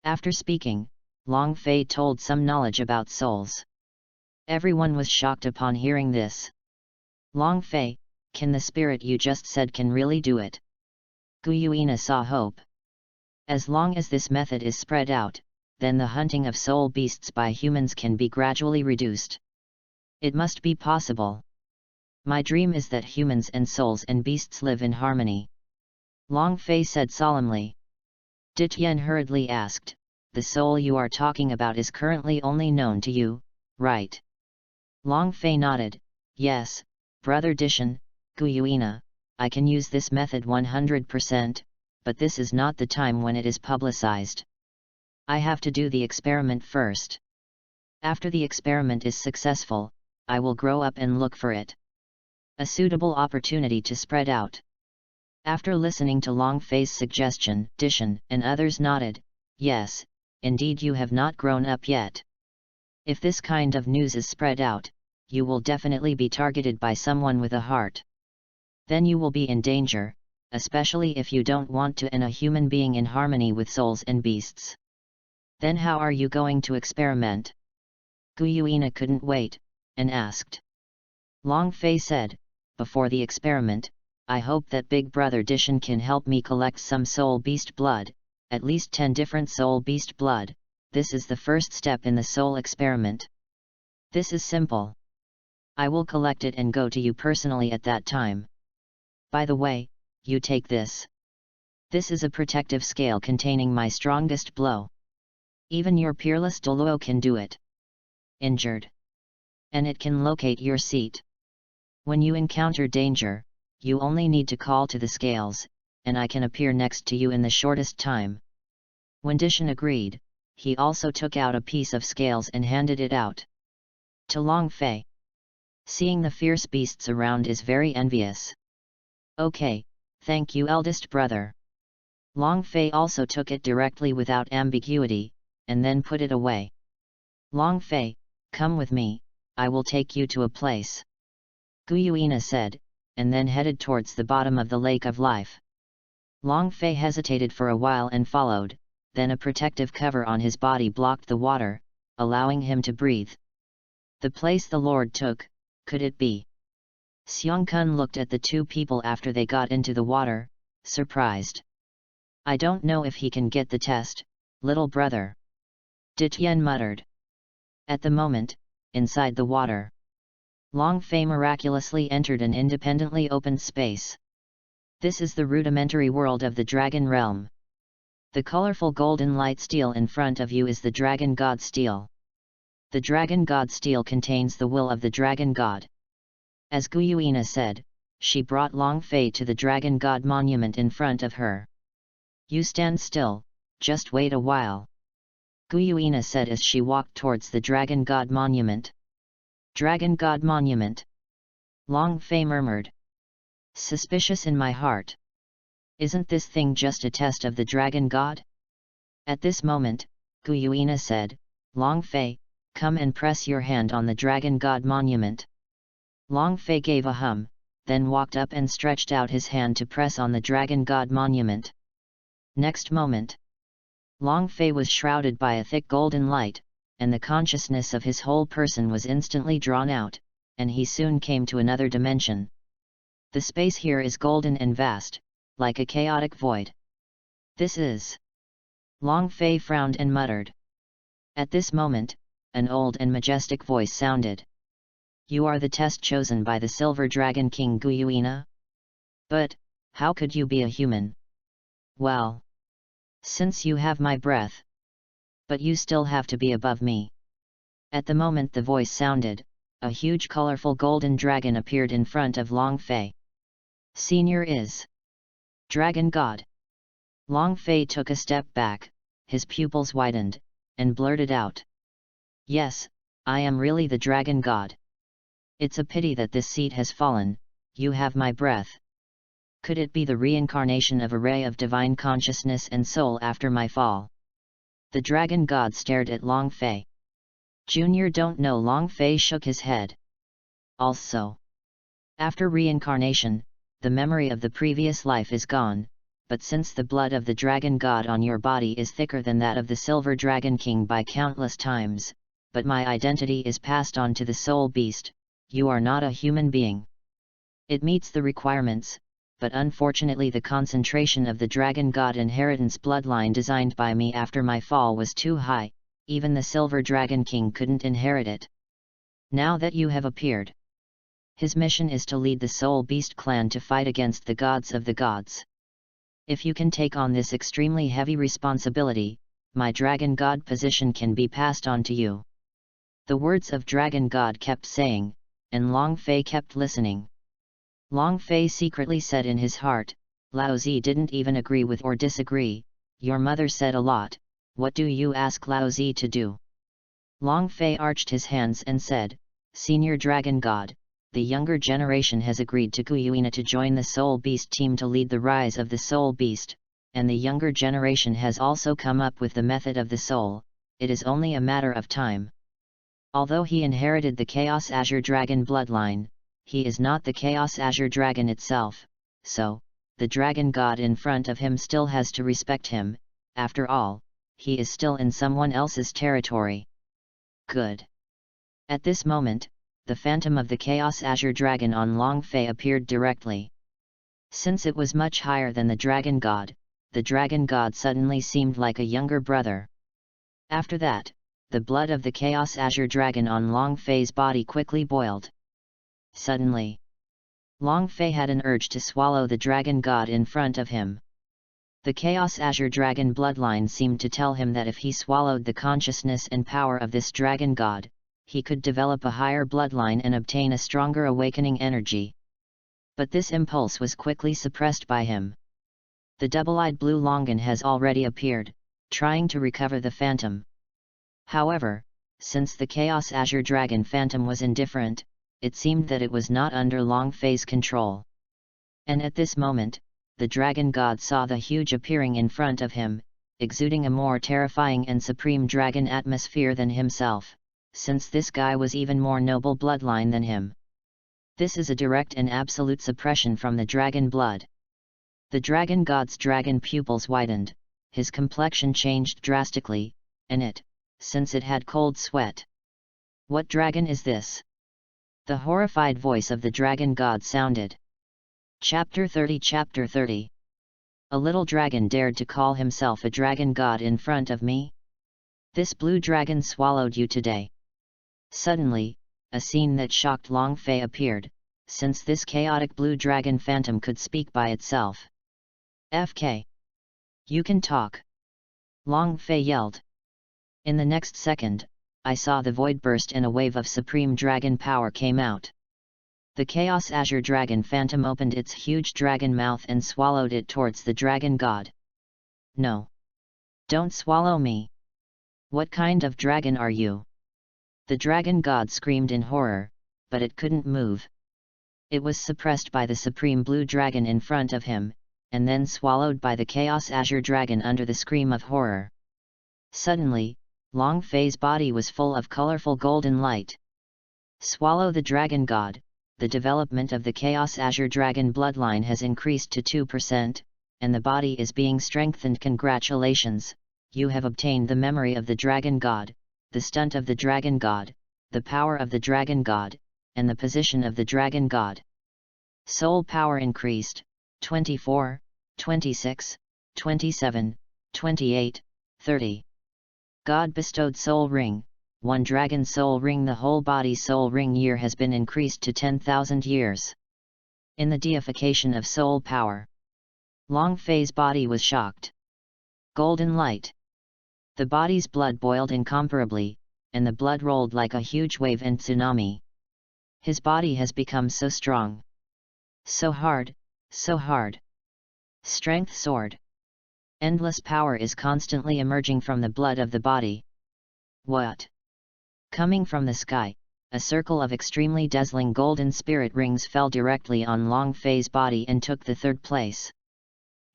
After speaking, Long Fei told some knowledge about souls. Everyone was shocked upon hearing this. Long Fei, can the spirit you just said can really do it? Guyuina saw hope. As long as this method is spread out, then the hunting of soul beasts by humans can be gradually reduced. It must be possible. My dream is that humans and souls and beasts live in harmony. Long Fei said solemnly. Ditien hurriedly asked, the soul you are talking about is currently only known to you, right? Long Fei nodded, yes, brother Dishan, Guyuina, I can use this method 100%, but this is not the time when it is publicized. I have to do the experiment first. After the experiment is successful, I will grow up and look for it. A suitable opportunity to spread out. After listening to Long Fei's suggestion, Dishan and others nodded, yes, indeed you have not grown up yet. If this kind of news is spread out, you will definitely be targeted by someone with a heart. Then you will be in danger, especially if you don't want to in a human being in harmony with souls and beasts. Then how are you going to experiment? Guyuina couldn't wait, and asked. Long Fei said, before the experiment, I hope that Big Brother Dishan can help me collect some soul beast blood, at least 10 different soul beast blood. This is the first step in the soul experiment. This is simple. I will collect it and go to you personally at that time. By the way, you take this. This is a protective scale containing my strongest blow. Even your peerless Douluo can do it. Injured. And it can locate your seat. When you encounter danger, you only need to call to the scales, and I can appear next to you in the shortest time. When Dishan agreed, he also took out a piece of scales and handed it out to Long Fei. Seeing the fierce beasts around is very envious. Okay, thank you, eldest brother. Long Fei also took it directly without ambiguity, and then put it away. Long Fei, come with me, I will take you to a place. Guyuina said, and then headed towards the bottom of the lake of life. Long Fei hesitated for a while and followed, then a protective cover on his body blocked the water, allowing him to breathe. The place the Lord took, could it be? Xiongkun looked at the two people after they got into the water, surprised. I don't know if he can get the test, little brother. Dityen muttered. At the moment, inside the water, Long Fei miraculously entered an independently opened space. This is the rudimentary world of the Dragon Realm. The colorful golden light steel in front of you is the Dragon God Steel. The Dragon God Steel contains the will of the Dragon God. As Guyuina said, she brought Long Fei to the Dragon God monument in front of her. You stand still, just wait a while. Guyuina said as she walked towards the Dragon God monument. Dragon God monument. Long Fei murmured. Suspicious in my heart. Isn't this thing just a test of the Dragon God? At this moment, Guyuina said, Long Fei, come and press your hand on the Dragon God monument. Long Fei gave a hum, then walked up and stretched out his hand to press on the Dragon God monument. Next moment, Long Fei was shrouded by a thick golden light, and the consciousness of his whole person was instantly drawn out, and he soon came to another dimension. The space here is golden and vast, like a chaotic void. This is... Long Fei frowned and muttered. At this moment, an old and majestic voice sounded. You are the test chosen by the Silver Dragon King Guyuina? But, how could you be a human? Well... Since you have my breath. But you still have to be above me. At the moment the voice sounded, a huge colorful golden dragon appeared in front of Long Fei. Senior is... Dragon God. Long Fei took a step back, his pupils widened, and blurted out. Yes, I am really the Dragon God. It's a pity that this seat has fallen, you have my breath. Could it be the reincarnation of a ray of divine consciousness and soul after my fall? The Dragon God stared at Long Fei. Junior don't know. Long Fei shook his head. Also, after reincarnation, the memory of the previous life is gone, but since the blood of the Dragon God on your body is thicker than that of the Silver Dragon King by countless times, but my identity is passed on to the soul beast, you are not a human being. It meets the requirements, but unfortunately the concentration of the Dragon God inheritance bloodline designed by me after my fall was too high, even the Silver Dragon King couldn't inherit it. Now that you have appeared, his mission is to lead the Soul Beast clan to fight against the gods of the gods. If you can take on this extremely heavy responsibility, my Dragon God position can be passed on to you. The words of Dragon God kept saying, and Long Fei kept listening. Long Fei secretly said in his heart, Laozi didn't even agree with or disagree, your mother said a lot, what do you ask Laozi to do? Long Fei arched his hands and said, Senior Dragon God, the younger generation has agreed to Guyuina to join the Soul Beast team to lead the rise of the Soul Beast, and the younger generation has also come up with the method of the soul, it is only a matter of time. Although he inherited the Chaos Azure Dragon bloodline, he is not the Chaos Azure Dragon itself, so, the dragon god in front of him still has to respect him. After all, he is still in someone else's territory. Good. At this moment, the phantom of the Chaos Azure Dragon on Long Fei appeared directly. Since it was much higher than the dragon god suddenly seemed like a younger brother. After that, the blood of the Chaos Azure Dragon on Long Fei's body quickly boiled. Suddenly, Long Fei had an urge to swallow the dragon god in front of him. The Chaos Azure Dragon bloodline seemed to tell him that if he swallowed the consciousness and power of this dragon god, he could develop a higher bloodline and obtain a stronger awakening energy. But this impulse was quickly suppressed by him. The double-eyed blue Longan has already appeared, trying to recover the phantom. However, since the Chaos Azure Dragon phantom was indifferent, it seemed that it was not under Long Fei's control. And at this moment, the dragon god saw the huge appearing in front of him, exuding a more terrifying and supreme dragon atmosphere than himself, since this guy was even more noble bloodline than him. This is a direct and absolute suppression from the dragon blood. The dragon god's dragon pupils widened, his complexion changed drastically, and since it had cold sweat. What dragon is this? The horrified voice of the dragon god sounded. Chapter 30. A little dragon dared to call himself a dragon god in front of me? This blue dragon swallowed you today. Suddenly, a scene that shocked Long Fei appeared, since this chaotic blue dragon phantom could speak by itself. FK. You can talk. Long Fei yelled. In the next second, I saw the void burst and a wave of supreme dragon power came out. The Chaos Azure Dragon phantom opened its huge dragon mouth and swallowed it towards the dragon god. No. Don't swallow me. What kind of dragon are you? The dragon god screamed in horror, but it couldn't move. It was suppressed by the supreme blue dragon in front of him, and then swallowed by the Chaos Azure Dragon under the scream of horror. Suddenly, Long Fei's body was full of colorful golden light. Swallow the dragon god. The development of the Chaos Azure Dragon bloodline has increased to 2%, and the body is being strengthened. Congratulations, you have obtained the memory of the dragon god, the stunt of the dragon god, the power of the dragon god, and the position of the dragon god. Soul power increased, 24, 26, 27, 28, 30. God bestowed soul ring. 1 dragon soul ring. The whole body soul ring year has been increased to 10,000 years. In the deification of soul power, Long Fei's body was shocked. Golden light. The body's blood boiled incomparably, and the blood rolled like a huge wave and tsunami. His body has become so strong. So hard, so hard. Strength soared. Endless power is constantly emerging from the blood of the body. What? Coming from the sky, a circle of extremely dazzling golden spirit rings fell directly on Long Fei's body and took the 3rd place.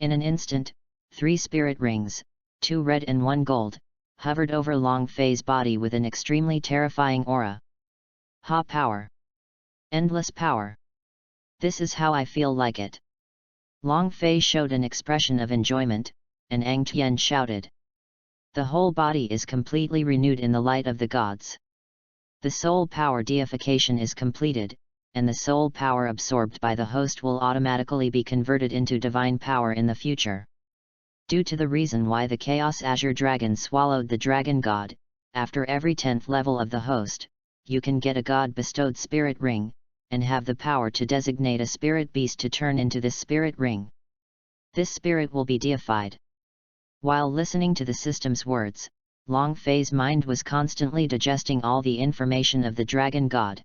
In an instant, 3 spirit rings, 2 red and 1 gold, hovered over Long Fei's body with an extremely terrifying aura. Ha power! Endless power! This is how I feel like it. Long Fei showed an expression of enjoyment, and Ang Tian shouted. The whole body is completely renewed in the light of the gods. The soul power deification is completed, and the soul power absorbed by the host will automatically be converted into divine power in the future. Due to the reason why the Chaos Azure Dragon swallowed the dragon god, after every 10th level of the host, you can get a god-bestowed spirit ring, and have the power to designate a spirit beast to turn into this spirit ring. This spirit will be deified. While listening to the system's words, Long Fei's mind was constantly digesting all the information of the dragon god.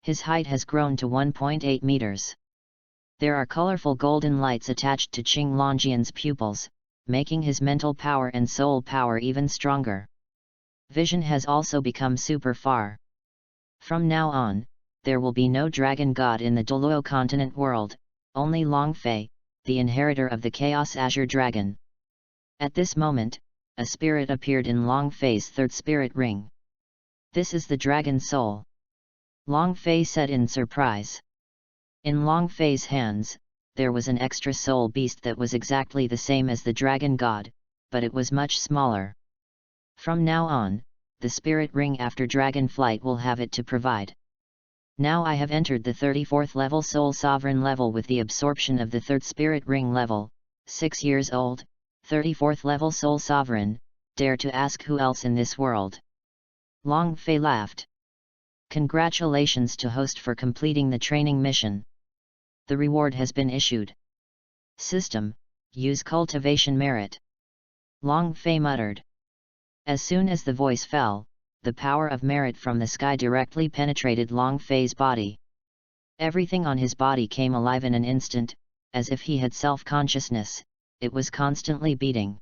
His height has grown to 1.8 meters. There are colorful golden lights attached to Qing Longjian's pupils, making his mental power and soul power even stronger. Vision has also become super far. From now on, there will be no dragon god in the Douluo continent world, only Long Fei, the inheritor of the Chaos Azure Dragon. At this moment, a spirit appeared in Long Fei's 3rd spirit ring. This is the dragon soul. Long Fei said in surprise. In Long Fei's hands, there was an extra soul beast that was exactly the same as the dragon god, but it was much smaller. From now on, the spirit ring after dragon flight will have it to provide. Now I have entered the 34th level soul sovereign level with the absorption of the 3rd spirit ring level, 6 years old, 34th level soul sovereign, dare to ask who else in this world. Long Fei laughed. Congratulations to host for completing the training mission. The reward has been issued. System, use cultivation merit. Long Fei muttered. As soon as the voice fell, the power of merit from the sky directly penetrated Long Fei's body. Everything on his body came alive in an instant, as if he had self-consciousness, it was constantly beating.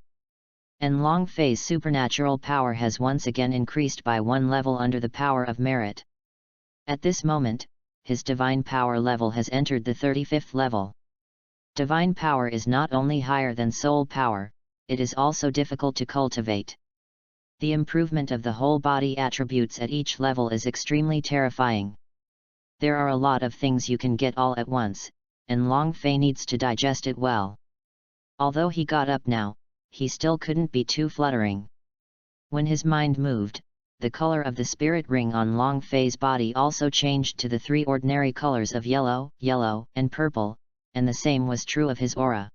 And Long Fei's supernatural power has once again increased by 1 level under the power of merit. At this moment, his divine power level has entered the 35th level. Divine power is not only higher than soul power, it is also difficult to cultivate. The improvement of the whole body attributes at each level is extremely terrifying. There are a lot of things you can get all at once, and Long Fei needs to digest it well. Although he got up now, he still couldn't be too fluttering. When his mind moved, the color of the spirit ring on Long Fei's body also changed to the 3 ordinary colors of yellow, yellow, and purple, and the same was true of his aura.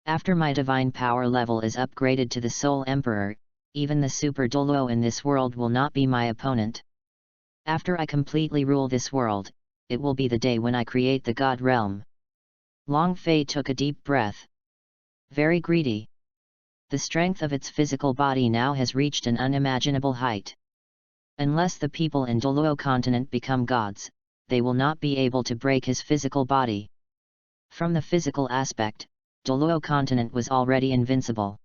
After my divine power level is upgraded to the Soul Emperor, even the Super Douluo in this world will not be my opponent. After I completely rule this world, it will be the day when I create the God realm. Long Fei took a deep breath. Very greedy. The strength of its physical body now has reached an unimaginable height. Unless the people in Douluo continent become gods, they will not be able to break his physical body. From the physical aspect, Douluo continent was already invincible.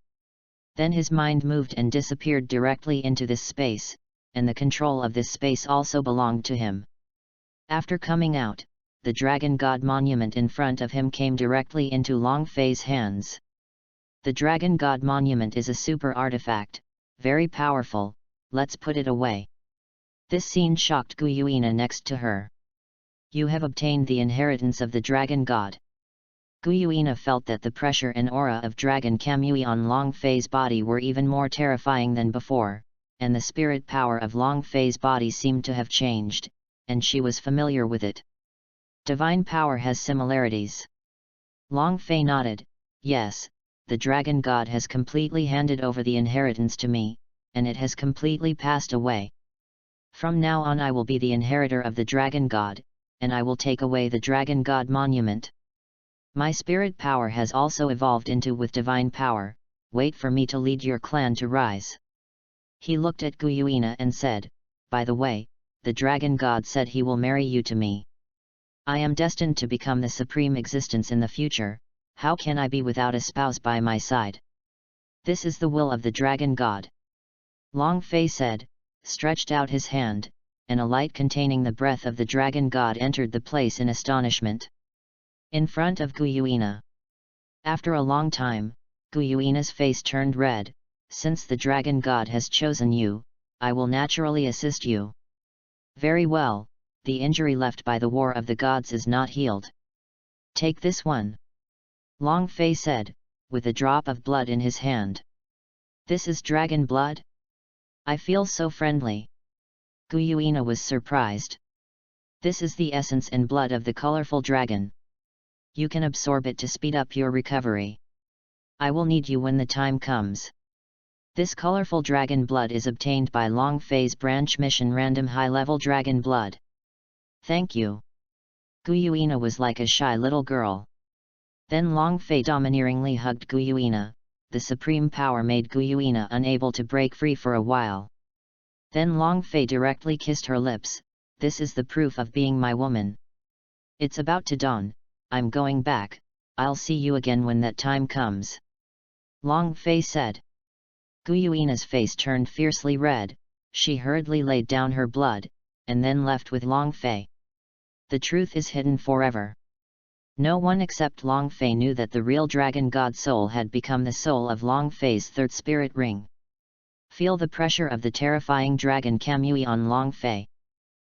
Then his mind moved and disappeared directly into this space, and the control of this space also belonged to him. After coming out, the Dragon God monument in front of him came directly into Long Fei's hands. The Dragon God monument is a super artifact, very powerful, let's put it away. This scene shocked Guyuina next to her. You have obtained the inheritance of the Dragon God. Guyuina felt that the pressure and aura of Dragon Kamui on Long Fei's body were even more terrifying than before, and the spirit power of Long Fei's body seemed to have changed, and she was familiar with it. Divine power has similarities. Long Fei nodded, yes, the Dragon God has completely handed over the inheritance to me, and it has completely passed away. From now on I will be the inheritor of the Dragon God, and I will take away the Dragon God monument. My spirit power has also evolved into with divine power, wait for me to lead your clan to rise. He looked at Guyuina and said, by the way, the Dragon God said he will marry you to me. I am destined to become the supreme existence in the future, how can I be without a spouse by my side? This is the will of the Dragon God. Long Fei said, stretched out his hand, and a light containing the breath of the Dragon God entered the place in astonishment. In front of Guyuina. After a long time, Guyuina's face turned red. Since the Dragon God has chosen you, I will naturally assist you. Very well, the injury left by the War of the Gods is not healed. Take this one. Long Fei said, with a drop of blood in his hand. This is dragon blood? I feel so friendly. Guyuina was surprised. This is the essence and blood of the colorful dragon. You can absorb it to speed up your recovery. I will need you when the time comes. This colorful dragon blood is obtained by Long Fei's branch mission random high-level dragon blood. Thank you. Guyuina was like a shy little girl. Then Long Fei domineeringly hugged Guyuina. The supreme power made Guyuina unable to break free for a while. Then Long Fei directly kissed her lips. This is the proof of being my woman. It's about to dawn, I'm going back, I'll see you again when that time comes. Long Fei said. Guyuina's face turned fiercely red, she hurriedly laid down her blood, and then left with Long Fei. The truth is hidden forever. No one except Long Fei knew that the real Dragon God soul had become the soul of Long Fei's 3rd spirit ring. Feel the pressure of the terrifying dragon Kamui on Long Fei.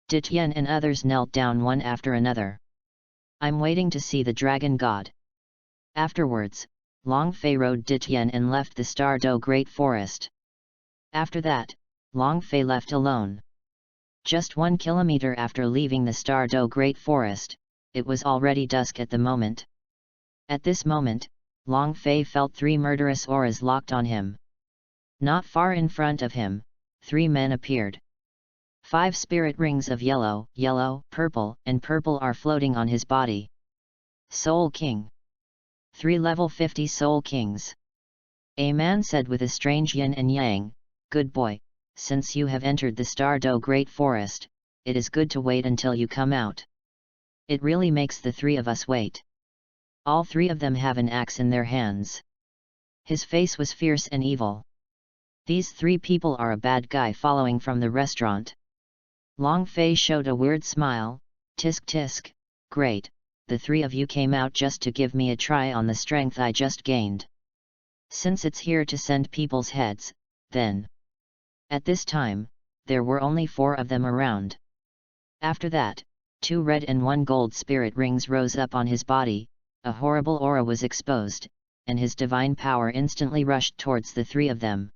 Ditien and others knelt down one after another. I'm waiting to see the dragon god. Afterwards, Long Fei rode Ditien and left the Stardo Great Forest. After that, Long Fei left alone. Just 1 kilometer after leaving the Stardo Great Forest, it was already dusk at the moment. At this moment, Long Fei felt 3 murderous auras locked on him. Not far in front of him, 3 men appeared. 5 spirit rings of yellow, purple, and purple are floating on his body. Soul King. 3 level 50 Soul Kings. A man said with a strange yin and yang, "Good boy, since you have entered the Stardo Great Forest, it is good to wait until you come out. It really makes the 3 of us wait." All 3 of them have an axe in their hands. His face was fierce and evil. These 3 people are a bad guy following from the restaurant. Long Fei showed a weird smile. Tisk tisk, great, the 3 of you came out just to give me a try on the strength I just gained. Since it's here to send people's heads, then. At this time, there were only 4 of them around. After that, 2 red and 1 gold spirit rings rose up on his body, a horrible aura was exposed, and his divine power instantly rushed towards the 3 of them.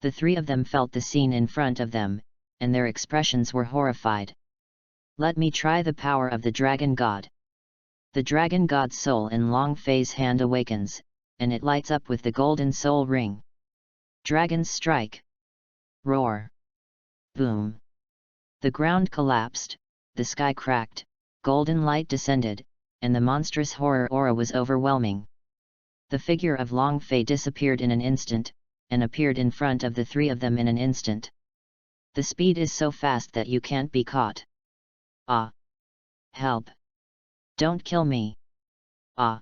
The 3 of them felt the scene in front of them, and their expressions were horrified. Let me try the power of the Dragon God. The Dragon God's soul in Long Fei's hand awakens, and it lights up with the golden soul ring. Dragons strike. Roar. Boom. The ground collapsed, the sky cracked, golden light descended, and the monstrous horror aura was overwhelming. The figure of Long Fei disappeared in an instant, and appeared in front of the 3 of them in an instant. The speed is so fast that you can't be caught. Ah! Help! Don't kill me! Ah!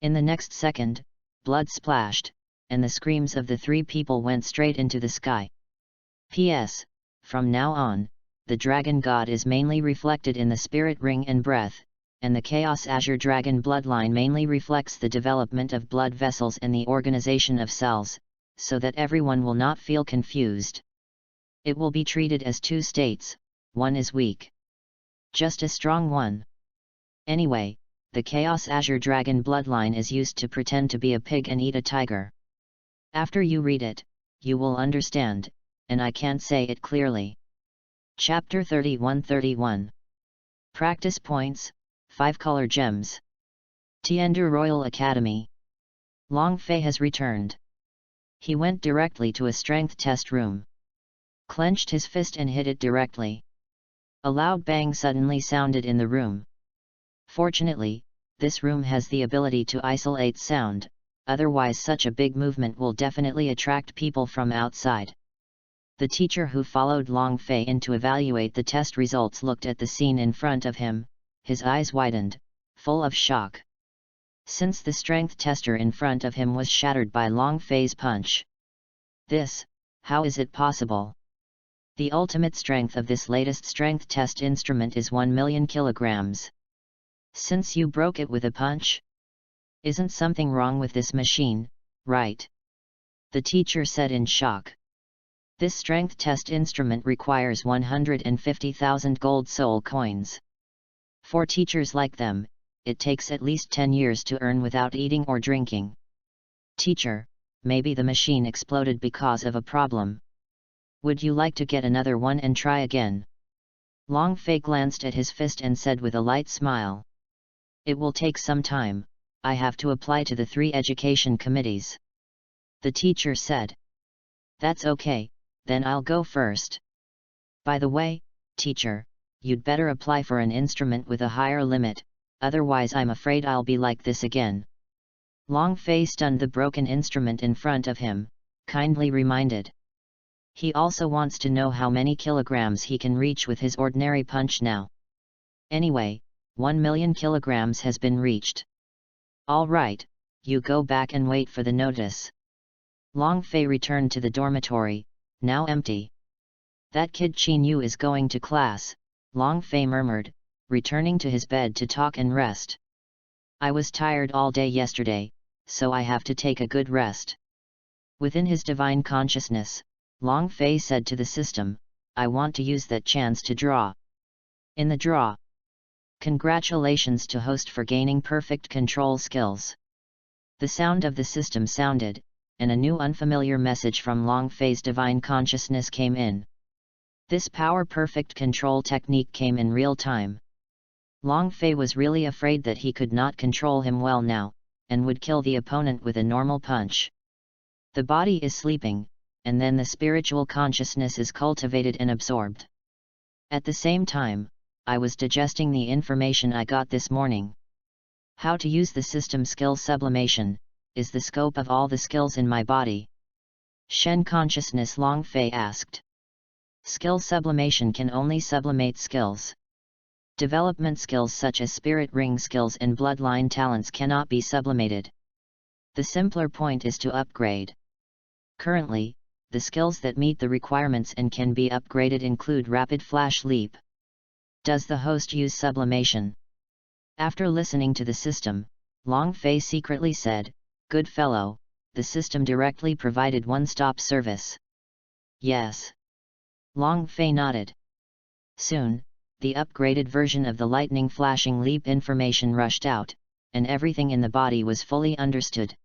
In the next second, blood splashed, and the screams of the 3 people went straight into the sky. P.S. From now on, the Dragon God is mainly reflected in the spirit ring and breath, and the Chaos Azure Dragon bloodline mainly reflects the development of blood vessels and the organization of cells, so that everyone will not feel confused. It will be treated as 2 states, one is weak. Just a strong one. Anyway, the Chaos Azure Dragon bloodline is used to pretend to be a pig and eat a tiger. After you read it, you will understand, and I can't say it clearly. Chapter 31-31. Practice Points, 5 Color Gems. Tiandu Royal Academy. Long Fei has returned. He went directly to a strength test room. Clenched his fist and hit it directly. A loud bang suddenly sounded in the room. Fortunately, this room has the ability to isolate sound, otherwise such a big movement will definitely attract people from outside. The teacher who followed Long Fei in to evaluate the test results looked at the scene in front of him, his eyes widened, full of shock. Since the strength tester in front of him was shattered by Long Fei's punch. How is it possible? The ultimate strength of this latest strength test instrument is 1 million kilograms. Since you broke it with a punch? Isn't something wrong with this machine, right? The teacher said in shock. This strength test instrument requires 150,000 gold soul coins. For teachers like them, it takes at least 10 years to earn without eating or drinking. Teacher, maybe the machine exploded because of a problem. Would you like to get another one and try again? Long Fei glanced at his fist and said with a light smile. It will take some time, I have to apply to the 3 education committees. The teacher said. That's okay, then I'll go first. By the way, teacher, you'd better apply for an instrument with a higher limit, otherwise I'm afraid I'll be like this again. Long Fei stunned the broken instrument in front of him, kindly reminded. He also wants to know how many kilograms he can reach with his ordinary punch now. Anyway, 1 million kilograms has been reached. All right, you go back and wait for the notice. Long Fei returned to the dormitory, now empty. That kid Qin Yu is going to class, Long Fei murmured, returning to his bed to talk and rest. I was tired all day yesterday, so I have to take a good rest. Within his divine consciousness, Long Fei said to the system, I want to use that chance to draw. In the draw. Congratulations to host for gaining perfect control skills. The sound of the system sounded, and a new unfamiliar message from Long Fei's divine consciousness came in. This power perfect control technique came in real time. Long Fei was really afraid that he could not control him well now, and would kill the opponent with a normal punch. The body is sleeping, and then the spiritual consciousness is cultivated and absorbed. At the same time, I was digesting the information I got this morning. How to use the system skill sublimation, is the scope of all the skills in my body. Shen consciousness Long Fei asked. Skill sublimation can only sublimate skills. Development skills such as spirit ring skills and bloodline talents cannot be sublimated. The simpler point is to upgrade. Currently, the skills that meet the requirements and can be upgraded include Rapid Flash Leap. Does the host use sublimation? After listening to the system, Long Fei secretly said, Good fellow, the system directly provided one-stop service. Yes. Long Fei nodded. Soon, the upgraded version of the lightning flashing leap information rushed out, and everything in the body was fully understood.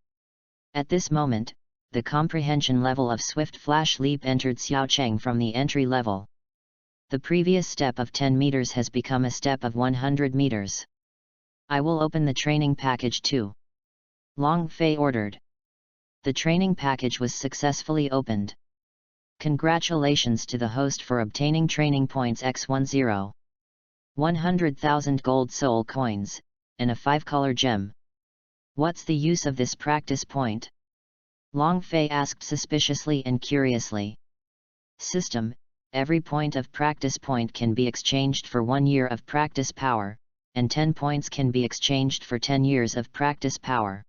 At this moment, the comprehension level of Swift Flash Leap entered Xiao Cheng from the entry level. The previous step of 10 meters has become a step of 100 meters. I will open the training package too. Long Fei ordered. The training package was successfully opened. Congratulations to the host for obtaining training points X10. 100,000 gold soul coins, and a 5-color gem. What's the use of this practice point? Long Fei asked suspiciously and curiously. System, every point of practice point can be exchanged for 1 year of practice power, and 10 points can be exchanged for 10 years of practice power.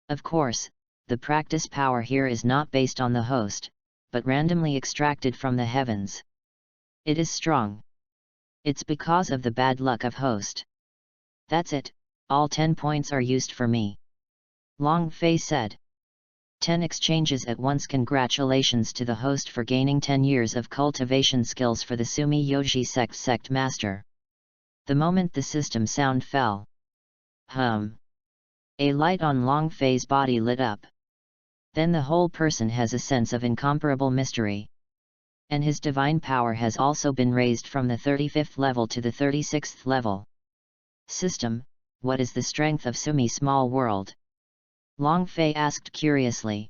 Of course, the practice power here is not based on the host, but randomly extracted from the heavens. It is strong. It's because of the bad luck of host. That's it, all 10 points are used for me. Long Fei said. 10 exchanges at once. Congratulations to the host for gaining 10 years of cultivation skills for the Sumi Yoji sect master. The moment the system sound fell. A light on Long Fei's body lit up. Then the whole person has a sense of incomparable mystery. And his divine power has also been raised from the 35th level to the 36th level. System, what is the strength of Sumi small world? Long Fei asked curiously.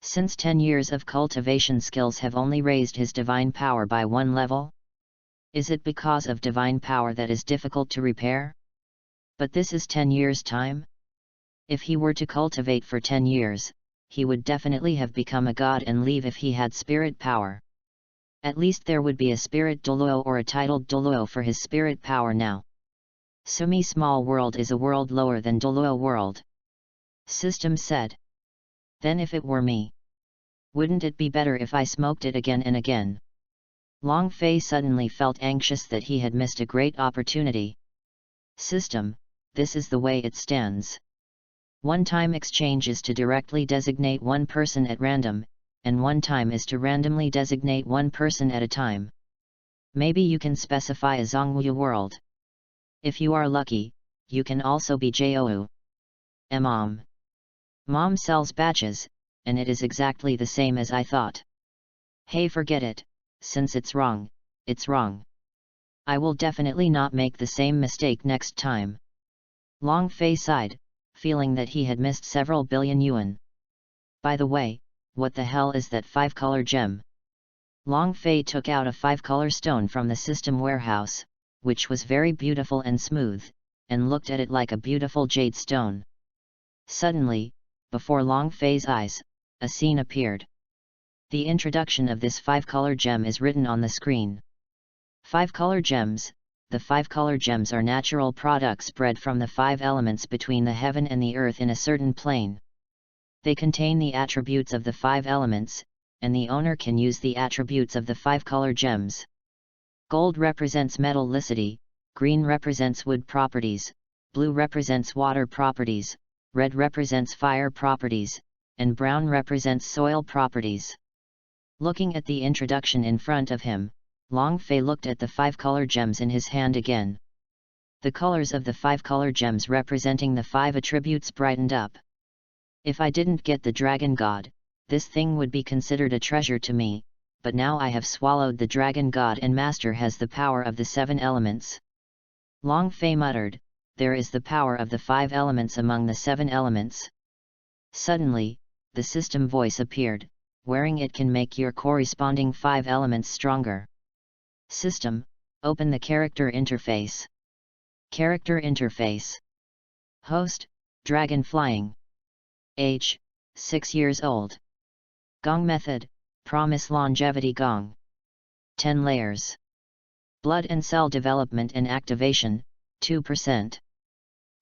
Since 10 years of cultivation skills have only raised his divine power by 1 level? Is it because of divine power that is difficult to repair? But this is 10 years' time? If he were to cultivate for 10 years, he would definitely have become a god and leave if he had spirit power. At least there would be a spirit Douluo or a titled Douluo for his spirit power now. Sumi small world is a world lower than Douluo world. System said. Then if it were me, wouldn't it be better if I smoked it again and again? Long Fei suddenly felt anxious that he had missed a great opportunity. System, this is the way it stands. One-time exchange is to directly designate one person at random, and one-time is to randomly designate one person at a time. Maybe you can specify a Zhongwu world. If you are lucky, you can also be Jou. Mom sells batches, and it is exactly the same as I thought. Hey, forget it, since it's wrong, it's wrong. I will definitely not make the same mistake next time. Long Fei sighed, feeling that he had missed several billion yuan. By the way, what the hell is that 5-color gem? Long Fei took out a 5-color stone from the system warehouse, which was very beautiful and smooth, and looked at it like a beautiful jade stone. Suddenly, before Long Fei's eyes, a scene appeared. The introduction of this 5-color gem is written on the screen. 5-color gems. The 5-color gems are natural products bred from the 5 elements between the heaven and the earth in a certain plane. They contain the attributes of the 5 elements, and the owner can use the attributes of the 5-color gems. Gold represents metallicity, green represents wood properties, blue represents water properties, red represents fire properties, and brown represents soil properties. Looking at the introduction in front of him, Long Fei looked at the 5 color gems in his hand again. The colors of the 5 color gems representing the 5 attributes brightened up. If I didn't get the Dragon God, this thing would be considered a treasure to me, but now I have swallowed the Dragon God and Master has the power of the 7 elements. Long Fei muttered, there is the power of the 5 elements among the 7 elements. Suddenly, the system voice appeared, wearing it can make your corresponding 5 elements stronger. System, open the character interface. Character interface. Host, Dragon Flying. Age, 6 years old. Gong method, promise longevity Gong. 10 layers. Blood and cell development and activation, 2%.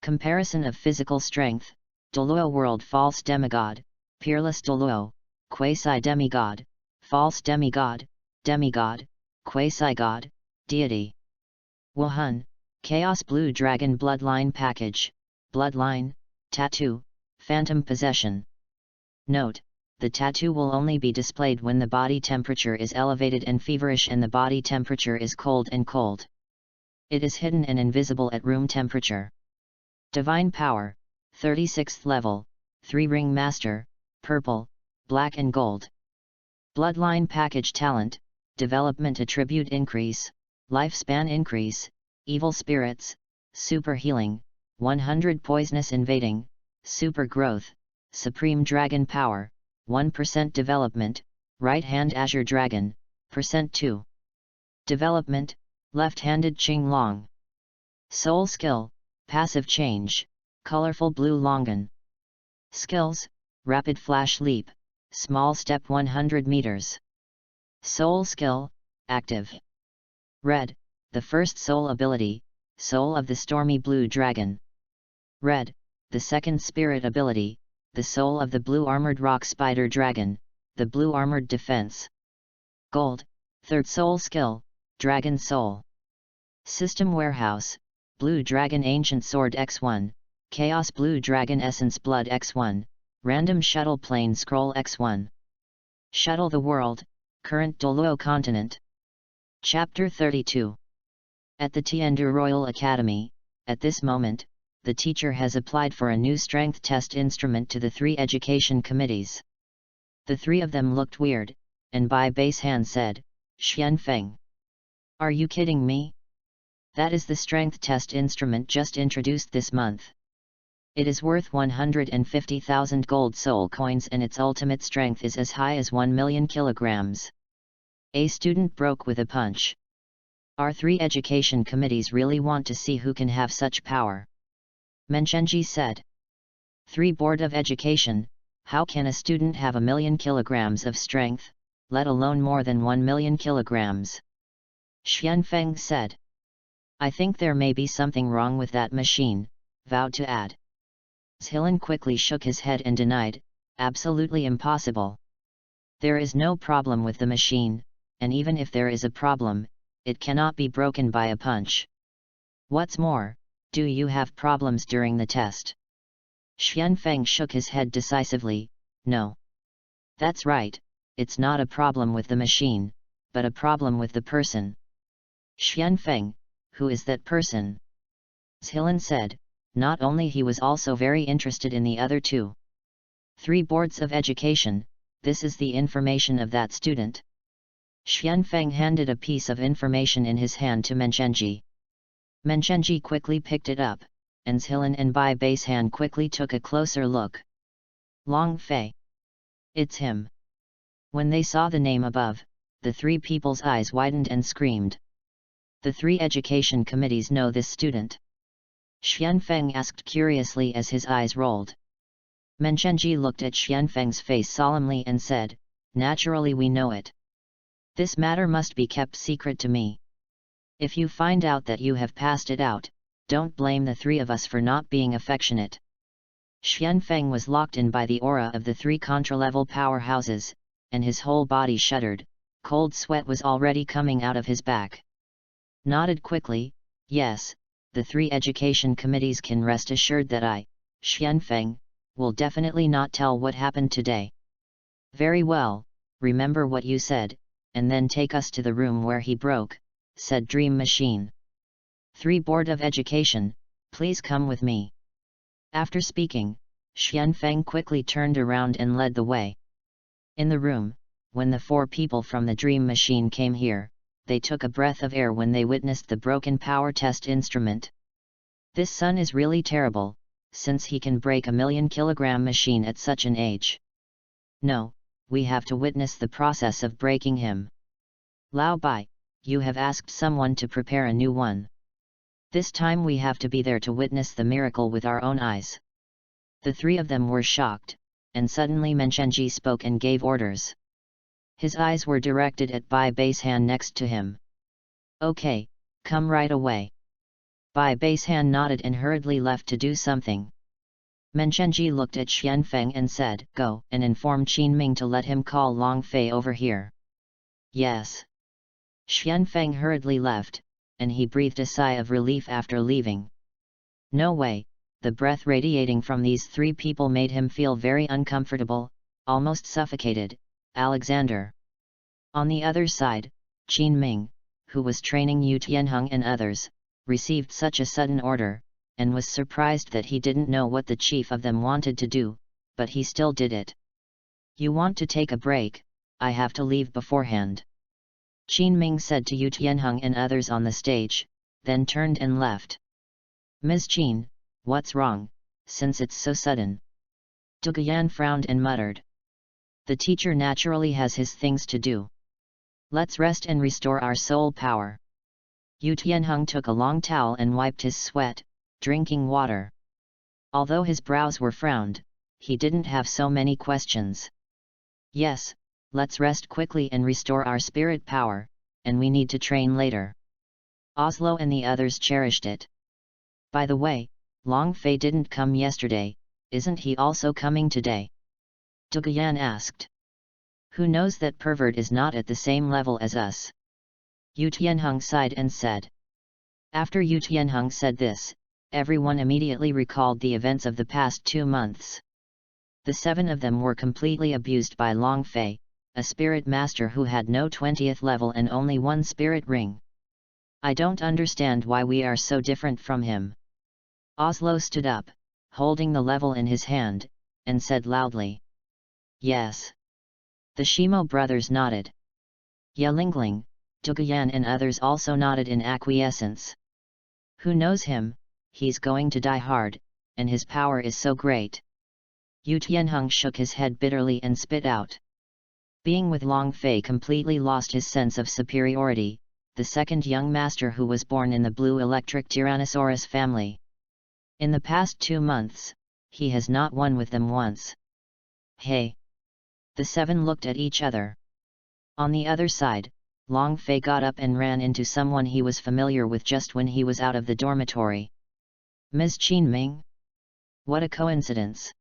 Comparison of physical strength, Douluo World False Demigod, Peerless Douluo, Quasi-Demigod, False Demigod, Demigod, Quasi-God, Deity. Wuhan, Chaos Blue Dragon Bloodline Package, Bloodline, Tattoo, Phantom Possession. Note, the tattoo will only be displayed when the body temperature is elevated and feverish and the body temperature is cold and cold. It is hidden and invisible at room temperature. Divine Power, 36th level, 3-ring Master, Purple, Black and Gold. Bloodline Package Talent, Development Attribute Increase, Lifespan Increase, Evil Spirits, Super Healing, 100 Poisonous Invading, Super Growth, Supreme Dragon Power, 1% Development, Right Hand Azure Dragon, %2. Development, Left-handed Qing Long. Soul Skill, Passive Change, Colorful Blue Longan. Skills, Rapid Flash Leap, Small Step 100 meters. Soul Skill, Active. Red, the first Soul Ability, Soul of the Stormy Blue Dragon. Red, the second Spirit Ability, the Soul of the Blue Armored Rock Spider Dragon, the Blue Armored Defense. Gold, third Soul Skill, Dragon Soul. System Warehouse, Blue Dragon Ancient Sword X1, Chaos Blue Dragon Essence Blood X1, Random Shuttle Plane Scroll X1. Shuttle the World, Current Douluo Continent. Chapter 32. At the Tiandu Royal Academy, at this moment, the teacher has applied for a new strength test instrument to the 3 education committees. The 3 of them looked weird, and by base hand said, Xianfeng. Are you kidding me? That is the strength test instrument just introduced this month. It is worth 150,000 gold soul coins and its ultimate strength is as high as 1 million kilograms. A student broke with a punch. Our 3 education committees really want to see who can have such power. Menchenji said. 3 Board of Education, how can a student have 1 million kilograms of strength, let alone more than 1 million kilograms? Xianfeng said. I think there may be something wrong with that machine, vowed to add. Zhilan quickly shook his head and denied, absolutely impossible. There is no problem with the machine, and even if there is a problem, it cannot be broken by a punch. What's more, do you have problems during the test? Xianfeng shook his head decisively, no. That's right, it's not a problem with the machine, but a problem with the person. Xianfeng, who is that person? Zhilan said, not only he was also very interested in the other 2. 3 boards of education, this is the information of that student. Xianfeng handed a piece of information in his hand to Menchenji. Menchenji quickly picked it up, and Zhilan and Bai Basehand quickly took a closer look. Long Fei. It's him. When they saw the name above, the 3 people's eyes widened and screamed. The 3 education committees know this student. Xianfeng asked curiously as his eyes rolled. Menchenji looked at Xianfeng's face solemnly and said, naturally we know it. This matter must be kept secret to me. If you find out that you have passed it out, don't blame the 3 of us for not being affectionate. Xianfeng was locked in by the aura of the 3 contra-level powerhouses, and his whole body shuddered, cold sweat was already coming out of his back. Nodded quickly, yes, the 3 education committees can rest assured that I, Xianfeng, will definitely not tell what happened today. Very well, remember what you said, and then take us to the room where he broke, said Dream Machine. 3 Board of Education, please come with me. After speaking, Xianfeng quickly turned around and led the way. In the room, when the 4 people from the Dream Machine came here, they took a breath of air when they witnessed the broken power test instrument. This son is really terrible, since he can break a 1,000,000-kilogram machine at such an age. No, we have to witness the process of breaking him. Lao Bai, you have asked someone to prepare a new one. This time we have to be there to witness the miracle with our own eyes. The 3 of them were shocked, and suddenly Menchenji spoke and gave orders. His eyes were directed at Bai Basehan next to him. Okay, come right away. Bai Basehan nodded and hurriedly left to do something. Menchenji looked at Xianfeng and said, "Go," and informed Qin Ming to let him call Long Fei over here. Yes. Xianfeng hurriedly left, and he breathed a sigh of relief after leaving. No way, the breath radiating from these 3 people made him feel very uncomfortable, almost suffocated. Alexander. On the other side, Qin Ming, who was training Yu Tianheng and others, received such a sudden order, and was surprised that he didn't know what the chief of them wanted to do, but he still did it. You want to take a break? I have to leave beforehand. Qin Ming said to Yu Tianheng and others on the stage, then turned and left. Ms. Qin, what's wrong, since it's so sudden? Duguyan frowned and muttered. The teacher naturally has his things to do. Let's rest and restore our soul power. Yu Tianheng took a long towel and wiped his sweat, drinking water. Although his brows were frowned, he didn't have so many questions. Yes, let's rest quickly and restore our spirit power, and we need to train later. Oslo and the others cherished it. By the way, Long Fei didn't come yesterday, isn't he also coming today? Duguyan asked. Who knows, that pervert is not at the same level as us. Yu Tianheng sighed and said. After Yu Tianheng said this, everyone immediately recalled the events of the past 2 months. The 7 of them were completely abused by Long Fei, a spirit master who had no 20th level and only 1 spirit ring. I don't understand why we are so different from him. Oslo stood up, holding the level in his hand, and said loudly. Yes. The Shimo brothers nodded. Yelingling, Duguyan and others also nodded in acquiescence. Who knows him? He's going to die hard, and his power is so great. Yu Tianheng shook his head bitterly and spit out. Being with Long Fei completely lost his sense of superiority, the 2nd young master who was born in the blue electric Tyrannosaurus family. In the past 2 months, he has not won with them once. Hey! The 7 looked at each other. On the other side, Long Fei got up and ran into someone he was familiar with just when he was out of the dormitory. Ms. Qin Ming? What a coincidence!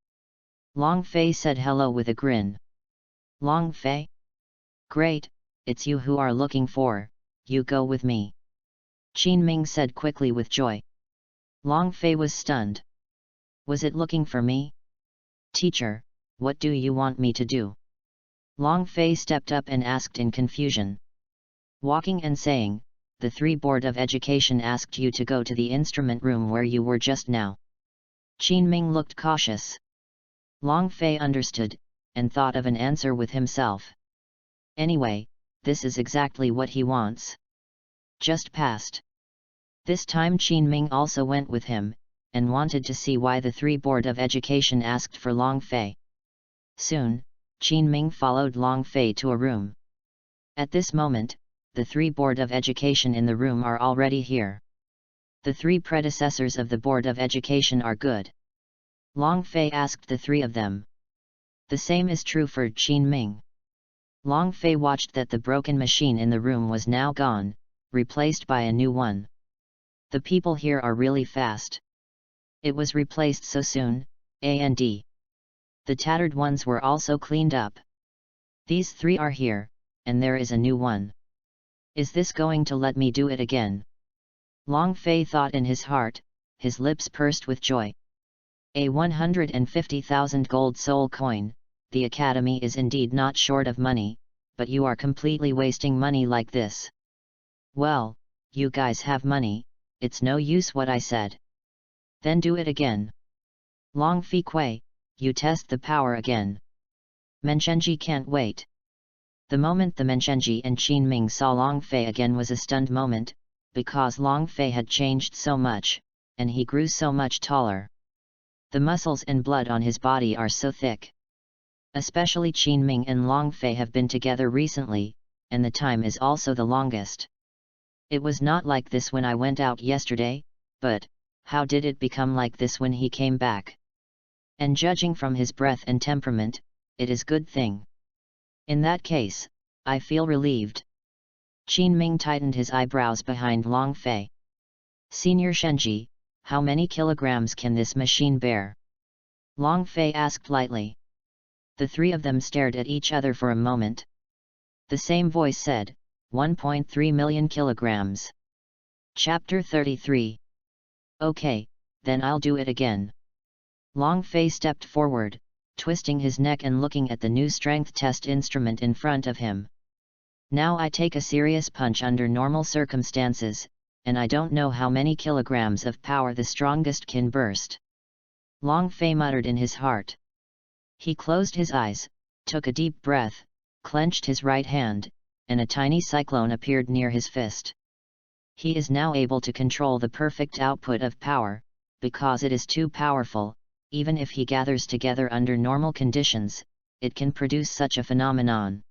Long Fei said hello with a grin. Long Fei? Great, it's you who are looking for, you go with me. Qin Ming said quickly with joy. Long Fei was stunned. Was it looking for me? Teacher, what do you want me to do? Long Fei stepped up and asked in confusion. Walking and saying, the 3 Board of Education asked you to go to the instrument room where you were just now. Qin Ming looked cautious. Long Fei understood, and thought of an answer with himself. Anyway, this is exactly what he wants. Just passed. This time Qin Ming also went with him, and wanted to see why the 3 Board of Education asked for Long Fei. Soon, Qin Ming followed Long Fei to a room. At this moment, the 3 Board of Education in the room are already here. The 3 predecessors of the Board of Education are good. Long Fei asked the 3 of them. The same is true for Qin Ming. Long Fei watched that the broken machine in the room was now gone, replaced by a new one. The people here are really fast. It was replaced so soon, and the tattered ones were also cleaned up. These 3 are here, and there is a new one. Is this going to let me do it again? Long Fei thought in his heart, his lips pursed with joy. A 150,000 gold soul coin, the academy is indeed not short of money, but you are completely wasting money like this. Well, you guys have money, it's no use what I said. Then do it again. Long Fei Kui, you test the power again. Menchenji can't wait. The moment the Menchenji and Qin Ming saw Long Fei again was a stunned moment, because Long Fei had changed so much, and he grew so much taller. The muscles and blood on his body are so thick. Especially Qin Ming and Long Fei have been together recently, and the time is also the longest. It was not like this when I went out yesterday, but how did it become like this when he came back? And judging from his breath and temperament, it is good thing. In that case, I feel relieved. Qin Ming tightened his eyebrows behind Long Fei. Senior Shenji, how many kilograms can this machine bear? Long Fei asked lightly. The three of them stared at each other for a moment. The same voice said, 1.3 million kilograms. Chapter 33. Okay, then I'll do it again. Long Fei stepped forward, twisting his neck and looking at the new strength test instrument in front of him. Now I take a serious punch under normal circumstances, and I don't know how many kilograms of power the strongest can burst. Long Fei muttered in his heart. He closed his eyes, took a deep breath, clenched his right hand, and a tiny cyclone appeared near his fist. He is now able to control the perfect output of power, because it is too powerful. Even if he gathers together under normal conditions, it can produce such a phenomenon.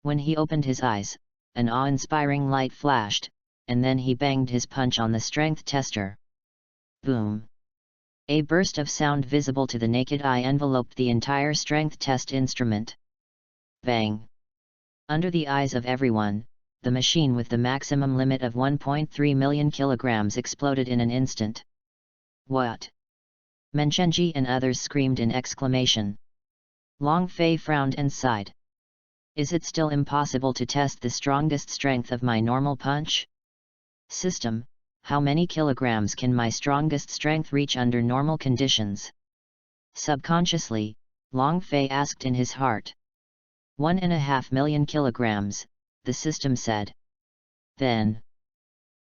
When he opened his eyes, an awe-inspiring light flashed, and then he banged his punch on the strength tester. Boom! A burst of sound visible to the naked eye enveloped the entire strength test instrument. Bang! Under the eyes of everyone, the machine with the maximum limit of 1.3 million kilograms exploded in an instant. What? Menchenji and others screamed in exclamation. Long Fei frowned and sighed. Is it still impossible to test the strongest strength of my normal punch? System, how many kilograms can my strongest strength reach under normal conditions? Subconsciously, Long Fei asked in his heart. 1.5 million kilograms, the system said. Then,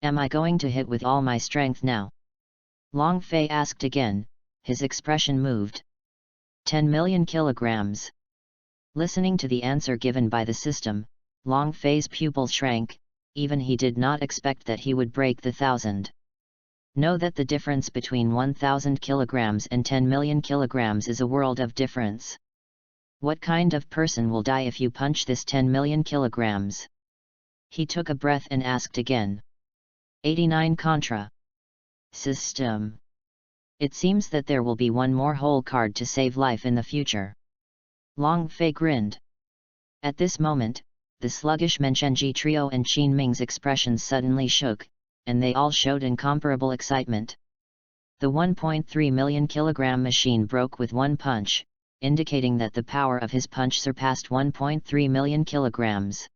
am I going to hit with all my strength now? Long Fei asked again. His expression moved. 10 million kilograms. Listening to the answer given by the system, Long Fei's pupil shrank, even he did not expect that he would break the 1,000. Know that the difference between 1,000 kilograms and 10 million kilograms is a world of difference. What kind of person will die if you punch this 10 million kilograms? He took a breath and asked again. 89 contra. System. It seems that there will be one more whole card to save life in the future. Long Fei grinned. At this moment, the sluggish Menchenji trio and Qin Ming's expressions suddenly shook, and they all showed incomparable excitement. The 1.3 million kilogram machine broke with one punch, indicating that the power of his punch surpassed 1.3 million kilograms.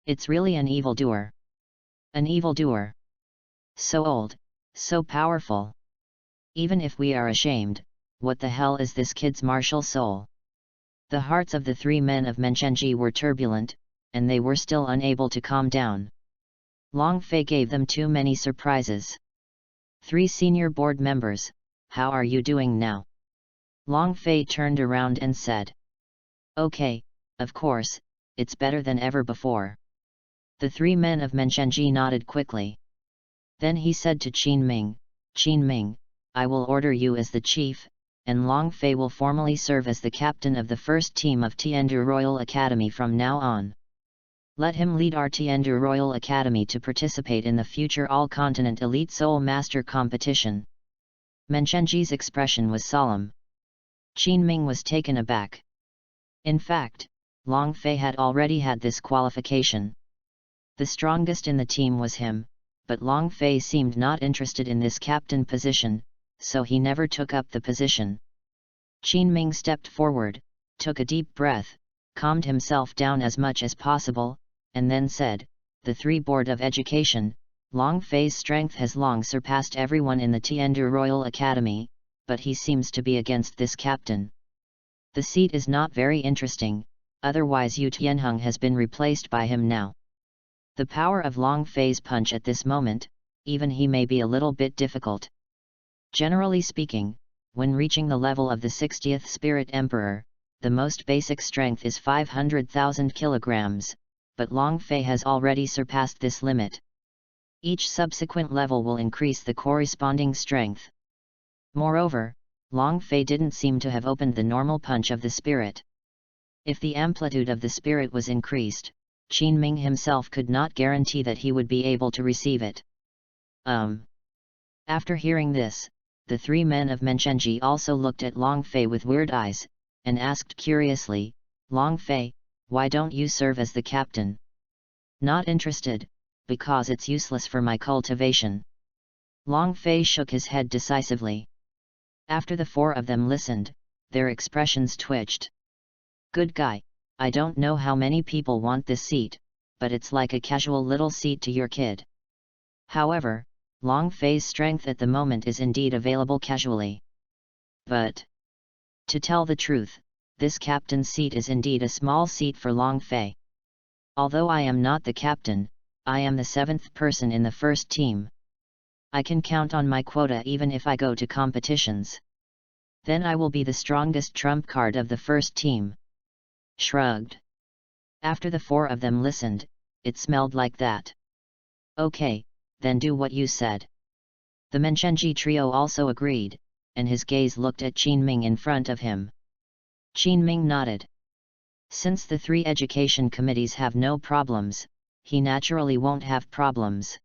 It's really an evildoer. An evildoer. So old, so powerful. Even if we are ashamed, what the hell is this kid's martial soul? The hearts of the three men of Menchenji were turbulent, and they were still unable to calm down. Long Fei gave them too many surprises. 3 senior board members, how are you doing now? Long Fei turned around and said. Okay, of course, it's better than ever before. The 3 men of Menchenji nodded quickly. Then he said to Qin Ming, I will order you as the chief, and Long Fei will formally serve as the captain of the first team of Tiandu Royal Academy from now on. Let him lead our Tiandu Royal Academy to participate in the future All-Continent Elite Soul Master Competition. Menchenji's expression was solemn. Qin Ming was taken aback. In fact, Long Fei had already had this qualification. The strongest in the team was him, but Long Fei seemed not interested in this captain position, so he never took up the position. Qin Ming stepped forward, took a deep breath, calmed himself down as much as possible, and then said, the 3 Board of Education, Long Fei's strength has long surpassed everyone in the Tiandu Royal Academy, but he seems to be against this captain. The seat is not very interesting, otherwise Yu Tianheng has been replaced by him now. The power of Long Fei's punch at this moment, even he may be a little bit difficult. Generally speaking, when reaching the level of the 60th Spirit Emperor, the most basic strength is 500,000 kilograms, but Long Fei has already surpassed this limit. Each subsequent level will increase the corresponding strength. Moreover, Long Fei didn't seem to have opened the normal punch of the spirit. If the amplitude of the spirit was increased, Qin Ming himself could not guarantee that he would be able to receive it. After hearing this, the three men of Menchenji also looked at Long Fei with weird eyes, and asked curiously, "Long Fei, why don't you serve as the captain?" "Not interested, because it's useless for my cultivation." Long Fei shook his head decisively. After the four of them listened, their expressions twitched. "Good guy, I don't know how many people want this seat, but it's like a casual little seat to your kid." However, Long Fei's strength at the moment is indeed available casually. But, to tell the truth, this captain's seat is indeed a small seat for Long Fei. Although I am not the captain, I am the 7th person in the first team. I can count on my quota even if I go to competitions. Then I will be the strongest trump card of the first team. Shrugged. After the four of them listened, it smelled like that. "Okay, then do what you said." The Menchenji trio also agreed, and his gaze looked at Qin Ming in front of him. Qin Ming nodded. Since the three education committees have no problems, he naturally won't have problems.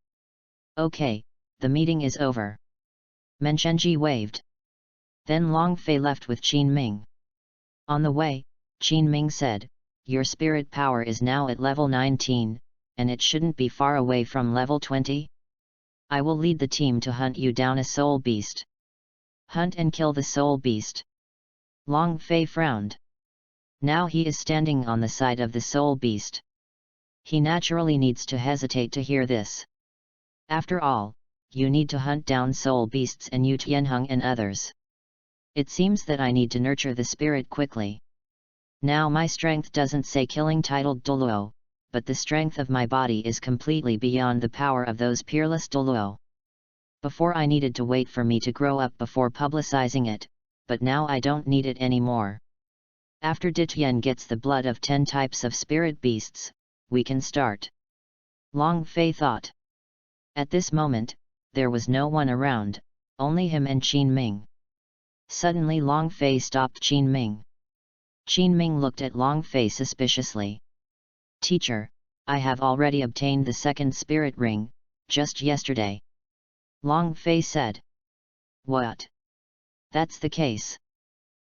"Okay, the meeting is over." Menchenji waved. Then Long Fei left with Qin Ming. On the way, Qin Ming said, "Your spirit power is now at level 19, and it shouldn't be far away from level 20? I will lead the team to hunt you down a soul beast." "Hunt and kill the soul beast?" Long Fei frowned. Now he is standing on the side of the soul beast. He naturally needs to hesitate to hear this. After all, you need to hunt down soul beasts and Yu Tianheng and others. It seems that I need to nurture the spirit quickly. Now my strength doesn't say killing titled Douluo, but the strength of my body is completely beyond the power of those peerless Douluo. Before I needed to wait for me to grow up before publicizing it, but now I don't need it anymore. After Ditian gets the blood of 10 types of spirit beasts, we can start. Long Fei thought. At this moment, there was no one around, only him and Qin Ming. Suddenly Long Fei stopped Qin Ming. Qin Ming looked at Long Fei suspiciously. "Teacher, I have already obtained the second spirit ring, just yesterday." Long Fei said. "What? That's the case.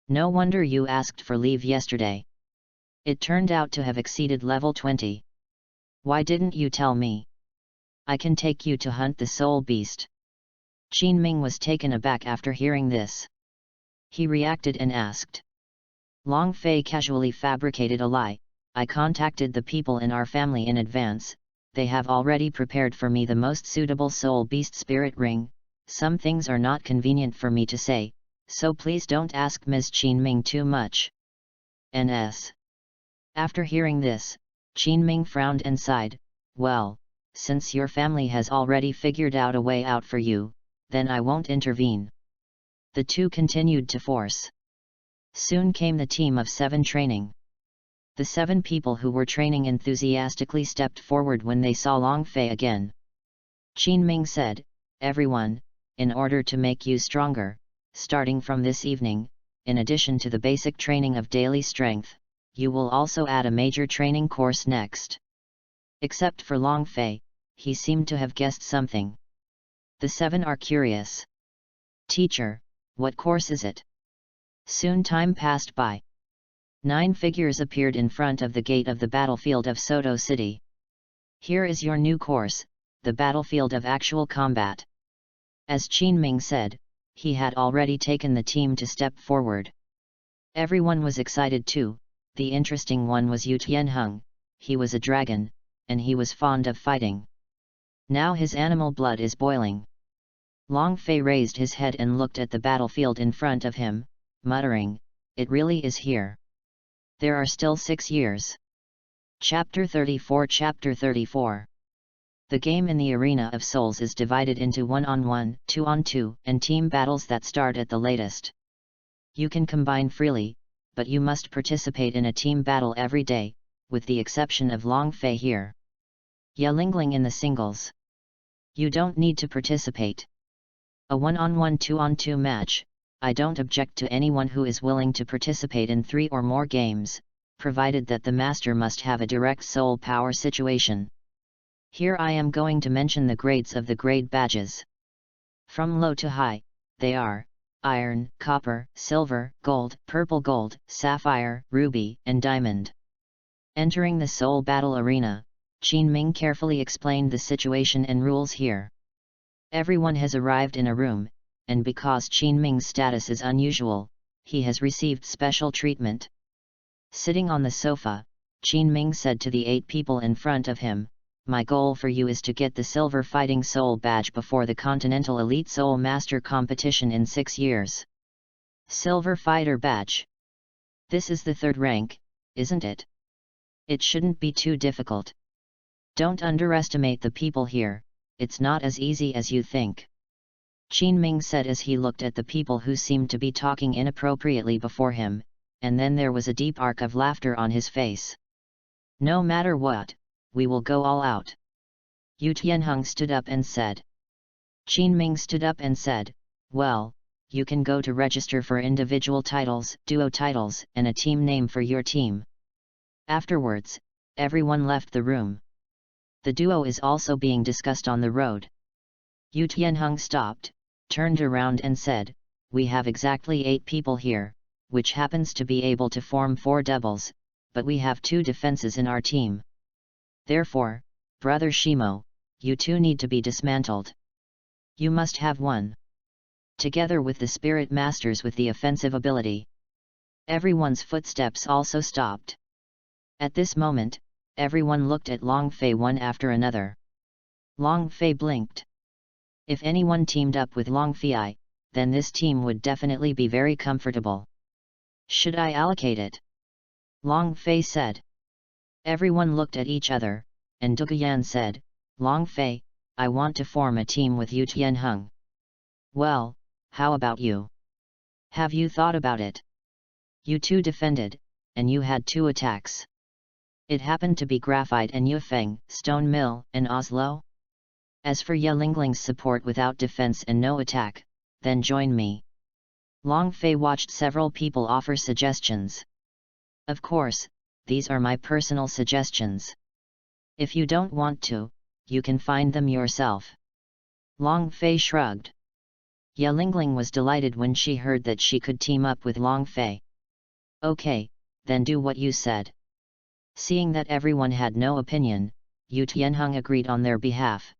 No wonder you asked for leave yesterday. It turned out to have exceeded level 20. Why didn't you tell me? I can take you to hunt the soul beast." Qin Ming was taken aback after hearing this. He reacted and asked. Long Fei casually fabricated a lie. "I contacted the people in our family in advance, they have already prepared for me the most suitable soul beast spirit ring. Some things are not convenient for me to say, so please don't ask Ms. Qin Ming too much." N.S. After hearing this, Qin Ming frowned and sighed. "Well, since your family has already figured out a way out for you, then I won't intervene." The two continued to force. Soon came the team of 7 training. The 7 people who were training enthusiastically stepped forward when they saw Long Fei again. Qin Ming said, "Everyone, in order to make you stronger, starting from this evening, in addition to the basic training of daily strength, you will also add a major training course next." Except for Long Fei, he seemed to have guessed something. The 7 are curious. "Teacher, what course is it?" Soon time passed by. 9 figures appeared in front of the gate of the battlefield of Soto City. "Here is your new course, the battlefield of actual combat." As Qin Ming said, he had already taken the team to step forward. Everyone was excited too. The interesting one was Yu Tianheng. He was a dragon, and he was fond of fighting. Now his animal blood is boiling. Long Fei raised his head and looked at the battlefield in front of him, muttering, "It really is here." There are still 6 years. Chapter 34. Chapter 34. The game in the Arena of Souls is divided into 1-on-1, 2-on-2, and team battles that start at the latest. You can combine freely, but you must participate in a team battle every day, with the exception of Long Fei here. Yelingling in the singles. You don't need to participate. A 1-on-1, 2-on-2 match. I don't object to anyone who is willing to participate in 3 or more games, provided that the master must have a direct soul power situation. Here I am going to mention the grades of the grade badges. From low to high, they are Iron, Copper, Silver, Gold, Purple Gold, Sapphire, Ruby, and Diamond. Entering the Soul Battle Arena, Qin Ming carefully explained the situation and rules here. Everyone has arrived in a room, and because Qin Ming's status is unusual, he has received special treatment. Sitting on the sofa, Qin Ming said to the 8 people in front of him, "My goal for you is to get the Silver Fighting Soul badge before the Continental Elite Soul Master competition in 6 years. Silver Fighter badge. This is the 3rd rank, isn't it? It shouldn't be too difficult. Don't underestimate the people here, it's not as easy as you think." Qin Ming said as he looked at the people who seemed to be talking inappropriately before him, and then there was a deep arc of laughter on his face. "No matter what, we will go all out." Yu Tianheng stood up and said. Qin Ming stood up and said, "Well, you can go to register for individual titles, duo titles, and a team name for your team." Afterwards, everyone left the room. The duo is also being discussed on the road. Yu Tianheng stopped, turned around and said, "We have exactly 8 people here, which happens to be able to form 4 doubles, but we have 2 defenses in our team. Therefore, Brother Shimo, you 2 need to be dismantled. You must have 1. Together with the Spirit Masters with the offensive ability." Everyone's footsteps also stopped. At this moment, everyone looked at Long Fei one after another. Long Fei blinked. If anyone teamed up with Long Fei, then this team would definitely be very comfortable. "Should I allocate it?" Long Fei said. Everyone looked at each other, and Duguyan said, "Long Fei, I want to form a team with Yu Tianheng." "Well, how about you? Have you thought about it? You 2 defended, and you had 2 attacks. It happened to be Graphite and Yufeng, Stone Mill, and Oslo. As for Yelingling's support without defense and no attack, then join me." Long Fei watched several people offer suggestions. "Of course, these are my personal suggestions. If you don't want to, you can find them yourself." Long Fei shrugged. Yelingling was delighted when she heard that she could team up with Long Fei. "Okay, then do what you said." Seeing that everyone had no opinion, Yu Tianheng agreed on their behalf.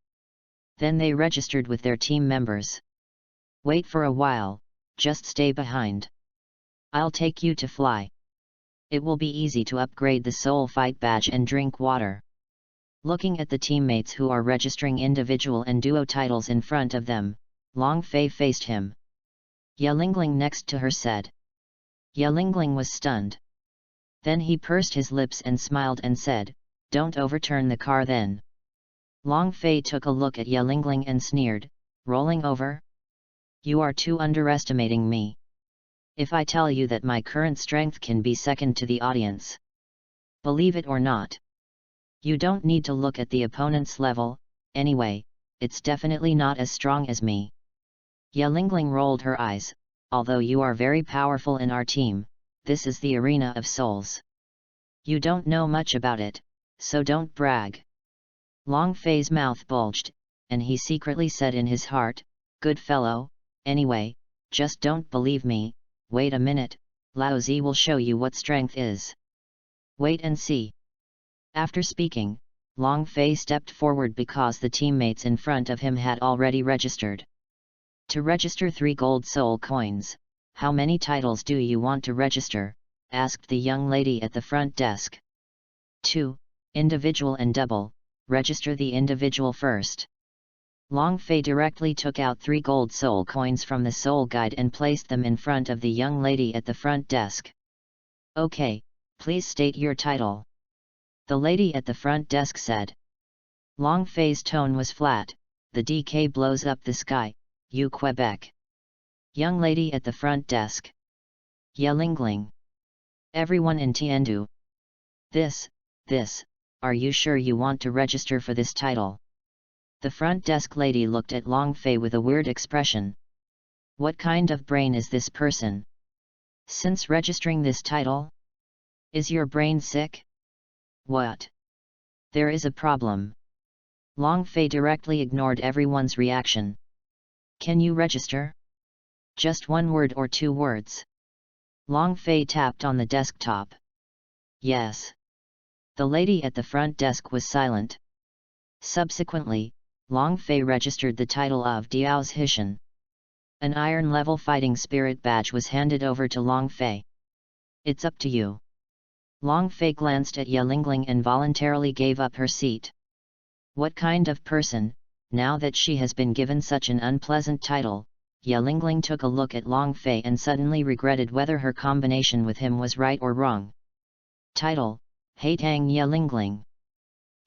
Then they registered with their team members. "Wait for a while, just stay behind. I'll take you to fly. It will be easy to upgrade the Soul Fight badge and drink water." Looking at the teammates who are registering individual and duo titles in front of them, Long Fei faced him. Yelingling next to her said. Yelingling was stunned. Then he pursed his lips and smiled and said, "Don't overturn the car then." Long Fei took a look at Yelingling and sneered, "Rolling over? You are too underestimating me. If I tell you that my current strength can be second to the audience, believe it or not. You don't need to look at the opponent's level, anyway, it's definitely not as strong as me." Yelingling rolled her eyes, "Although you are very powerful in our team, this is the Arena of Souls. You don't know much about it, so don't brag." Long Fei's mouth bulged, and he secretly said in his heart, "Good fellow, anyway, just don't believe me, wait a minute, Lao Zi will show you what strength is. Wait and see." After speaking, Long Fei stepped forward because the teammates in front of him had already registered. "To register 3 gold soul coins, how many titles do you want to register?" asked the young lady at the front desk. "2, individual and double, register the individual first." Long Fei directly took out 3 gold soul coins from the soul guide and placed them in front of the young lady at the front desk. "Okay, Please state your title. The lady at the front desk said. Long Fei's tone was flat. The DK blows up the sky, U Quebec. Young lady at the front desk. Yelingling. Everyone in Tiandu. This, are you sure you want to register for this title? The front desk lady looked at Long Fei with a weird expression. What kind of brain is this person? Since registering this title? Is your brain sick? What? There is a problem. Long Fei directly ignored everyone's reaction. Can you register? Just one word or 2 words. Long Fei tapped on the desktop. Yes. The lady at the front desk was silent. Subsequently, Long Fei registered the title of Diao's Hishan. An iron-level fighting spirit badge was handed over to Long Fei. It's up to you. Long Fei glanced at Yelingling and voluntarily gave up her seat. What kind of person, now that she has been given such an unpleasant title? Yelingling took a look at Long Fei and suddenly regretted whether her combination with him was right or wrong. Title: Haitang Yelingling.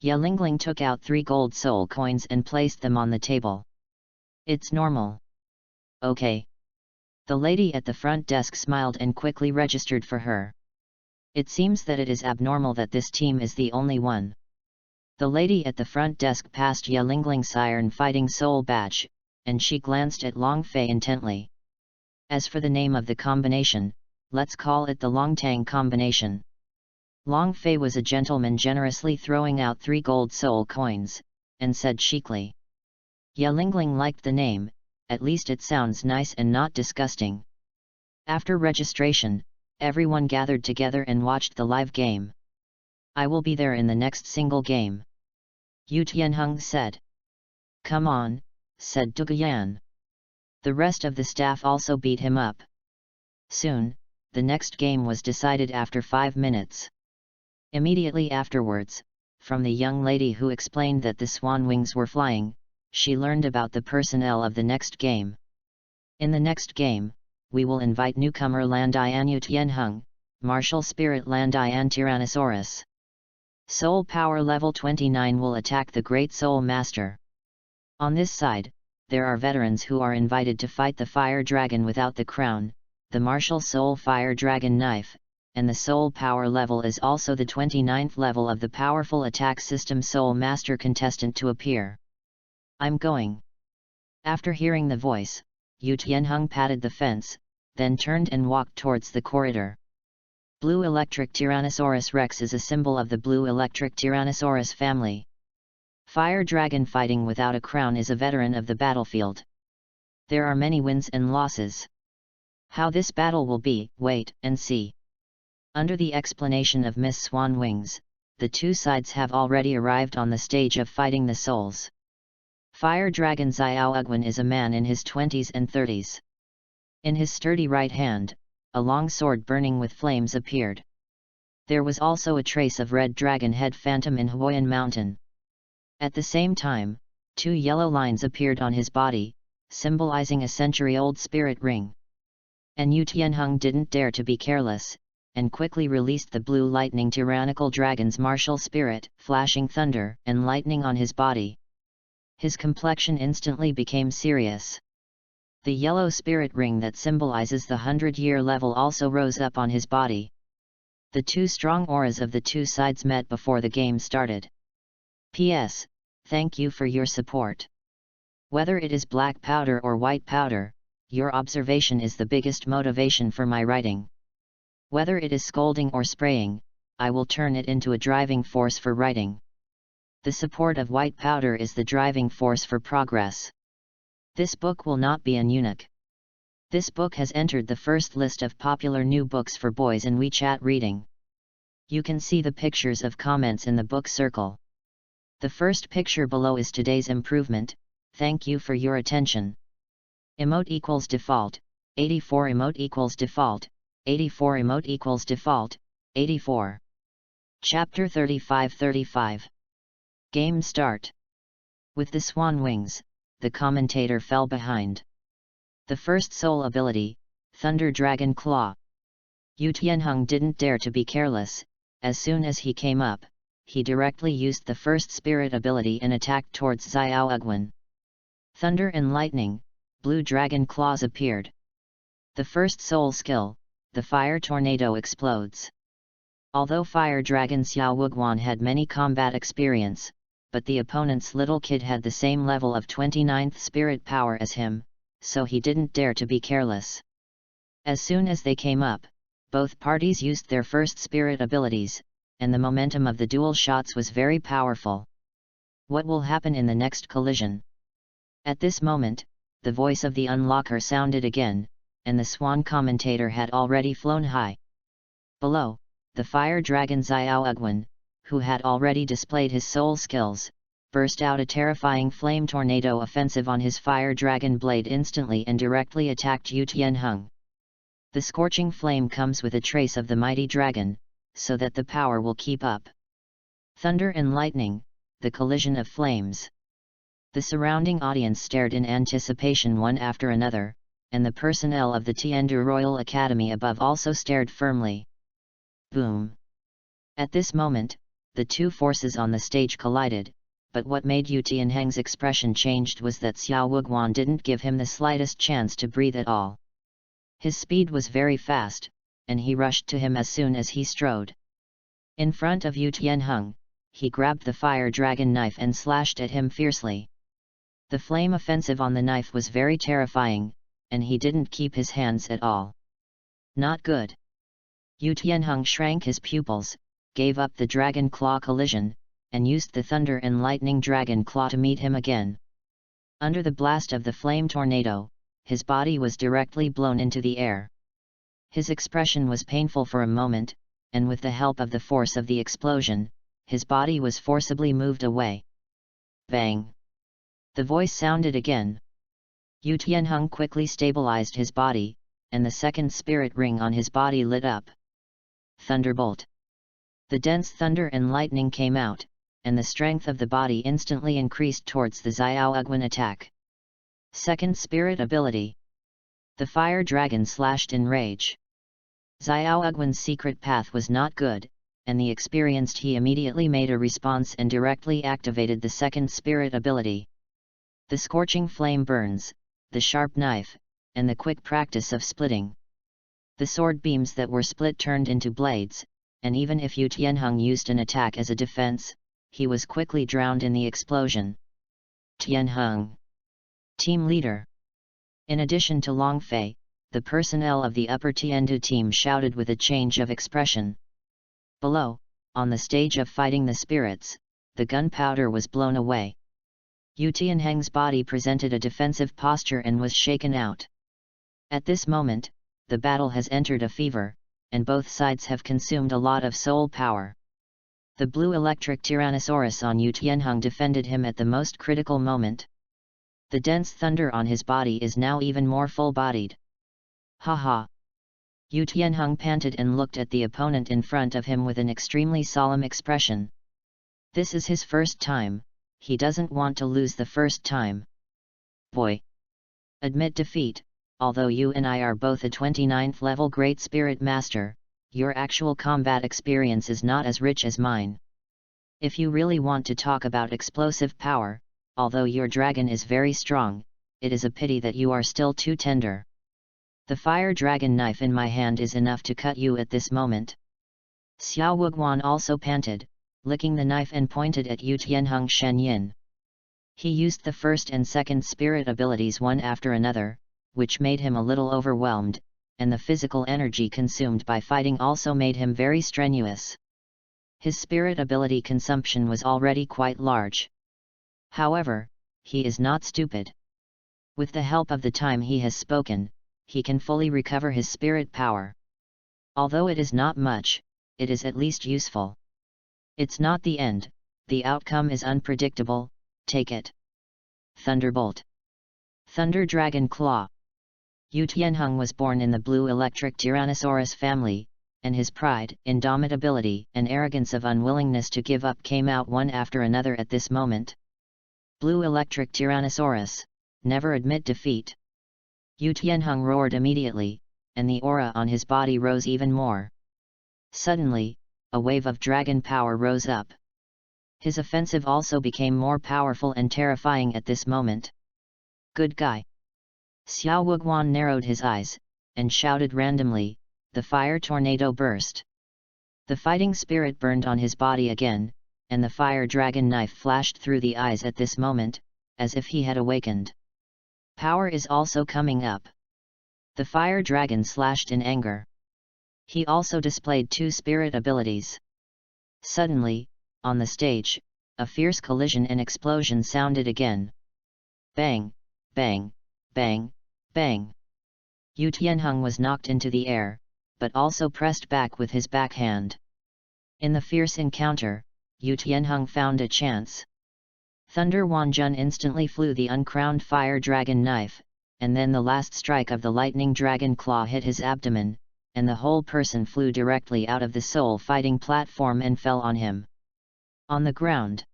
Yelingling took out 3 gold soul coins and placed them on the table. It's normal. Okay. The lady at the front desk smiled and quickly registered for her. It seems that it is abnormal that this team is the only one. The lady at the front desk passed Yelingling's iron fighting soul badge, and she glanced at Long Fei intently. As for the name of the combination, let's call it the Longtang combination. Long Fei was a gentleman, generously throwing out 3 gold soul coins, and said chicly. Yelingling liked the name, at least it sounds nice and not disgusting. After registration, everyone gathered together and watched the live game. I will be there in the next single game. Yu Tianheng said. Come on, said Duguyan. The rest of the staff also beat him up. Soon, the next game was decided after 5 minutes. Immediately afterwards, from the young lady who explained that the swan wings were flying, she learned about the personnel of the next game. In the next game, we will invite newcomer Landian Yu Tianheng, martial spirit Landian Tyrannosaurus. Soul power level 29 will attack the Great Soul Master. On this side, there are veterans who are invited to fight the Fire Dragon without the crown, the martial soul Fire Dragon knife, and the soul power level is also the 29th level of the powerful attack system Soul Master contestant to appear. I'm going. After hearing the voice, Yu Tianheng patted the fence, then turned and walked towards the corridor. Blue Electric Tyrannosaurus Rex is a symbol of the Blue Electric Tyrannosaurus family. Fire Dragon fighting without a crown is a veteran of the battlefield. There are many wins and losses. How this battle will be, wait and see. Under the explanation of Miss Swan Wings, the 2 sides have already arrived on the stage of fighting the souls. Fire Dragon Xiao Ugwan is a man in his 20s and 30s. In his sturdy right hand, a long sword burning with flames appeared. There was also a trace of red dragon head phantom in Huoyan Mountain. At the same time, 2 yellow lines appeared on his body, symbolizing a century-old spirit ring. And Yu Tianheng didn't dare to be careless, and quickly released the blue lightning tyrannical dragon's martial spirit, flashing thunder and lightning on his body. His complexion instantly became serious. The yellow spirit ring that symbolizes the 100-year level also rose up on his body. The 2 strong auras of the 2 sides met before the game started. P.S. Thank you for your support. Whether it is black powder or white powder, your observation is the biggest motivation for my writing. Whether it is scolding or spraying, I will turn it into a driving force for writing. The support of white powder is the driving force for progress. This book will not be an eunuch. This book has entered the first list of popular new books for boys in WeChat reading. You can see the pictures of comments in the book circle. The first picture below is today's improvement. Thank you for your attention. Emote equals default, 84 emote equals default, 84 emote equals default, 84. Chapter 35. Game start. With the swan wings, the commentator fell behind. The first soul ability, Thunder Dragon Claw. Yu Tianheng didn't dare to be careless. As soon as he came up, he directly used the first spirit ability and attacked towards Xiao Ugwan. Thunder and lightning, blue dragon claws appeared. The first soul skill, the fire tornado explodes. Although fire dragon Xiao Wugwan had many combat experience, but the opponent's little kid had the same level of 29th spirit power as him, so he didn't dare to be careless. As soon as they came up, both parties used their first spirit abilities, and the momentum of the dual shots was very powerful. What will happen in the next collision? At this moment, the voice of the unlocker sounded again, and the swan commentator had already flown high. Below, the fire dragon Xiao Ugwan, who had already displayed his soul skills, burst out a terrifying flame tornado offensive on his fire dragon blade instantly and directly attacked Yu Tianheng. The scorching flame comes with a trace of the mighty dragon, so that the power will keep up. Thunder and lightning, the collision of flames. The surrounding audience stared in anticipation one after another, and the personnel of the Tiandu Royal Academy above also stared firmly. Boom! At this moment, the two forces on the stage collided, but what made Yu Tianheng's expression changed was that Xiao Wugwan didn't give him the slightest chance to breathe at all. His speed was very fast, and he rushed to him as soon as he strode. In front of Yu Tianheng, he grabbed the fire dragon knife and slashed at him fiercely. The flame offensive on the knife was very terrifying, and he didn't keep his hands at all. Not good. Yu Tianheng shrank his pupils, gave up the dragon claw collision, and used the thunder and lightning dragon claw to meet him again. Under the blast of the flame tornado, his body was directly blown into the air. His expression was painful for a moment, and with the help of the force of the explosion, his body was forcibly moved away. Bang! The voice sounded again. Yu Tianheng quickly stabilized his body, and the second spirit ring on his body lit up. Thunderbolt! The dense thunder and lightning came out, and the strength of the body instantly increased towards the Xiao Ugwan attack. Second spirit ability. The fire dragon slashed in rage. Xiao Ugwan's secret path was not good, and the experienced he immediately made a response and directly activated the second spirit ability. The scorching flame burns, the sharp knife, and the quick practice of splitting. The sword beams that were split turned into blades, and even if Yu Tianheng used an attack as a defense, he was quickly drowned in the explosion. Tianheng. Team leader. In addition to Long Fei, the personnel of the upper Tiandu team shouted with a change of expression. Below, on the stage of fighting the spirits, the gunpowder was blown away. Yu Tianheng's body presented a defensive posture and was shaken out. At this moment, the battle has entered a fever, and both sides have consumed a lot of soul power. The blue electric Tyrannosaurus on Yu Tianheng defended him at the most critical moment. The dense thunder on his body is now even more full-bodied. Ha! Yu Tianheng panted and looked at the opponent in front of him with an extremely solemn expression. This is his first time, he doesn't want to lose the first time. Boy! Admit defeat, although you and I are both a 29th level Great Spirit Master, your actual combat experience is not as rich as mine. If you really want to talk about explosive power, although your dragon is very strong, it is a pity that you are still too tender. The fire dragon knife in my hand is enough to cut you at this moment. Xiao Wugwan also panted, licking the knife and pointed at Yu Tianheng Shenyin. He used the first and second spirit abilities one after another, which made him a little overwhelmed, and the physical energy consumed by fighting also made him very strenuous. His spirit ability consumption was already quite large. However, he is not stupid. With the help of the time he has spoken, he can fully recover his spirit power. Although it is not much, it is at least useful. It's not the end, the outcome is unpredictable, take it. Thunderbolt. Thunder Dragon Claw. Yu Tianheng was born in the blue electric Tyrannosaurus family, and his pride, indomitability, and arrogance of unwillingness to give up came out one after another at this moment. Blue electric Tyrannosaurus, never admit defeat. Yu Tianheng roared immediately, and the aura on his body rose even more. Suddenly, a wave of dragon power rose up. His offensive also became more powerful and terrifying at this moment. Good guy. Xiao Wuguan narrowed his eyes, and shouted randomly. The fire tornado burst. The fighting spirit burned on his body again, and the fire dragon knife flashed through the eyes at this moment, as if he had awakened. Power is also coming up. The fire dragon slashed in anger. He also displayed 2 spirit abilities. Suddenly, on the stage, a fierce collision and explosion sounded again. Bang, bang, bang, bang. Yu Tianheng was knocked into the air, but also pressed back with his backhand. In the fierce encounter, Yu Tianheng found a chance. Thunder Wanjun instantly flew the uncrowned fire dragon knife, and then the last strike of the lightning dragon claw hit his abdomen, and the whole person flew directly out of the soul fighting platform and fell on him. On the ground,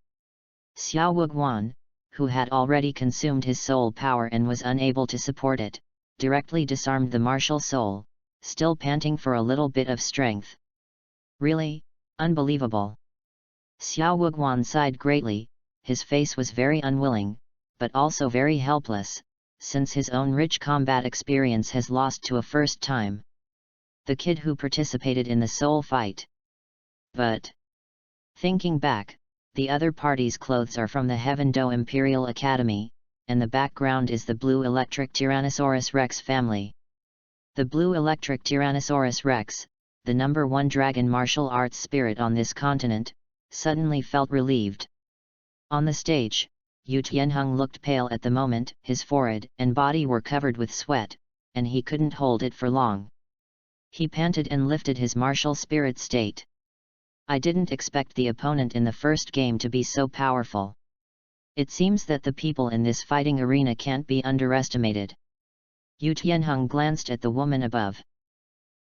Xiao Wuguan, who had already consumed his soul power and was unable to support it, directly disarmed the martial soul, still panting for a little bit of strength. Really? Unbelievable. Xiao Wuguan sighed greatly. His face was very unwilling, but also very helpless, since his own rich combat experience has lost to a first time. The kid who participated in the soul fight. But, thinking back, the other party's clothes are from the Heaven Do Imperial Academy, and the background is the Blue Electric Tyrannosaurus Rex family. The Blue Electric Tyrannosaurus Rex, the #1 dragon martial arts spirit on this continent, suddenly felt relieved. On the stage, Yu Tianheng looked pale at the moment. His forehead and body were covered with sweat, and he couldn't hold it for long. He panted and lifted his martial spirit state. I didn't expect the opponent in the first game to be so powerful. It seems that the people in this fighting arena can't be underestimated. Yu Tianheng glanced at the woman above.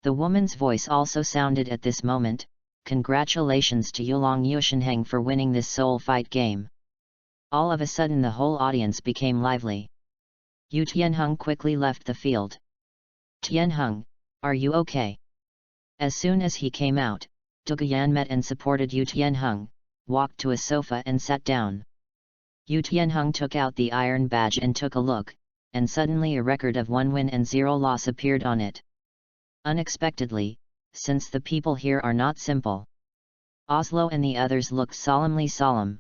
The woman's voice also sounded at this moment. Congratulations to Yulong Yushenheng for winning this soul fight game. All of a sudden the whole audience became lively. Yu Tianheng quickly left the field. Tianheng, are you okay? As soon as he came out, Duguyan met and supported Yu Tianheng, walked to a sofa and sat down. Yu Tianheng took out the iron badge and took a look, and suddenly a record of 1 win and 0 loss appeared on it. Unexpectedly, since the people here are not simple. Oslo and the others looked solemnly solemn.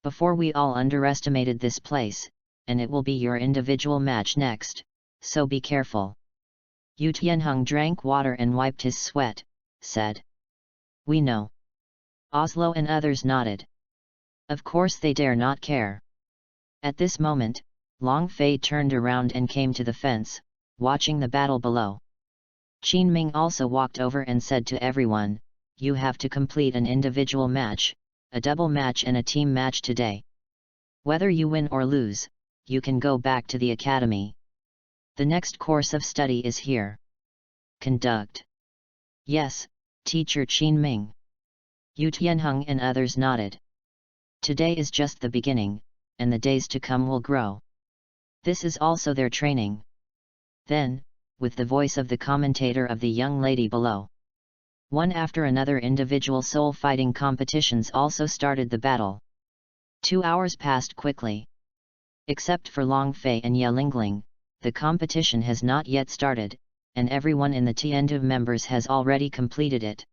Before we all underestimated this place, and it will be your individual match next, so be careful. Yu Tianheng drank water and wiped his sweat, said. We know. Oslo and others nodded. Of course they dare not care. At this moment, Long Fei turned around and came to the fence, watching the battle below. Qin Ming also walked over and said to everyone, you have to complete an individual match, a double match and a team match today. Whether you win or lose, you can go back to the academy. The next course of study is here. Conduct. Yes, Teacher Qin Ming. Yu Tianheng and others nodded. Today is just the beginning, and the days to come will grow. This is also their training. Then, with the voice of the commentator of the young lady below, one after another individual soul fighting competitions also started the battle. 2 hours passed quickly. Except for Long Fei and Ye Lingling, the competition has not yet started, and everyone in the Tiandu members has already completed it.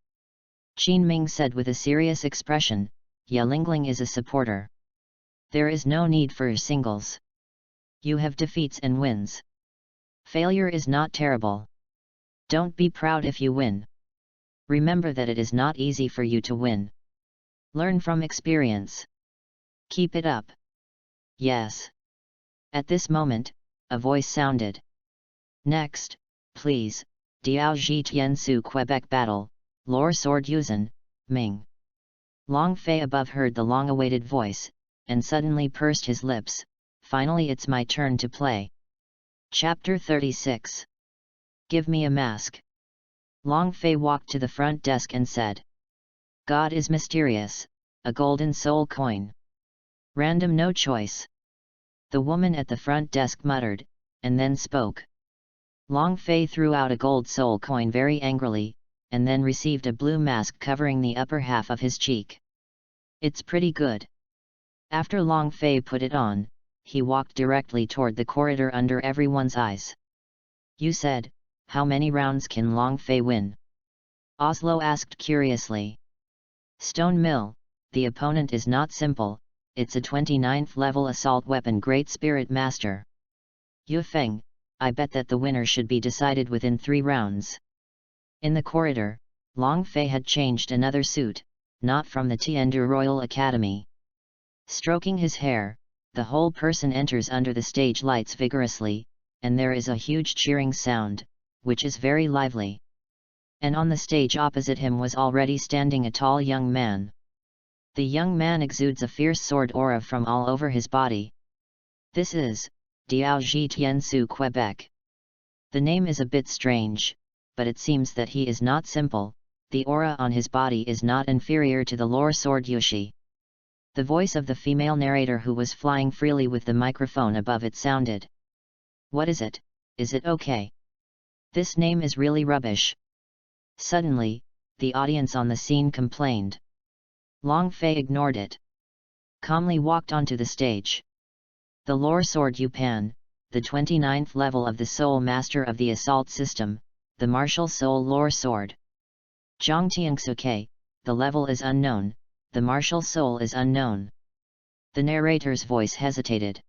Qin Ming said with a serious expression, Ye Lingling is a supporter. There is no need for singles. You have defeats and wins. Failure is not terrible. Don't be proud if you win. Remember that it is not easy for you to win. Learn from experience. Keep it up. Yes. At this moment, a voice sounded. Next, please, Diao Ji Tiansu Quebec Battle, Lore Sword Yuzhen, Ming. Long Fei above heard the long-awaited voice, and suddenly pursed his lips. Finally it's my turn to play. Chapter 36. Give me a mask. Long Fei walked to the front desk and said. God is mysterious, a golden soul coin. Random no choice. The woman at the front desk muttered, and then spoke. Long Fei threw out a gold soul coin very angrily, and then received a blue mask covering the upper half of his cheek. It's pretty good. After Long Fei put it on, he walked directly toward the corridor under everyone's eyes. You said, how many rounds can Long Fei win? Oslo asked curiously. Stone Mill, the opponent is not simple, it's a 29th level assault weapon Great Spirit Master. Yu Feng, I bet that the winner should be decided within 3 rounds. In the corridor, Long Fei had changed another suit, not from the Tiandu Royal Academy. Stroking his hair, the whole person enters under the stage lights vigorously, and there is a huge cheering sound, which is very lively. And on the stage opposite him was already standing a tall young man. The young man exudes a fierce sword aura from all over his body. This is Diao Ji Tiansu Quebec. The name is a bit strange, but it seems that he is not simple, the aura on his body is not inferior to the lore sword Yushi. The voice of the female narrator who was flying freely with the microphone above it sounded. What is it? Is it okay? This name is really rubbish. Suddenly, the audience on the scene complained. Long Fei ignored it. Calmly walked onto the stage. The lore sword Yupan, the 29th level of the Soul Master of the Assault System, the Martial Soul Lore Sword. Zhang Tiangsuke, the level is unknown, the Martial Soul is unknown. The narrator's voice hesitated.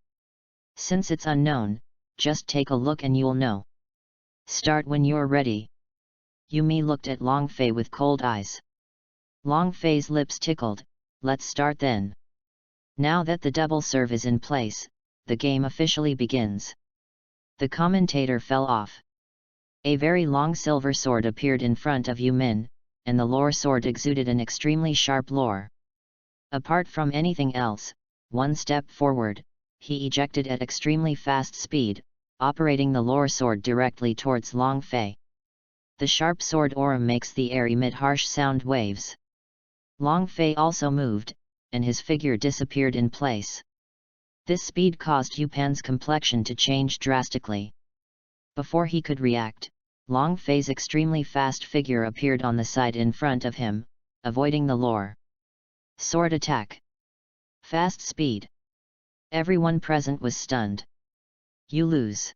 Since it's unknown, just take a look and you'll know. Start when you're ready. Yumi looked at Long Fei with cold eyes. Long Fei's lips tickled, let's start then. Now that the double serve is in place, the game officially begins. The commentator fell off. A very long silver sword appeared in front of Yumin, and the lore sword exuded an extremely sharp lore. Apart from anything else, one step forward, he ejected at extremely fast speed, operating the lore sword directly towards Long Fei. The sharp sword aura makes the air emit harsh sound waves. Long Fei also moved, and his figure disappeared in place. This speed caused Yupan's complexion to change drastically. Before he could react, Long Fei's extremely fast figure appeared on the side in front of him, avoiding the lore sword attack. Fast speed. Everyone present was stunned. You lose.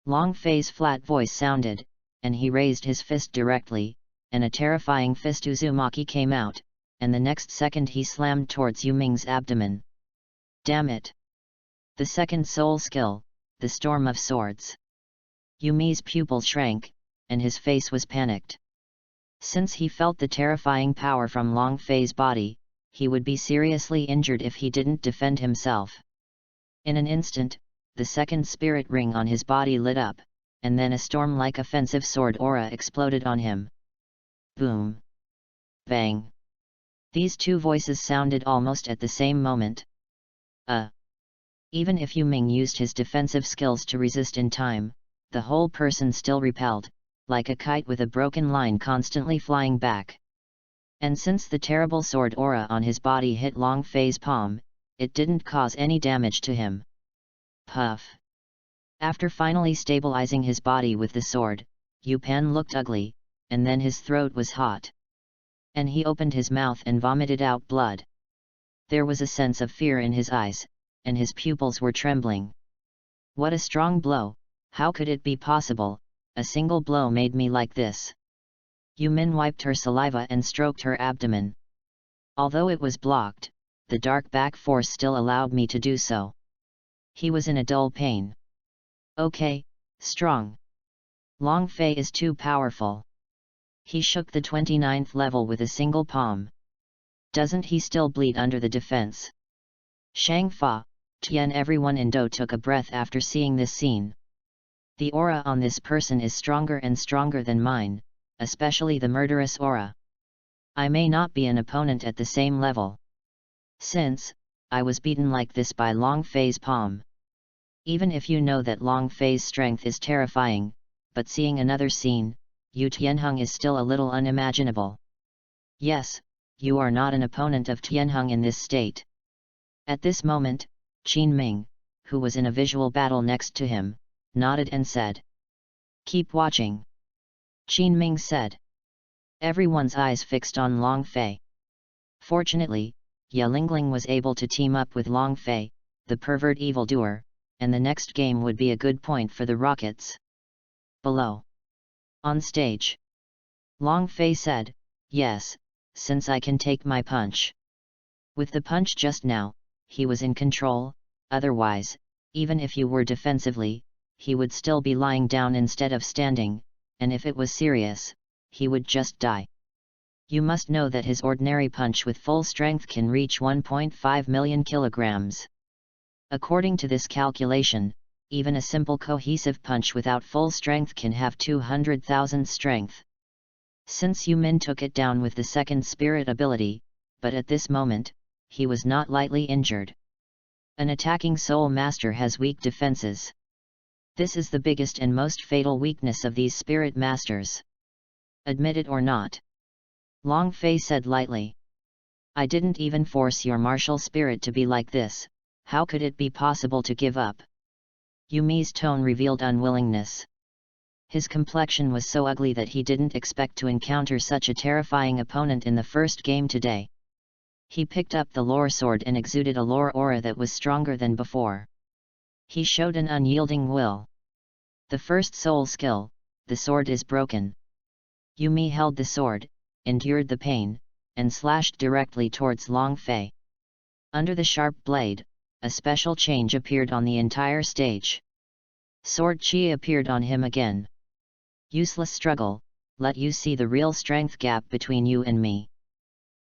Long Fei's flat voice sounded, and he raised his fist directly, and a terrifying fist Uzumaki came out, and the next second he slammed towards Yuming's abdomen. Damn it! The second soul skill, the Storm of Swords. Yumi's pupils shrank, and his face was panicked. Since he felt the terrifying power from Long Fei's body, he would be seriously injured if he didn't defend himself. In an instant, the second spirit ring on his body lit up, and then a storm-like offensive sword aura exploded on him. Boom! Bang! These two voices sounded almost at the same moment. Even if Yuming used his defensive skills to resist in time, the whole person still repelled, like a kite with a broken line constantly flying back. And since the terrible sword aura on his body hit Long Fei's palm, it didn't cause any damage to him. Puff! After finally stabilizing his body with the sword, Yupan looked ugly, and then his throat was hot. And he opened his mouth and vomited out blood. There was a sense of fear in his eyes, and his pupils were trembling. What a strong blow, how could it be possible, a single blow made me like this. Yumin wiped her saliva and stroked her abdomen. Although it was blocked, the dark back force still allowed me to do so. He was in a dull pain. Okay, strong. Long Fei is too powerful. He shook the 29th level with a single palm. Doesn't he still bleed under the defense? Shang Fa, Tian, everyone in Do took a breath after seeing this scene. The aura on this person is stronger and stronger than mine, especially the murderous aura. I may not be an opponent at the same level. Since I was beaten like this by Long Fei's palm. Even if you know that Long Fei's strength is terrifying, but seeing another scene, Yu Tianheng is still a little unimaginable. Yes, you are not an opponent of Tianheng in this state. At this moment, Qin Ming, who was in a visual battle next to him, nodded and said, Keep watching, Qin Ming said. Everyone's eyes fixed on Long Fei. Fortunately, Ye Lingling was able to team up with Long Fei, the pervert evildoer, and the next game would be a good point for the rockets. Below. On stage. Long Fei said, "Yes, since I can take my punch." With the punch just now, he was in control, otherwise, even if you were defensively, he would still be lying down instead of standing, and if it was serious, he would just die. You must know that his ordinary punch with full strength can reach 1.5 million kilograms. According to this calculation, even a simple cohesive punch without full strength can have 200,000 strength. Since Yu Min took it down with the second spirit ability, but at this moment, he was not lightly injured. An attacking soul master has weak defenses. This is the biggest and most fatal weakness of these spirit masters. Admit it or not. Long Fei said lightly. I didn't even force your martial spirit to be like this, how could it be possible to give up? Yu Mi's tone revealed unwillingness. His complexion was so ugly that he didn't expect to encounter such a terrifying opponent in the first game today. He picked up the lore sword and exuded a lore aura that was stronger than before. He showed an unyielding will. The first soul skill, the sword is broken. Yu Mi held the sword, endured the pain, and slashed directly towards Long Fei. Under the sharp blade, a special change appeared on the entire stage. Sword chi appeared on him again. Useless struggle, let you see the real strength gap between you and me.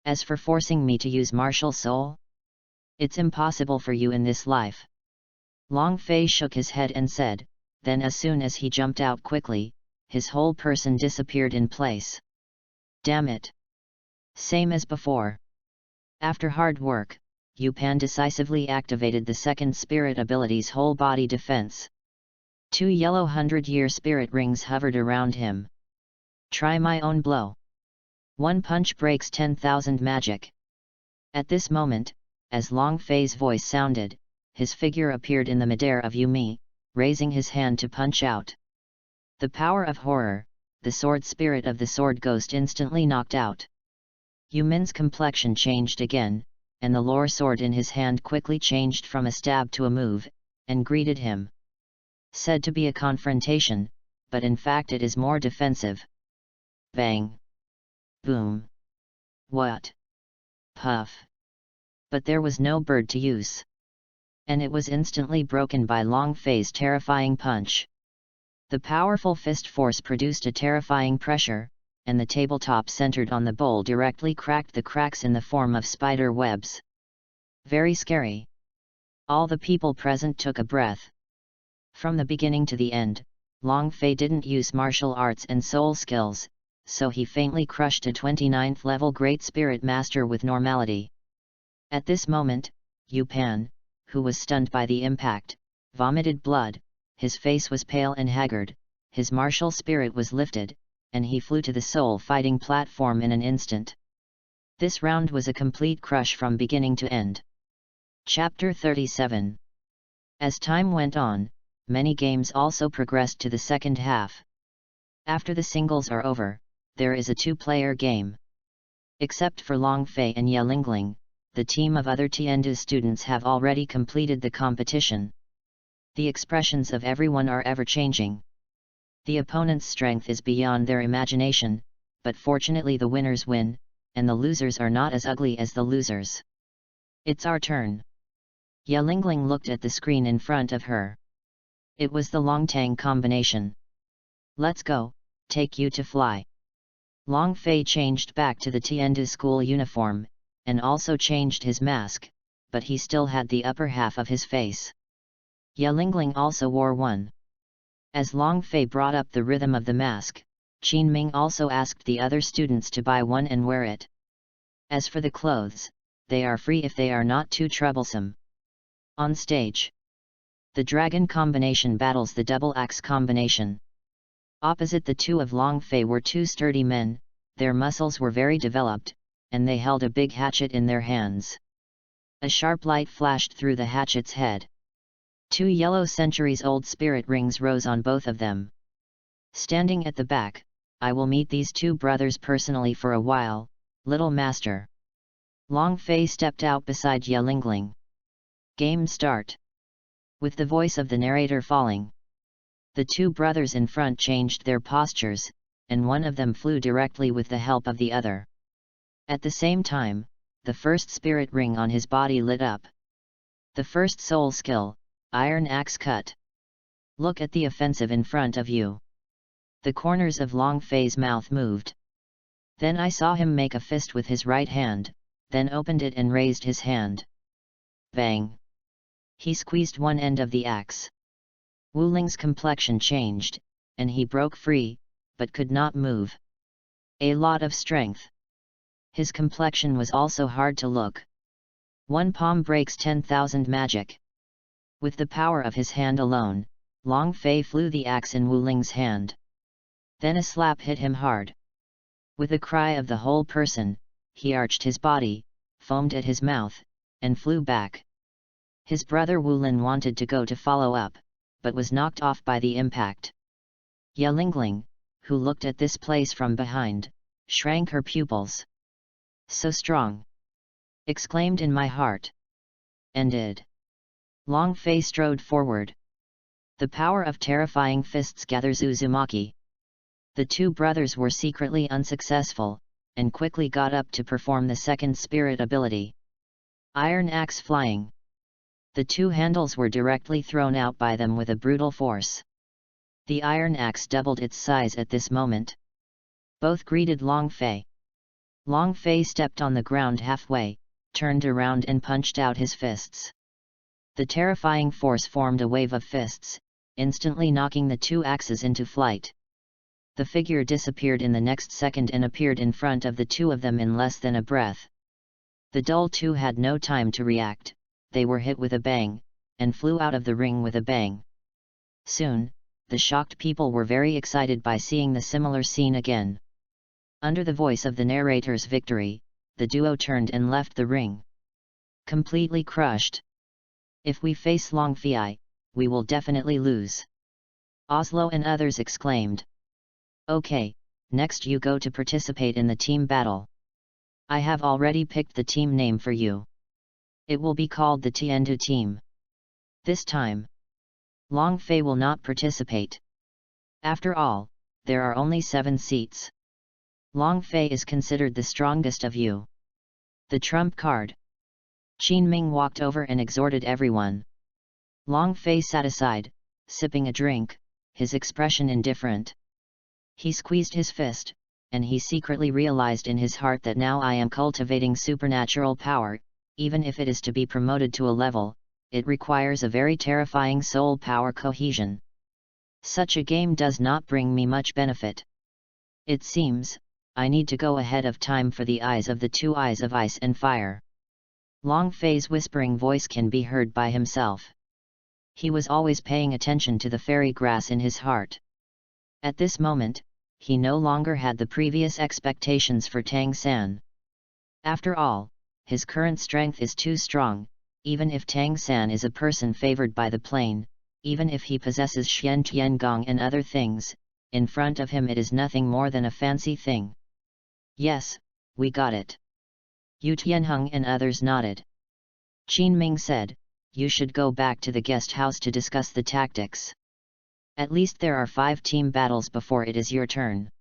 As for forcing me to use martial soul, it's impossible for you in this life. Long Fei shook his head and said, then as soon as he jumped out quickly, his whole person disappeared in place. Damn it! Same as before. After hard work, Yu Pan decisively activated the second spirit ability's whole body defense. 2 yellow 100-year spirit rings hovered around him. Try my own blow. One punch breaks 10,000 magic. At this moment, as Long Fei's voice sounded, his figure appeared in the midair of Yu Mi, raising his hand to punch out. The power of horror, the sword spirit of the sword ghost instantly knocked out. Yu Min's complexion changed again, and the lore sword in his hand quickly changed from a stab to a move, and greeted him. Said to be a confrontation, but in fact it is more defensive. Bang! Boom! What? Puff! But there was no bird to use. And it was instantly broken by Long Fei's terrifying punch. The powerful fist force produced a terrifying pressure, and the tabletop centered on the bowl directly cracked the cracks in the form of spider webs. Very scary. All the people present took a breath. From the beginning to the end, Long Fei didn't use martial arts and soul skills, so he faintly crushed a 29th level Great Spirit Master with normality. At this moment, Yu Pan, who was stunned by the impact, vomited blood, his face was pale and haggard, his martial spirit was lifted, and he flew to the soul fighting platform in an instant. This round was a complete crush from beginning to end. Chapter 37. As time went on, many games also progressed to the second half. After the singles are over, there is a 2-player game. Except for Long Fei and Ye Lingling, the team of other Tiandu students have already completed the competition. The expressions of everyone are ever-changing. The opponent's strength is beyond their imagination, but fortunately the winners win, and the losers are not as ugly as the losers. It's our turn. Ye Lingling looked at the screen in front of her. It was the Longtang combination. Let's go, take you to fly. Long Fei changed back to the Tiandu school uniform, and also changed his mask, but he still had the upper half of his face. Ye Lingling also wore one. As Long Fei brought up the rhythm of the mask, Qin Ming also asked the other students to buy one and wear it. As for the clothes, they are free if they are not too troublesome. On stage, the dragon combination battles the double axe combination. Opposite the two of Long Fei were 2 sturdy men, their muscles were very developed, and they held a big hatchet in their hands. A sharp light flashed through the hatchet's head. 2 yellow centuries-old spirit rings rose on both of them. Standing at the back, I will meet these two brothers personally for a while, little master. Long Fei stepped out beside Ye Lingling. Game start. With the voice of the narrator falling, the two brothers in front changed their postures, and one of them flew directly with the help of the other. At the same time, the first spirit ring on his body lit up. The first soul skill, Iron Axe Cut. Look at the offensive in front of you. The corners of Long Fei's mouth moved. Then I saw him make a fist with his right hand, then opened it and raised his hand. Bang! He squeezed one end of the axe. Wu Ling's complexion changed, and he broke free, but could not move. A lot of strength. His complexion was also hard to look. One palm breaks 10,000 magic. With the power of his hand alone, Long Fei flew the axe in Wu Ling's hand. Then a slap hit him hard. With a cry of the whole person, he arched his body, foamed at his mouth, and flew back. His brother Wu Lin wanted to go to follow up, but was knocked off by the impact. Ye Lingling, who looked at this place from behind, shrank her pupils. So strong! Exclaimed in my heart. Ended. Long Fei strode forward. The power of terrifying fists gathers Uzumaki. The two brothers were secretly unsuccessful, and quickly got up to perform the second spirit ability. Iron Axe Flying. The two handles were directly thrown out by them with a brutal force. The iron axe doubled its size at this moment. Both greeted Long Fei. Long Fei stepped on the ground halfway, turned around and punched out his fists. The terrifying force formed a wave of fists, instantly knocking the two axes into flight. The figure disappeared in the next second and appeared in front of the two of them in less than a breath. The dull two had no time to react, they were hit with a bang, and flew out of the ring with a bang. Soon, the shocked people were very excited by seeing the similar scene again. Under the voice of the narrator's victory, the duo turned and left the ring. Completely crushed. If we face Long Fei, we will definitely lose. Oslo and others exclaimed. Okay, next you go to participate in the team battle. I have already picked the team name for you. It will be called the Tiandu team. This time, Long Fei will not participate. After all, there are only 7 seats. Long Fei is considered the strongest of you. The trump card. Qin Ming walked over and exhorted everyone. Long Fei sat aside, sipping a drink, his expression indifferent. He squeezed his fist, and he secretly realized in his heart that now I am cultivating supernatural power. Even if it is to be promoted to a level, it requires a very terrifying soul power cohesion. Such a game does not bring me much benefit. It seems, I need to go ahead of time for the eyes of the two eyes of ice and fire. Long Fei's whispering voice can be heard by himself. He was always paying attention to the fairy grass in his heart. At this moment, he no longer had the previous expectations for Tang San. After all, his current strength is too strong, even if Tang San is a person favored by the plane, even if he possesses Xian Tiangong and other things, in front of him it is nothing more than a fancy thing. Yes, we got it. Yu Tianheng and others nodded. Qin Ming said, you should go back to the guest house to discuss the tactics. At least there are 5 team battles before it is your turn.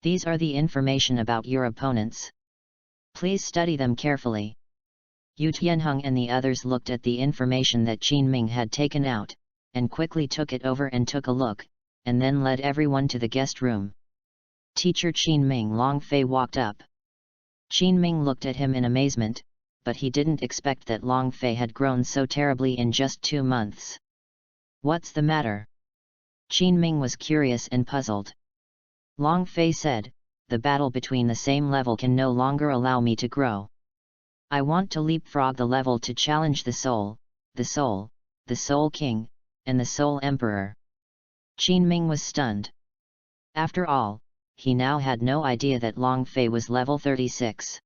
These are the information about your opponents. Please study them carefully. Yu Tianheng and the others looked at the information that Qin Ming had taken out, and quickly took it over and took a look, and then led everyone to the guest room. Teacher Qin Ming. Long Fei walked up. Qin Ming looked at him in amazement, but he didn't expect that Long Fei had grown so terribly in just 2 months. What's the matter? Qin Ming was curious and puzzled. Long Fei said, the battle between the same level can no longer allow me to grow. I want to leapfrog the level to challenge the Soul King, and the Soul Emperor. Qin Ming was stunned. After all, he now had no idea that Long Fei was level 36.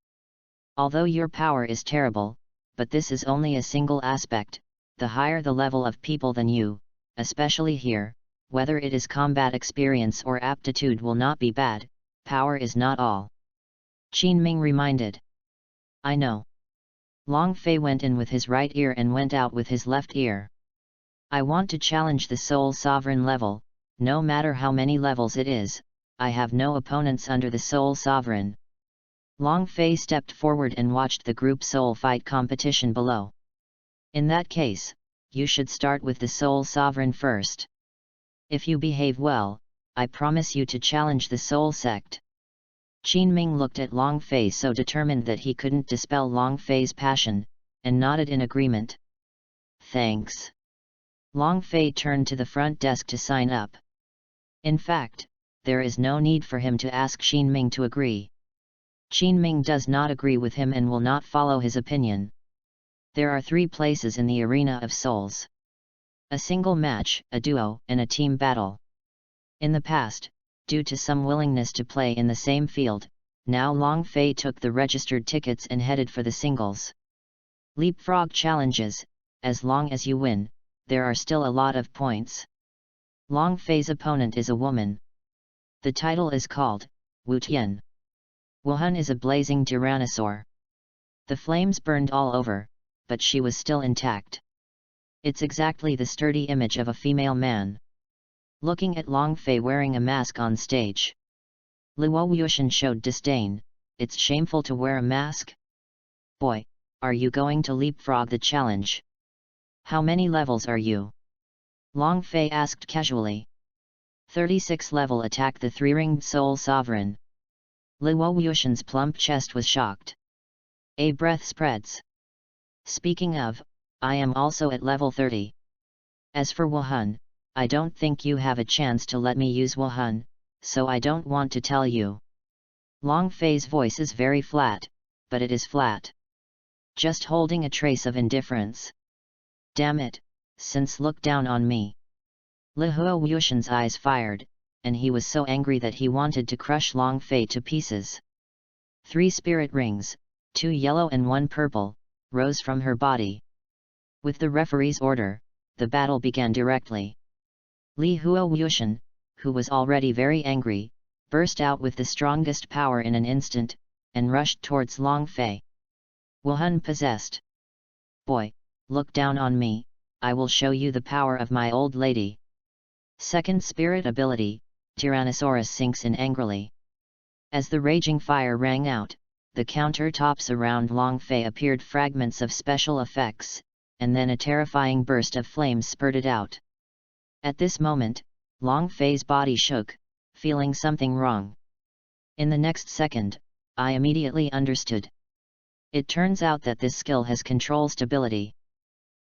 Although your power is terrible, but this is only a single aspect, the higher the level of people than you, especially here, whether it is combat experience or aptitude will not be bad, power is not all. Qin Ming reminded. I know. Long Fei went in with his right ear and went out with his left ear. I want to challenge the Soul Sovereign level, no matter how many levels it is, I have no opponents under the Soul Sovereign. Long Fei stepped forward and watched the group soul fight competition below. In that case, you should start with the Soul Sovereign first. If you behave well, I promise you to challenge the Soul Sect. Qin Ming looked at Long Fei so determined that he couldn't dispel Long Fei's passion, and nodded in agreement. Thanks. Long Fei turned to the front desk to sign up. In fact, there is no need for him to ask Qin Ming to agree. Qin Ming does not agree with him and will not follow his opinion. There are 3 places in the arena of souls. A single match, a duo, and a team battle. In the past, due to some willingness to play in the same field, now Long Fei took the registered tickets and headed for the singles. Leapfrog challenges, as long as you win, there are still a lot of points. Long Fei's opponent is a woman. The title is called Wu Tian. Wuhan is a blazing tyrannosaur. The flames burned all over, but she was still intact. It's exactly the sturdy image of a female man. Looking at Long Fei wearing a mask on stage, Luo Wuxian showed disdain. It's shameful to wear a mask? Boy, are you going to leapfrog the challenge? How many levels are you? Long Fei asked casually. 36 level attack the 3-ringed Soul Sovereign. Luo Wuxian's plump chest was shocked. A breath spreads. Speaking of, I am also at level 30. As for Wuhan, I don't think you have a chance to let me use Wuhan, so I don't want to tell you. Long Fei's voice is very flat, but it is flat. Just holding a trace of indifference. Damn it, since look down on me. Luo Wuxian's eyes fired, and he was so angry that he wanted to crush Long Fei to pieces. 3 spirit rings, 2 yellow and 1 purple, rose from her body. With the referee's order, the battle began directly. Luo Wuxian, who was already very angry, burst out with the strongest power in an instant, and rushed towards Long Fei. Wuhan possessed. Boy, look down on me, I will show you the power of my old lady. Second spirit ability, Tyrannosaurus sinks in angrily. As the raging fire rang out, the countertops around Long Fei appeared fragments of special effects, and then a terrifying burst of flames spurted out. At this moment, Long Fei's body shook, feeling something wrong. In the next second, I immediately understood. It turns out that this skill has control stability.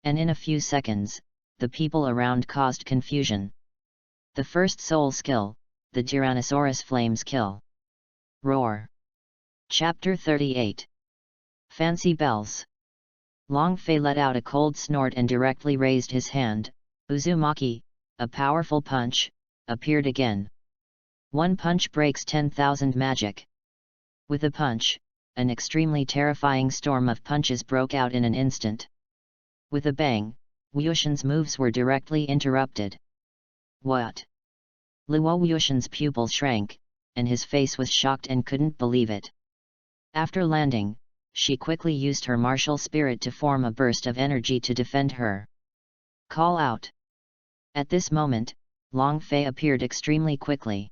And in a few seconds, the people around caused confusion. The first soul skill, the Tyrannosaurus Flames Kill. Roar. Chapter 38. Fancy Bells. Long Fei let out a cold snort and directly raised his hand. Uzumaki, a powerful punch, appeared again. 1 punch breaks 10,000 magic. With a punch, an extremely terrifying storm of punches broke out in an instant. With a bang, Wuxian's moves were directly interrupted. What? Luo Wuxian's pupil shrank, and his face was shocked and couldn't believe it. After landing, she quickly used her martial spirit to form a burst of energy to defend her. Call out. At this moment, Long Fei appeared extremely quickly.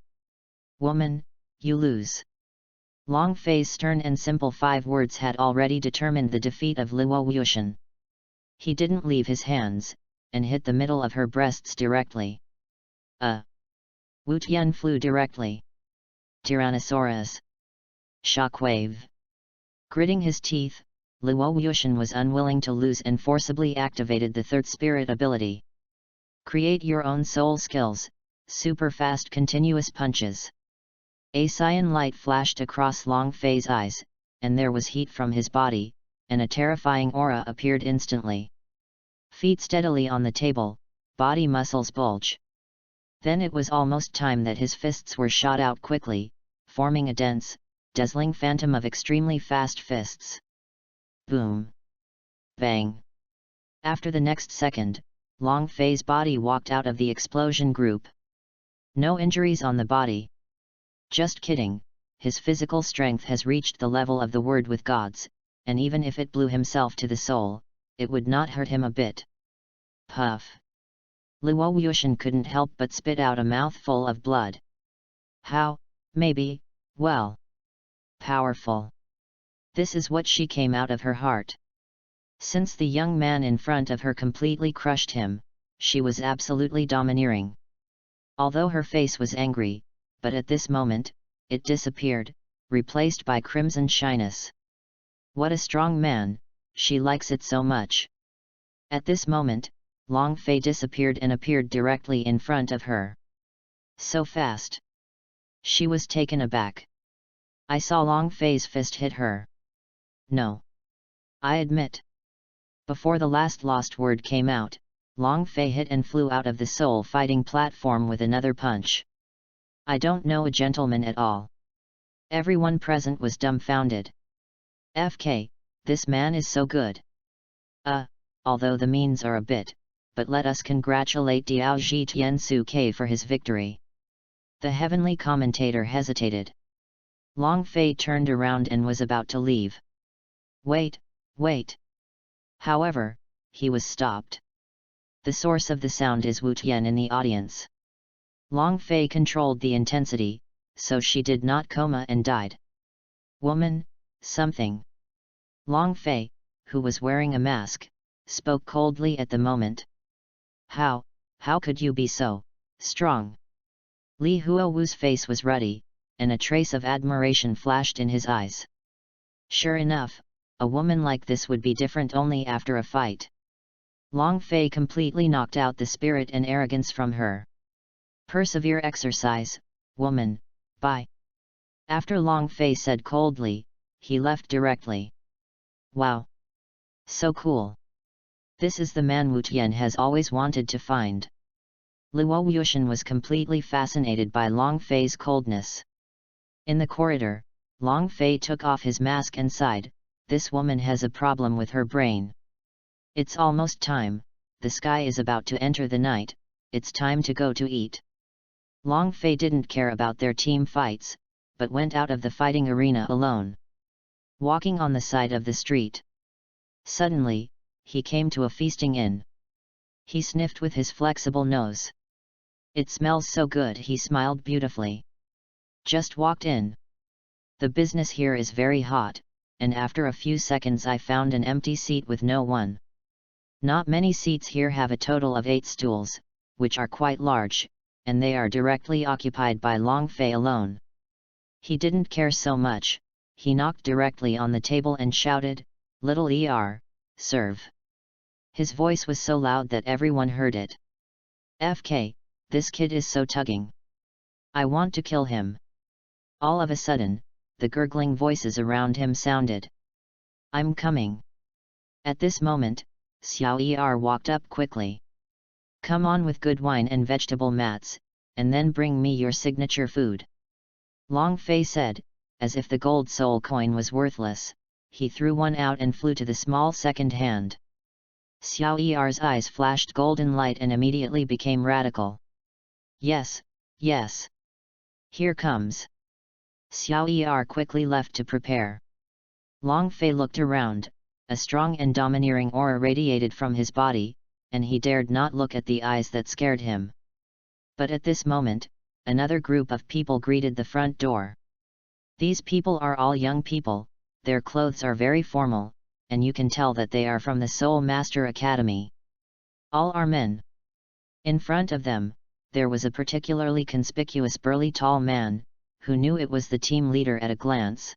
Woman, you lose. Long Fei's stern and simple 5 words had already determined the defeat of Luo Wuxian. He didn't leave his hands, and hit the middle of her breasts directly. Wu Tian flew directly. Tyrannosaurus. Shockwave. Gritting his teeth, Luo Wuxian was unwilling to lose and forcibly activated the 3rd spirit ability. Create your own soul skills, super fast continuous punches. A cyan light flashed across Long Fei's eyes, and there was heat from his body, and a terrifying aura appeared instantly. Feet steadily on the table, body muscles bulge. Then it was almost time that his fists were shot out quickly, forming a dense, dazzling phantom of extremely fast fists. Boom! Bang! After the next second, Long Fei's body walked out of the explosion group. No injuries on the body. Just kidding, his physical strength has reached the level of the word with gods, and even if it blew himself to the soul, it would not hurt him a bit. Puff. Luo Yushan couldn't help but spit out a mouthful of blood. How, maybe, well. Powerful. This is what she came out of her heart. Since the young man in front of her completely crushed him, she was absolutely domineering. Although her face was angry, but at this moment, it disappeared, replaced by crimson shyness. What a strong man, she likes it so much. At this moment, Long Fei disappeared and appeared directly in front of her. So fast. She was taken aback. I saw Long Fei's fist hit her. No. I admit. Before the last lost word came out, Long Fei hit and flew out of the soul fighting platform with another punch. I don't know a gentleman at all. Everyone present was dumbfounded. FK, this man is so good. Although the means are a bit, but let us congratulate Diao Ji Tiansu Ke for his victory. The heavenly commentator hesitated. Long Fei turned around and was about to leave. Wait. However, he was stopped. The source of the sound is Wu Tian in the audience. Long Fei controlled the intensity, so she did not coma and died. Woman, something. Long Fei, who was wearing a mask, spoke coldly at the moment. How could you be so strong? Li Huowu's face was ruddy, and a trace of admiration flashed in his eyes. Sure enough, a woman like this would be different only after a fight. Long Fei completely knocked out the spirit and arrogance from her. Persevere exercise, woman, bye. After Long Fei said coldly, he left directly. Wow! So cool! This is the man Wu Tian has always wanted to find. Luo Yushan was completely fascinated by Long Fei's coldness. In the corridor, Long Fei took off his mask and sighed, this woman has a problem with her brain. It's almost time, the sky is about to enter the night, it's time to go to eat. Long Fei didn't care about their team fights, but went out of the fighting arena alone. Walking on the side of the street. Suddenly, he came to a feasting inn. He sniffed with his flexible nose. It smells so good, he smiled beautifully. Just walked in. The business here is very hot, and after a few seconds I found an empty seat with no one. Not many seats here have a total of 8 stools, which are quite large, and they are directly occupied by Long Fei alone. He didn't care so much, he knocked directly on the table and shouted, "Little ER, serve." His voice was so loud that everyone heard it. FK, this kid is so tugging. I want to kill him. All of a sudden, the gurgling voices around him sounded. I'm coming. At this moment, Xiao Er walked up quickly. Come on with good wine and vegetable mats, and then bring me your signature food. Long Fei said, as if the gold soul coin was worthless, he threw one out and flew to the small second hand. Xiao Er's eyes flashed golden light and immediately became radical. Yes. Here comes. Xiao Er quickly left to prepare. Long Fei looked around, a strong and domineering aura radiated from his body, and he dared not look at the eyes that scared him. But at this moment, another group of people greeted the front door. These people are all young people, their clothes are very formal, and you can tell that they are from the Soul Master Academy. All are men. In front of them, there was a particularly conspicuous burly tall man, who knew it was the team leader at a glance.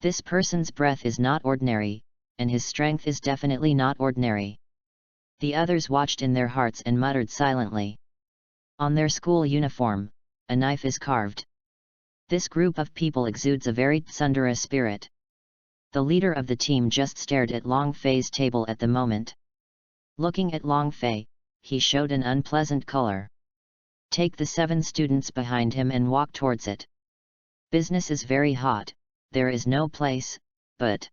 This person's breath is not ordinary, and his strength is definitely not ordinary. The others watched in their hearts and muttered silently. On their school uniform, a knife is carved. This group of people exudes a very tsundere spirit. The leader of the team just stared at Long Fei's table at the moment. Looking at Long Fei, he showed an unpleasant color. Take the 7 students behind him and walk towards it. Business is very hot, there is no place, but...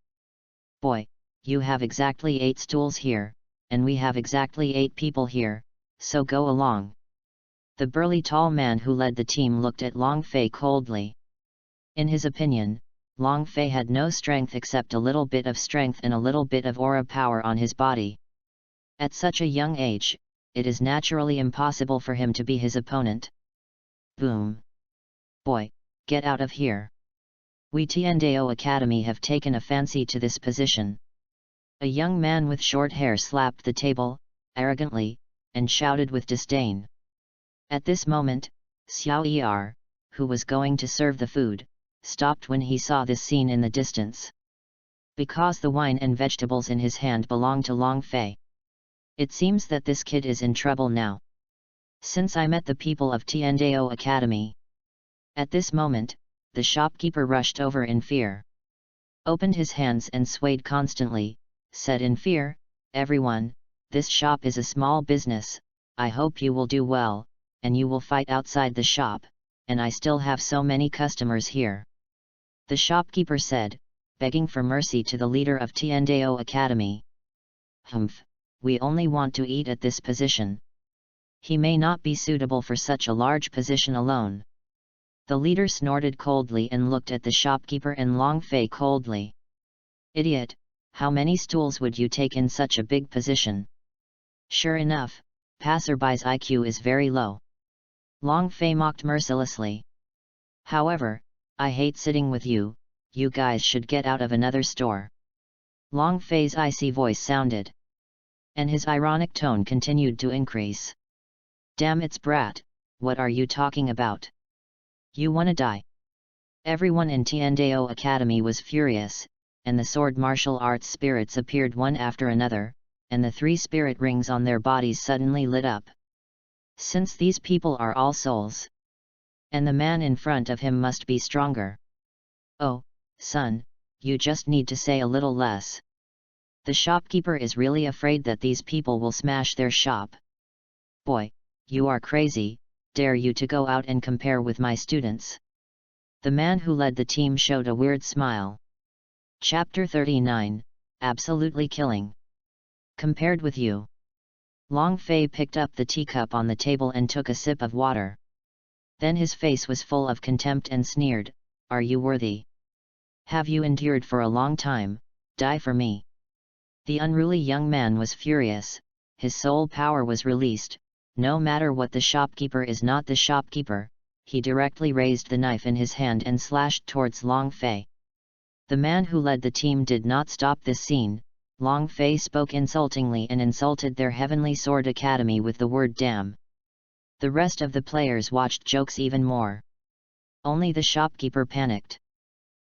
Boy, you have exactly 8 stools here, and we have exactly 8 people here, so go along. The burly tall man who led the team looked at Long Fei coldly. In his opinion, Long Fei had no strength except a little bit of strength and a little bit of aura power on his body. At such a young age, it is naturally impossible for him to be his opponent. Boom! Boy, get out of here! We Tiandao Academy have taken a fancy to this position. A young man with short hair slapped the table, arrogantly, and shouted with disdain. At this moment, Xiao Er, who was going to serve the food, stopped when he saw this scene in the distance. Because the wine and vegetables in his hand belonged to Long Fei. It seems that this kid is in trouble now. Since I met the people of Tiandao Academy. At this moment, the shopkeeper rushed over in fear. Opened his hands and swayed constantly, said in fear, "Everyone, this shop is a small business, I hope you will do well, and you will fight outside the shop, and I still have so many customers here." The shopkeeper said, begging for mercy to the leader of Tiandao Academy. "Humph, we only want to eat at this position. He may not be suitable for such a large position alone." The leader snorted coldly and looked at the shopkeeper and Long Fei coldly. "Idiot, how many stools would you take in such a big position?" Sure enough, passerby's IQ is very low. Long Fei mocked mercilessly. "However, I hate sitting with you, you guys should get out of another store." Long Fei's icy voice sounded. And his ironic tone continued to increase. "Damn it's brat, what are you talking about? You wanna die?" Everyone in Tiandao Academy was furious, and the sword martial arts spirits appeared one after another, and the 3 spirit rings on their bodies suddenly lit up. Since these people are all souls, and the man in front of him must be stronger. "Oh, son, you just need to say a little less. The shopkeeper is really afraid that these people will smash their shop." "Boy, you are crazy, dare you to go out and compare with my students?" The man who led the team showed a weird smile. Chapter 39, Absolutely Killing. Compared with you. Long Fei picked up the teacup on the table and took a sip of water. Then his face was full of contempt and sneered, "Are you worthy? Have you endured for a long time? Die for me." The unruly young man was furious, his soul power was released. No matter what, the shopkeeper is not the shopkeeper. He directly raised the knife in his hand and slashed towards Long Fei. The man who led the team did not stop this scene. Long Fei spoke insultingly and insulted their Heavenly Sword Academy with the word damn. The rest of the players watched jokes even more. Only the shopkeeper panicked.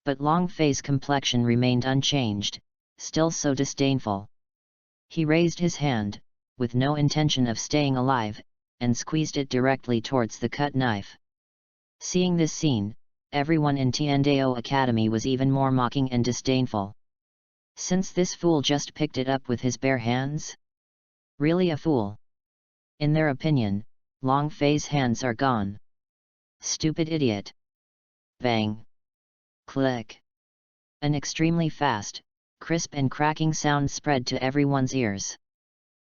But Long Fei's complexion remained unchanged, still so disdainful. He raised his hand, with no intention of staying alive, and squeezed it directly towards the cut knife. Seeing this scene, everyone in Tiandao Academy was even more mocking and disdainful. Since this fool just picked it up with his bare hands? Really a fool? In their opinion, Long Fei's hands are gone. Stupid idiot. Bang. Click. An extremely fast, crisp and cracking sound spread to everyone's ears.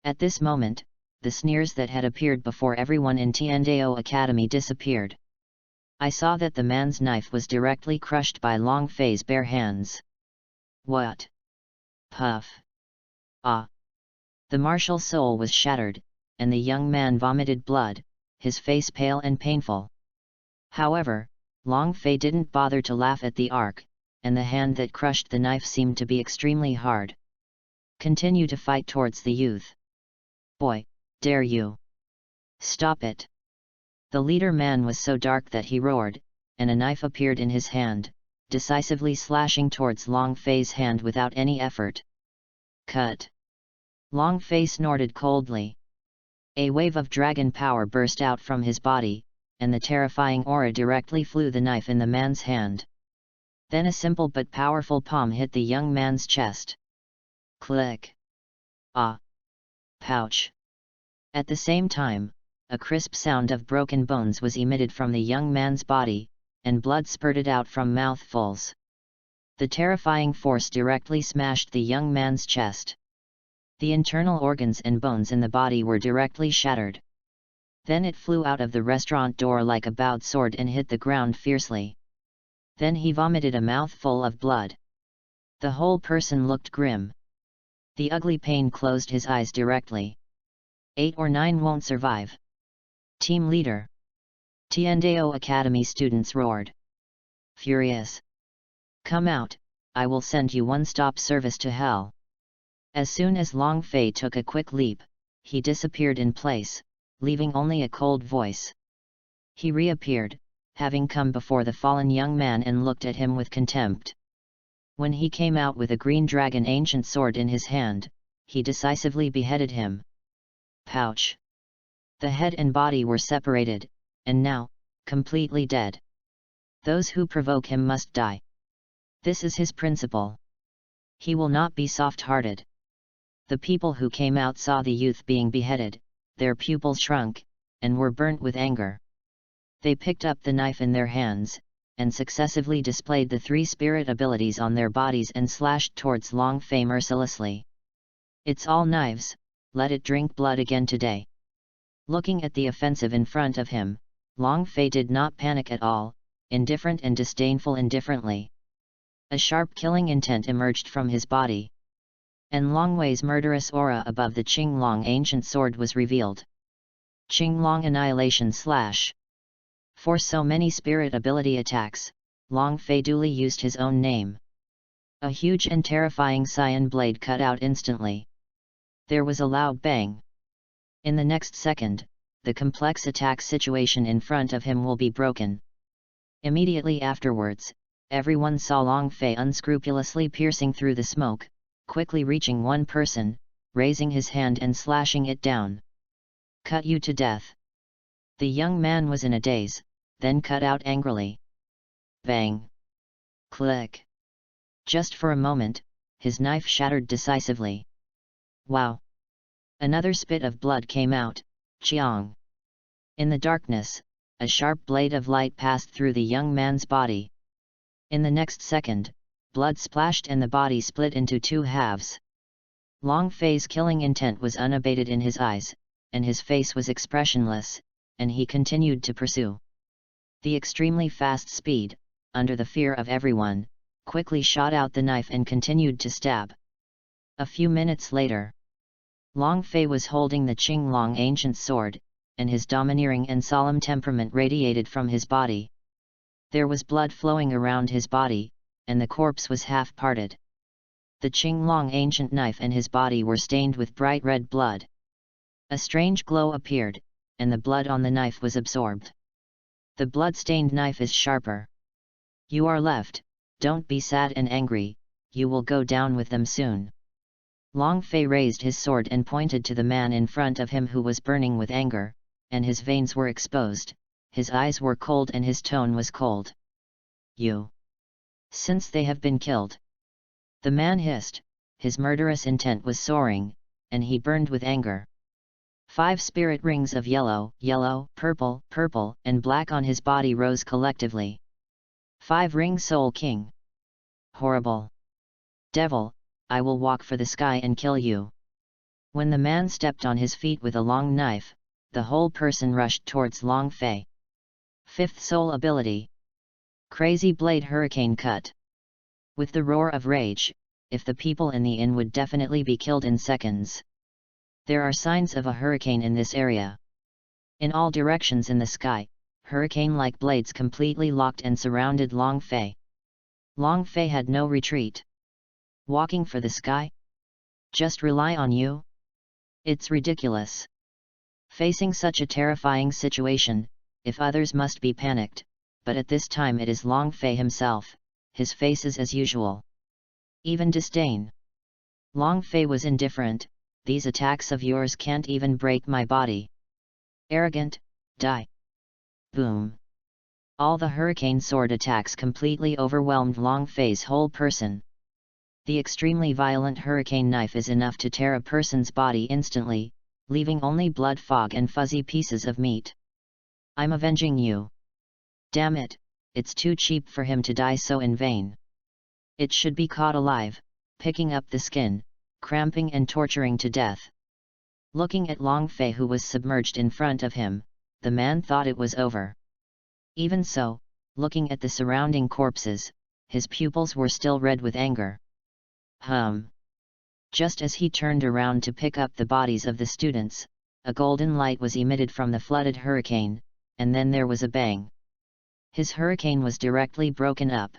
At this moment, the sneers that had appeared before everyone in Tiandao Academy disappeared. I saw that the man's knife was directly crushed by Long Fei's bare hands. What? Puff. Ah. The martial soul was shattered, and the young man vomited blood, his face pale and painful. However, Long Fei didn't bother to laugh at the arc, and the hand that crushed the knife seemed to be extremely hard. Continue to fight towards the youth. Boy, dare you! Stop it! The leader man was so dark that he roared, and a knife appeared in his hand, decisively slashing towards Long Fei's hand without any effort. Cut! Long Fei snorted coldly. A wave of dragon power burst out from his body, and the terrifying aura directly flew the knife in the man's hand. Then a simple but powerful palm hit the young man's chest. Click! Ah! Pouch! At the same time, a crisp sound of broken bones was emitted from the young man's body, and blood spurted out from mouthfuls. The terrifying force directly smashed the young man's chest. The internal organs and bones in the body were directly shattered. Then it flew out of the restaurant door like a bowed sword and hit the ground fiercely. Then he vomited a mouthful of blood. The whole person looked grim. The ugly pain closed his eyes directly. 8 or 9 won't survive. Team leader. Tiandao Academy students roared. Furious. Come out, I will send you one-stop service to hell. As soon as Long Fei took a quick leap, he disappeared in place, leaving only a cold voice. He reappeared, having come before the fallen young man and looked at him with contempt. When he came out with a green dragon ancient sword in his hand, he decisively beheaded him. Pouch. The head and body were separated, and now, completely dead. Those who provoke him must die. This is his principle. He will not be soft-hearted. The people who came out saw the youth being beheaded, their pupils shrunk, and were burnt with anger. They picked up the knife in their hands, and successively displayed the 3 spirit abilities on their bodies and slashed towards Long Fei mercilessly. It's all knives, let it drink blood again today. Looking at the offensive in front of him, Long Fei did not panic at all, indifferent and disdainful indifferently. A sharp killing intent emerged from his body. And Long Wei's murderous aura above the Qinglong ancient sword was revealed. Qinglong Annihilation Slash. For so many spirit ability attacks, Long Fei duly used his own name. A huge and terrifying cyan blade cut out instantly. There was a loud bang. In the next second, the complex attack situation in front of him will be broken. Immediately afterwards, everyone saw Long Fei unscrupulously piercing through the smoke, quickly reaching one person, raising his hand and slashing it down. Cut you to death. The young man was in a daze, then cut out angrily. Bang! Click! Just for a moment, his knife shattered decisively. Wow! Another spit of blood came out, Chiang. In the darkness, a sharp blade of light passed through the young man's body. In the next second, blood splashed and the body split into 2 halves. Long Fei's killing intent was unabated in his eyes, and his face was expressionless, and he continued to pursue. The extremely fast speed, under the fear of everyone, quickly shot out the knife and continued to stab. A few minutes later, Long Fei was holding the Qinglong ancient sword, and his domineering and solemn temperament radiated from his body. There was blood flowing around his body, and the corpse was half-parted. The Qinglong ancient knife and his body were stained with bright red blood. A strange glow appeared, and the blood on the knife was absorbed. The blood-stained knife is sharper. You are left, don't be sad and angry, you will go down with them soon. Long Fei raised his sword and pointed to the man in front of him who was burning with anger, and his veins were exposed, his eyes were cold and his tone was cold. You. Since they have been killed. The man hissed, his murderous intent was soaring, and he burned with anger. 5 spirit rings of yellow, yellow, purple, purple, and black on his body rose collectively. 5 ring Soul King. Horrible. Devil, I will walk for the sky and kill you. When the man stepped on his feet with a long knife, the whole person rushed towards Long Fei. 5th soul ability. Crazy Blade Hurricane Cut. With the roar of rage, if the people in the inn would definitely be killed in seconds. There are signs of a hurricane in this area. In all directions in the sky, hurricane-like blades completely locked and surrounded Long Fei. Long Fei had no retreat. Walking for the sky? Just rely on you? It's ridiculous. Facing such a terrifying situation, if others must be panicked, but at this time it is Long Fei himself, his face is as usual. Even disdain. Long Fei was indifferent, these attacks of yours can't even break my body. Arrogant, die. Boom. All the hurricane sword attacks completely overwhelmed Long Fei's whole person. The extremely violent hurricane knife is enough to tear a person's body instantly, leaving only blood fog and fuzzy pieces of meat. I'm avenging you. Damn it, it's too cheap for him to die so in vain. It should be caught alive, picking up the skin, cramping and torturing to death. Looking at Long Fei, who was submerged in front of him, the man thought it was over. Even so, looking at the surrounding corpses, his pupils were still red with anger. Just as he turned around to pick up the bodies of the students, a golden light was emitted from the flooded hurricane, and then there was a bang. His hurricane was directly broken up.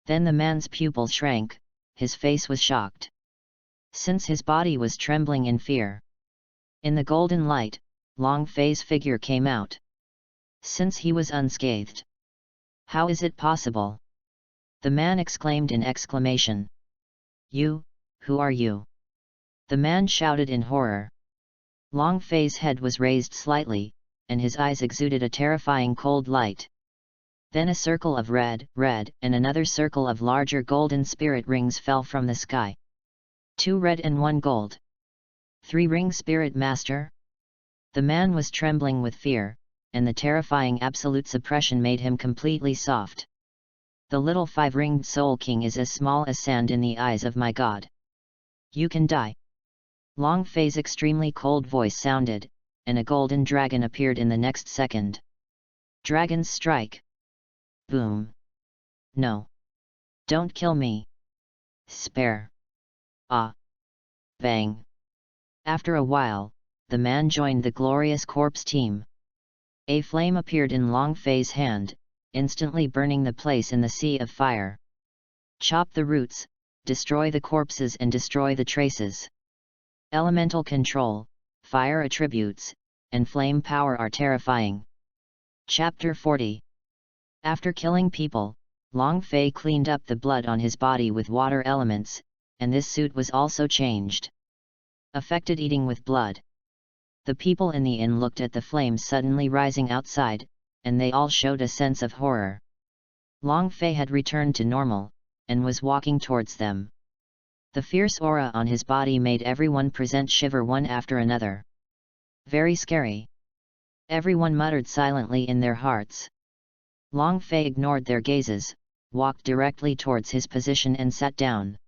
Then the man's pupils shrank, his face was shocked. Since his body was trembling in fear. In the golden light, Long Fei's figure came out. Since he was unscathed. How is it possible? The man exclaimed in exclamation. You, who are you? The man shouted in horror. Long Fei's head was raised slightly, and his eyes exuded a terrifying cold light. Then a circle of red, and another circle of larger golden spirit rings fell from the sky. 2 red and 1 gold. 3-ring spirit master? The man was trembling with fear, and the terrifying absolute suppression made him completely soft. The little 5-ringed soul king is as small as sand in the eyes of my god. You can die. Long Fei's extremely cold voice sounded, and a golden dragon appeared in the next second. Dragon's strike. Boom. No. Don't kill me. Spare. Ah. Bang. After a while, the man joined the glorious corpse team. A flame appeared in Long Fei's hand, instantly burning the place in the sea of fire. Chop the roots, destroy the corpses and destroy the traces. Elemental control, fire attributes, and flame power are terrifying. Chapter 40. After killing people, Long Fei cleaned up the blood on his body with water elements, and this suit was also changed. Affected eating with blood. The people in the inn looked at the flames suddenly rising outside, and they all showed a sense of horror. Long Fei had returned to normal, and was walking towards them. The fierce aura on his body made everyone present shiver one after another. Very scary. Everyone muttered silently in their hearts. Long Fei ignored their gazes, walked directly towards his position and sat down.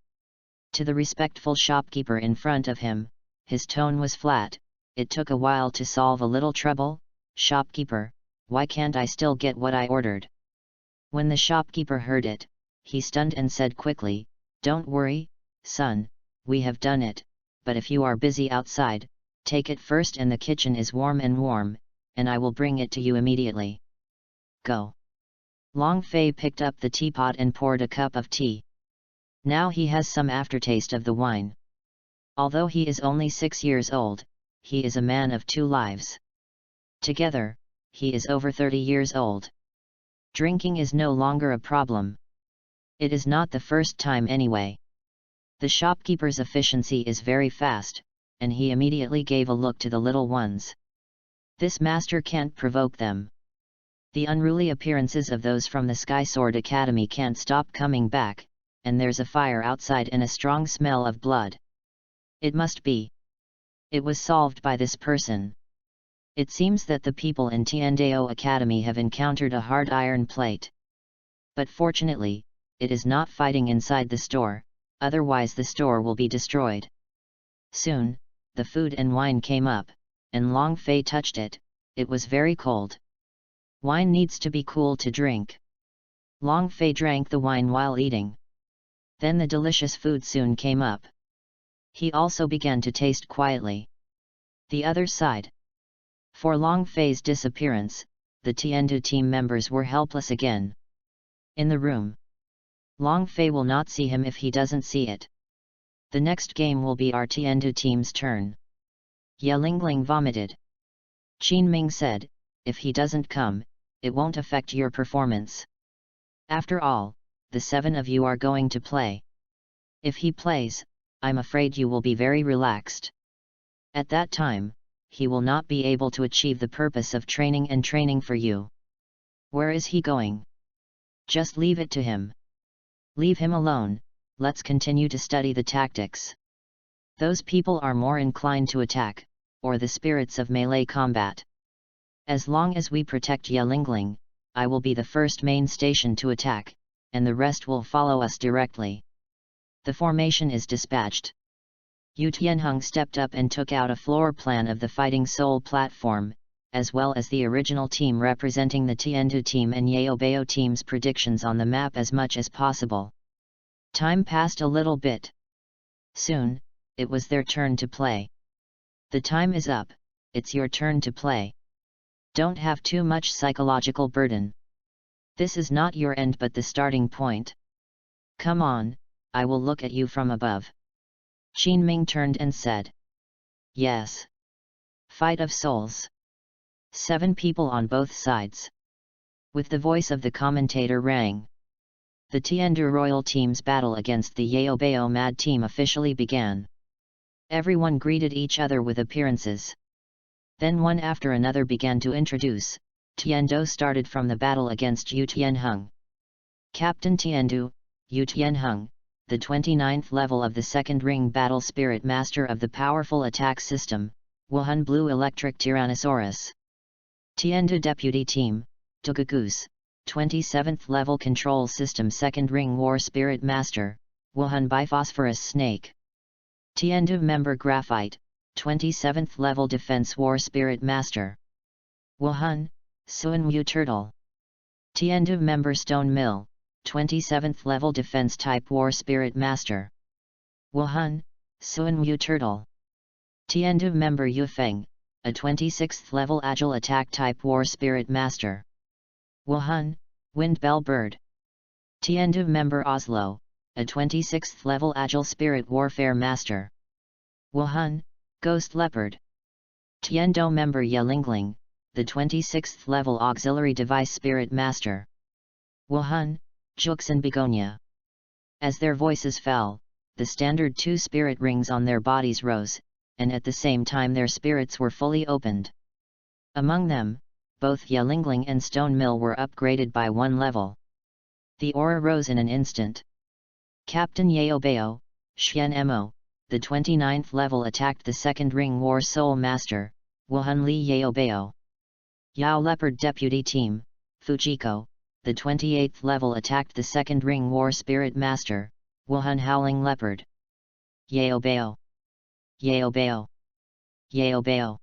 To the respectful shopkeeper in front of him, his tone was flat. It took a while to solve a little trouble. Shopkeeper, why can't I still get what I ordered? When the shopkeeper heard it, he stunned and said quickly, Don't worry, son, we have done it, but if you are busy outside, take it first, and the kitchen is warm, and I will bring it to you immediately. Go. Long Fei picked up the teapot and poured a cup of tea. Now he has some aftertaste of the wine. Although he is only 6 years old, he is a man of 2 lives. Together, he is over 30 years old. Drinking is no longer a problem. It is not the first time anyway. The shopkeeper's efficiency is very fast, and he immediately gave a look to the little ones. This master can't provoke them. The unruly appearances of those from the Sky Sword Academy can't stop coming back, and there's a fire outside and a strong smell of blood. It must be. It was solved by this person. It seems that the people in Tiandao Academy have encountered a hard iron plate. But fortunately, it is not fighting inside the store, otherwise the store will be destroyed. Soon, the food and wine came up, and Long Fei touched it. It was very cold. Wine needs to be cool to drink. Long Fei drank the wine while eating. Then the delicious food soon came up. He also began to taste quietly. The other side. For Long Fei's disappearance, the Tiandu team members were helpless again. In the room. Long Fei will not see him if he doesn't see it. The next game will be our Tiandu team's turn. Ye Lingling vomited. Qin Ming said, if he doesn't come, it won't affect your performance. After all, the 7 of you are going to play. If he plays, I'm afraid you will be very relaxed. At that time, he will not be able to achieve the purpose of training for you. Where is he going? Just leave it to him. Leave him alone, let's continue to study the tactics. Those people are more inclined to attack, or the spirits of melee combat. As long as we protect Ye Lingling, I will be the first main station to attack, and the rest will follow us directly. The formation is dispatched. Yu Tianheng stepped up and took out a floor plan of the Fighting Soul platform, as well as the original team representing the Tiandu team and Yaobao team's predictions on the map as much as possible. Time passed a little bit. Soon, it was their turn to play. The time is up, it's your turn to play. Don't have too much psychological burden. This is not your end but the starting point. Come on, I will look at you from above. Qin Ming turned and said. Yes. Fight of souls. 7 people on both sides. With the voice of the commentator rang. The Tiandu Royal Team's battle against the Yaobao Mad Team officially began. Everyone greeted each other with appearances. Then one after another began to introduce. Tiandu started from the battle against Yu Tianheng. Captain Tiandu, Yu Tianheng, the 29th level of the second ring battle spirit master of the powerful attack system, Wuhan Blue Electric Tyrannosaurus. Tiandu Deputy Team, Tugagoose, 27th level control system second ring war spirit master, Wuhan Biphosphorus Snake. Tiandu member Graphite, 27th level defense war spirit master, Wuhan, Suanwu Turtle. Tiandu member Stone Mill, 27th level defense type war spirit master, Wuhan, Suanwu Turtle. Tiandu member Yufeng, a 26th level agile attack type war spirit master, Wuhan, Wind Bell Bird. Tiandu member Oslo, a 26th level agile spirit warfare master, Wuhan, Ghost Leopard. Tiandu member Yelingling, the 26th level auxiliary device spirit master, Wuhan, Juxin Begonia. As their voices fell, the standard 2 spirit rings on their bodies rose, and at the same time their spirits were fully opened. Among them, both Yelingling and Stone Mill were upgraded by 1 level. The aura rose in an instant. Captain Yaobao, Xian Mo, the 29th level attacked the second ring war soul master, Wuhan Li Yaobao. Yao Leopard Deputy Team, Fujiko, the 28th level attacked the second ring war spirit master, Wuhan Howling Leopard. Yaobao. Yaobao. Yaobao.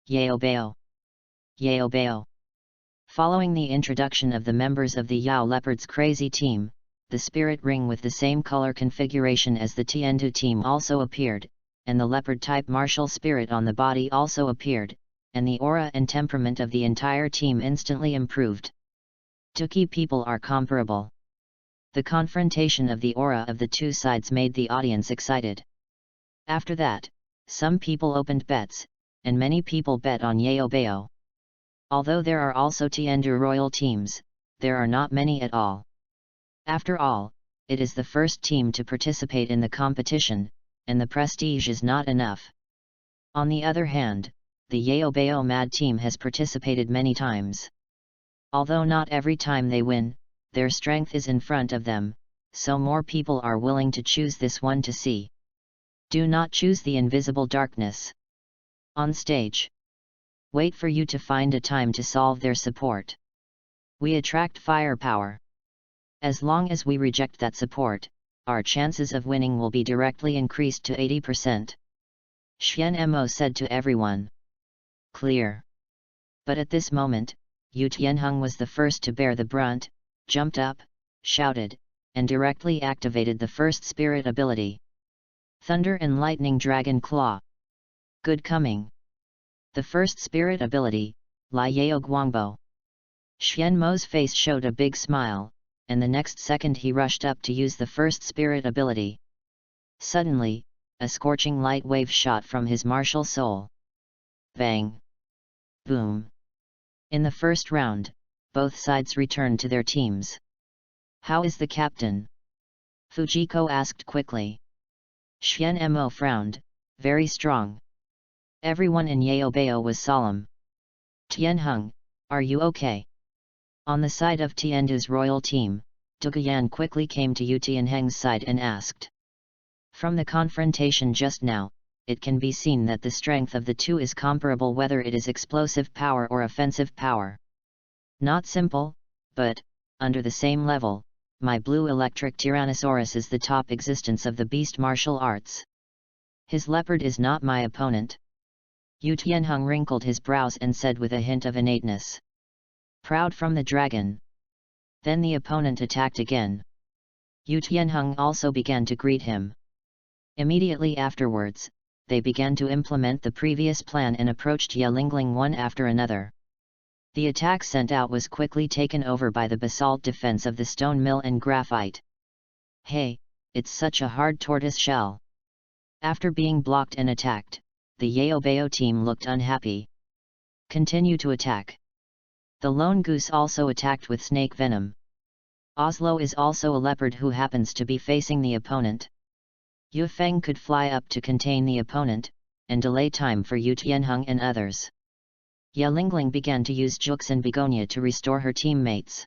Yaobao. Yaobao. Following the introduction of the members of the Yao Leopard's crazy team, the spirit ring with the same color configuration as the Tiandu team also appeared, and the leopard-type martial spirit on the body also appeared, and the aura and temperament of the entire team instantly improved. Tuki people are comparable. The confrontation of the aura of the two sides made the audience excited. After that, some people opened bets, and many people bet on Yaobao. Although there are also Tiandu royal teams, there are not many at all. After all, it is the first team to participate in the competition, and the prestige is not enough. On the other hand, the Yaobao Mad team has participated many times. Although not every time they win, their strength is in front of them, so more people are willing to choose this one to see. Do not choose the invisible darkness. On stage. Wait for you to find a time to solve their support. We attract firepower. As long as we reject that support, our chances of winning will be directly increased to 80%. Xian Mo said to everyone. Clear. But at this moment, Yu Tianheng was the first to bear the brunt, jumped up, shouted, and directly activated the first spirit ability. Thunder and Lightning Dragon Claw. Good coming. The first spirit ability, Lai Yao Guangbo. Xian Mo's face showed a big smile, and the next second he rushed up to use the first spirit ability. Suddenly, a scorching light wave shot from his martial soul. Bang! Boom! In the first round, both sides returned to their teams. How is the captain? Fujiko asked quickly. Xian Mo frowned, very strong. Everyone in Yaobao was solemn. Tianheng, are you okay? On the side of Tiandu's royal team, Duguyan quickly came to Yu Tianheng's side and asked. From the confrontation just now, it can be seen that the strength of the two is comparable whether it is explosive power or offensive power. Not simple, but, under the same level, my blue electric Tyrannosaurus is the top existence of the beast martial arts. His leopard is not my opponent. Yu Tianheng wrinkled his brows and said with a hint of innateness. Proud from the dragon. Then the opponent attacked again. Yu Tianheng also began to greet him. Immediately afterwards, they began to implement the previous plan and approached Ye Lingling one after another. The attack sent out was quickly taken over by the basalt defense of the stone mill and graphite. Hey, it's such a hard tortoise shell. After being blocked and attacked, the Yeobeo team looked unhappy. Continue to attack. The lone goose also attacked with snake venom. Oslo is also a leopard who happens to be facing the opponent. Yu Feng could fly up to contain the opponent, and delay time for Yu Tianheng and others. Ye Lingling began to use Juxin Begonia to restore her teammates.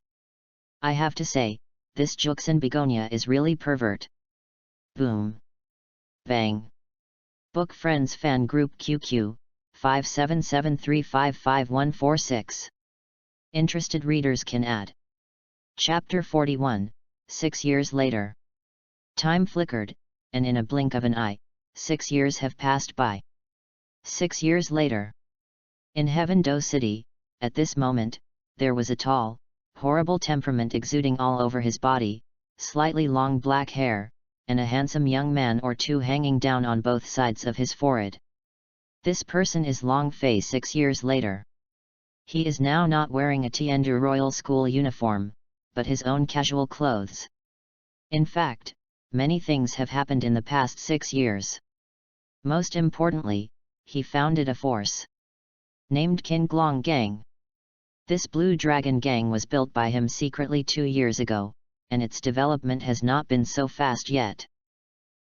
I have to say, this Juxin Begonia is really pervert. Boom. Bang. Book Friends Fan Group QQ, 577355146. Interested readers can add. Chapter 41, 6 years later. Time flickered, and in a blink of an eye, 6 years have passed by. 6 years later. In Heaven-Do City, at this moment, there was a tall, horrible temperament exuding all over his body, slightly long black hair, and a handsome young man or two hanging down on both sides of his forehead. This person is Long Fei 6 years later. He is now not wearing a Tiandu Royal School uniform, but his own casual clothes. In fact, many things have happened in the past 6 years. Most importantly, he founded a force named Qinglong Gang. This Blue Dragon Gang was built by him secretly 2 years ago, and its development has not been so fast yet.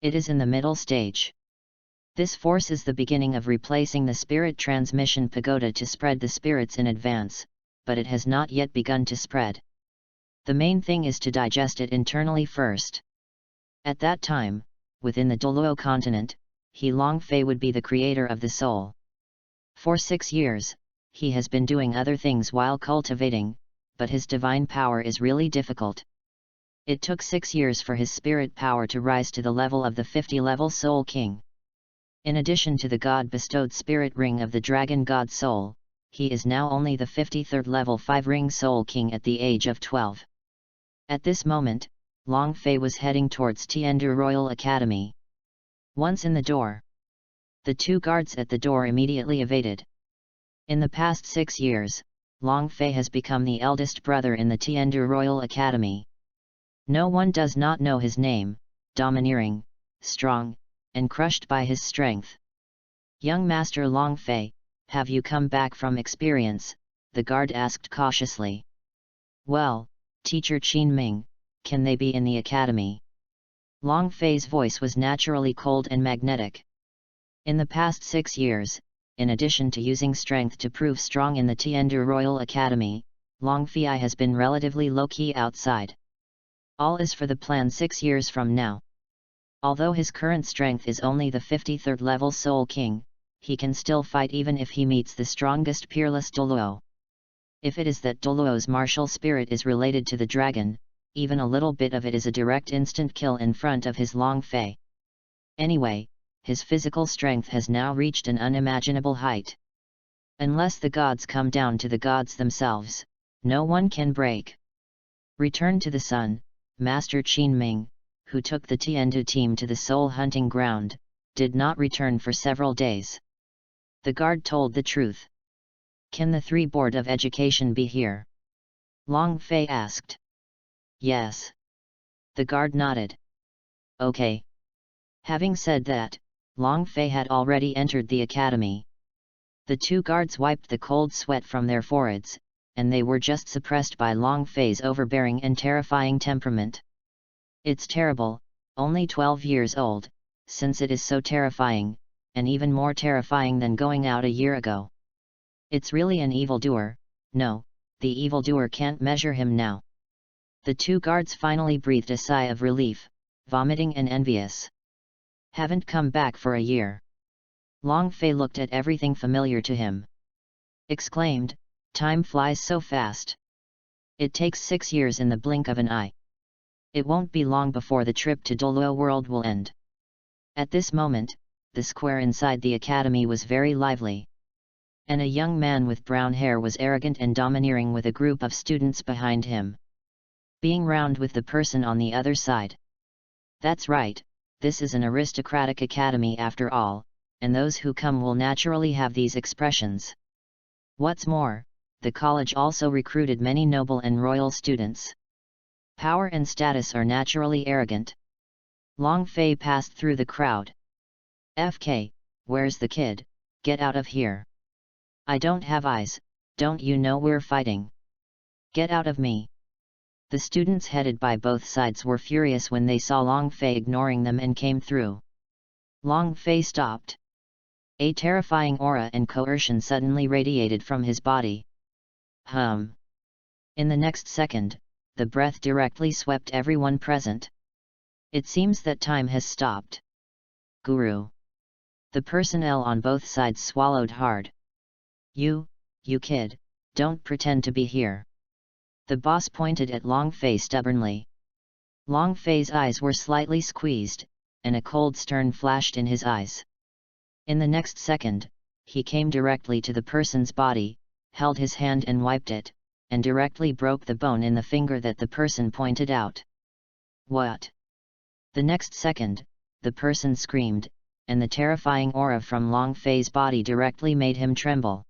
It is in the middle stage. This force is the beginning of replacing the spirit transmission pagoda to spread the spirits in advance, but it has not yet begun to spread. The main thing is to digest it internally first. At that time, within the Douluo continent, he Long Fei would be the creator of the soul. For 6 years, he has been doing other things while cultivating, but his divine power is really difficult. It took 6 years for his spirit power to rise to the level of the 50-level Soul King. In addition to the God-bestowed spirit ring of the Dragon God Soul, he is now only the 53rd level 5-ring Soul King at the age of 12. At this moment, Long Fei was heading towards Tiandu Royal Academy. Once in the door, the 2 guards at the door immediately evaded. In the past 6 years, Long Fei has become the eldest brother in the Tiandu Royal Academy. No one does not know his name, domineering, strong, and crushed by his strength. Young Master Long Fei, have you come back from experience? The guard asked cautiously. Well, Teacher Qin Ming, can they be in the academy? Long Fei's voice was naturally cold and magnetic. In the past 6 years, in addition to using strength to prove strong in the Tiandu Royal Academy, Long Fei has been relatively low-key outside. All is for the plan 6 years from now. Although his current strength is only the 53rd level Soul King, he can still fight even if he meets the strongest peerless Douluo. If it is that Douluo's martial spirit is related to the dragon, even a little bit of it is a direct instant kill in front of his Long Fei. Anyway, his physical strength has now reached an unimaginable height. Unless the gods come down to the gods themselves, no one can break. Return to the sun, Master Qin Ming, who took the Tiandu team to the soul hunting ground, did not return for several days. The guard told the truth. Can the 3 Board of Education be here? Long Fei asked. Yes. The guard nodded. Okay. Having said that, Long Fei had already entered the academy. The 2 guards wiped the cold sweat from their foreheads, and they were just suppressed by Long Fei's overbearing and terrifying temperament. It's terrible, only 12 years old, since it is so terrifying, and even more terrifying than going out a year ago. It's really an evildoer. No, the evildoer can't measure him now. The 2 guards finally breathed a sigh of relief, vomiting and envious. Haven't come back for a year. Long Fei looked at everything familiar to him. Exclaimed, time flies so fast. It takes 6 years in the blink of an eye. It won't be long before the trip to Douluo world will end. At this moment, the square inside the academy was very lively. And a young man with brown hair was arrogant and domineering with a group of students behind him, being round with the person on the other side. That's right, this is an aristocratic academy after all, and those who come will naturally have these expressions. What's more, the college also recruited many noble and royal students. Power and status are naturally arrogant. Long Fei passed through the crowd. "FK, where's the kid? Get out of here. I don't have eyes, don't you know we're fighting? Get out of me." The students headed by both sides were furious when they saw Long Fei ignoring them and came through. Long Fei stopped. A terrifying aura and coercion suddenly radiated from his body. In the next second, the breath directly swept everyone present. It seems that time has stopped. Guru. The personnel on both sides swallowed hard. You kid, don't pretend to be here." The boss pointed at Long Fei stubbornly. Long Fei's eyes were slightly squeezed, and a cold stern flashed in his eyes. In the next second, he came directly to the person's body, held his hand and wiped it, and directly broke the bone in the finger that the person pointed out. "What?" The next second, the person screamed, and the terrifying aura from Long Fei's body directly made him tremble.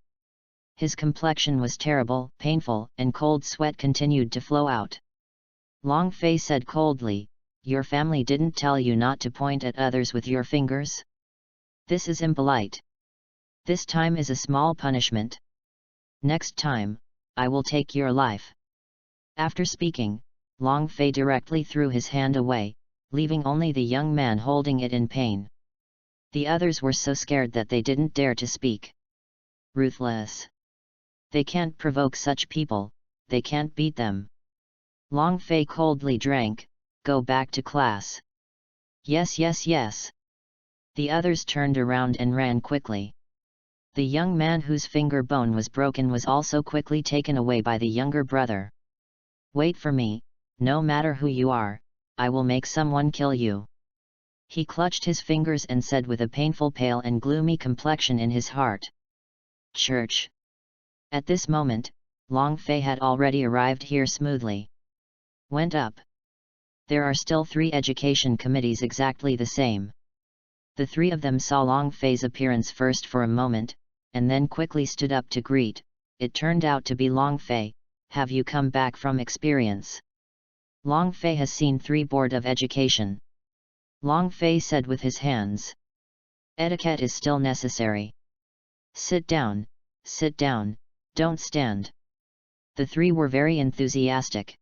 His complexion was terrible, painful, and cold sweat continued to flow out. Long Fei said coldly, "Your family didn't tell you not to point at others with your fingers? This is impolite. This time is a small punishment. Next time, I will take your life." After speaking, Long Fei directly threw his hand away, leaving only the young man holding it in pain. The others were so scared that they didn't dare to speak. Ruthless. They can't provoke such people, they can't beat them. Long Fei coldly drank, "Go back to class." "Yes, yes, yes." The others turned around and ran quickly. The young man whose finger bone was broken was also quickly taken away by the younger brother. "Wait for me, no matter who you are, I will make someone kill you." He clutched his fingers and said with a painful pale and gloomy complexion in his heart. Church. At this moment, Long Fei had already arrived here smoothly. Went up. There are still 3 education committees exactly the same. The 3 of them saw Long Fei's appearance first for a moment, and then quickly stood up to greet. It turned out to be Long Fei. "Have you come back from experience?" Long Fei has seen 3 Board of Education. Long Fei said with his hands. "Etiquette is still necessary. Sit down, don't stand." The 3 were very enthusiastic.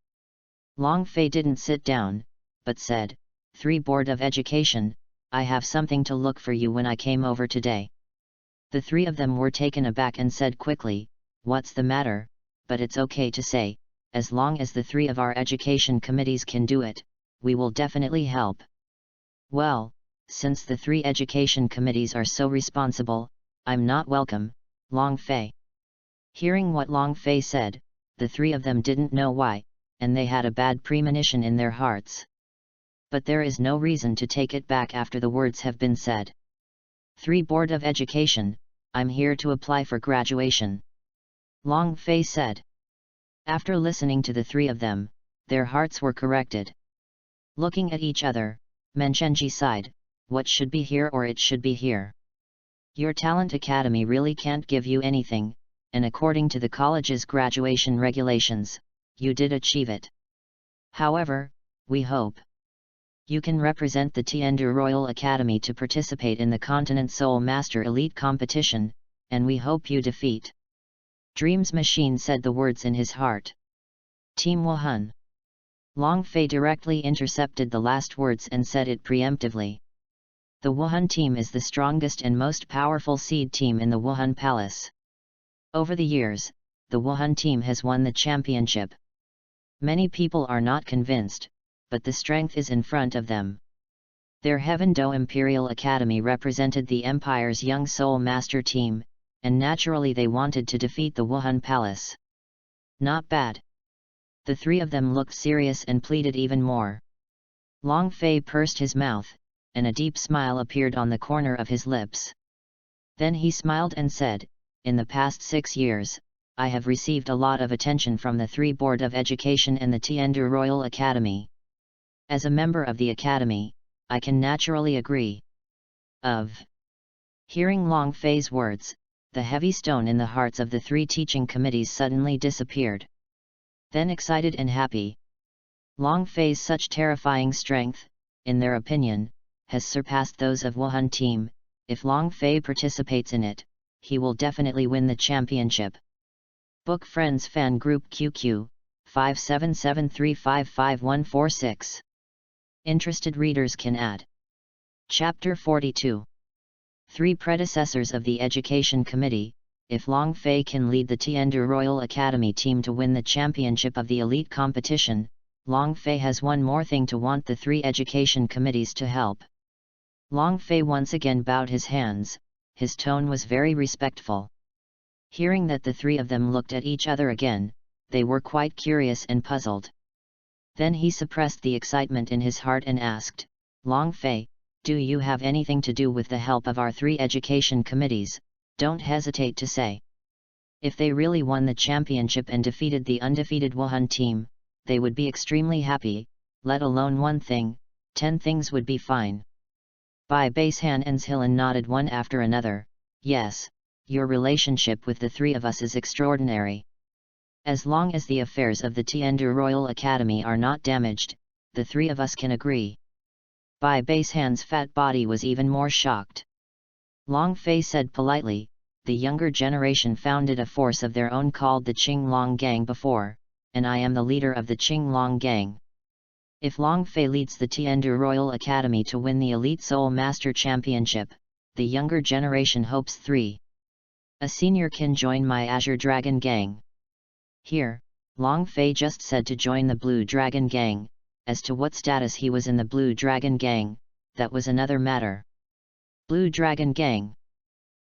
Long Fei didn't sit down, but said, "3 Board of Education, I have something to look for you when I came over today." The 3 of them were taken aback and said quickly, "What's the matter? But it's okay to say, as long as the 3 of our education committees can do it, we will definitely help." "Well, since the 3 education committees are so responsible, I'm not welcome, Long Fei." Hearing what Long Fei said, the 3 of them didn't know why, and they had a bad premonition in their hearts. But there is no reason to take it back after the words have been said. 3 Board of Education, I'm here to apply for graduation," Long Fei said. After listening to the 3 of them, their hearts were corrected. Looking at each other, Menchenji sighed, "What should be here or it should be here? Your talent academy really can't give you anything, and according to the college's graduation regulations, you did achieve it. However, we hope you can represent the Tiandu Royal Academy to participate in the Continent Soul Master Elite competition, and we hope you defeat." Dreams Machine said the words in his heart. Team Wuhan. Long Fei directly intercepted the last words and said it preemptively. The Wuhan team is the strongest and most powerful seed team in the Wuhan Palace. Over the years, the Wuhan team has won the championship. Many people are not convinced, but the strength is in front of them. Their Heaven Do Imperial Academy represented the Empire's young soul master team, and naturally they wanted to defeat the Wuhan Palace. Not bad. The 3 of them looked serious and pleaded even more. Long Fei pursed his mouth, and a deep smile appeared on the corner of his lips. Then he smiled and said, "In the past 6 years, I have received a lot of attention from the 3 Board of Education and the Tiandu Royal Academy. As a member of the Academy, I can naturally agree." Hearing Long Fei's words, the heavy stone in the hearts of the 3 teaching committees suddenly disappeared. Then excited and happy. Long Fei's such terrifying strength, in their opinion, has surpassed those of Wuhan team. If Long Fei participates in it, he will definitely win the championship. Book Friends Fan Group QQ, 5773555146. Interested readers can add. Chapter 42. 3 predecessors of the Education Committee. If Long Fei can lead the Tiandu Royal Academy team to win the championship of the elite competition, Long Fei has one more thing to want the 3 education committees to help. Long Fei once again bowed his hands, his tone was very respectful. Hearing that the 3 of them looked at each other again, they were quite curious and puzzled. Then he suppressed the excitement in his heart and asked, "Long Fei, do you have anything to do with the help of our 3 education committees? Don't hesitate to say. If they really won the championship and defeated the undefeated Wuhan team, they would be extremely happy, let alone one thing, 10 things would be fine." Bai Basehan and Zhilan nodded one after another. "Yes, your relationship with the 3 of us is extraordinary. As long as the affairs of the Tiandu Royal Academy are not damaged, the 3 of us can agree." Bai Basehan's fat body was even more shocked. Long Fei said politely, "The younger generation founded a force of their own called the Qinglong Gang before, and I am the leader of the Qinglong Gang. If Long Fei leads the Tiandu Royal Academy to win the Elite Soul Master Championship, the younger generation hopes 3. A senior can join my Azure Dragon Gang." Here, Long Fei just said to join the Blue Dragon Gang. As to what status he was in the Blue Dragon Gang, that was another matter. Blue Dragon Gang.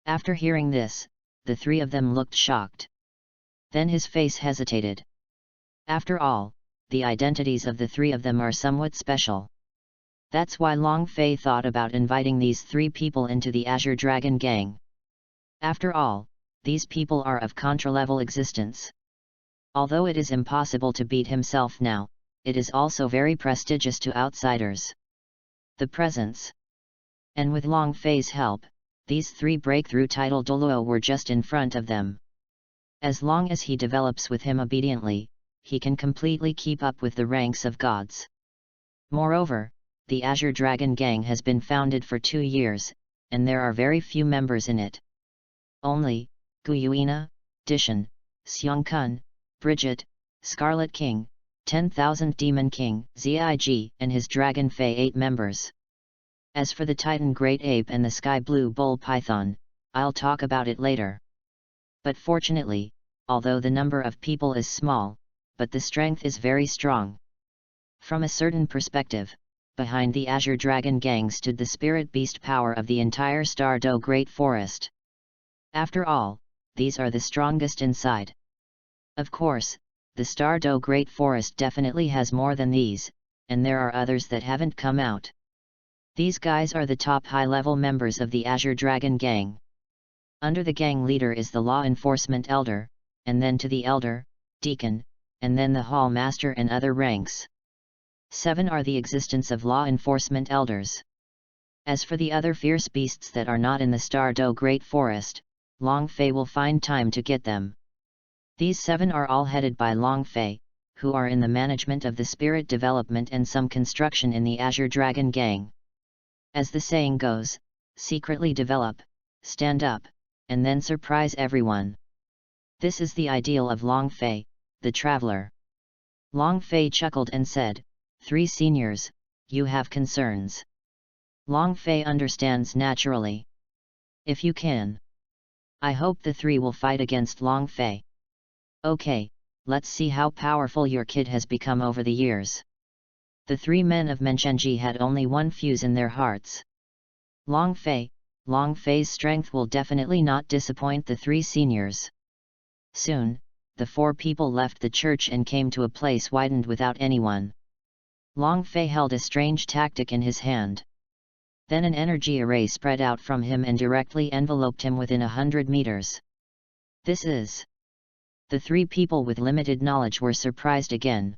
After hearing this, the 3 of them looked shocked. Then his face hesitated. After all, the identities of the 3 of them are somewhat special. That's why Long Fei thought about inviting these 3 people into the Azure Dragon Gang. After all, these people are of contra-level existence. Although it is impossible to beat himself now, it is also very prestigious to outsiders. The presence. And with Long Fei's help, these 3 breakthrough title Douluo were just in front of them. As long as he develops with him obediently, he can completely keep up with the ranks of gods. Moreover, the Azure Dragon Gang has been founded for 2 years, and there are very few members in it. Only, Guyuina, Dishan, Xiongkun, Bridget, Scarlet King, 10,000 Demon King, Zig, and his Dragon Fei 8 members. As for the Titan Great Ape and the Sky Blue Bull Python, I'll talk about it later. But fortunately, although the number of people is small, but the strength is very strong. From a certain perspective, behind the Azure Dragon Gang stood the spirit beast power of the entire Stardo Great Forest. After all, these are the strongest inside. Of course, the Stardo Great Forest definitely has more than these, and there are others that haven't come out. These guys are the top high-level members of the Azure Dragon Gang. Under the gang leader is the Law Enforcement Elder, and then to the Elder, Deacon, and then the Hall Master and other ranks. 7 are the existence of Law Enforcement Elders. As for the other fierce beasts that are not in the Stardo Great Forest, Long Fei will find time to get them. These 7 are all headed by Long Fei, who are in the management of the spirit development and some construction in the Azure Dragon Gang. As the saying goes, secretly develop, stand up, and then surprise everyone. This is the ideal of Long Fei, the traveler. Long Fei chuckled and said, 3 seniors, you have concerns. Long Fei understands naturally. If you can. I hope the 3 will fight against Long Fei. Okay, let's see how powerful your kid has become over the years. The 3 men of Menchenji had only one fuse in their hearts. Long Fei's strength will definitely not disappoint the 3 seniors. Soon, the 4 people left the church and came to a place widened without anyone. Long Fei held a strange tactic in his hand. Then an energy array spread out from him and directly enveloped him within 100 meters. This is... The three people with limited knowledge were surprised again.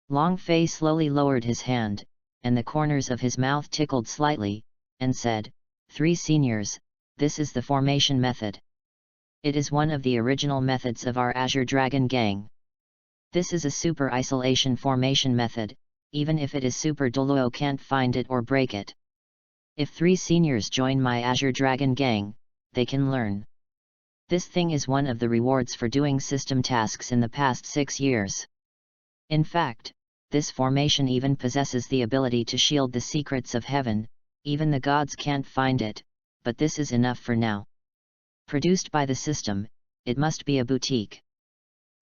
Long Fei slowly lowered his hand, and the corners of his mouth tickled slightly, and said, "Three seniors, this is the formation method. It is one of the original methods of our Azure Dragon gang. This is a super isolation formation method, even if it is super Douluo can't find it or break it. If three seniors join my Azure Dragon gang, they can learn. This thing is one of the rewards for doing system tasks in the past 6 years. In fact, this formation even possesses the ability to shield the secrets of heaven, even the gods can't find it, but this is enough for now. Produced by the system, it must be a boutique."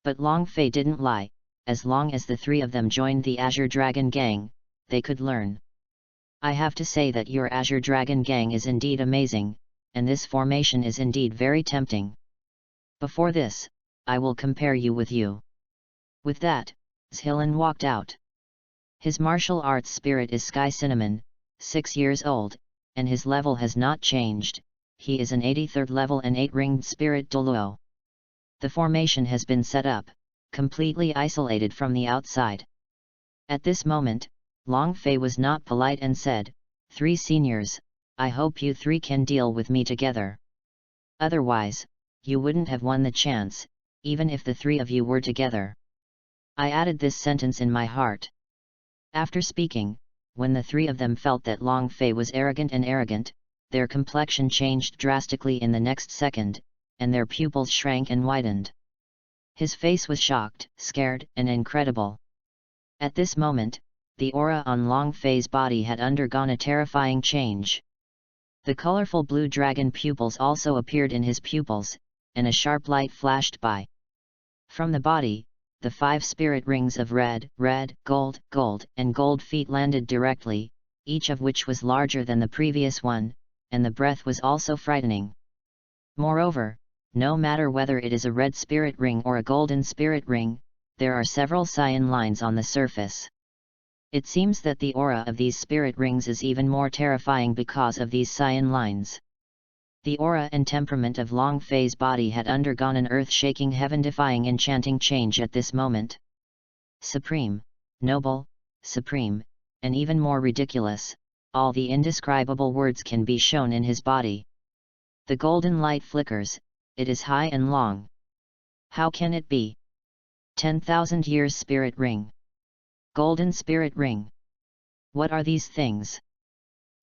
But Long Fei didn't lie. As long as the three of them joined the Azure Dragon gang, they could learn. "I have to say that your Azure Dragon gang is indeed amazing, and this formation is indeed very tempting. Before this, I will compare you with you." With that, Zhilan walked out. His martial arts spirit is Sky Cinnamon, 6 years old, and his level has not changed. He is an 83rd level and 8-ringed spirit Douluo. The formation has been set up, completely isolated from the outside. At this moment, Long Fei was not polite and said, "Three seniors, I hope you three can deal with me together. Otherwise, you wouldn't have won the chance, even if the three of you were together." I added this sentence in my heart. After speaking, when the three of them felt that Long Fei was arrogant, their complexion changed drastically in the next second, and their pupils shrank and widened. His face was shocked, scared, and incredible. At this moment, the aura on Long Fei's body had undergone a terrifying change. The colorful blue dragon pupils also appeared in his pupils, and a sharp light flashed by. From the body, the 5 spirit rings of red, gold, and gold feet landed directly, each of which was larger than the previous one, and the breath was also frightening. Moreover, no matter whether it is a red spirit ring or a golden spirit ring, there are several cyan lines on the surface. It seems that the aura of these spirit rings is even more terrifying because of these cyan lines. The aura and temperament of Long Fei's body had undergone an earth-shaking, heaven-defying, enchanting change at this moment. Supreme, noble, supreme, and even more ridiculous, all the indescribable words can be shown in his body. The golden light flickers, it is high and long. How can it be? 10,000 years spirit ring. Golden spirit ring. What are these things?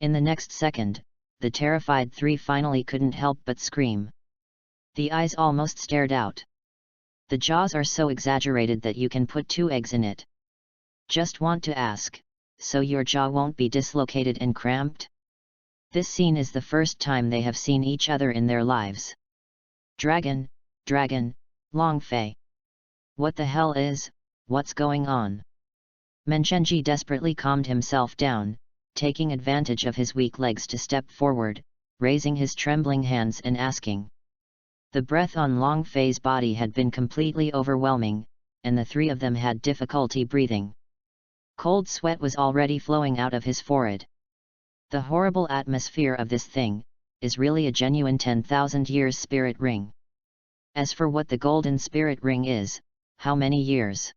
In the next second, the terrified three finally couldn't help but scream. The eyes almost stared out. The jaws are so exaggerated that you can put 2 eggs in it. Just want to ask, so your jaw won't be dislocated and cramped? This scene is the first time they have seen each other in their lives. Dragon, Long Fei. What the hell is, what's going on? Menchenji desperately calmed himself down, taking advantage of his weak legs to step forward, raising his trembling hands and asking. The breath on Long Fei's body had been completely overwhelming, and the three of them had difficulty breathing. Cold sweat was already flowing out of his forehead. The horrible atmosphere of this thing is really a genuine 10,000 years spirit ring. As for what the golden spirit ring is, how many years?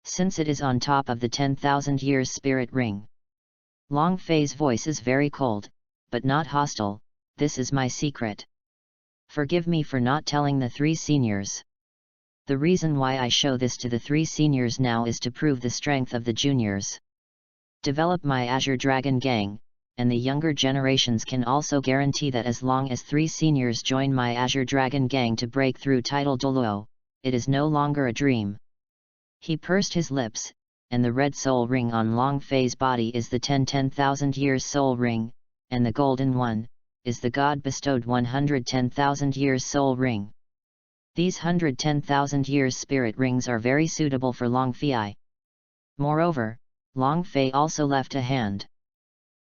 Since it is on top of the 10,000 years spirit ring. Long Fei's voice is very cold, but not hostile. This is my secret. Forgive me for not telling the 3 seniors. The reason why I show this to the 3 seniors now is to prove the strength of the juniors. Develop my Azure Dragon gang, and the younger generations can also guarantee that as long as 3 seniors join my Azure Dragon gang to break through title Douluo, it is no longer a dream. He pursed his lips, and the red soul ring on Long Fei's body is the 10,000 years soul ring, and the golden one is the God-bestowed 110,000 years soul ring. These 110,000 years spirit rings are very suitable for Long Fei. Moreover, Long Fei also left a hand.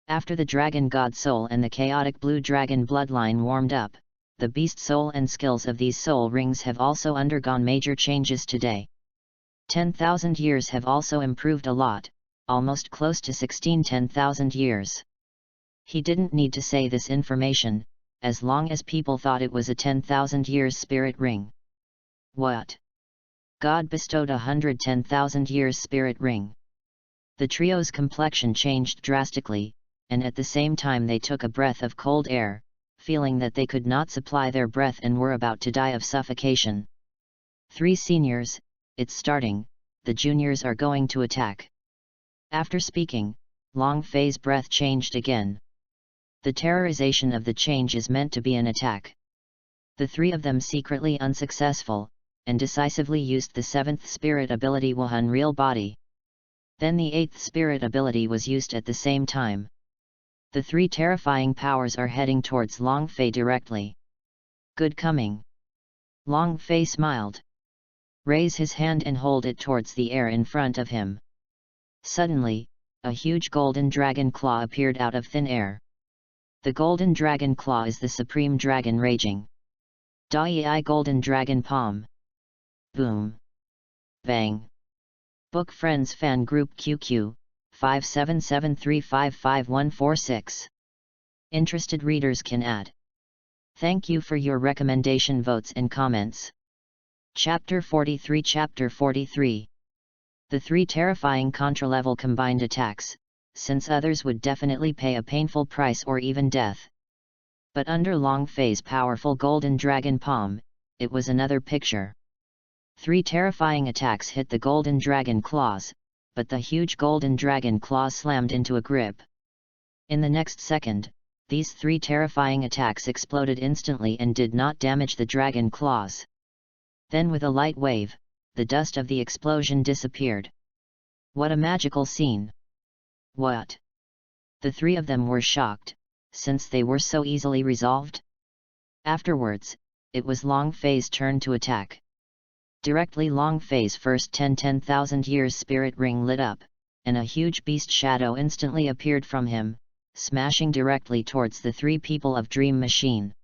After the Dragon God Soul and the chaotic blue dragon bloodline warmed up, the beast soul and skills of these soul rings have also undergone major changes today. 10,000 years have also improved a lot, almost close to 10,000 years. He didn't need to say this information, as long as people thought it was a 10,000 years spirit ring. What? God bestowed 110,000 years spirit ring. The trio's complexion changed drastically, and at the same time they took a breath of cold air, feeling that they could not supply their breath and were about to die of suffocation. 3 seniors, it's starting, the juniors are going to attack. After speaking, Long Fei's breath changed again. The terrorization of the change is meant to be an attack. The 3 of them secretly unsuccessful, and decisively used the 7th spirit ability Wuhan Real Body. Then the 8th spirit ability was used at the same time. The 3 terrifying powers are heading towards Long Fei directly. Good coming. Long Fei smiled. Raise his hand and hold it towards the air in front of him. Suddenly, a huge golden dragon claw appeared out of thin air. The golden dragon claw is the supreme dragon raging. Dai golden dragon palm. Boom. Bang. Book Friends Fan Group QQ, 5773555146. Interested readers can add. Thank you for your recommendation votes and comments. Chapter 43. Chapter 43. The 3 terrifying contra-level combined attacks, since others would definitely pay a painful price or even death. But under Long Fei's powerful golden dragon palm, it was another picture. 3 terrifying attacks hit the golden dragon claws, but the huge golden dragon claws slammed into a grip. In the next second, these 3 terrifying attacks exploded instantly and did not damage the dragon claws. Then with a light wave, the dust of the explosion disappeared. What a magical scene! What? The 3 of them were shocked, since they were so easily resolved. Afterwards, it was Long Fei's turn to attack. Directly Long Fei's first 10,000 years spirit ring lit up, and a huge beast shadow instantly appeared from him, smashing directly towards the 3 people of Dream Machine.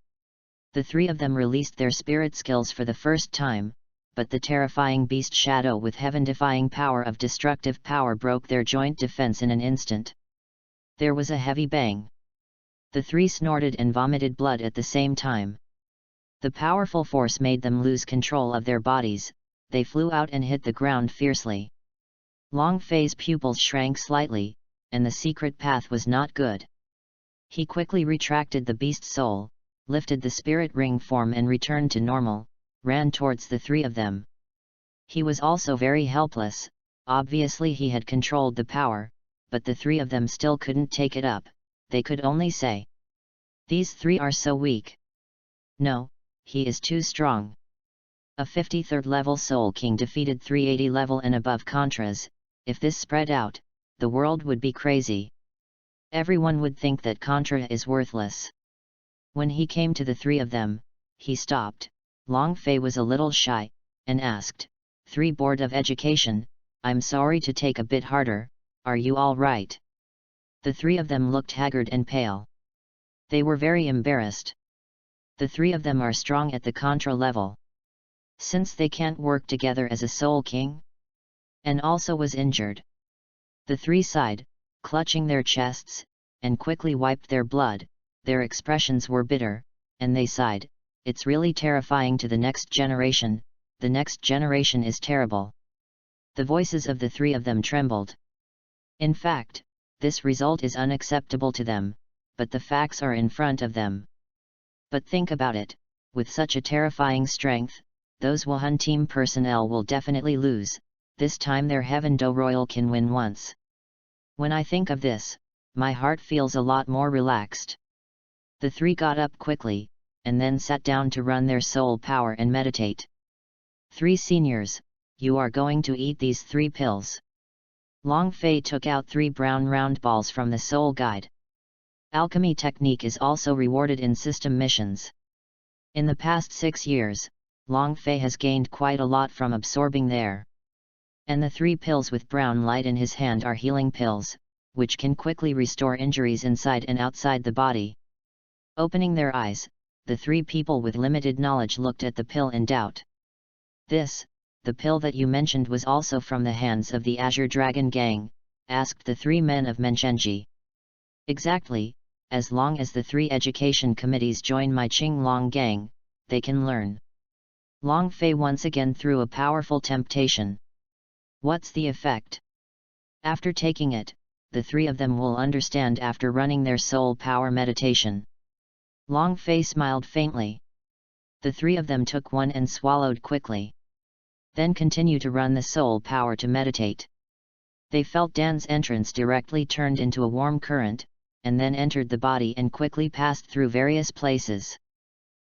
The 3 of them released their spirit skills for the first time, but the terrifying beast shadow with heaven-defying power of destructive power broke their joint defense in an instant. There was a heavy bang. The 3 snorted and vomited blood at the same time. The powerful force made them lose control of their bodies, they flew out and hit the ground fiercely. Long Fei's pupils shrank slightly, and the secret path was not good. He quickly retracted the beast soul, lifted the spirit ring form and returned to normal, ran towards the 3 of them. He was also very helpless, obviously he had controlled the power, but the 3 of them still couldn't take it up, they could only say. These 3 are so weak. No, he is too strong. A 53rd level Soul King defeated 380 level and above Contras. If this spread out, the world would be crazy. Everyone would think that Contra is worthless. When he came to the 3 of them, he stopped. Long Fei was a little shy, and asked, 3 Board of Education, I'm sorry to take a bit harder, are you all right? The 3 of them looked haggard and pale. They were very embarrassed. The 3 of them are strong at the Contra level. Since they can't work together as a Soul King? And also was injured. The 3 sighed, clutching their chests, and quickly wiped their blood. Their expressions were bitter, and they sighed, it's really terrifying to the next generation, the next generation is terrible. The voices of the 3 of them trembled. In fact, this result is unacceptable to them, but the facts are in front of them. But think about it, with such a terrifying strength, those Wuhan team personnel will definitely lose, this time their Heaven Do Royal can win once. When I think of this, my heart feels a lot more relaxed. The 3 got up quickly, and then sat down to run their soul power and meditate. 3 seniors, you are going to eat these 3 pills. Long Fei took out 3 brown round balls from the soul guide. Alchemy technique is also rewarded in system missions. In the past 6 years, Long Fei has gained quite a lot from absorbing there. And the 3 pills with brown light in his hand are healing pills, which can quickly restore injuries inside and outside the body. Opening their eyes, the 3 people with limited knowledge looked at the pill in doubt. The pill that you mentioned was also from the hands of the Azure Dragon Gang, asked the 3 men of Menchenji. Exactly, as long as the 3 education committees join my Qinglong gang, they can learn. Long Fei once again threw a powerful temptation. What's the effect? After taking it, the 3 of them will understand after running their soul power meditation. Long Fei smiled faintly. The 3 of them took one and swallowed quickly. Then continue to run the soul power to meditate. They felt Dan's entrance directly turned into a warm current, and then entered the body and quickly passed through various places.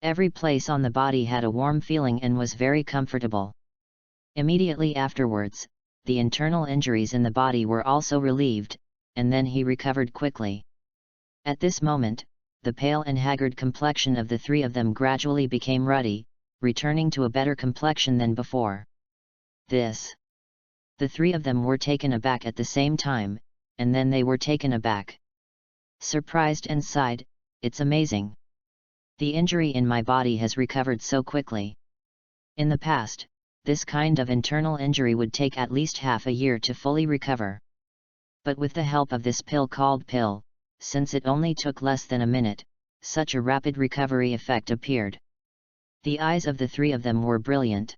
Every place on the body had a warm feeling and was very comfortable. Immediately afterwards, the internal injuries in the body were also relieved, and then he recovered quickly. At this moment, the pale and haggard complexion of the 3 of them gradually became ruddy, returning to a better complexion than before. This. The 3 of them were taken aback at the same time, and then they were taken aback. Surprised and sighed, "It's amazing. The injury in my body has recovered so quickly. In the past, this kind of internal injury would take at least half a year to fully recover. But with the help of this pill called pill, since it only took less than a minute, such a rapid recovery effect appeared." The eyes of the 3 of them were brilliant.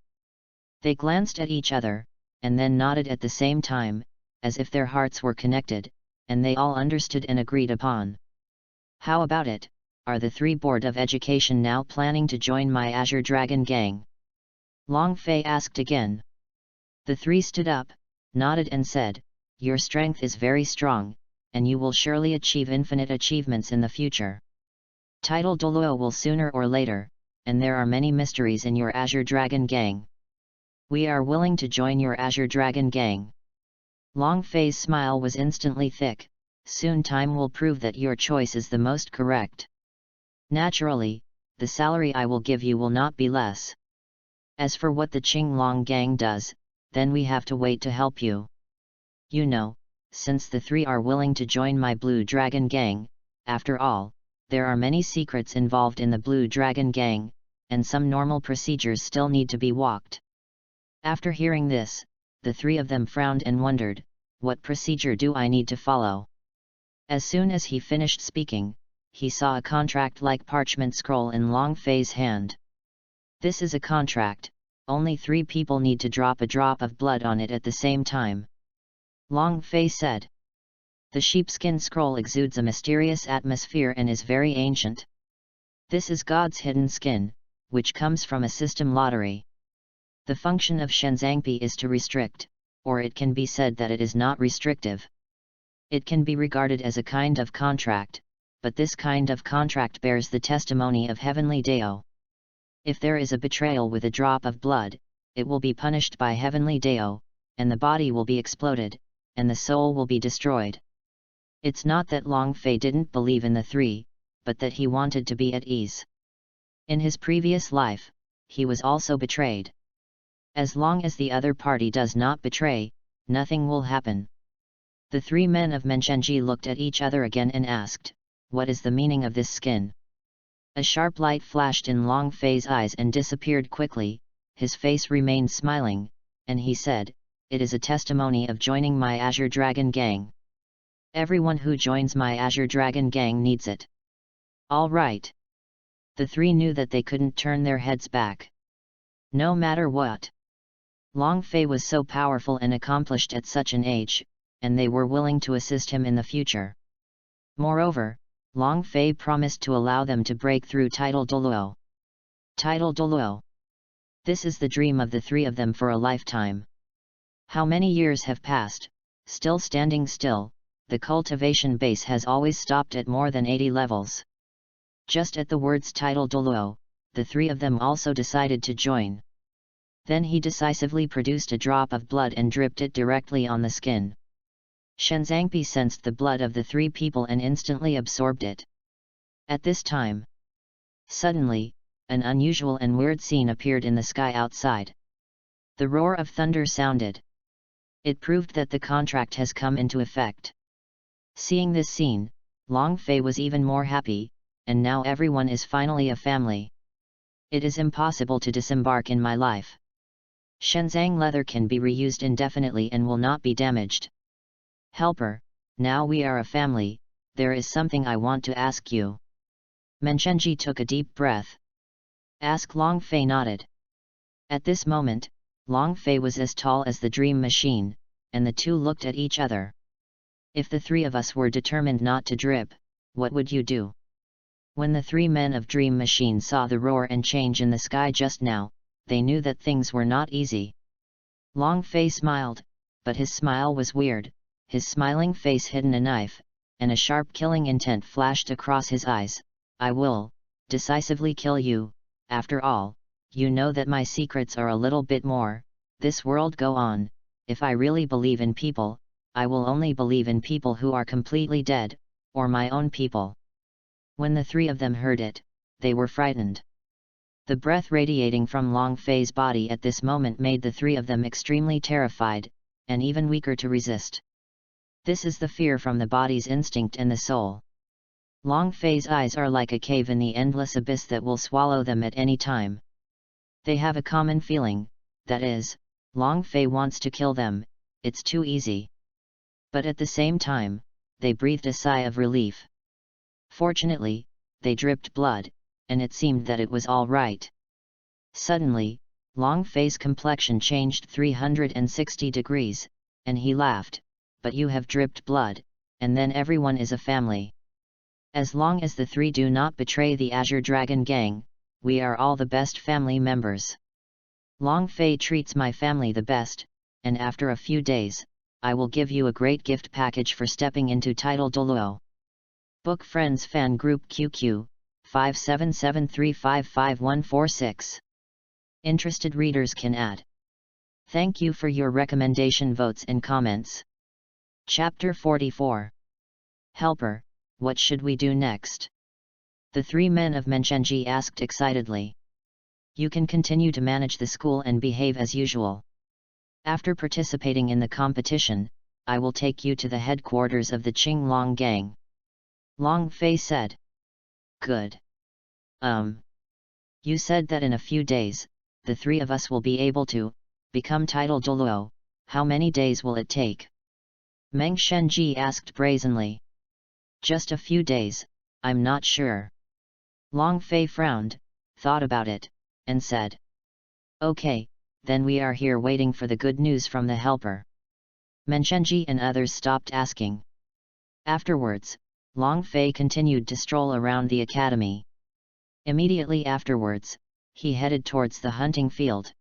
They glanced at each other, and then nodded at the same time, as if their hearts were connected, and they all understood and agreed upon. "How about it? Are the 3 Board of Education now planning to join my Azure Dragon gang?" Long Fei asked again. The 3 stood up, nodded and said, "Your strength is very strong, and you will surely achieve infinite achievements in the future. Title Douluo will sooner or later, and there are many mysteries in your Azure Dragon gang. We are willing to join your Azure Dragon gang." Long Fei's smile was instantly thick. "Soon time will prove that your choice is the most correct. Naturally, the salary I will give you will not be less. As for what the Qinglong gang does, then we have to wait to help you. You know, since the 3 are willing to join my Blue Dragon gang, after all, there are many secrets involved in the Blue Dragon gang, and some normal procedures still need to be walked." After hearing this, the 3 of them frowned and wondered, "What procedure do I need to follow?" As soon as he finished speaking, he saw a contract-like parchment scroll in Long Fei's hand. "This is a contract, only 3 people need to drop a drop of blood on it at the same time," Long Fei said. "The sheepskin scroll exudes a mysterious atmosphere and is very ancient. This is God's hidden skin, which comes from a system lottery. The function of Shenzangpi is to restrict, or it can be said that it is not restrictive. It can be regarded as a kind of contract, but this kind of contract bears the testimony of Heavenly Dao. If there is a betrayal with a drop of blood, it will be punished by Heavenly Dao, and the body will be exploded, and the soul will be destroyed." It's not that Long Fei didn't believe in the 3, but that he wanted to be at ease. In his previous life, he was also betrayed. As long as the other party does not betray, nothing will happen. The 3 men of Menchenji looked at each other again and asked, "What is the meaning of this skin?" A sharp light flashed in Long Fei's eyes and disappeared quickly. His face remained smiling, and he said, "It is a testimony of joining my Azure Dragon gang. Everyone who joins my Azure Dragon gang needs it." "All right." The 3 knew that they couldn't turn their heads back. No matter what. Long Fei was so powerful and accomplished at such an age, and they were willing to assist him in the future. Moreover, Long Fei promised to allow them to break through Title Douluo. Title Douluo. This is the dream of the 3 of them for a lifetime. How many years have passed, still standing still, the cultivation base has always stopped at more than 80 levels. Just at the words Title Douluo, the 3 of them also decided to join. Then he decisively produced a drop of blood and dripped it directly on the skin. Shenzangpi sensed the blood of the 3 people and instantly absorbed it. At this time, suddenly, an unusual and weird scene appeared in the sky outside. The roar of thunder sounded. It proved that the contract has come into effect. Seeing this scene, Long Fei was even more happy, and now everyone is finally a family. It is impossible to disembark in my life. Shenzang leather can be reused indefinitely and will not be damaged. Helper, now we are a family, there is something I want to ask you. Menchenji took a deep breath. Ask. Long Fei nodded. At this moment, Long Fei was as tall as the dream machine, and the two looked at each other. If the three of us were determined not to drip, what would you do? When the three men of Dream Machine saw the roar and change in the sky just now, they knew that things were not easy. Long Fei smiled, but his smile was weird, his smiling face hidden a knife, and a sharp killing intent flashed across his eyes. I will decisively kill you. After all, you know that my secrets are a little bit more. This world go on. If I really believe in people, I will only believe in people who are completely dead, or my own people. When the three of them heard it, they were frightened. The breath radiating from Long Fei's body at this moment made the three of them extremely terrified, and even weaker to resist. This is the fear from the body's instinct and the soul. Long Fei's eyes are like a cave in the endless abyss that will swallow them at any time. They have a common feeling, that is, Long Fei wants to kill them, it's too easy. But at the same time, they breathed a sigh of relief. Fortunately, they dripped blood, and it seemed that it was all right. Suddenly, Long Fei's complexion changed 360 degrees, and he laughed, but you have dripped blood, and then everyone is a family. As long as the three do not betray the Azure Dragon Gang, we are all the best family members. Long Fei treats my family the best, and after a few days, I will give you a great gift package for stepping into title Douluo. Book Friends Fan Group QQ, 5773555146. Interested readers can add. Thank you for your recommendation votes and comments. Chapter 44. Helper, what should we do next? The three men of Menchenji asked excitedly. You can continue to manage the school and behave as usual. After participating in the competition, I will take you to the headquarters of the Qinglong Gang. Long Fei said. Good. You said that in a few days, the three of us will be able to become title Douluo. How many days will it take? Meng Shenji asked brazenly. Just a few days, I'm not sure. Long Fei frowned, thought about it, and said. Okay, then we are here waiting for the good news from the helper. Menchenji and others stopped asking. Afterwards, Long Fei continued to stroll around the academy. Immediately afterwards, he headed towards the hunting field.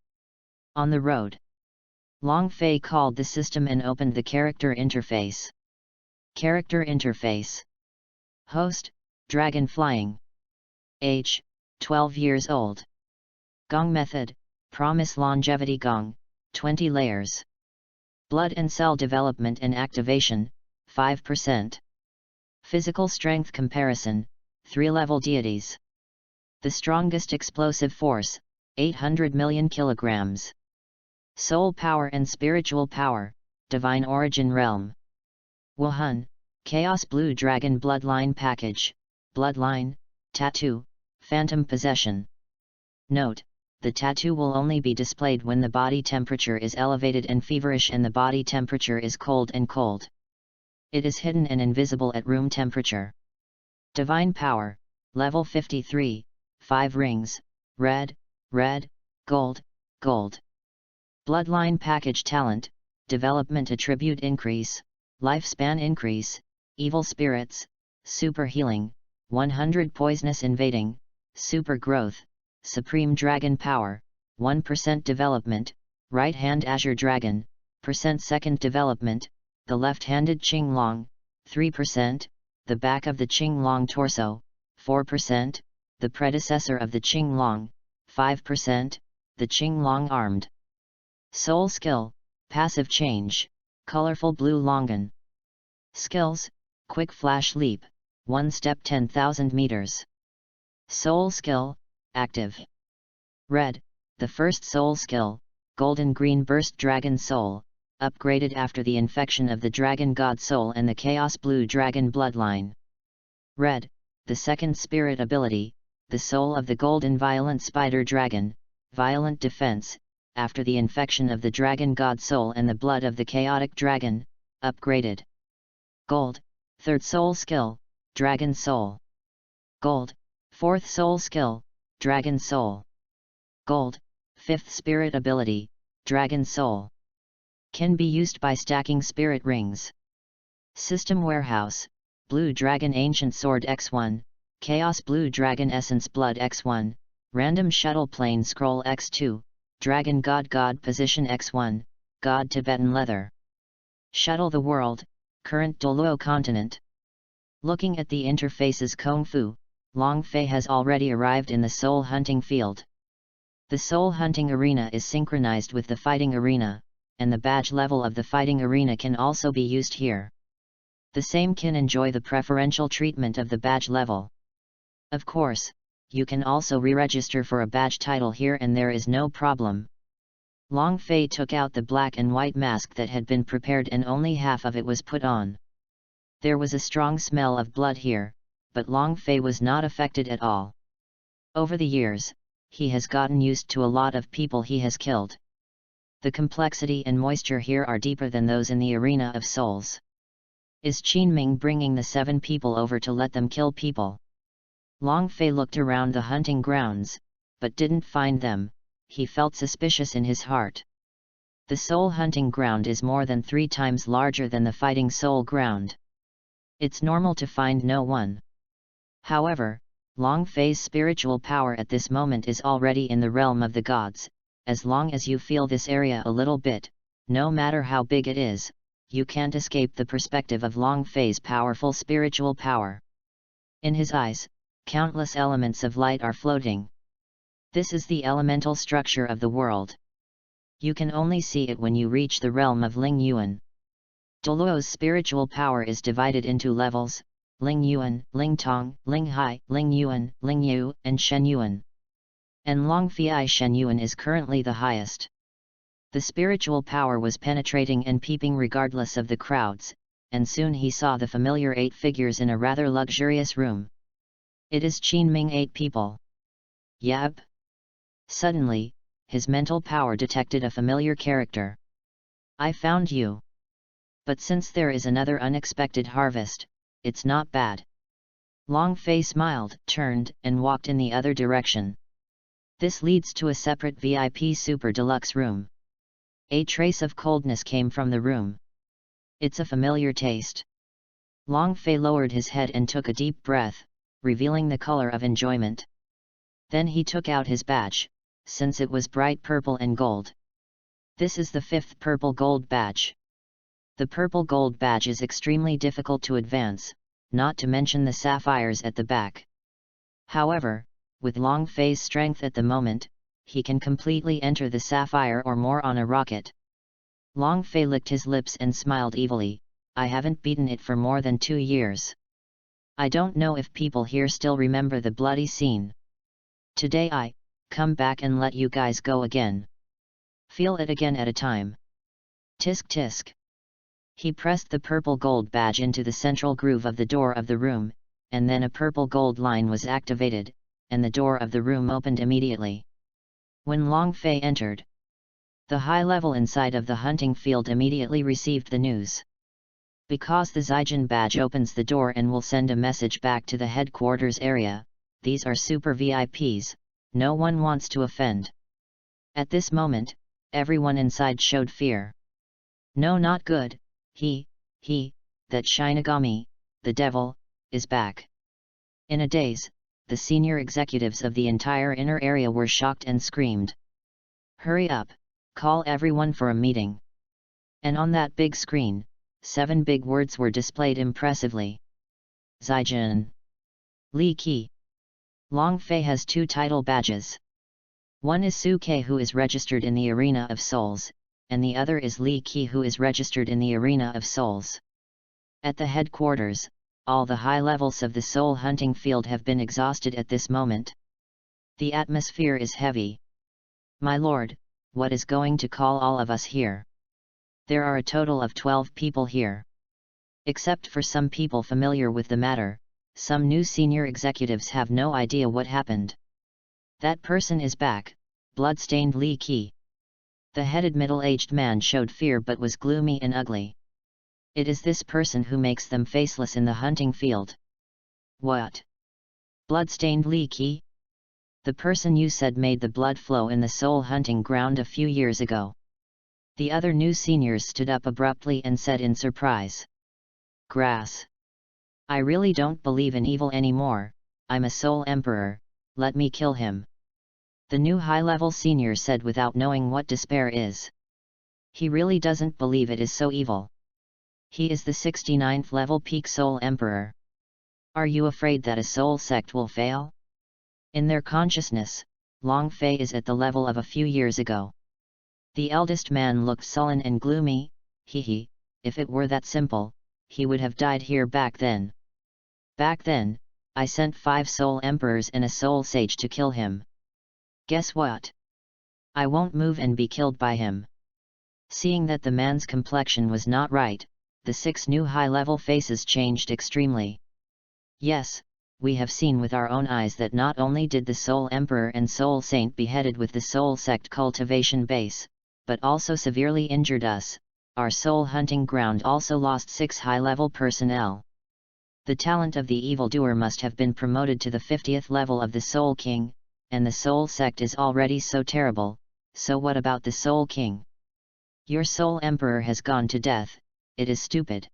On the road, Long Fei called the system and opened the character interface. Character interface. Host, Dragon Flying. Age, 12 years old. Gong method, Promise Longevity Gong, 20 layers. Blood and cell development and activation, 5%. Physical strength comparison, 3-level deities. The strongest explosive force, 800 million kilograms. Soul power and spiritual power, divine origin realm. Wuhan, Chaos Blue Dragon Bloodline Package, Bloodline, Tattoo, Phantom Possession. Note, the tattoo will only be displayed when the body temperature is elevated and feverish and the body temperature is cold and cold. It is hidden and invisible at room temperature. Divine Power, Level 53, 5 rings, red, red, gold, gold. Bloodline Package Talent, Development Attribute Increase, Lifespan Increase, Evil Spirits, Super Healing, 100 Poisonous Invading, Super Growth, Supreme Dragon Power, 1% Development, Right Hand Azure Dragon, Second Development, the Left-Handed Qinglong, 3%, the Back of the Qinglong Torso, 4%, the Predecessor of the Qinglong, 5%, the Qinglong Armed. Soul Skill, Passive Change, Colorful Blue Longan. Skills, Quick Flash Leap, 1 step 10,000 meters. Soul Skill, Active. Red, the first Soul Skill, Golden Green Burst Dragon Soul, upgraded after the infection of the Dragon God Soul and the Chaos Blue Dragon Bloodline. Red, the second Spirit Ability, the Soul of the Golden Violent Spider Dragon, Violent Defense, after the infection of the Dragon God Soul and the Blood of the Chaotic Dragon, upgraded. Gold, third Soul Skill, Dragon Soul. Gold, 4th Soul Skill, Dragon Soul. Gold, 5th Spirit Ability, Dragon Soul. Can be used by stacking spirit rings. System Warehouse, Blue Dragon Ancient Sword X1, Chaos Blue Dragon Essence Blood X1, Random Shuttle Plane Scroll X2, Dragon God Position X1, God Tibetan Leather. Shuttle the World, Current Douluo Continent. Looking at the interfaces Kung Fu, Long Fei has already arrived in the soul hunting field. The soul hunting arena is synchronized with the fighting arena, and the badge level of the fighting arena can also be used here. The same can enjoy the preferential treatment of the badge level. Of course, you can also re-register for a badge title here and there is no problem. Long Fei took out the black and white mask that had been prepared and only half of it was put on. There was a strong smell of blood here, but Long Fei was not affected at all. Over the years, he has gotten used to a lot of people he has killed. The complexity and moisture here are deeper than those in the arena of souls. Is Qinming bringing the 7 people over to let them kill people? Long Fei looked around the hunting grounds, but didn't find them. He felt suspicious in his heart. The soul hunting ground is more than 3 times larger than the fighting soul ground. It's normal to find no one. However, Long Fei's spiritual power at this moment is already in the realm of the gods. As long as you feel this area a little bit, no matter how big it is, you can't escape the perspective of Long Fei's powerful spiritual power. In his eyes, countless elements of light are floating. This is the elemental structure of the world. You can only see it when you reach the realm of Ling Yuan. Douluo's spiritual power is divided into levels: Ling Yuan, Ling Tong, Ling Hai, Ling Yuan, Ling Yu, and Shen Yuan. And Long Fei Shen Yuan is currently the highest. The spiritual power was penetrating and peeping regardless of the crowds, and soon he saw the familiar 8 figures in a rather luxurious room. It is Qinming 8 people. Yep. Suddenly, his mental power detected a familiar character. I found you. But since there is another unexpected harvest, it's not bad. Long Fei smiled, turned, and walked in the other direction. This leads to a separate VIP super deluxe room. A trace of coldness came from the room. It's a familiar taste. Long Fei lowered his head and took a deep breath, revealing the color of enjoyment. Then he took out his badge, since it was bright purple and gold. This is the 5th purple gold badge. The purple gold badge is extremely difficult to advance, not to mention the sapphires at the back. However, with Long Fei's strength at the moment, he can completely enter the sapphire or more on a rocket. Long Fei licked his lips and smiled evilly. I haven't beaten it for more than 2 years. I don't know if people here still remember the bloody scene. Today I come back and let you guys go again. Feel it again at a time. Tisk tisk. He pressed the purple gold badge into the central groove of the door of the room, and then a purple gold line was activated, and the door of the room opened immediately. When Long Fei entered, the high level inside of the hunting field immediately received the news. Because the Zijin badge opens the door and will send a message back to the headquarters area, these are super VIPs, no one wants to offend. At this moment, everyone inside showed fear. No, not good. That Shinigami, the devil, is back. In a daze, the senior executives of the entire inner area were shocked and screamed. Hurry up, call everyone for a meeting. And on that big screen, 7 big words were displayed impressively. Zijin. Li Qi. Long Fei has 2 title badges. One is Su Ke, who is registered in the Arena of Souls, and the other is Li Qi, who is registered in the Arena of Souls. At the headquarters, all the high levels of the soul hunting field have been exhausted at this moment. The atmosphere is heavy. My lord, what is going to call all of us here? There are a total of 12 people here. Except for some people familiar with the matter, some new senior executives have no idea what happened. That person is back, blood-stained Li Qi. The headed middle-aged man showed fear but was gloomy and ugly. It is this person who makes them faceless in the hunting field. What? Bloodstained Li Qi? The person you said made the blood flow in the soul hunting ground a few years ago. The other new seniors stood up abruptly and said in surprise. Grass. I really don't believe in evil anymore, I'm a soul emperor, let me kill him. The new high-level senior said without knowing what despair is. He really doesn't believe it is so evil. He is the 69th level peak soul emperor. Are you afraid that a soul sect will fail? In their consciousness, Long Fei is at the level of a few years ago. The eldest man looked sullen and gloomy. He, if it were that simple, he would have died here back then. Back then, I sent 5 soul emperors and a soul sage to kill him. Guess what? I won't move and be killed by him. Seeing that the man's complexion was not right, the 6 new high-level faces changed extremely. Yes, we have seen with our own eyes that not only did the Soul Emperor and Soul Saint beheaded with the Soul Sect cultivation base, but also severely injured us. Our soul hunting ground also lost 6 high-level personnel. The talent of the evildoer must have been promoted to the 50th level of the Soul King, and the Soul Sect is already so terrible, so what about the Soul King? Your Soul Emperor has gone to death, it is stupid.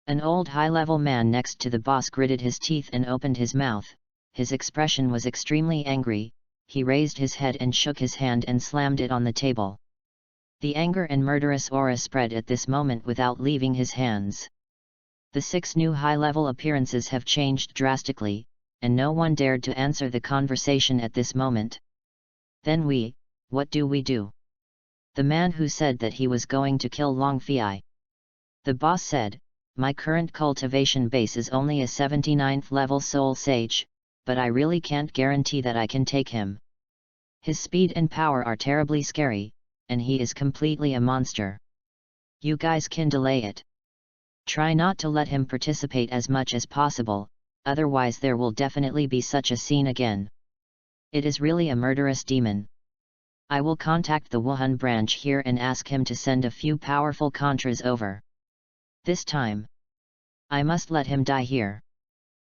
An old high-level man next to the boss gritted his teeth and opened his mouth. His expression was extremely angry. He raised his head and shook his hand and slammed it on the table. The anger and murderous aura spread at this moment without leaving his hands. The 6 new high-level appearances have changed drastically, and no one dared to answer the conversation at this moment. Then what do we do? The man who said that he was going to kill Long Fei. The boss said, my current cultivation base is only a 79th level soul sage, but I really can't guarantee that I can take him. His speed and power are terribly scary, and he is completely a monster. You guys can delay it. Try not to let him participate as much as possible, otherwise there will definitely be such a scene again. It is really a murderous demon. I will contact the Wuhan branch here and ask him to send a few powerful contras over. This time, I must let him die here.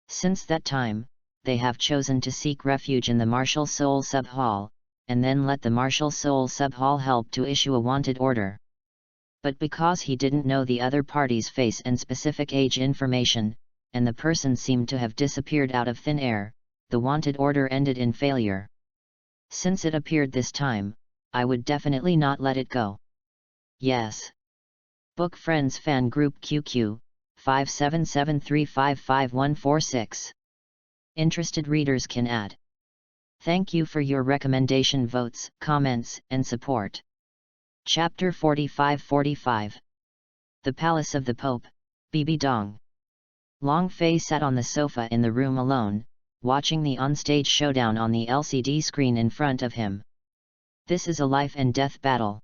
Since that time, they have chosen to seek refuge in the Martial Soul Sub-Hall, and then let the Martial Soul Sub-Hall help to issue a wanted order. But because he didn't know the other party's face and specific age information, and the person seemed to have disappeared out of thin air, the wanted order ended in failure. Since it appeared this time, I would definitely not let it go. Yes. Book Friends Fan Group QQ, 577355146. Interested readers can add. Thank you for your recommendation votes, comments, and support. Chapter 45-45. The Palace of the Pope, Bibi Dong. Long Fei sat on the sofa in the room alone, watching the onstage showdown on the LCD screen in front of him. This is a life and death battle.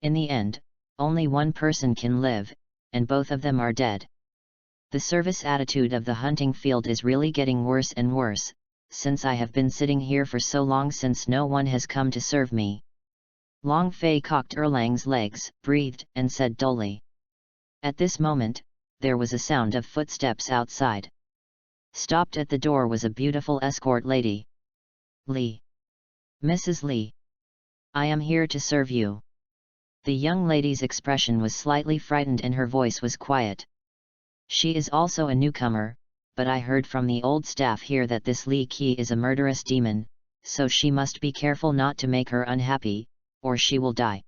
In the end, only one person can live, and both of them are dead. The service attitude of the hunting field is really getting worse and worse, since I have been sitting here for so long since no one has come to serve me. Long Fei cocked Erlang's legs, breathed, and said dully. At this moment, there was a sound of footsteps outside. Stopped at the door was a beautiful escort lady. Li. Mrs. Li. I am here to serve you. The young lady's expression was slightly frightened and her voice was quiet. She is also a newcomer, but I heard from the old staff here that this Li Qi is a murderous demon, so she must be careful not to make her unhappy, or she will die.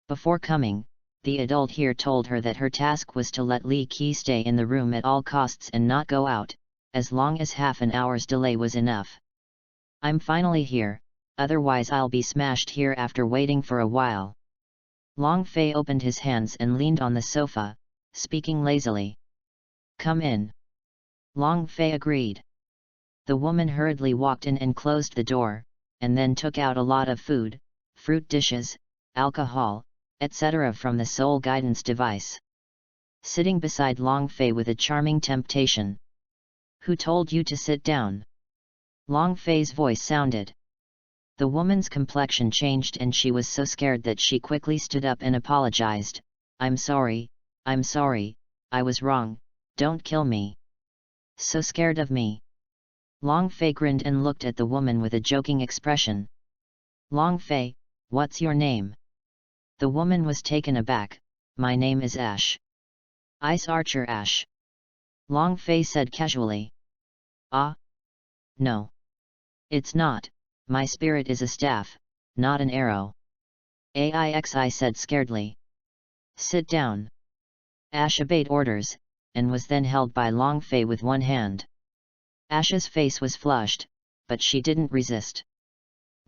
Before coming, the adult here told her that her task was to let Li Qi stay in the room at all costs and not go out, as long as half an hour's delay was enough. I'm finally here, otherwise I'll be smashed here after waiting for a while. Long Fei opened his hands and leaned on the sofa, speaking lazily. Come in. Long Fei agreed. The woman hurriedly walked in and closed the door, and then took out a lot of food, fruit dishes, alcohol, etc. from the soul guidance device. Sitting beside Long Fei with a charming temptation. Who told you to sit down? Long Fei's voice sounded. The woman's complexion changed and she was so scared that she quickly stood up and apologized. I'm sorry, I was wrong, don't kill me. So scared of me. Long Fei grinned and looked at the woman with a joking expression. Long Fei, what's your name? The woman was taken aback. My name is Ash. Ice Archer Ash. Long Fei said casually. Ah? No. It's not, my spirit is a staff, not an arrow. Aixi said scaredly. Sit down. Ash obeyed orders, and was then held by Long Fei with one hand. Ash's face was flushed, but she didn't resist.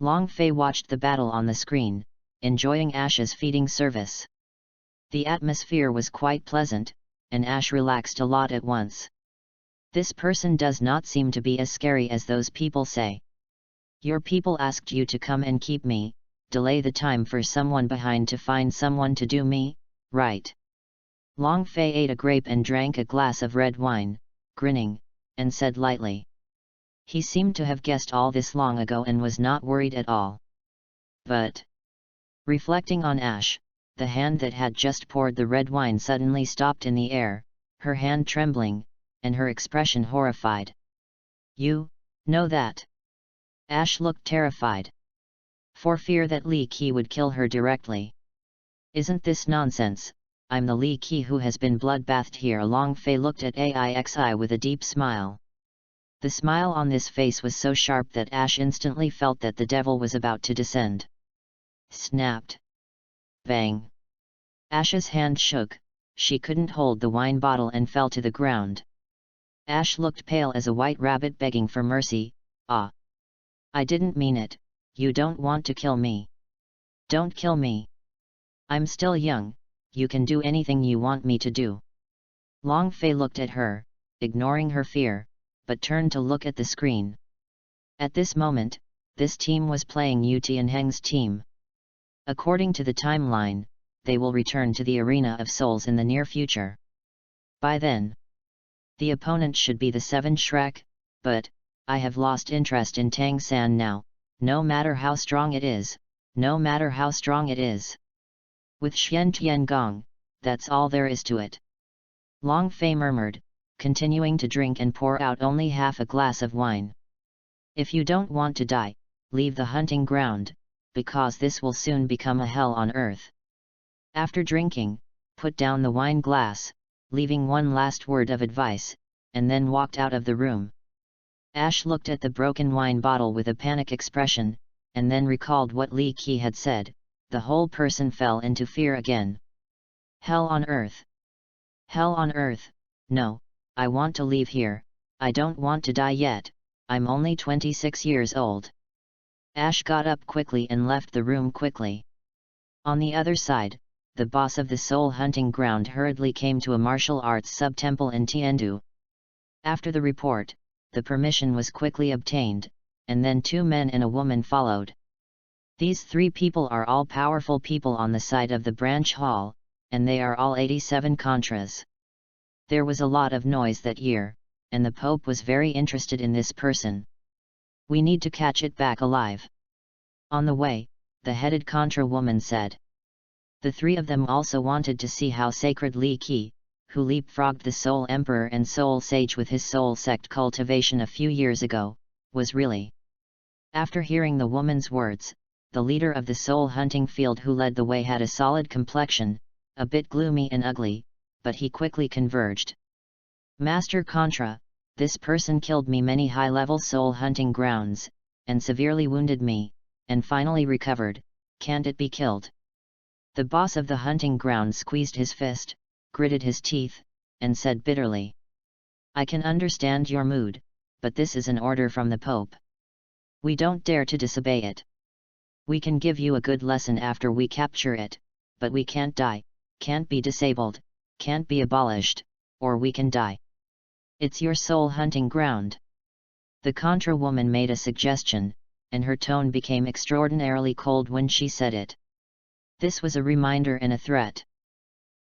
Long Fei watched the battle on the screen, enjoying Ash's feeding service. The atmosphere was quite pleasant, and Ash relaxed a lot at once. This person does not seem to be as scary as those people say. Your people asked you to come and keep me, delay the time for someone behind to find someone to do me, right? Long Fei ate a grape and drank a glass of red wine, grinning, and said lightly. He seemed to have guessed all this long ago and was not worried at all. But, reflecting on Ash, the hand that had just poured the red wine suddenly stopped in the air, her hand trembling, and her expression horrified. You know that? Ash looked terrified. For fear that Li Qi would kill her directly. Isn't this nonsense? I'm the Li Qi who has been bloodbathed here. Long Fei looked at Aixi with a deep smile. The smile on this face was so sharp that Ash instantly felt that the devil was about to descend. Snapped. Bang. Ash's hand shook, she couldn't hold the wine bottle and fell to the ground. Ash looked pale as a white rabbit begging for mercy. Ah! I didn't mean it, you don't want to kill me. Don't kill me. I'm still young, you can do anything you want me to do. Long Fei looked at her, ignoring her fear, but turned to look at the screen. At this moment, this team was playing Yu Tianheng's team. According to the timeline, they will return to the Arena of Souls in the near future. By then, the opponent should be the 7 Shrek, but, I have lost interest in Tang San now, no matter how strong it is, no matter how strong it is. With Xian Tiangong, that's all there is to it. Long Fei murmured, continuing to drink and pour out only half a glass of wine. If you don't want to die, leave the hunting ground, because this will soon become a hell on earth. After drinking, put down the wine glass, leaving one last word of advice, and then walked out of the room. Ash looked at the broken wine bottle with a panic expression, and then recalled what Li Qi had said. The whole person fell into fear again. Hell on earth. Hell on earth, no, I want to leave here, I don't want to die yet, I'm only 26 years old. Ash got up quickly and left the room quickly. On the other side, the boss of the soul hunting ground hurriedly came to a martial arts sub-temple in Tiandu. After the report, the permission was quickly obtained, and then 2 men and a woman followed. These 3 people are all powerful people on the side of the branch hall, and they are all 87 Contras. There was a lot of noise that year, and the Pope was very interested in this person. We need to catch it back alive. On the way, the headed Contra woman said. The 3 of them also wanted to see how sacred Li Qi, who leapfrogged the Soul Emperor and Soul Sage with his soul sect cultivation a few years ago, was really. After hearing the woman's words, the leader of the soul hunting field who led the way had a solid complexion, a bit gloomy and ugly, but he quickly converged. Master Contra, this person killed me many high-level soul hunting grounds, and severely wounded me, and finally recovered, can't it be killed? The boss of the hunting ground squeezed his fist, gritted his teeth, and said bitterly. I can understand your mood, but this is an order from the Pope. We don't dare to disobey it. We can give you a good lesson after we capture it, but we can't die, can't be disabled, can't be abolished, or we can die. It's your soul hunting ground. The Contra woman made a suggestion, and her tone became extraordinarily cold when she said it. This was a reminder and a threat.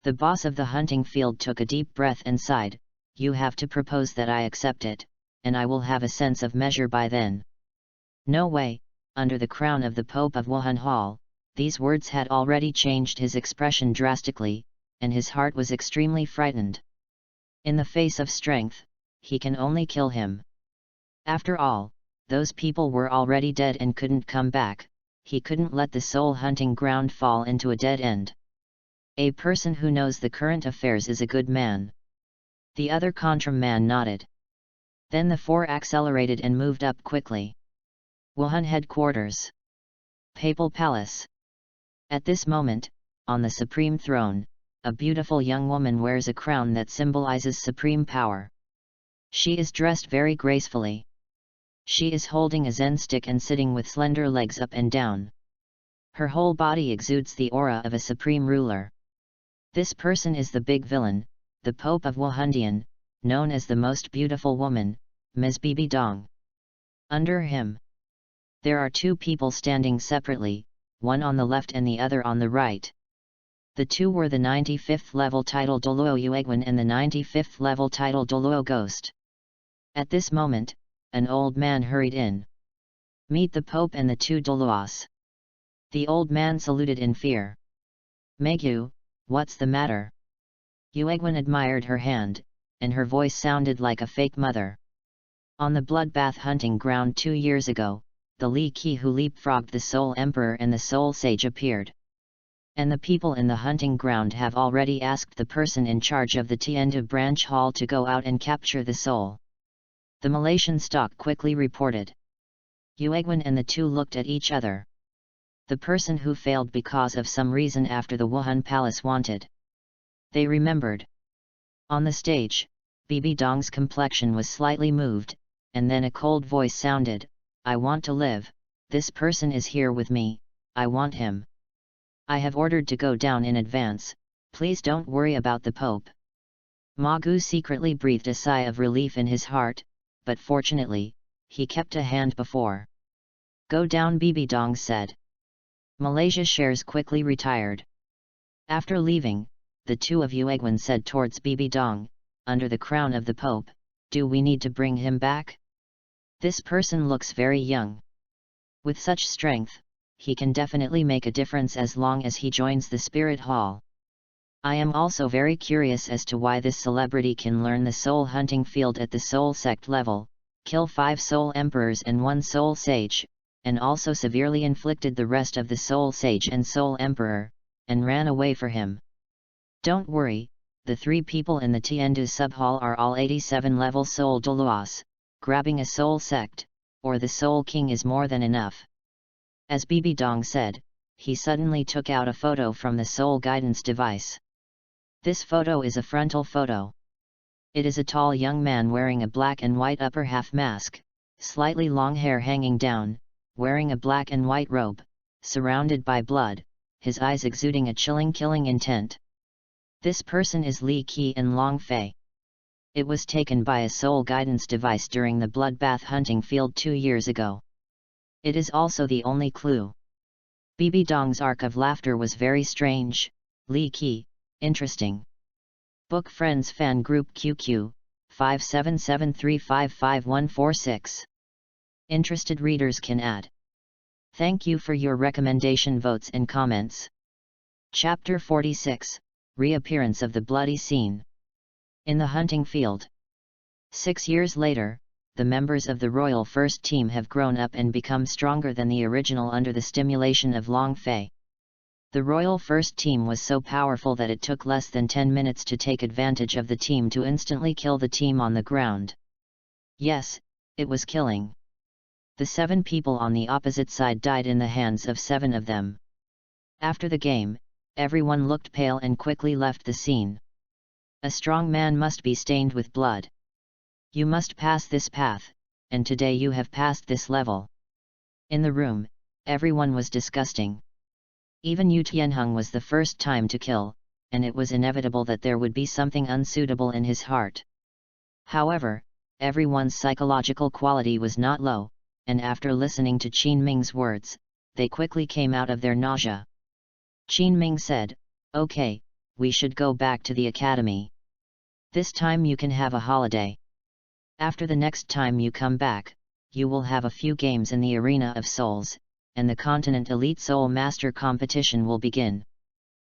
The boss of the hunting field took a deep breath and sighed, you have to propose that I accept it, and I will have a sense of measure by then. No way. Under the crown of the Pope of Wuhan Hall, these words had already changed his expression drastically, and his heart was extremely frightened. In the face of strength, he can only kill him. After all, those people were already dead and couldn't come back, he couldn't let the soul hunting ground fall into a dead end. A person who knows the current affairs is a good man. The other Contram man nodded. Then the four accelerated and moved up quickly. Wuhan headquarters. Papal Palace. At this moment, on the supreme throne, a beautiful young woman wears a crown that symbolizes supreme power. She is dressed very gracefully. She is holding a Zen stick and sitting with slender legs up and down. Her whole body exudes the aura of a supreme ruler. This person is the big villain, the Pope of Wuhandian, known as the most beautiful woman, Ms. Bibi Dong. Under him, there are two people standing separately, one on the left and the other on the right. The two were the 95th level title Douluo Yuegwan and the 95th level title Douluo Ghost. At this moment, an old man hurried in. Meet the Pope and the two Douluos. The old man saluted in fear. Megu, what's the matter? Yuegwan admired her hand, and her voice sounded like a fake mother. On the bloodbath hunting ground 2 years ago, the Li Qi who leapfrogged the Soul Emperor and the Soul Sage appeared. And the people in the hunting ground have already asked the person in charge of the Tiandu branch hall to go out and capture the soul. The Malaysian stock quickly reported. Yuegwan and the two looked at each other. The person who failed because of some reason after the Wuhan Palace wanted. They remembered. On the stage, Bibi Dong's complexion was slightly moved, and then a cold voice sounded, I want to live, this person is here with me, I want him. I have ordered to go down in advance, please don't worry about the Pope. Magu secretly breathed a sigh of relief in his heart, but fortunately, he kept a hand before. Go down, Bibi Dong said. Malaysia shares quickly retired. After leaving, the two of Yuegwan said towards Bibi Dong, under the crown of the Pope, do we need to bring him back? This person looks very young. With such strength, he can definitely make a difference as long as he joins the Spirit Hall. I am also very curious as to why this celebrity can learn the soul hunting field at the soul sect level, kill 5 soul emperors and 1 soul sage, and also severely inflicted the rest of the soul sage and soul emperor, and ran away for him. Don't worry, the 3 people in the Tiandu subhall are all 87 level soul Douluos, grabbing a soul sect, or the soul king is more than enough. As Bibi Dong said, he suddenly took out a photo from the soul guidance device. This photo is a frontal photo. It is a tall young man wearing a black and white upper half mask, slightly long hair hanging down, wearing a black and white robe, surrounded by blood, his eyes exuding a chilling killing intent. This person is Li Qi and Long Fei. It was taken by a soul guidance device during the bloodbath hunting field 2 years ago. It is also the only clue. Bibi Dong's arc of laughter was very strange. Li Qi, interesting. Book Friends Fan Group QQ, 577355146. Interested readers can add. Thank you for your recommendation votes and comments. Chapter 46, Reappearance of the Bloody Scene. In the hunting field. 6 years later, the members of the Royal First Team have grown up and become stronger than the original under the stimulation of Long Fei. The Royal First Team was so powerful that it took less than 10 minutes to take advantage of the team to instantly kill the team on the ground. Yes, it was killing. The 7 people on the opposite side died in the hands of 7 of them. After the game, everyone looked pale and quickly left the scene. A strong man must be stained with blood. You must pass this path, and today you have passed this level. In the room, everyone was disgusting. Even Yu Tianheng was the first time to kill, and it was inevitable that there would be something unsuitable in his heart. However, everyone's psychological quality was not low, and after listening to Qin Ming's words, they quickly came out of their nausea. Qin Ming said, "Okay, we should go back to the academy. This time you can have a holiday. After the next time you come back, you will have a few games in the Arena of Souls, and the Continent Elite Soul Master competition will begin."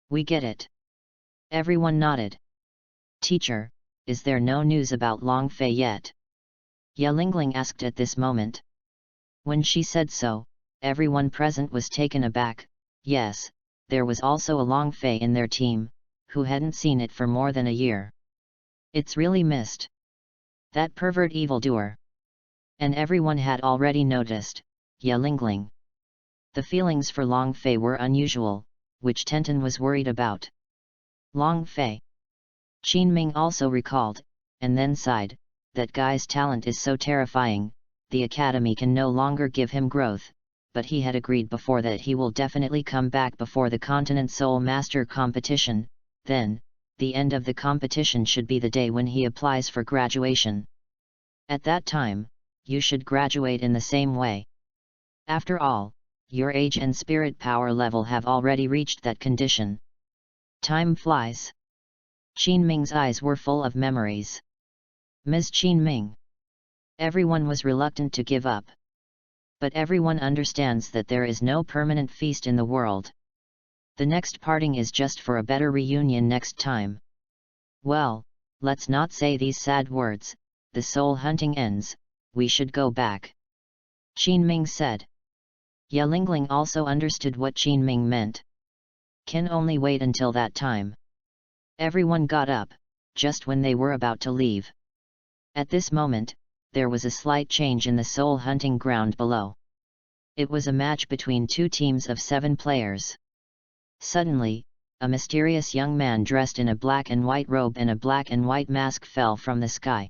We get it. Everyone nodded. Teacher, is there no news about Long Fei yet? Ye Lingling asked at this moment. When she said so, everyone present was taken aback. Yes, there was also a Long Fei in their team, who hadn't seen it for more than a year. It's really missed. That pervert evildoer. And everyone had already noticed, Ye Lingling. The feelings for Long Fei were unusual, which Tenten was worried about. Long Fei. Qin Ming also recalled, and then sighed, that guy's talent is so terrifying, the academy can no longer give him growth, but he had agreed before that he will definitely come back before the Continent Soul Master competition. Then, the end of the competition should be the day when he applies for graduation. At that time, you should graduate in the same way. After all, your age and spirit power level have already reached that condition. Time flies. Qin Ming's eyes were full of memories. Ms. Qin Ming. Everyone was reluctant to give up. But everyone understands that there is no permanent feast in the world. The next parting is just for a better reunion next time. Well, let's not say these sad words, the soul hunting ends, we should go back. Qin Ming said. Ye Lingling also understood what Qin Ming meant. Can only wait until that time. Everyone got up, just when they were about to leave. At this moment, there was a slight change in the soul hunting ground below. It was a match between two teams of 7 players. Suddenly, a mysterious young man dressed in a black and white robe and a black and white mask fell from the sky.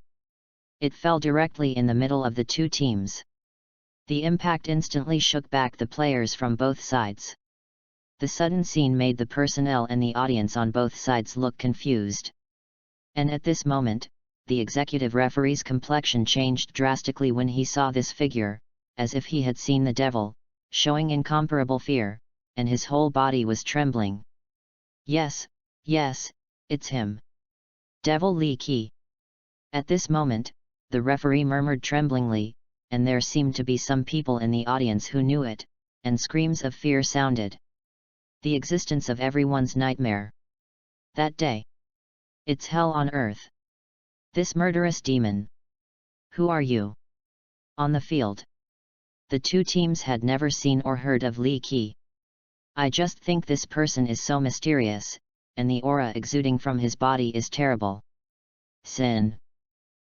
It fell directly in the middle of the two teams. The impact instantly shook back the players from both sides. The sudden scene made the personnel and the audience on both sides look confused. And at this moment, the executive referee's complexion changed drastically when he saw this figure, as if he had seen the devil, showing incomparable fear, and his whole body was trembling. Yes, it's him. Devil Li Qi. At this moment, the referee murmured tremblingly, and there seemed to be some people in the audience who knew it, and screams of fear sounded. The existence of everyone's nightmare. That day. It's hell on earth. This murderous demon. Who are you? On the field. The two teams had never seen or heard of Li Qi. I just think this person is so mysterious, and the aura exuding from his body is terrible. Sin.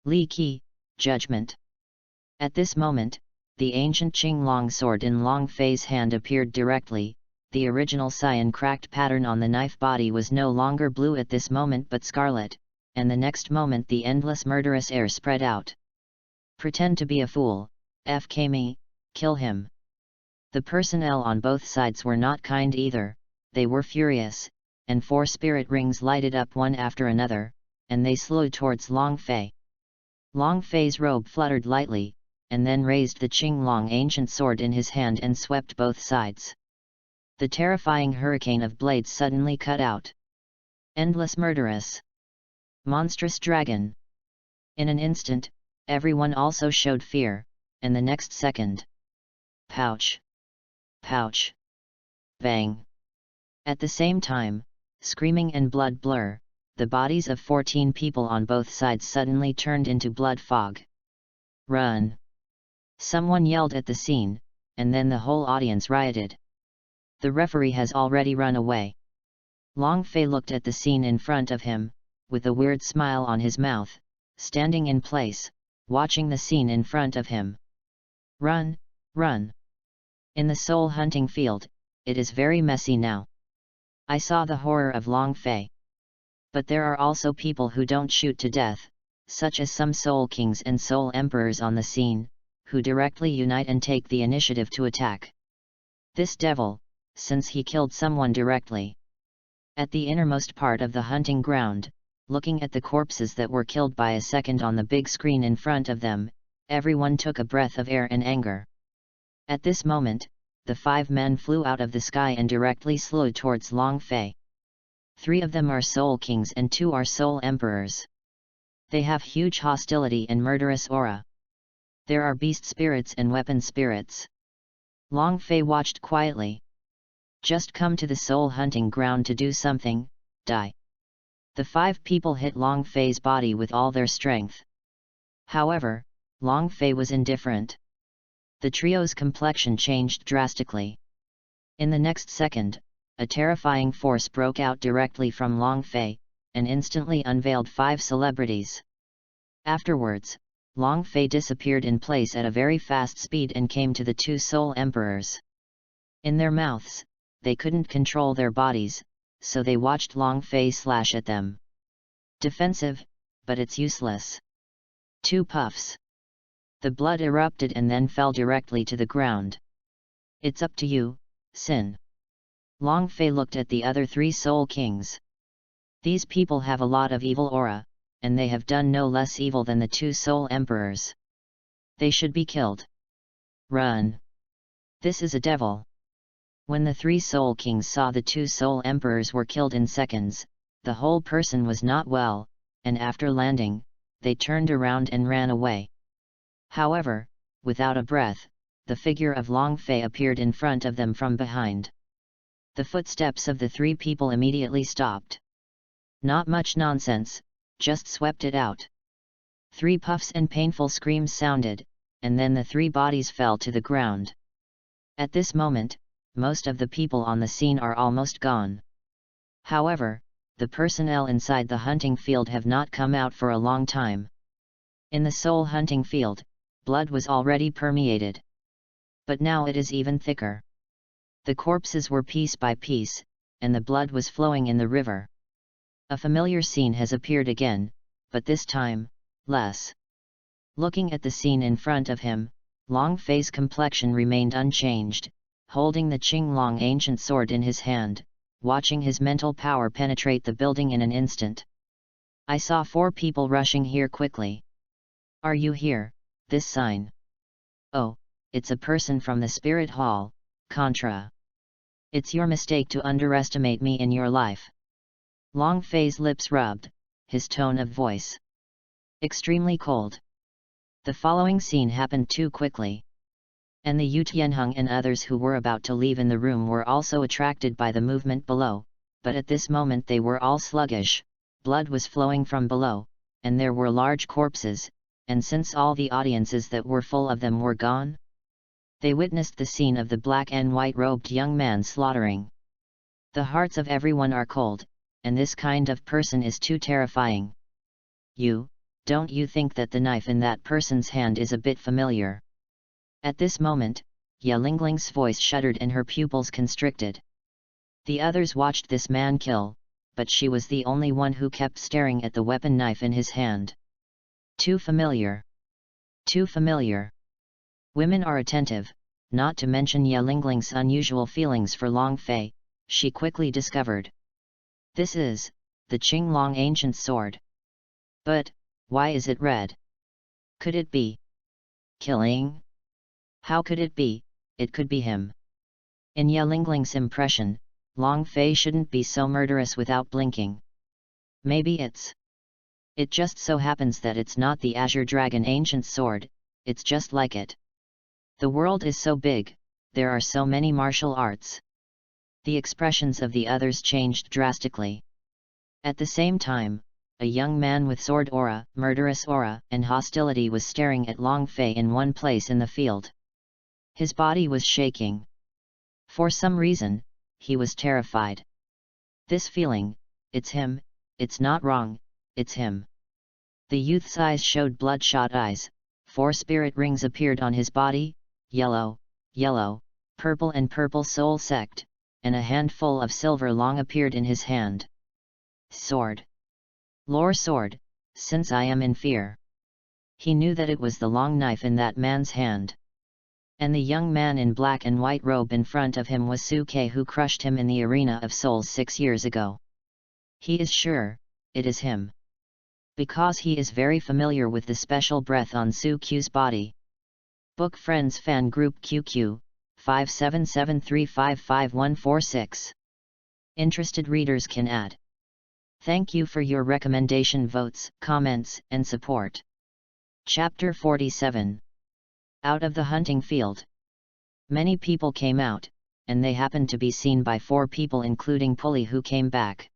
Li Qi, judgment. At this moment, the ancient Qing Long sword in Long Fei's hand appeared directly. The original cyan cracked pattern on the knife body was no longer blue at this moment but scarlet, and the next moment the endless murderous air spread out. Pretend to be a fool, FK me, kill him. The personnel on both sides were not kind either, they were furious, and 4 spirit rings lighted up one after another, and they slowed towards Long Fei. Long Fei's robe fluttered lightly, and then raised the Qing Long ancient sword in his hand and swept both sides. The terrifying hurricane of blades suddenly cut out. Endless murderous. Monstrous dragon. In an instant, everyone also showed fear, and the next second. Pouch. Pouch. Bang. At the same time, screaming and blood blur, the bodies of 14 people on both sides suddenly turned into blood fog. Run! Someone yelled at the scene, and then the whole audience rioted. The referee has already run away. Long Fei looked at the scene in front of him, with a weird smile on his mouth, standing in place, watching the scene in front of him. Run, run! In the soul hunting field, it is very messy now. I saw the horror of Long Fei. But there are also people who don't shoot to death, such as some soul kings and soul emperors on the scene, who directly unite and take the initiative to attack. This devil, since he killed someone directly. At the innermost part of the hunting ground, looking at the corpses that were killed by a second on the big screen in front of them, everyone took a breath of air and anger. At this moment, the 5 men flew out of the sky and directly slowed towards Long Fei. 3 of them are soul kings and 2 are soul emperors. They have huge hostility and murderous aura. There are beast spirits and weapon spirits. Long Fei watched quietly. Just come to the soul hunting ground to do something, die. The 5 people hit Long Fei's body with all their strength. However, Long Fei was indifferent. The trio's complexion changed drastically. In the next second, a terrifying force broke out directly from Long Fei, and instantly unveiled 5 celebrities. Afterwards, Long Fei disappeared in place at a very fast speed and came to the 2 Soul Emperors. In their mouths, they couldn't control their bodies, so they watched Long Fei slash at them. Defensive, but it's useless. 2 puffs. The blood erupted and then fell directly to the ground. It's up to you, Sin. Long Fei looked at the other 3 Soul Kings. These people have a lot of evil aura, and they have done no less evil than the 2 Soul Emperors. They should be killed. Run. This is a devil. When the 3 Soul Kings saw the 2 Soul Emperors were killed in seconds, the whole person was not well, and after landing, they turned around and ran away. However, without a breath, the figure of Long Fei appeared in front of them from behind. The footsteps of the 3 people immediately stopped. Not much nonsense, just swept it out. 3 puffs and painful screams sounded, and then the 3 bodies fell to the ground. At this moment, most of the people on the scene are almost gone. However, the personnel inside the hunting field have not come out for a long time. In the soul hunting field, blood was already permeated. But now it is even thicker. The corpses were piece by piece, and the blood was flowing in the river. A familiar scene has appeared again, but this time, less. Looking at the scene in front of him, Long Fei's complexion remained unchanged, holding the Qinglong ancient sword in his hand, watching his mental power penetrate the building in an instant. I saw 4 people rushing here quickly. Are you here, this sign? Oh, it's a person from the Spirit Hall, Contra. It's your mistake to underestimate me in your life. Long Fei's lips rubbed, his tone of voice extremely cold. The following scene happened too quickly. And the Yu Tianheng and others who were about to leave in the room were also attracted by the movement below, but at this moment they were all sluggish, blood was flowing from below, and there were large corpses, and since all the audiences that were full of them were gone, they witnessed the scene of the black and white-robed young man slaughtering. The hearts of everyone are cold, and this kind of person is too terrifying. Don't you think that the knife in that person's hand is a bit familiar? At this moment, Ya Lingling's voice shuddered and her pupils constricted. The others watched this man kill, but she was the only one who kept staring at the weapon knife in his hand. Too familiar. Too familiar. Women are attentive, not to mention Ya Lingling's unusual feelings for Long Fei, she quickly discovered. This is the Qinglong ancient sword. But, why is it red? Could it be killing? How could it be? It could be him. In Ya Lingling's impression, Long Fei shouldn't be so murderous without blinking. Maybe it just so happens that it's not the Azure Dragon ancient sword, it's just like it. The world is so big, there are so many martial arts. The expressions of the others changed drastically. At the same time, a young man with sword aura, murderous aura, and hostility was staring at Long Fei in one place in the field. His body was shaking. For some reason, he was terrified. This feeling, it's him, it's not wrong, it's him. The youth's eyes showed bloodshot eyes, 4 spirit rings appeared on his body, yellow, purple and purple soul sect, and a handful of silver long appeared in his hand. Sword. Lore sword, since I am in fear. He knew that it was the long knife in that man's hand. And the young man in black and white robe in front of him was Su Ke, who crushed him in the arena of souls 6 years ago. He is sure, it is him. Because he is very familiar with the special breath on Su Q's body. Book Friends Fan Group QQ, 577355146. Interested readers can add. Thank you for your recommendation, votes, comments, and support. Chapter 47. Out of the hunting field. Many people came out, and they happened to be seen by 4 people including Pulley, who came back.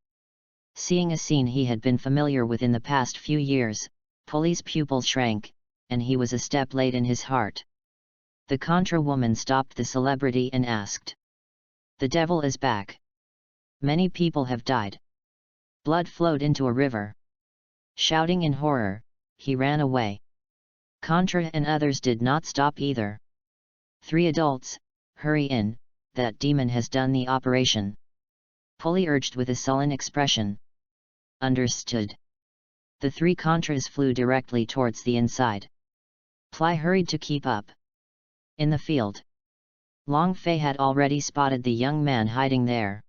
Seeing a scene he had been familiar with in the past few years, Pulley's pupil shrank, and he was a step late in his heart. The Contra woman stopped the celebrity and asked. "The devil is back. Many people have died." Blood flowed into a river. Shouting in horror, he ran away. Contra and others did not stop either. "3 adults, hurry in, that demon has done the operation," Pulley urged with a sullen expression. "Understood." The 3 Contras flew directly towards the inside. Ply hurried to keep up. In the field, Long Fei had already spotted the young man hiding there.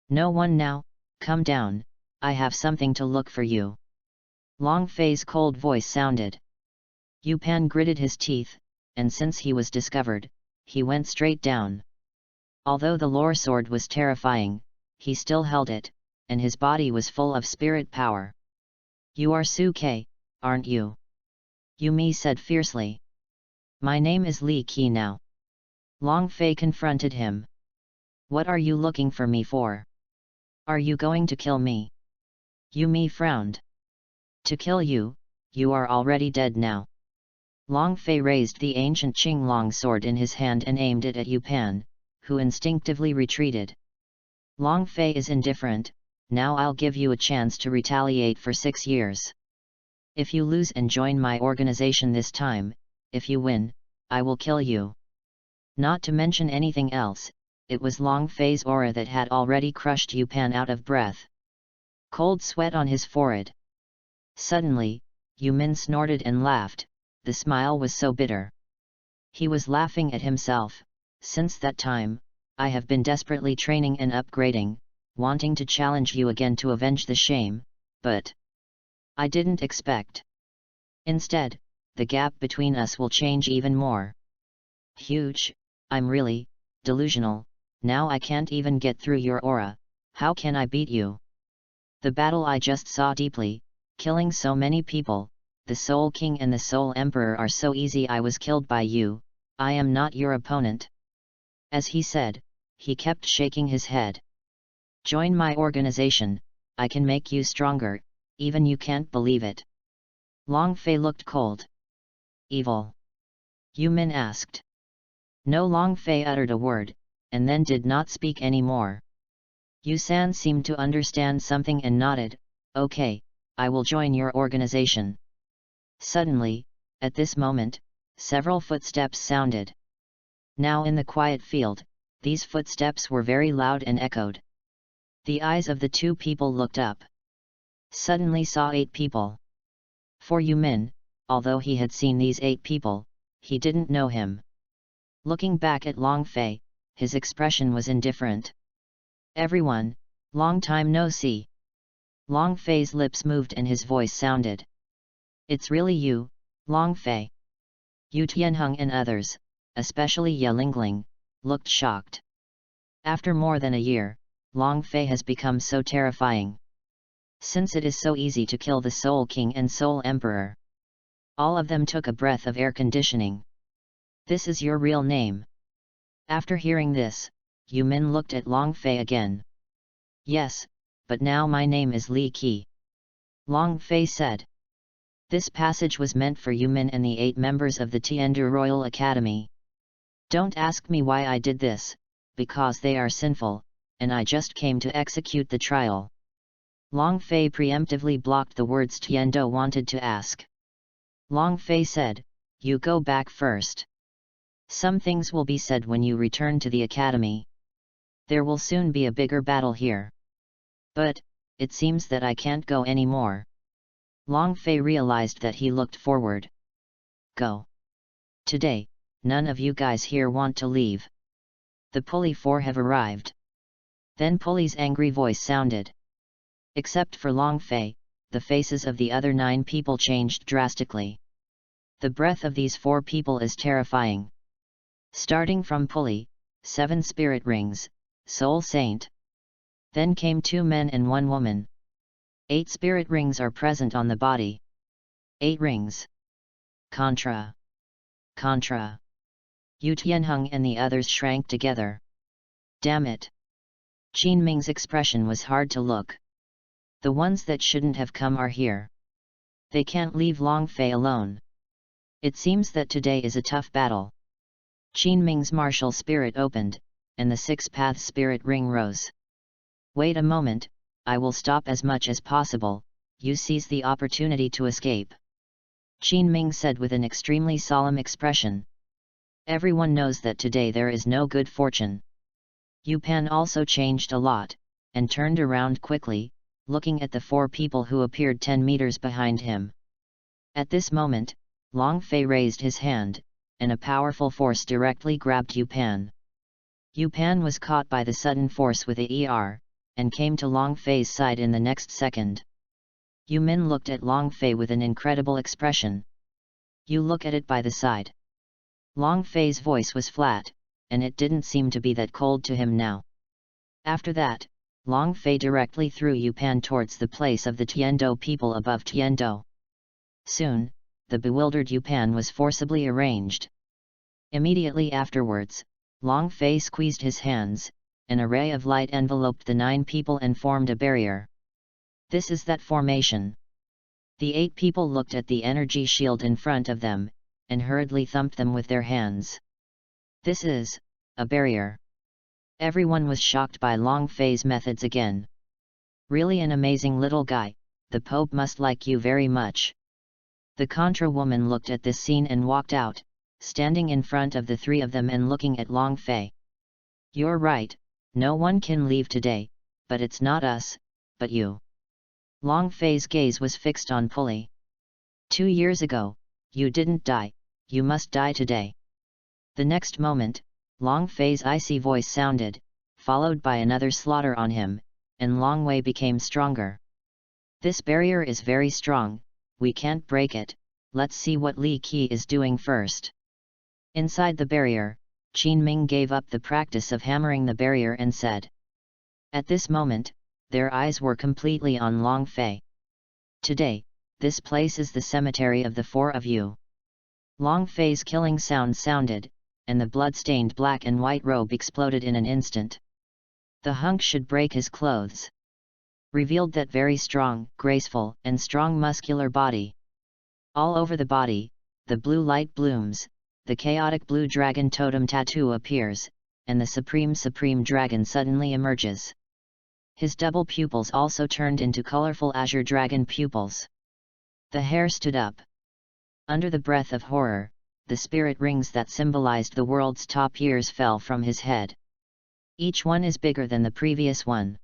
"No one now, come down, I have something to look for you." Long Fei's cold voice sounded. Yu Pan gritted his teeth, and since he was discovered, he went straight down. Although the lore sword was terrifying, he still held it, and his body was full of spirit power. "You are Su Ke, aren't you?" Yu Mi said fiercely. "My name is Li Qi now." Long Fei confronted him. "What are you looking for me for? Are you going to kill me?" Yu Mi frowned. "To kill you, you are already dead now." Long Fei raised the ancient Qinglong sword in his hand and aimed it at Yu Pan, who instinctively retreated. "Long Fei is indifferent, now I'll give you a chance to retaliate for 6 years. If you lose and join my organization this time, if you win, I will kill you." Not to mention anything else, it was Long Fei's aura that had already crushed Yu Pan out of breath. Cold sweat on his forehead. Suddenly, Yu Min snorted and laughed, the smile was so bitter. He was laughing at himself. "Since that time, I have been desperately training and upgrading, wanting to challenge you again to avenge the shame, but I didn't expect. Instead, the gap between us will change even more. Huge. I'm really delusional, now I can't even get through your aura, how can I beat you? The battle I just saw deeply, killing so many people, the Soul King and the Soul Emperor are so easy, I was killed by you, I am not your opponent." As he said, he kept shaking his head. "Join my organization, I can make you stronger, even you can't believe it." Long Fei looked cold. "Evil?" Yu Min asked. No, Long Fei uttered a word, and then did not speak any more. Yu San seemed to understand something and nodded. "Okay, I will join your organization." Suddenly, at this moment, several footsteps sounded. Now in the quiet field, these footsteps were very loud and echoed. The eyes of the 2 people looked up. Suddenly saw 8 people. For Yu Min, although he had seen these 8 people, he didn't know him. Looking back at Long Fei, his expression was indifferent. "Everyone, long time no see." Long Fei's lips moved and his voice sounded. "It's really you, Long Fei." Yu Tianheng and others, especially Ye Lingling, looked shocked. After more than a year, Long Fei has become so terrifying. Since it is so easy to kill the Soul King and Soul Emperor. All of them took a breath of air conditioning. "This is your real name?" After hearing this, Yu Min looked at Long Fei again. "Yes, but now my name is Li Qi," Long Fei said. This passage was meant for Yu Min and the 8 members of the Tiandu Royal Academy. "Don't ask me why I did this, because they are sinful, and I just came to execute the trial." Long Fei preemptively blocked the words Tiando wanted to ask. Long Fei said, "You go back first. Some things will be said when you return to the academy. There will soon be a bigger battle here. But, it seems that I can't go anymore." Long Fei realized that he looked forward. "Go. Today, none of you guys here want to leave. The Pulley 4 have arrived." Then Pulley's angry voice sounded. Except for Long Fei, the faces of the other 9 people changed drastically. The breath of these 4 people is terrifying. Starting from Pulley, 7 spirit rings, Soul Saint. Then came 2 men and 1 woman. 8 spirit rings are present on the body. 8 rings. Contra. Contra. Yu Tianheng and the others shrank together. Damn it! Qin Ming's expression was hard to look. The ones that shouldn't have come are here. They can't leave Long Fei alone. It seems that today is a tough battle. Qin Ming's martial spirit opened, and the six-path spirit ring rose. Wait a moment, I will stop as much as possible, you seize the opportunity to escape. Qin Ming said with an extremely solemn expression. Everyone knows that today there is no good fortune. Yu Pan also changed a lot, and turned around quickly, looking at the four people who appeared 10 meters behind him. At this moment, Long Fei raised his hand, and a powerful force directly grabbed Yu Pan. Yu Pan was caught by the sudden force with AER, and came to Long Fei's side in the next second. Yu Min looked at Long Fei with an incredible expression. You look at it by the side. Long Fei's voice was flat, and it didn't seem to be that cold to him now. After that, Long Fei directly threw Yu Pan towards the place of the Tiando people above Tiando. Soon, the bewildered Yu Pan was forcibly arranged. Immediately afterwards, Long Fei squeezed his hands, an array of light enveloped the 9 people and formed a barrier. This is that formation. The 8 people looked at the energy shield in front of them, and hurriedly thumped them with their hands. This is a barrier. Everyone was shocked by Long Fei's methods again. Really an amazing little guy, the Pope must like you very much. The Contra woman looked at this scene and walked out, standing in front of the 3 of them and looking at Long Fei. You're right, no one can leave today, but it's not us, but you. Long Fei's gaze was fixed on Pulley. 2 years ago, you didn't die, you must die today. The next moment, Long Fei's icy voice sounded, followed by another slaughter on him, and Long Wei became stronger. This barrier is very strong, we can't break it, let's see what Li Qi is doing first. Inside the barrier, Qin Ming gave up the practice of hammering the barrier and said. At this moment, their eyes were completely on Long Fei. Today, this place is the cemetery of the 4 of you. Long Fei's killing sound sounded, and the blood-stained black and white robe exploded in an instant. The hunk should break his clothes. Revealed that very strong, graceful, and strong muscular body. All over the body, the blue light blooms, the chaotic blue dragon totem tattoo appears, and the supreme dragon suddenly emerges. His double pupils also turned into colorful azure dragon pupils. The hair stood up. Under the breath of horror, the spirit rings that symbolized the world's top years fell from his head. Each one is bigger than the previous one.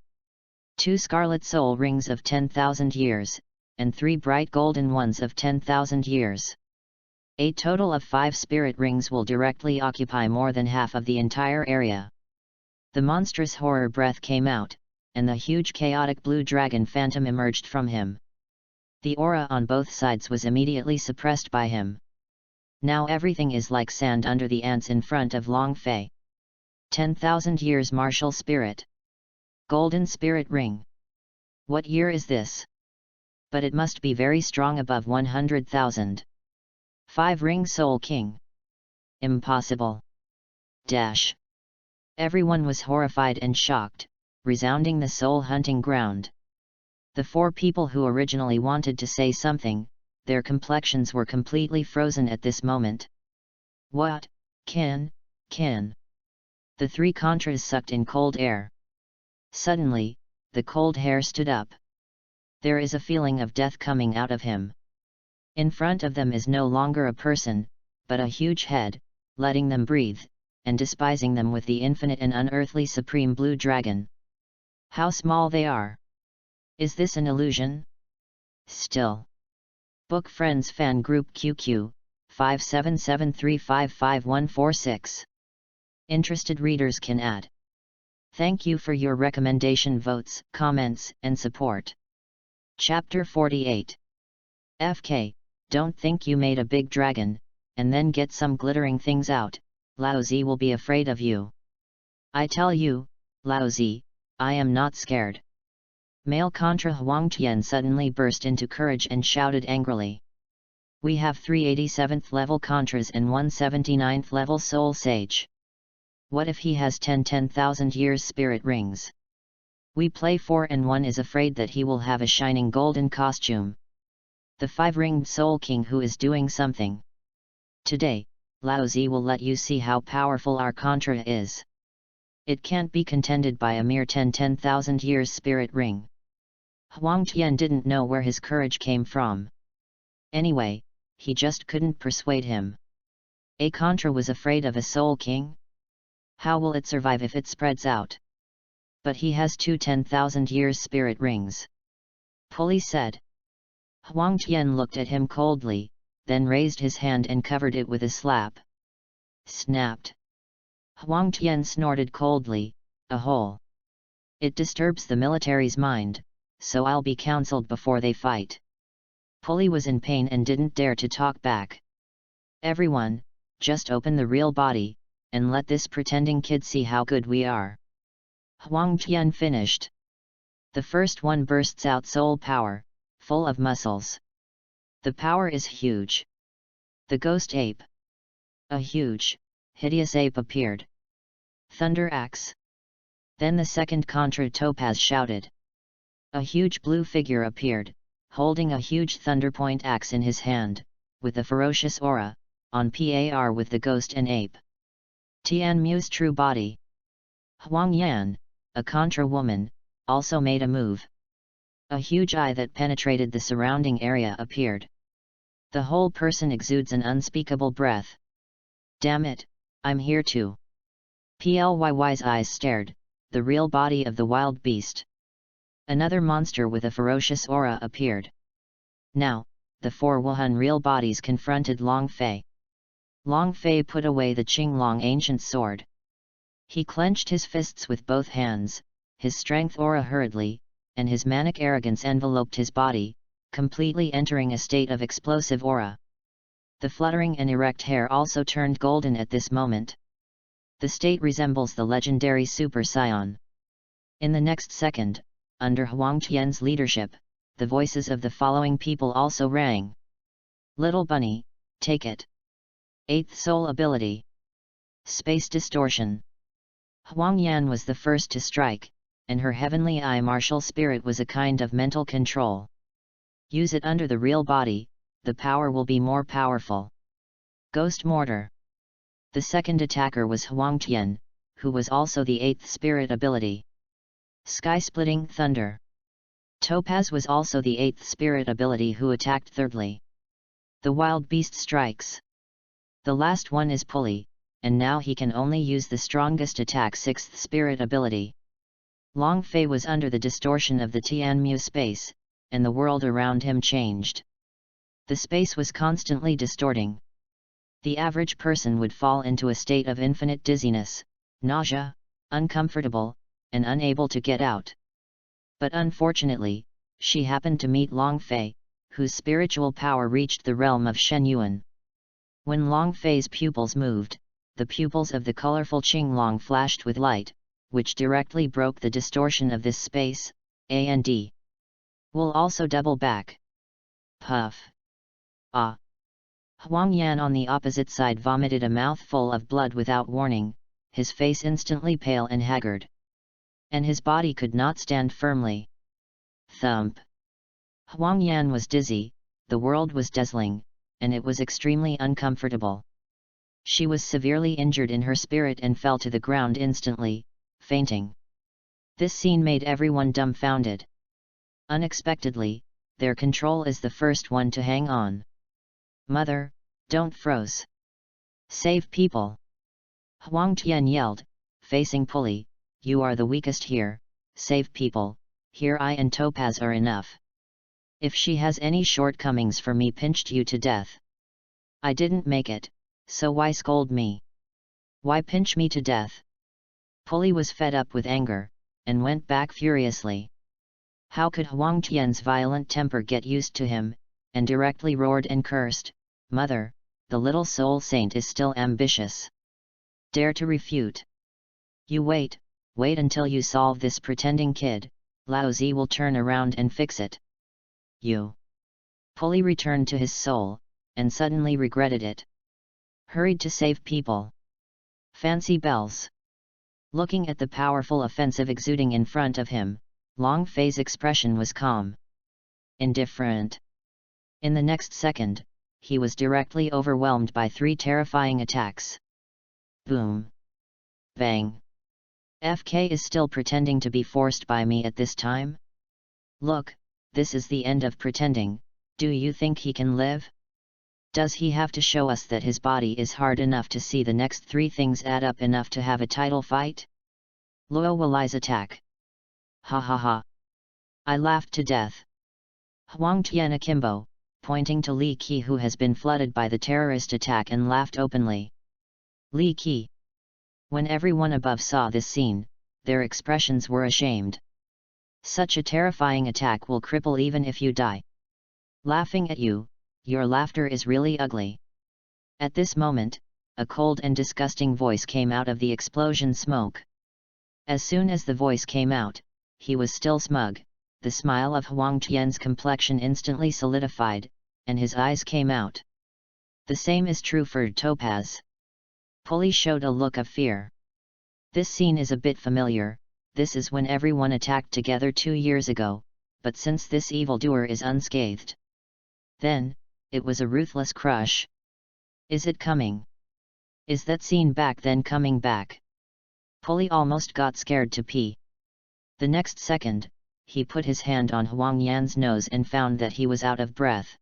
2 scarlet soul rings of 10,000 years, and 3 bright golden ones of 10,000 years. A total of 5 spirit rings will directly occupy more than half of the entire area. The monstrous horror breath came out, and the huge chaotic blue dragon phantom emerged from him. The aura on both sides was immediately suppressed by him. Now everything is like sand under the ants in front of Long Fei. 10,000 years martial spirit. Golden spirit ring. What year is this? But it must be very strong, above 100,000. 5 ring soul king. Impossible. Dash. Everyone was horrified and shocked, resounding the soul hunting ground. The 4 people who originally wanted to say something, their complexions were completely frozen at this moment. What? Can? The 3 Contras sucked in cold air. Suddenly, the cold hair stood up. There is a feeling of death coming out of him. In front of them is no longer a person, but a huge head, letting them breathe, and despising them with the infinite and unearthly supreme blue dragon. How small they are! Is this an illusion? Still. Book Friends Fan Group QQ, 577355146. Interested readers can add. Thank you for your recommendation, votes, comments, and support. Chapter 48. FK, don't think you made a big dragon, and then get some glittering things out, Laozi will be afraid of you. I tell you, Laozi, I am not scared. Male Contra Huang Tian suddenly burst into courage and shouted angrily. We have 3 87th level Contras and 1 79th level Soul Sage. What if he has 10,000 years spirit rings? We play 4 and 1 is afraid that he will have a shining golden costume. The 5-ringed Soul King who is doing something. Today, Laozi will let you see how powerful our Contra is. It can't be contended by a mere 10,000 years spirit ring. Huang Tian didn't know where his courage came from. Anyway, he just couldn't persuade him. A Contra was afraid of a Soul King? How will it survive if it spreads out? But he has 2 10,000 years spirit rings. Pulley said. Huang Tian looked at him coldly, then raised his hand and covered it with a slap. Snapped. Huang Tian snorted coldly, a hole. It disturbs the military's mind, so I'll be counseled before they fight. Pulley was in pain and didn't dare to talk back. Everyone, just open the real body, and let this pretending kid see how good we are. Huang Tian finished. The first one bursts out soul power, full of muscles. The power is huge. The ghost ape. A huge, hideous ape appeared. Thunder axe. Then the second Contra Topaz shouted. A huge blue figure appeared, holding a huge thunderpoint axe in his hand, with a ferocious aura, on par with the ghost and ape. Tian Mu's true body. Huang Yan, a Contra woman, also made a move. A huge eye that penetrated the surrounding area appeared. The whole person exudes an unspeakable breath. Damn it, I'm here too. Ply's eyes stared, the real body of the wild beast. Another monster with a ferocious aura appeared. Now, the 4 Wuhan real bodies confronted Long Fei. Long Fei put away the Qinglong ancient sword. He clenched his fists with both hands, his strength aura hurriedly, and his manic arrogance enveloped his body, completely entering a state of explosive aura. The fluttering and erect hair also turned golden at this moment. The state resembles the legendary Super Saiyan. In the next second, under Huang Tian's leadership, the voices of the following people also rang. Little Bunny, take it. 8th Soul Ability. Space Distortion. Huang Yan was the first to strike, and her heavenly eye martial spirit was a kind of mental control. Use it under the real body, the power will be more powerful. Ghost Mortar. The second attacker was Huang Tian, who was also the 8th spirit ability. Sky-Splitting Thunder. Topaz was also the 8th spirit ability who attacked thirdly. The Wild Beast Strikes. The last one is Pulley, and now he can only use the strongest attack 6th spirit ability. Long Fei was under the distortion of the Tianmu space, and the world around him changed. The space was constantly distorting. The average person would fall into a state of infinite dizziness, nausea, uncomfortable, and unable to get out. But unfortunately, she happened to meet Long Fei, whose spiritual power reached the realm of Shen Yuan. When Long Fei's pupils moved, the pupils of the colorful Qinglong flashed with light, which directly broke the distortion of this space, and will also double back. Puff. Ah. Huang Yan on the opposite side vomited a mouthful of blood without warning, his face instantly pale and haggard. And his body could not stand firmly. Thump. Huang Yan was dizzy, the world was dazzling, and it was extremely uncomfortable. She was severely injured in her spirit and fell to the ground instantly, fainting. This scene made everyone dumbfounded. Unexpectedly, their control is the first one to hang on. Mother, don't froze. Save people. Huang Tian yelled, facing Pulley, you are the weakest here, save people, here I and Topaz are enough. If she has any shortcomings for me pinched you to death. I didn't make it, so why scold me? Why pinch me to death? Pulley was fed up with anger, and went back furiously. How could Huang Tian's violent temper get used to him, and directly roared and cursed, Mother, the little soul saint is still ambitious. Dare to refute. You wait until you solve this pretending kid, Laozi will turn around and fix it. You. Pulley returned to his soul, and suddenly regretted it. Hurried to save people. Fancy bells. Looking at the powerful offensive exuding in front of him, Long Fei's expression was calm. Indifferent. In the next second, he was directly overwhelmed by 3 terrifying attacks. Boom. Bang. FK is still pretending to be forced by me at this time? Look, this is the end of pretending. Do you think he can live? Does he have to show us that his body is hard enough to see the next 3 things add up enough to have a title fight? Luo Walai's attack. Ha ha ha. I laughed to death. Huang Tian akimbo, pointing to Li Qi, who has been flooded by the terrorist attack, and laughed openly. Li Qi. When everyone above saw this scene, their expressions were ashamed. Such a terrifying attack will cripple even if you die. Laughing at you, your laughter is really ugly. At this moment, a cold and disgusting voice came out of the explosion smoke. As soon as the voice came out, he was still smug. The smile of Huang Tian's complexion instantly solidified, and his eyes came out. The same is true for Topaz. Pulley showed a look of fear. This scene is a bit familiar. This is when everyone attacked together 2 years ago, but since this evildoer is unscathed, then, it was a ruthless crush. Is it coming? Is that scene back then coming back? Pulley almost got scared to pee. The next second, he put his hand on Huang Yan's nose and found that he was out of breath.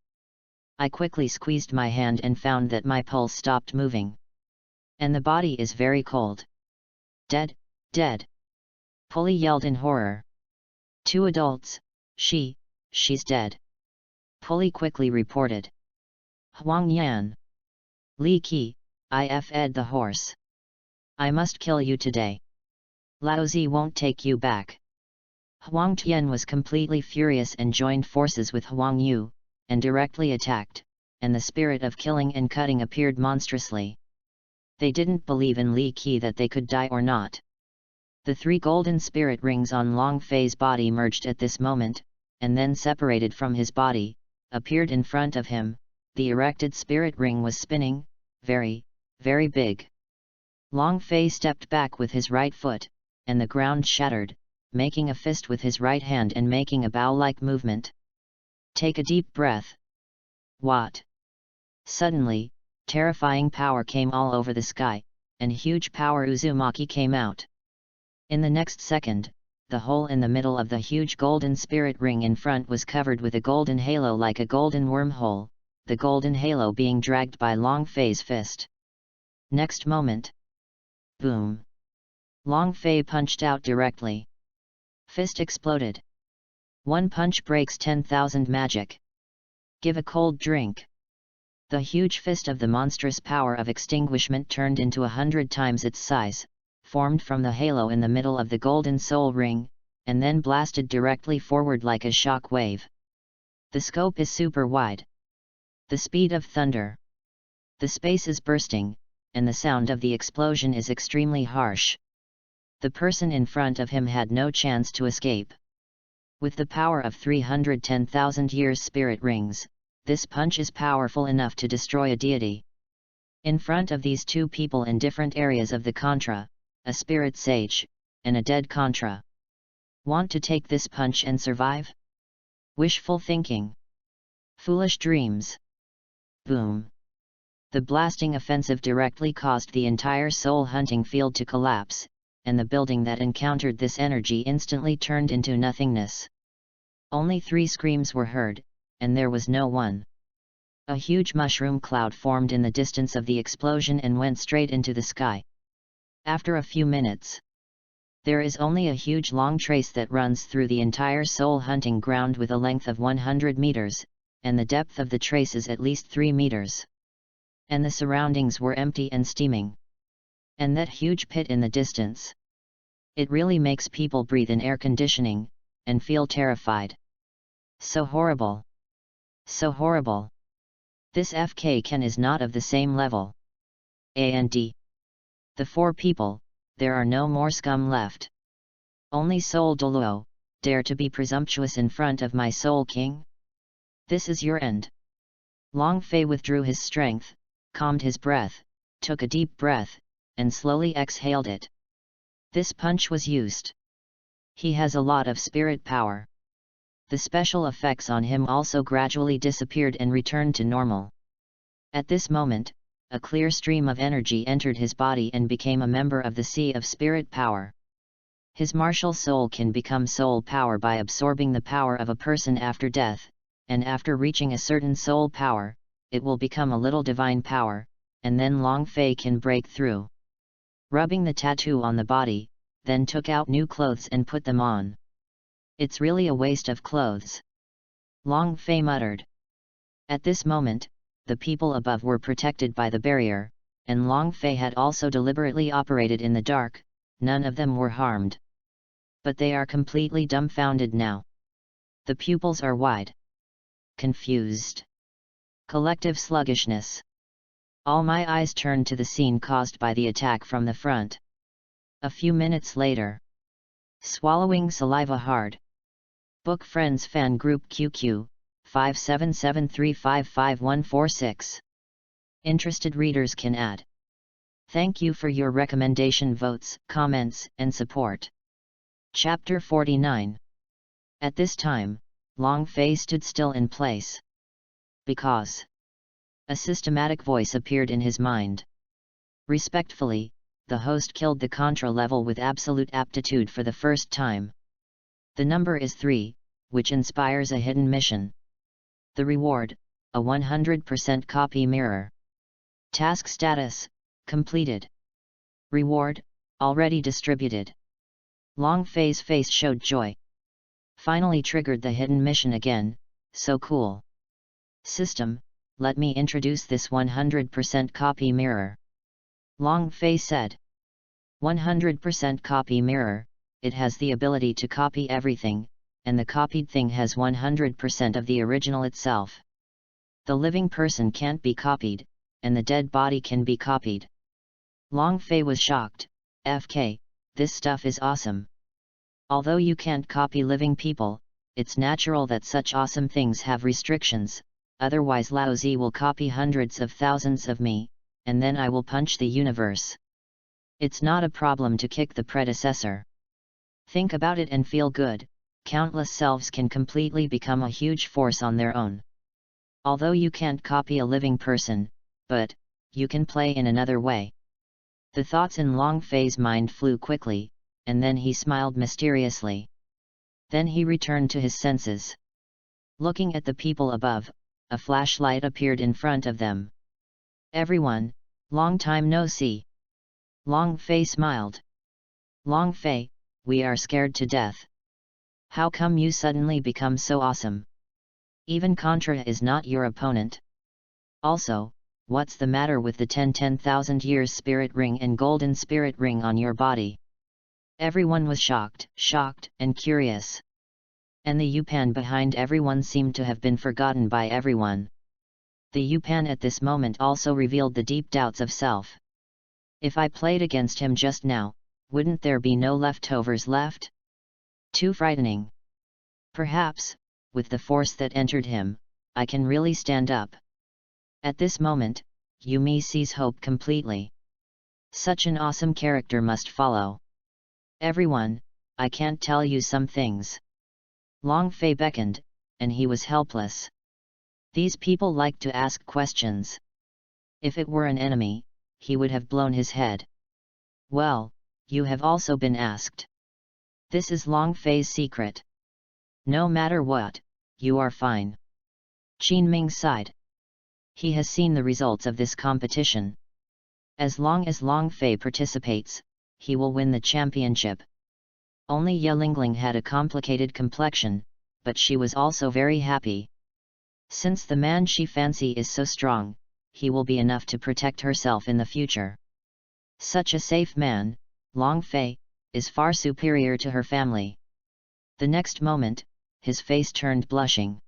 I quickly squeezed my hand and found that my pulse stopped moving. And the body is very cold. Dead, dead. Pulley yelled in horror. 2 adults, she's dead. Pulley quickly reported. Huang Yan. Li Qi, I've fed the horse. I must kill you today. Laozi won't take you back. Huang Tian was completely furious and joined forces with Huang Yu, and directly attacked, and the spirit of killing and cutting appeared monstrously. They didn't believe in Li Qi that they could die or not. The 3 golden spirit rings on Long Fei's body merged at this moment, and then separated from his body, appeared in front of him. The erected spirit ring was spinning, very, very big. Long Fei stepped back with his right foot, and the ground shattered, making a fist with his right hand and making a bow-like movement. Take a deep breath. What? Suddenly, terrifying power came all over the sky, and huge power Uzumaki came out. In the next second, the hole in the middle of the huge golden spirit ring in front was covered with a golden halo like a golden wormhole, the golden halo being dragged by Long Fei's fist. Next moment. Boom. Long Fei punched out directly. Fist exploded. 1 punch breaks 10,000 magic. Give a cold drink. The huge fist of the monstrous power of extinguishment turned into 100 times its size, formed from the halo in the middle of the golden soul ring, and then blasted directly forward like a shock wave. The scope is super wide. The speed of thunder. The space is bursting, and the sound of the explosion is extremely harsh. The person in front of him had no chance to escape. With the power of 310,000 years spirit rings, this punch is powerful enough to destroy a deity. In front of these 2 people in different areas of the Contra, a spirit sage, and a dead Contra. Want to take this punch and survive? Wishful thinking. Foolish dreams. Boom. The blasting offensive directly caused the entire soul hunting field to collapse, and the building that encountered this energy instantly turned into nothingness. Only 3 screams were heard, and there was no one. A huge mushroom cloud formed in the distance of the explosion and went straight into the sky. After a few minutes, there is only a huge long trace that runs through the entire soul hunting ground with a length of 100 meters, and the depth of the trace is at least 3 meters. And the surroundings were empty and steaming. And that huge pit in the distance. It really makes people breathe in air conditioning, and feel terrified. So horrible. So horrible. This FK Ken is not of the same level. And the 4 people, there are no more scum left. Only Soul Douluo, dare to be presumptuous in front of my Soul King? This is your end. Long Fei withdrew his strength, calmed his breath, took a deep breath, and slowly exhaled it. This punch was used. He has a lot of spirit power. The special effects on him also gradually disappeared and returned to normal. At this moment, a clear stream of energy entered his body and became a member of the sea of spirit power. His martial soul can become soul power by absorbing the power of a person after death, and after reaching a certain soul power, it will become a little divine power, and then Long Fei can break through. Rubbing the tattoo on the body, then took out new clothes and put them on. It's really a waste of clothes, Long Fei muttered. At this moment, the people above were protected by the barrier, and Long Fei had also deliberately operated in the dark. None of them were harmed. But they are completely dumbfounded now. The pupils are wide. Confused. Collective sluggishness. All my eyes turned to the scene caused by the attack from the front. A few minutes later. Swallowing saliva hard. Book Friends Fan Group QQ, 577355146. Interested readers can add. Thank you for your recommendation, votes, comments, and support. Chapter 49. At this time, Long Fei stood still in place. Because a systematic voice appeared in his mind. Respectfully, the host killed the Contra level with absolute aptitude for the first time. The number is 3, which inspires a hidden mission. The reward, a 100% copy mirror. Task status, completed. Reward, already distributed. Long Fei's face showed joy. Finally triggered the hidden mission again, so cool. System, let me introduce this 100% copy mirror. Long Fei said. 100% copy mirror, it has the ability to copy everything, and the copied thing has 100% of the original itself. The living person can't be copied, and the dead body can be copied. Long Fei was shocked. FK, this stuff is awesome. Although you can't copy living people, it's natural that such awesome things have restrictions, otherwise Lao Zi will copy hundreds of thousands of me, and then I will punch the universe. It's not a problem to kick the predecessor. Think about it and feel good, countless selves can completely become a huge force on their own. Although you can't copy a living person, but you can play in another way. The thoughts in Long Fei's mind flew quickly, and then he smiled mysteriously. Then he returned to his senses. Looking at the people above, a flashlight appeared in front of them. Everyone, long time no see. Long Fei smiled. Long Fei, we are scared to death. How come you suddenly become so awesome? Even Contra is not your opponent. Also, what's the matter with the 10,000 years spirit ring and golden spirit ring on your body? Everyone was shocked, and curious. And the Yupan behind everyone seemed to have been forgotten by everyone. The Yupan at this moment also revealed the deep doubts of self. If I played against him just now, wouldn't there be no leftovers left? Too frightening. Perhaps, with the force that entered him, I can really stand up. At this moment, Yumi sees hope completely. Such an awesome character must follow. Everyone, I can't tell you some things. Long Fei beckoned, and he was helpless. These people like to ask questions. If it were an enemy, he would have blown his head. Well, you have also been asked. This is Long Fei's secret. No matter what, you are fine. Qin Ming sighed. He has seen the results of this competition. As long as Long Fei participates, he will win the championship. Only Ye Lingling had a complicated complexion, but she was also very happy. Since the man she fancy is so strong, he will be enough to protect herself in the future. Such a safe man, Long Fei, is far superior to her family. The next moment, his face turned blushing.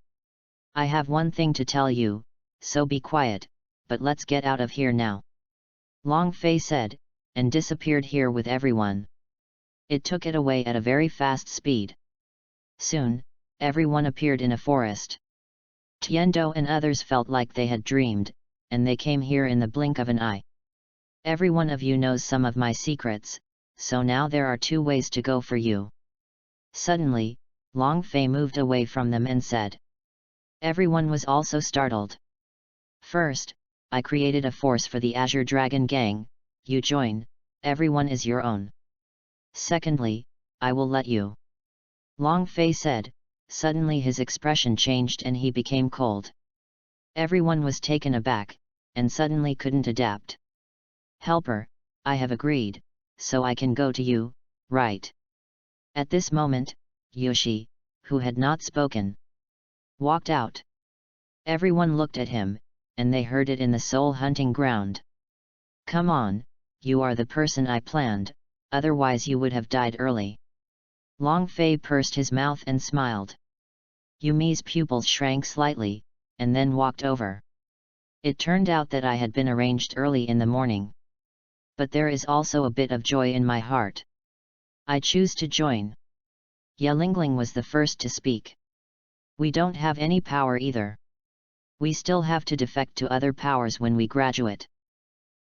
I have one thing to tell you, so be quiet, but let's get out of here now. Long Fei said, and disappeared here with everyone. It took it away at a very fast speed. Soon, everyone appeared in a forest. Tiendo and others felt like they had dreamed, and they came here in the blink of an eye. Every one of you knows some of my secrets, so now there are two ways to go for you. Suddenly, Long Fei moved away from them and said. Everyone was also startled. First, I created a force for the Azure Dragon Gang, you join, everyone is your own. Secondly, I will let you. Long Fei said. Suddenly his expression changed and he became cold. Everyone was taken aback, and suddenly couldn't adapt. Helper, I have agreed, so I can go to you, right? At this moment, Yoshi, who had not spoken, walked out. Everyone looked at him, and they heard it in the soul hunting ground. Come on, you are the person I planned, otherwise you would have died early. Long Fei pursed his mouth and smiled. Yumi's pupils shrank slightly, and then walked over. It turned out that I had been arranged early in the morning. But there is also a bit of joy in my heart. I choose to join. Yelingling was the first to speak. We don't have any power either. We still have to defect to other powers when we graduate.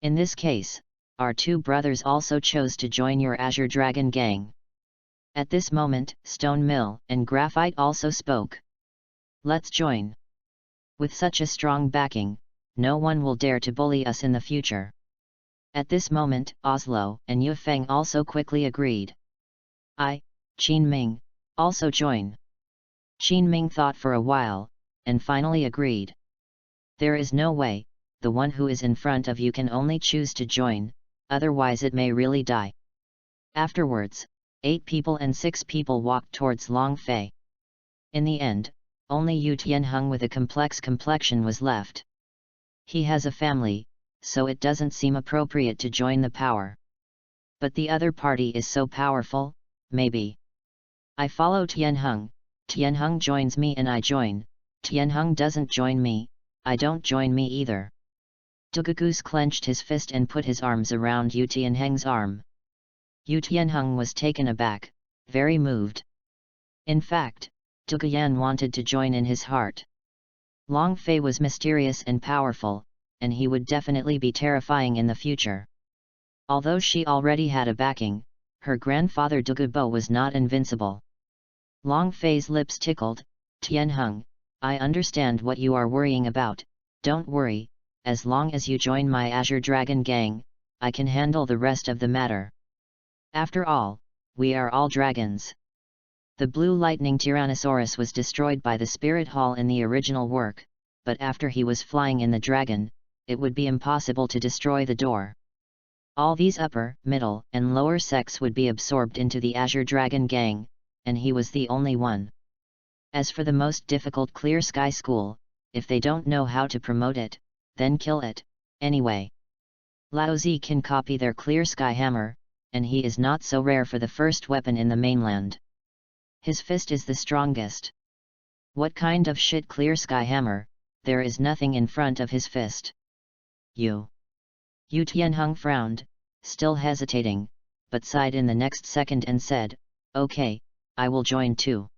In this case, our two brothers also chose to join your Azure Dragon Gang. At this moment, Stone Mill and Graphite also spoke. Let's join. With such a strong backing, no one will dare to bully us in the future. At this moment, Oslo and Yufeng also quickly agreed. I, Qin Ming, also join. Qin Ming thought for a while, and finally agreed. There is no way, the one who is in front of you can only choose to join, otherwise it may really die. Afterwards, 8 people and 6 people walked towards Long Fei. In the end, only Yu Tianheng with a complex complexion was left. He has a family, so it doesn't seem appropriate to join the power. But the other party is so powerful, maybe. I follow Tianheng, Tianheng joins me and I join, Tianheng doesn't join me, I don't join me either. Dugagoose clenched his fist and put his arms around Yu Tianheng's arm. Yu Tianheng was taken aback, very moved. In fact, Dugayan wanted to join in his heart. Long Fei was mysterious and powerful, and he would definitely be terrifying in the future. Although she already had a backing, her grandfather Dugabo was not invincible. Long Fei's lips tickled. Tianheng, I understand what you are worrying about, don't worry, as long as you join my Azure Dragon Gang, I can handle the rest of the matter. After all, we are all dragons. The blue lightning Tyrannosaurus was destroyed by the Spirit Hall in the original work, but after he was flying in the dragon, it would be impossible to destroy the door. All these upper, middle, and lower sects would be absorbed into the Azure Dragon Gang, and he was the only one. As for the most difficult Clear Sky School, if they don't know how to promote it, then kill it, anyway. Laozi can copy their Clear Sky Hammer, and he is not so rare for the first weapon in the mainland. His fist is the strongest. What kind of shit Clear Sky Hammer, there is nothing in front of his fist. Yu Tianheng frowned, still hesitating, but sighed in the next second and said, okay, I will join too.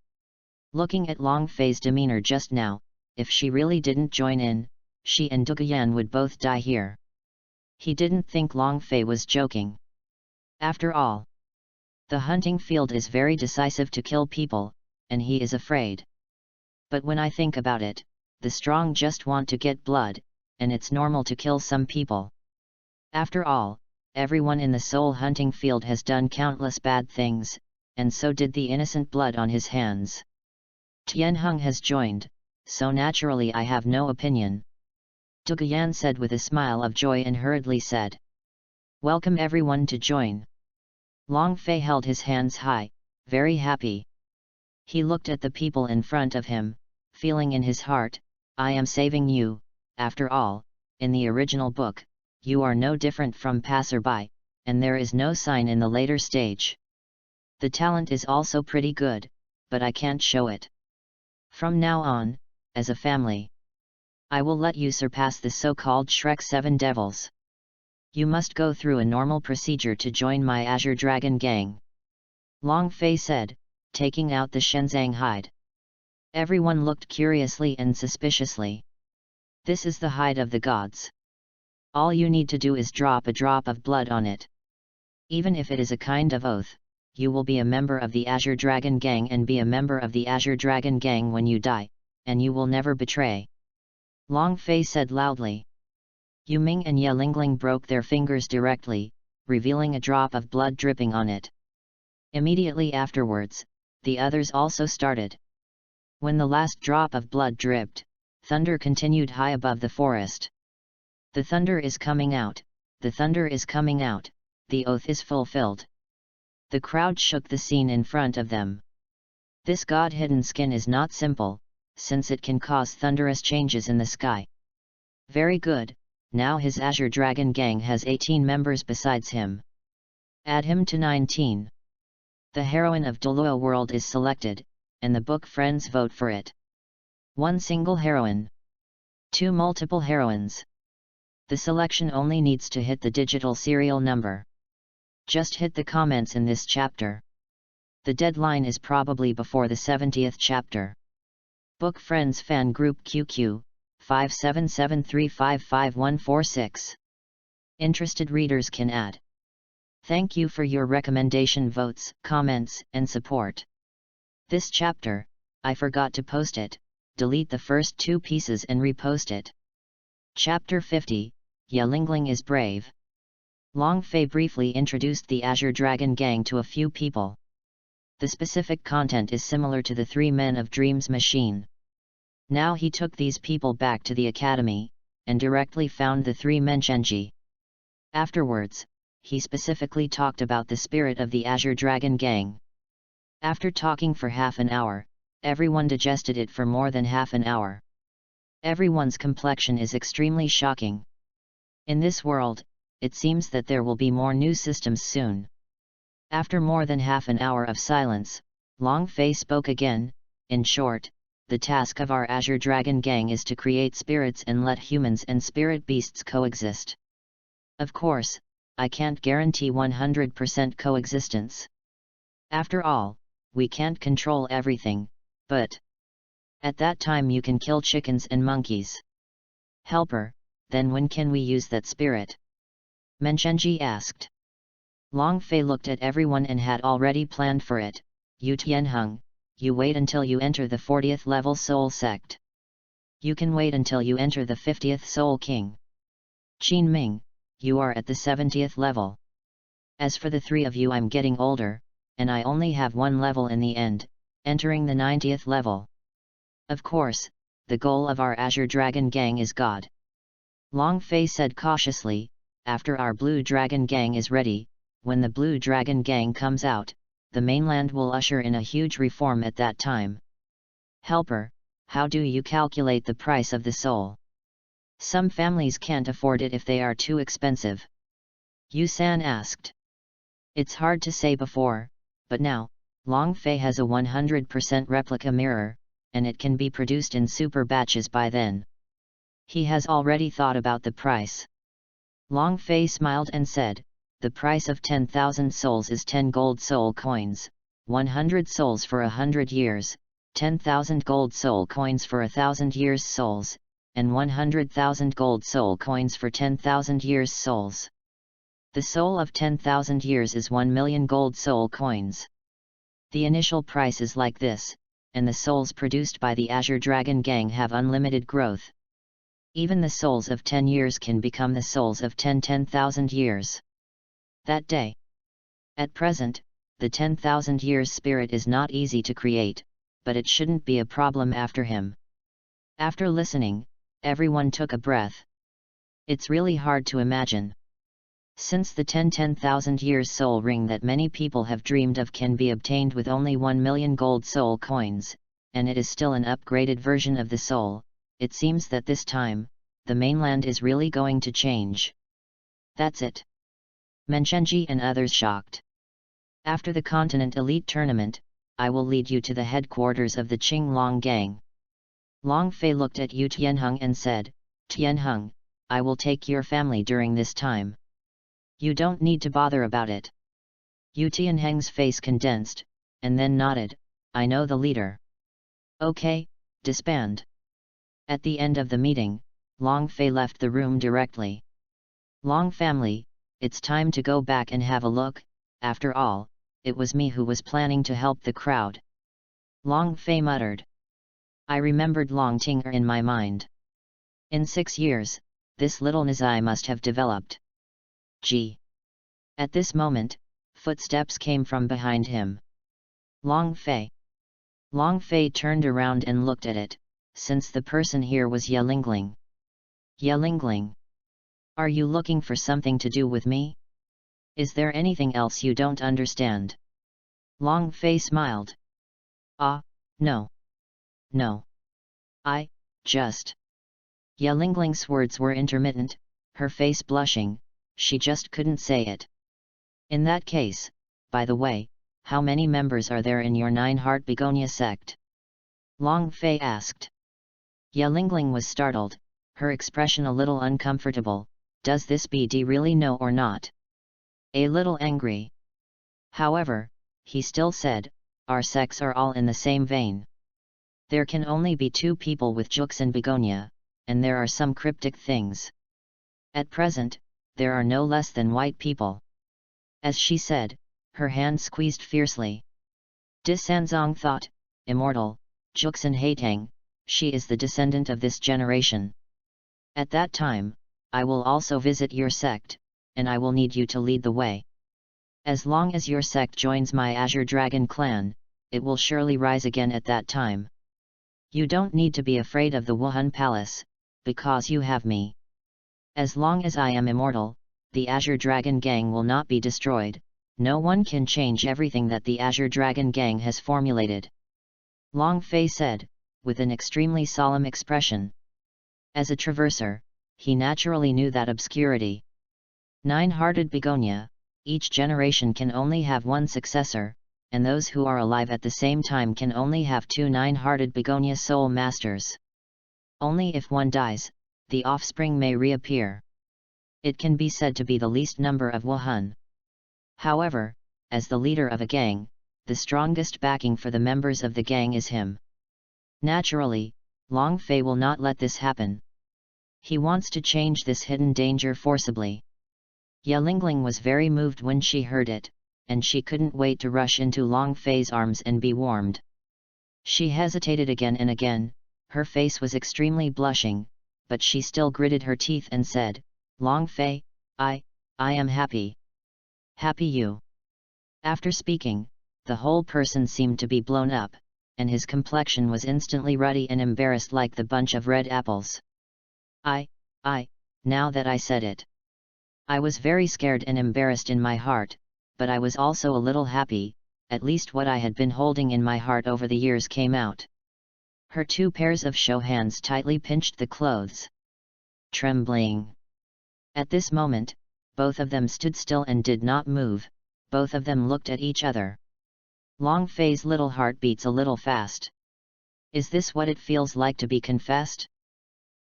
Looking at Long Fei's demeanor just now, if she really didn't join in, she and Dugayan would both die here. He didn't think Long Fei was joking. After all, the hunting field is very decisive to kill people, and he is afraid. But when I think about it, the strong just want to get blood, and it's normal to kill some people. After all, everyone in the soul hunting field has done countless bad things, and so did the innocent blood on his hands. Tianheng has joined, so naturally I have no opinion. Dugayan said with a smile of joy and hurriedly said. Welcome everyone to join. Long Fei held his hands high, very happy. He looked at the people in front of him, feeling in his heart, I am saving you, after all, in the original book, you are no different from passerby, and there is no sign in the later stage. The talent is also pretty good, but I can't show it. From now on, as a family, I will let you surpass the so-called Shrek 7 Devils. You must go through a normal procedure to join my Azure Dragon Gang. Long Fei said, taking out the Shenzang hide. Everyone looked curiously and suspiciously. This is the hide of the gods. All you need to do is drop a drop of blood on it. Even if it is a kind of oath, you will be a member of the Azure Dragon Gang and be a member of the Azure Dragon Gang when you die, and you will never betray. Long Fei said loudly. Yu Ming and Ye Lingling broke their fingers directly, revealing a drop of blood dripping on it. Immediately afterwards, the others also started. When the last drop of blood dripped, thunder continued high above the forest. The thunder is coming out, the thunder is coming out, the oath is fulfilled. The crowd shook the scene in front of them. This god-hidden skin is not simple, since it can cause thunderous changes in the sky. Very good, now his Azure Dragon Gang has 18 members besides him. Add him to 19. The heroine of Douluo world is selected, and the book friends vote for it. One single heroine. Two multiple heroines. The selection only needs to hit the digital serial number. Just hit the comments in this chapter. The deadline is probably before the 70th chapter. Book Friends Fan Group QQ, 577355146. Interested readers can add. Thank you for your recommendation votes, comments, and support. This chapter, I forgot to post it, delete the first 2 pieces and repost it. Chapter 50, Ye Lingling is brave. Long Fei briefly introduced the Azure Dragon Gang to a few people. The specific content is similar to the 3 Men of Dreams machine. Now he took these people back to the academy, and directly found the 3 Menchenji. Afterwards, he specifically talked about the spirit of the Azure Dragon Gang. After talking for half an hour, everyone digested it for more than half an hour. Everyone's complexion is extremely shocking. In this world, it seems that there will be more new systems soon. After more than half an hour of silence, Long Fei spoke again. In short, the task of our Azure Dragon Gang is to create spirits and let humans and spirit beasts coexist. Of course, I can't guarantee 100% coexistence. After all, we can't control everything, but at that time you can kill chickens and monkeys. Helper, then when can we use that spirit? Menchenji asked. Long Fei looked at everyone and had already planned for it. Yu Tianheng, you wait until you enter the 40th level Soul Sect. You can wait until you enter the 50th Soul King. Qin Ming, you are at the 70th level. As for the 3 of you, I'm getting older, and I only have 1 level in the end, entering the 90th level. Of course, the goal of our Azure Dragon Gang is God. Long Fei said cautiously, after our Blue Dragon Gang is ready, when the Blue Dragon Gang comes out, the mainland will usher in a huge reform at that time. Helper, how do you calculate the price of the soul? Some families can't afford it if they are too expensive. Yu San asked. It's hard to say before, but now, Long Fei has a 100% replica mirror, and it can be produced in super batches by then. He has already thought about the price. Long Fei smiled and said, the price of 10,000 souls is 10 gold soul coins, 100 souls for 100 years, 10,000 gold soul coins for 1,000 years souls, and 100,000 gold soul coins for 10,000 years souls. The soul of 10,000 years is 1 million gold soul coins. The initial price is like this, and the souls produced by the Azure Dragon Gang have unlimited growth. Even the souls of 10 years can become the souls of 10,000 years. That day. At present, the 10,000 years spirit is not easy to create, but it shouldn't be a problem after him. After listening, everyone took a breath. It's really hard to imagine. Since the 10,000 years soul ring that many people have dreamed of can be obtained with only 1 million gold soul coins, and it is still an upgraded version of the soul, it seems that this time, the mainland is really going to change. That's it. Menchenji and others shocked. After the Continent Elite Tournament, I will lead you to the headquarters of the Qinglong Gang. Long Fei looked at Yu Tianheng and said, Tianheng, I will take your family during this time. You don't need to bother about it. Yu Tianheng's face condensed, and then nodded, I know the leader. Okay, disband. At the end of the meeting, Long Fei left the room directly. Long family, it's time to go back and have a look, after all, it was me who was planning to help the crowd. Long Fei muttered. I remembered Long Tinger in my mind. In 6 years, this little Nazai must have developed. Gee. At this moment, footsteps came from behind him. Long Fei. Long Fei turned around and looked at it, since the person here was Ye Lingling. Ye Lingling. Are you looking for something to do with me? Is there anything else you don't understand? Long Fei smiled. Ah, no. No. I, just... Ye Lingling's words were intermittent, her face blushing, she just couldn't say it. In that case, by the way, how many members are there in your 9-heart begonia sect? Long Fei asked. Ye Lingling was startled, her expression a little uncomfortable. Does this BD really know or not? A little angry. However, he still said, our sects are all in the same vein. There can only be 2 people with Jux and begonia, and there are some cryptic things. At present, there are no less than white people. As she said, her hand squeezed fiercely. Disanzong thought, immortal, Juxin Haitang, she is the descendant of this generation. At that time, I will also visit your sect, and I will need you to lead the way. As long as your sect joins my Azure Dragon clan, it will surely rise again at that time. You don't need to be afraid of the Wuhan Palace, because you have me. As long as I am immortal, the Azure Dragon Gang will not be destroyed. No one can change everything that the Azure Dragon Gang has formulated. Long Fei said, with an extremely solemn expression. As a traverser, he naturally knew that obscurity. 9-hearted begonia, each generation can only have 1 successor, and those who are alive at the same time can only have 2 9-hearted begonia soul masters. Only if one dies, the offspring may reappear. It can be said to be the least number of Wuhan. However, as the leader of a gang, the strongest backing for the members of the gang is him. Naturally, Long Fei will not let this happen. He wants to change this hidden danger forcibly. Ye Lingling was very moved when she heard it, and she couldn't wait to rush into Long Fei's arms and be warmed. She hesitated again and again, her face was extremely blushing, but she still gritted her teeth and said, Long Fei, I am happy. Happy you. After speaking, the whole person seemed to be blown up, and his complexion was instantly ruddy and embarrassed like the bunch of red apples. Now that I said it. I was very scared and embarrassed in my heart, but I was also a little happy, at least what I had been holding in my heart over the years came out. Her 2 pairs of show hands tightly pinched the clothes. Trembling. At this moment, both of them stood still and did not move, both of them looked at each other. Long Fei's little heart beats a little fast. Is this what it feels like to be confessed?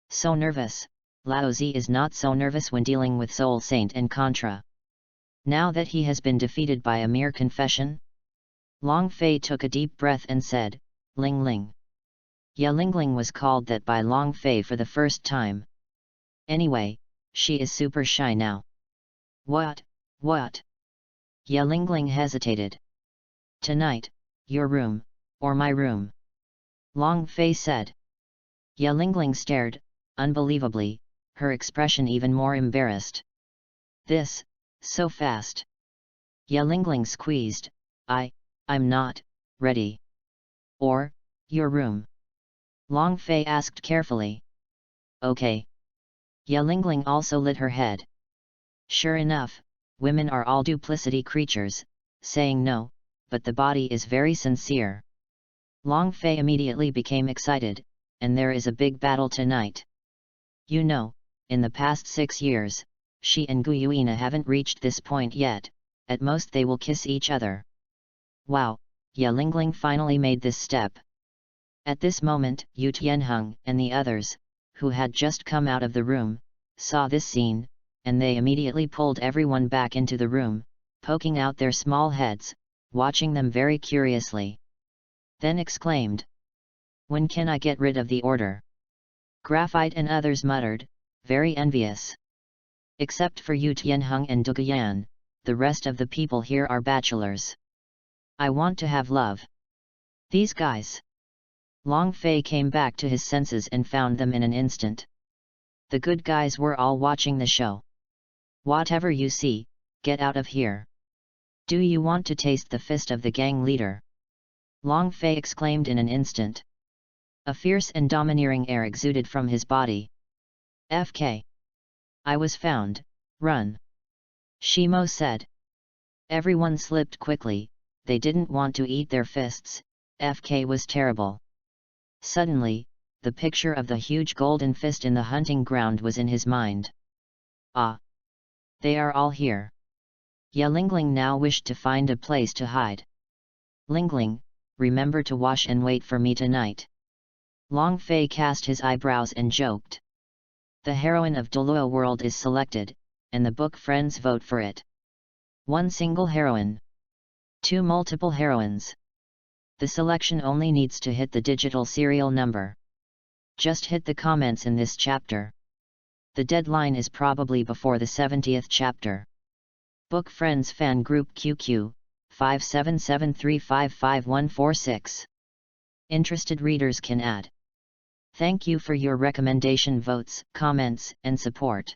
So nervous, Lao Zi is not so nervous when dealing with Soul Saint and Contra. Now that he has been defeated by a mere confession? Long Fei took a deep breath and said, Ling Ling. Ye Lingling was called that by Long Fei for the first time. Anyway, she is super shy now. What? Ye Lingling hesitated. Tonight, your room, or my room? Long Fei said. Ye Lingling stared, unbelievably, her expression even more embarrassed. This, so fast. Ye Lingling squeezed, I'm not ready. Or, your room? Long Fei asked carefully. Okay. Ye Lingling also lit her head. Sure enough, women are all duplicity creatures, saying no, but the body is very sincere. Long Fei immediately became excited, and there is a big battle tonight. You know, in the past 6 years, she and Guyuina haven't reached this point yet, at most they will kiss each other. Wow, Ye Lingling finally made this step. At this moment, Yu Tianheng and the others, who had just come out of the room, saw this scene, and they immediately pulled everyone back into the room, poking out their small heads, watching them very curiously. Then exclaimed, When can I get rid of the order? Graphite and others muttered, very envious. Except for Yu Tianheng and Duguyan, the rest of the people here are bachelors. I want to have love. These guys. Long Fei came back to his senses and found them in an instant. The good guys were all watching the show. Whatever you see, get out of here. Do you want to taste the fist of the gang leader? Long Fei exclaimed in an instant. A fierce and domineering air exuded from his body. FK. I was found, run. Shimo said. Everyone slipped quickly, they didn't want to eat their fists, FK was terrible. Suddenly, the picture of the huge golden fist in the hunting ground was in his mind. Ah! They are all here. Ya Lingling now wished to find a place to hide. Lingling, remember to wash and wait for me tonight. Long Fei cast his eyebrows and joked. The heroine of Douluo world is selected, and the book friends vote for it. One single heroine. Two multiple heroines. The selection only needs to hit the digital serial number. Just hit the comments in this chapter. The deadline is probably before the 70th chapter. Book Friends Fan Group QQ, 577355146. Interested readers can add. Thank you for your recommendation votes, comments, and support.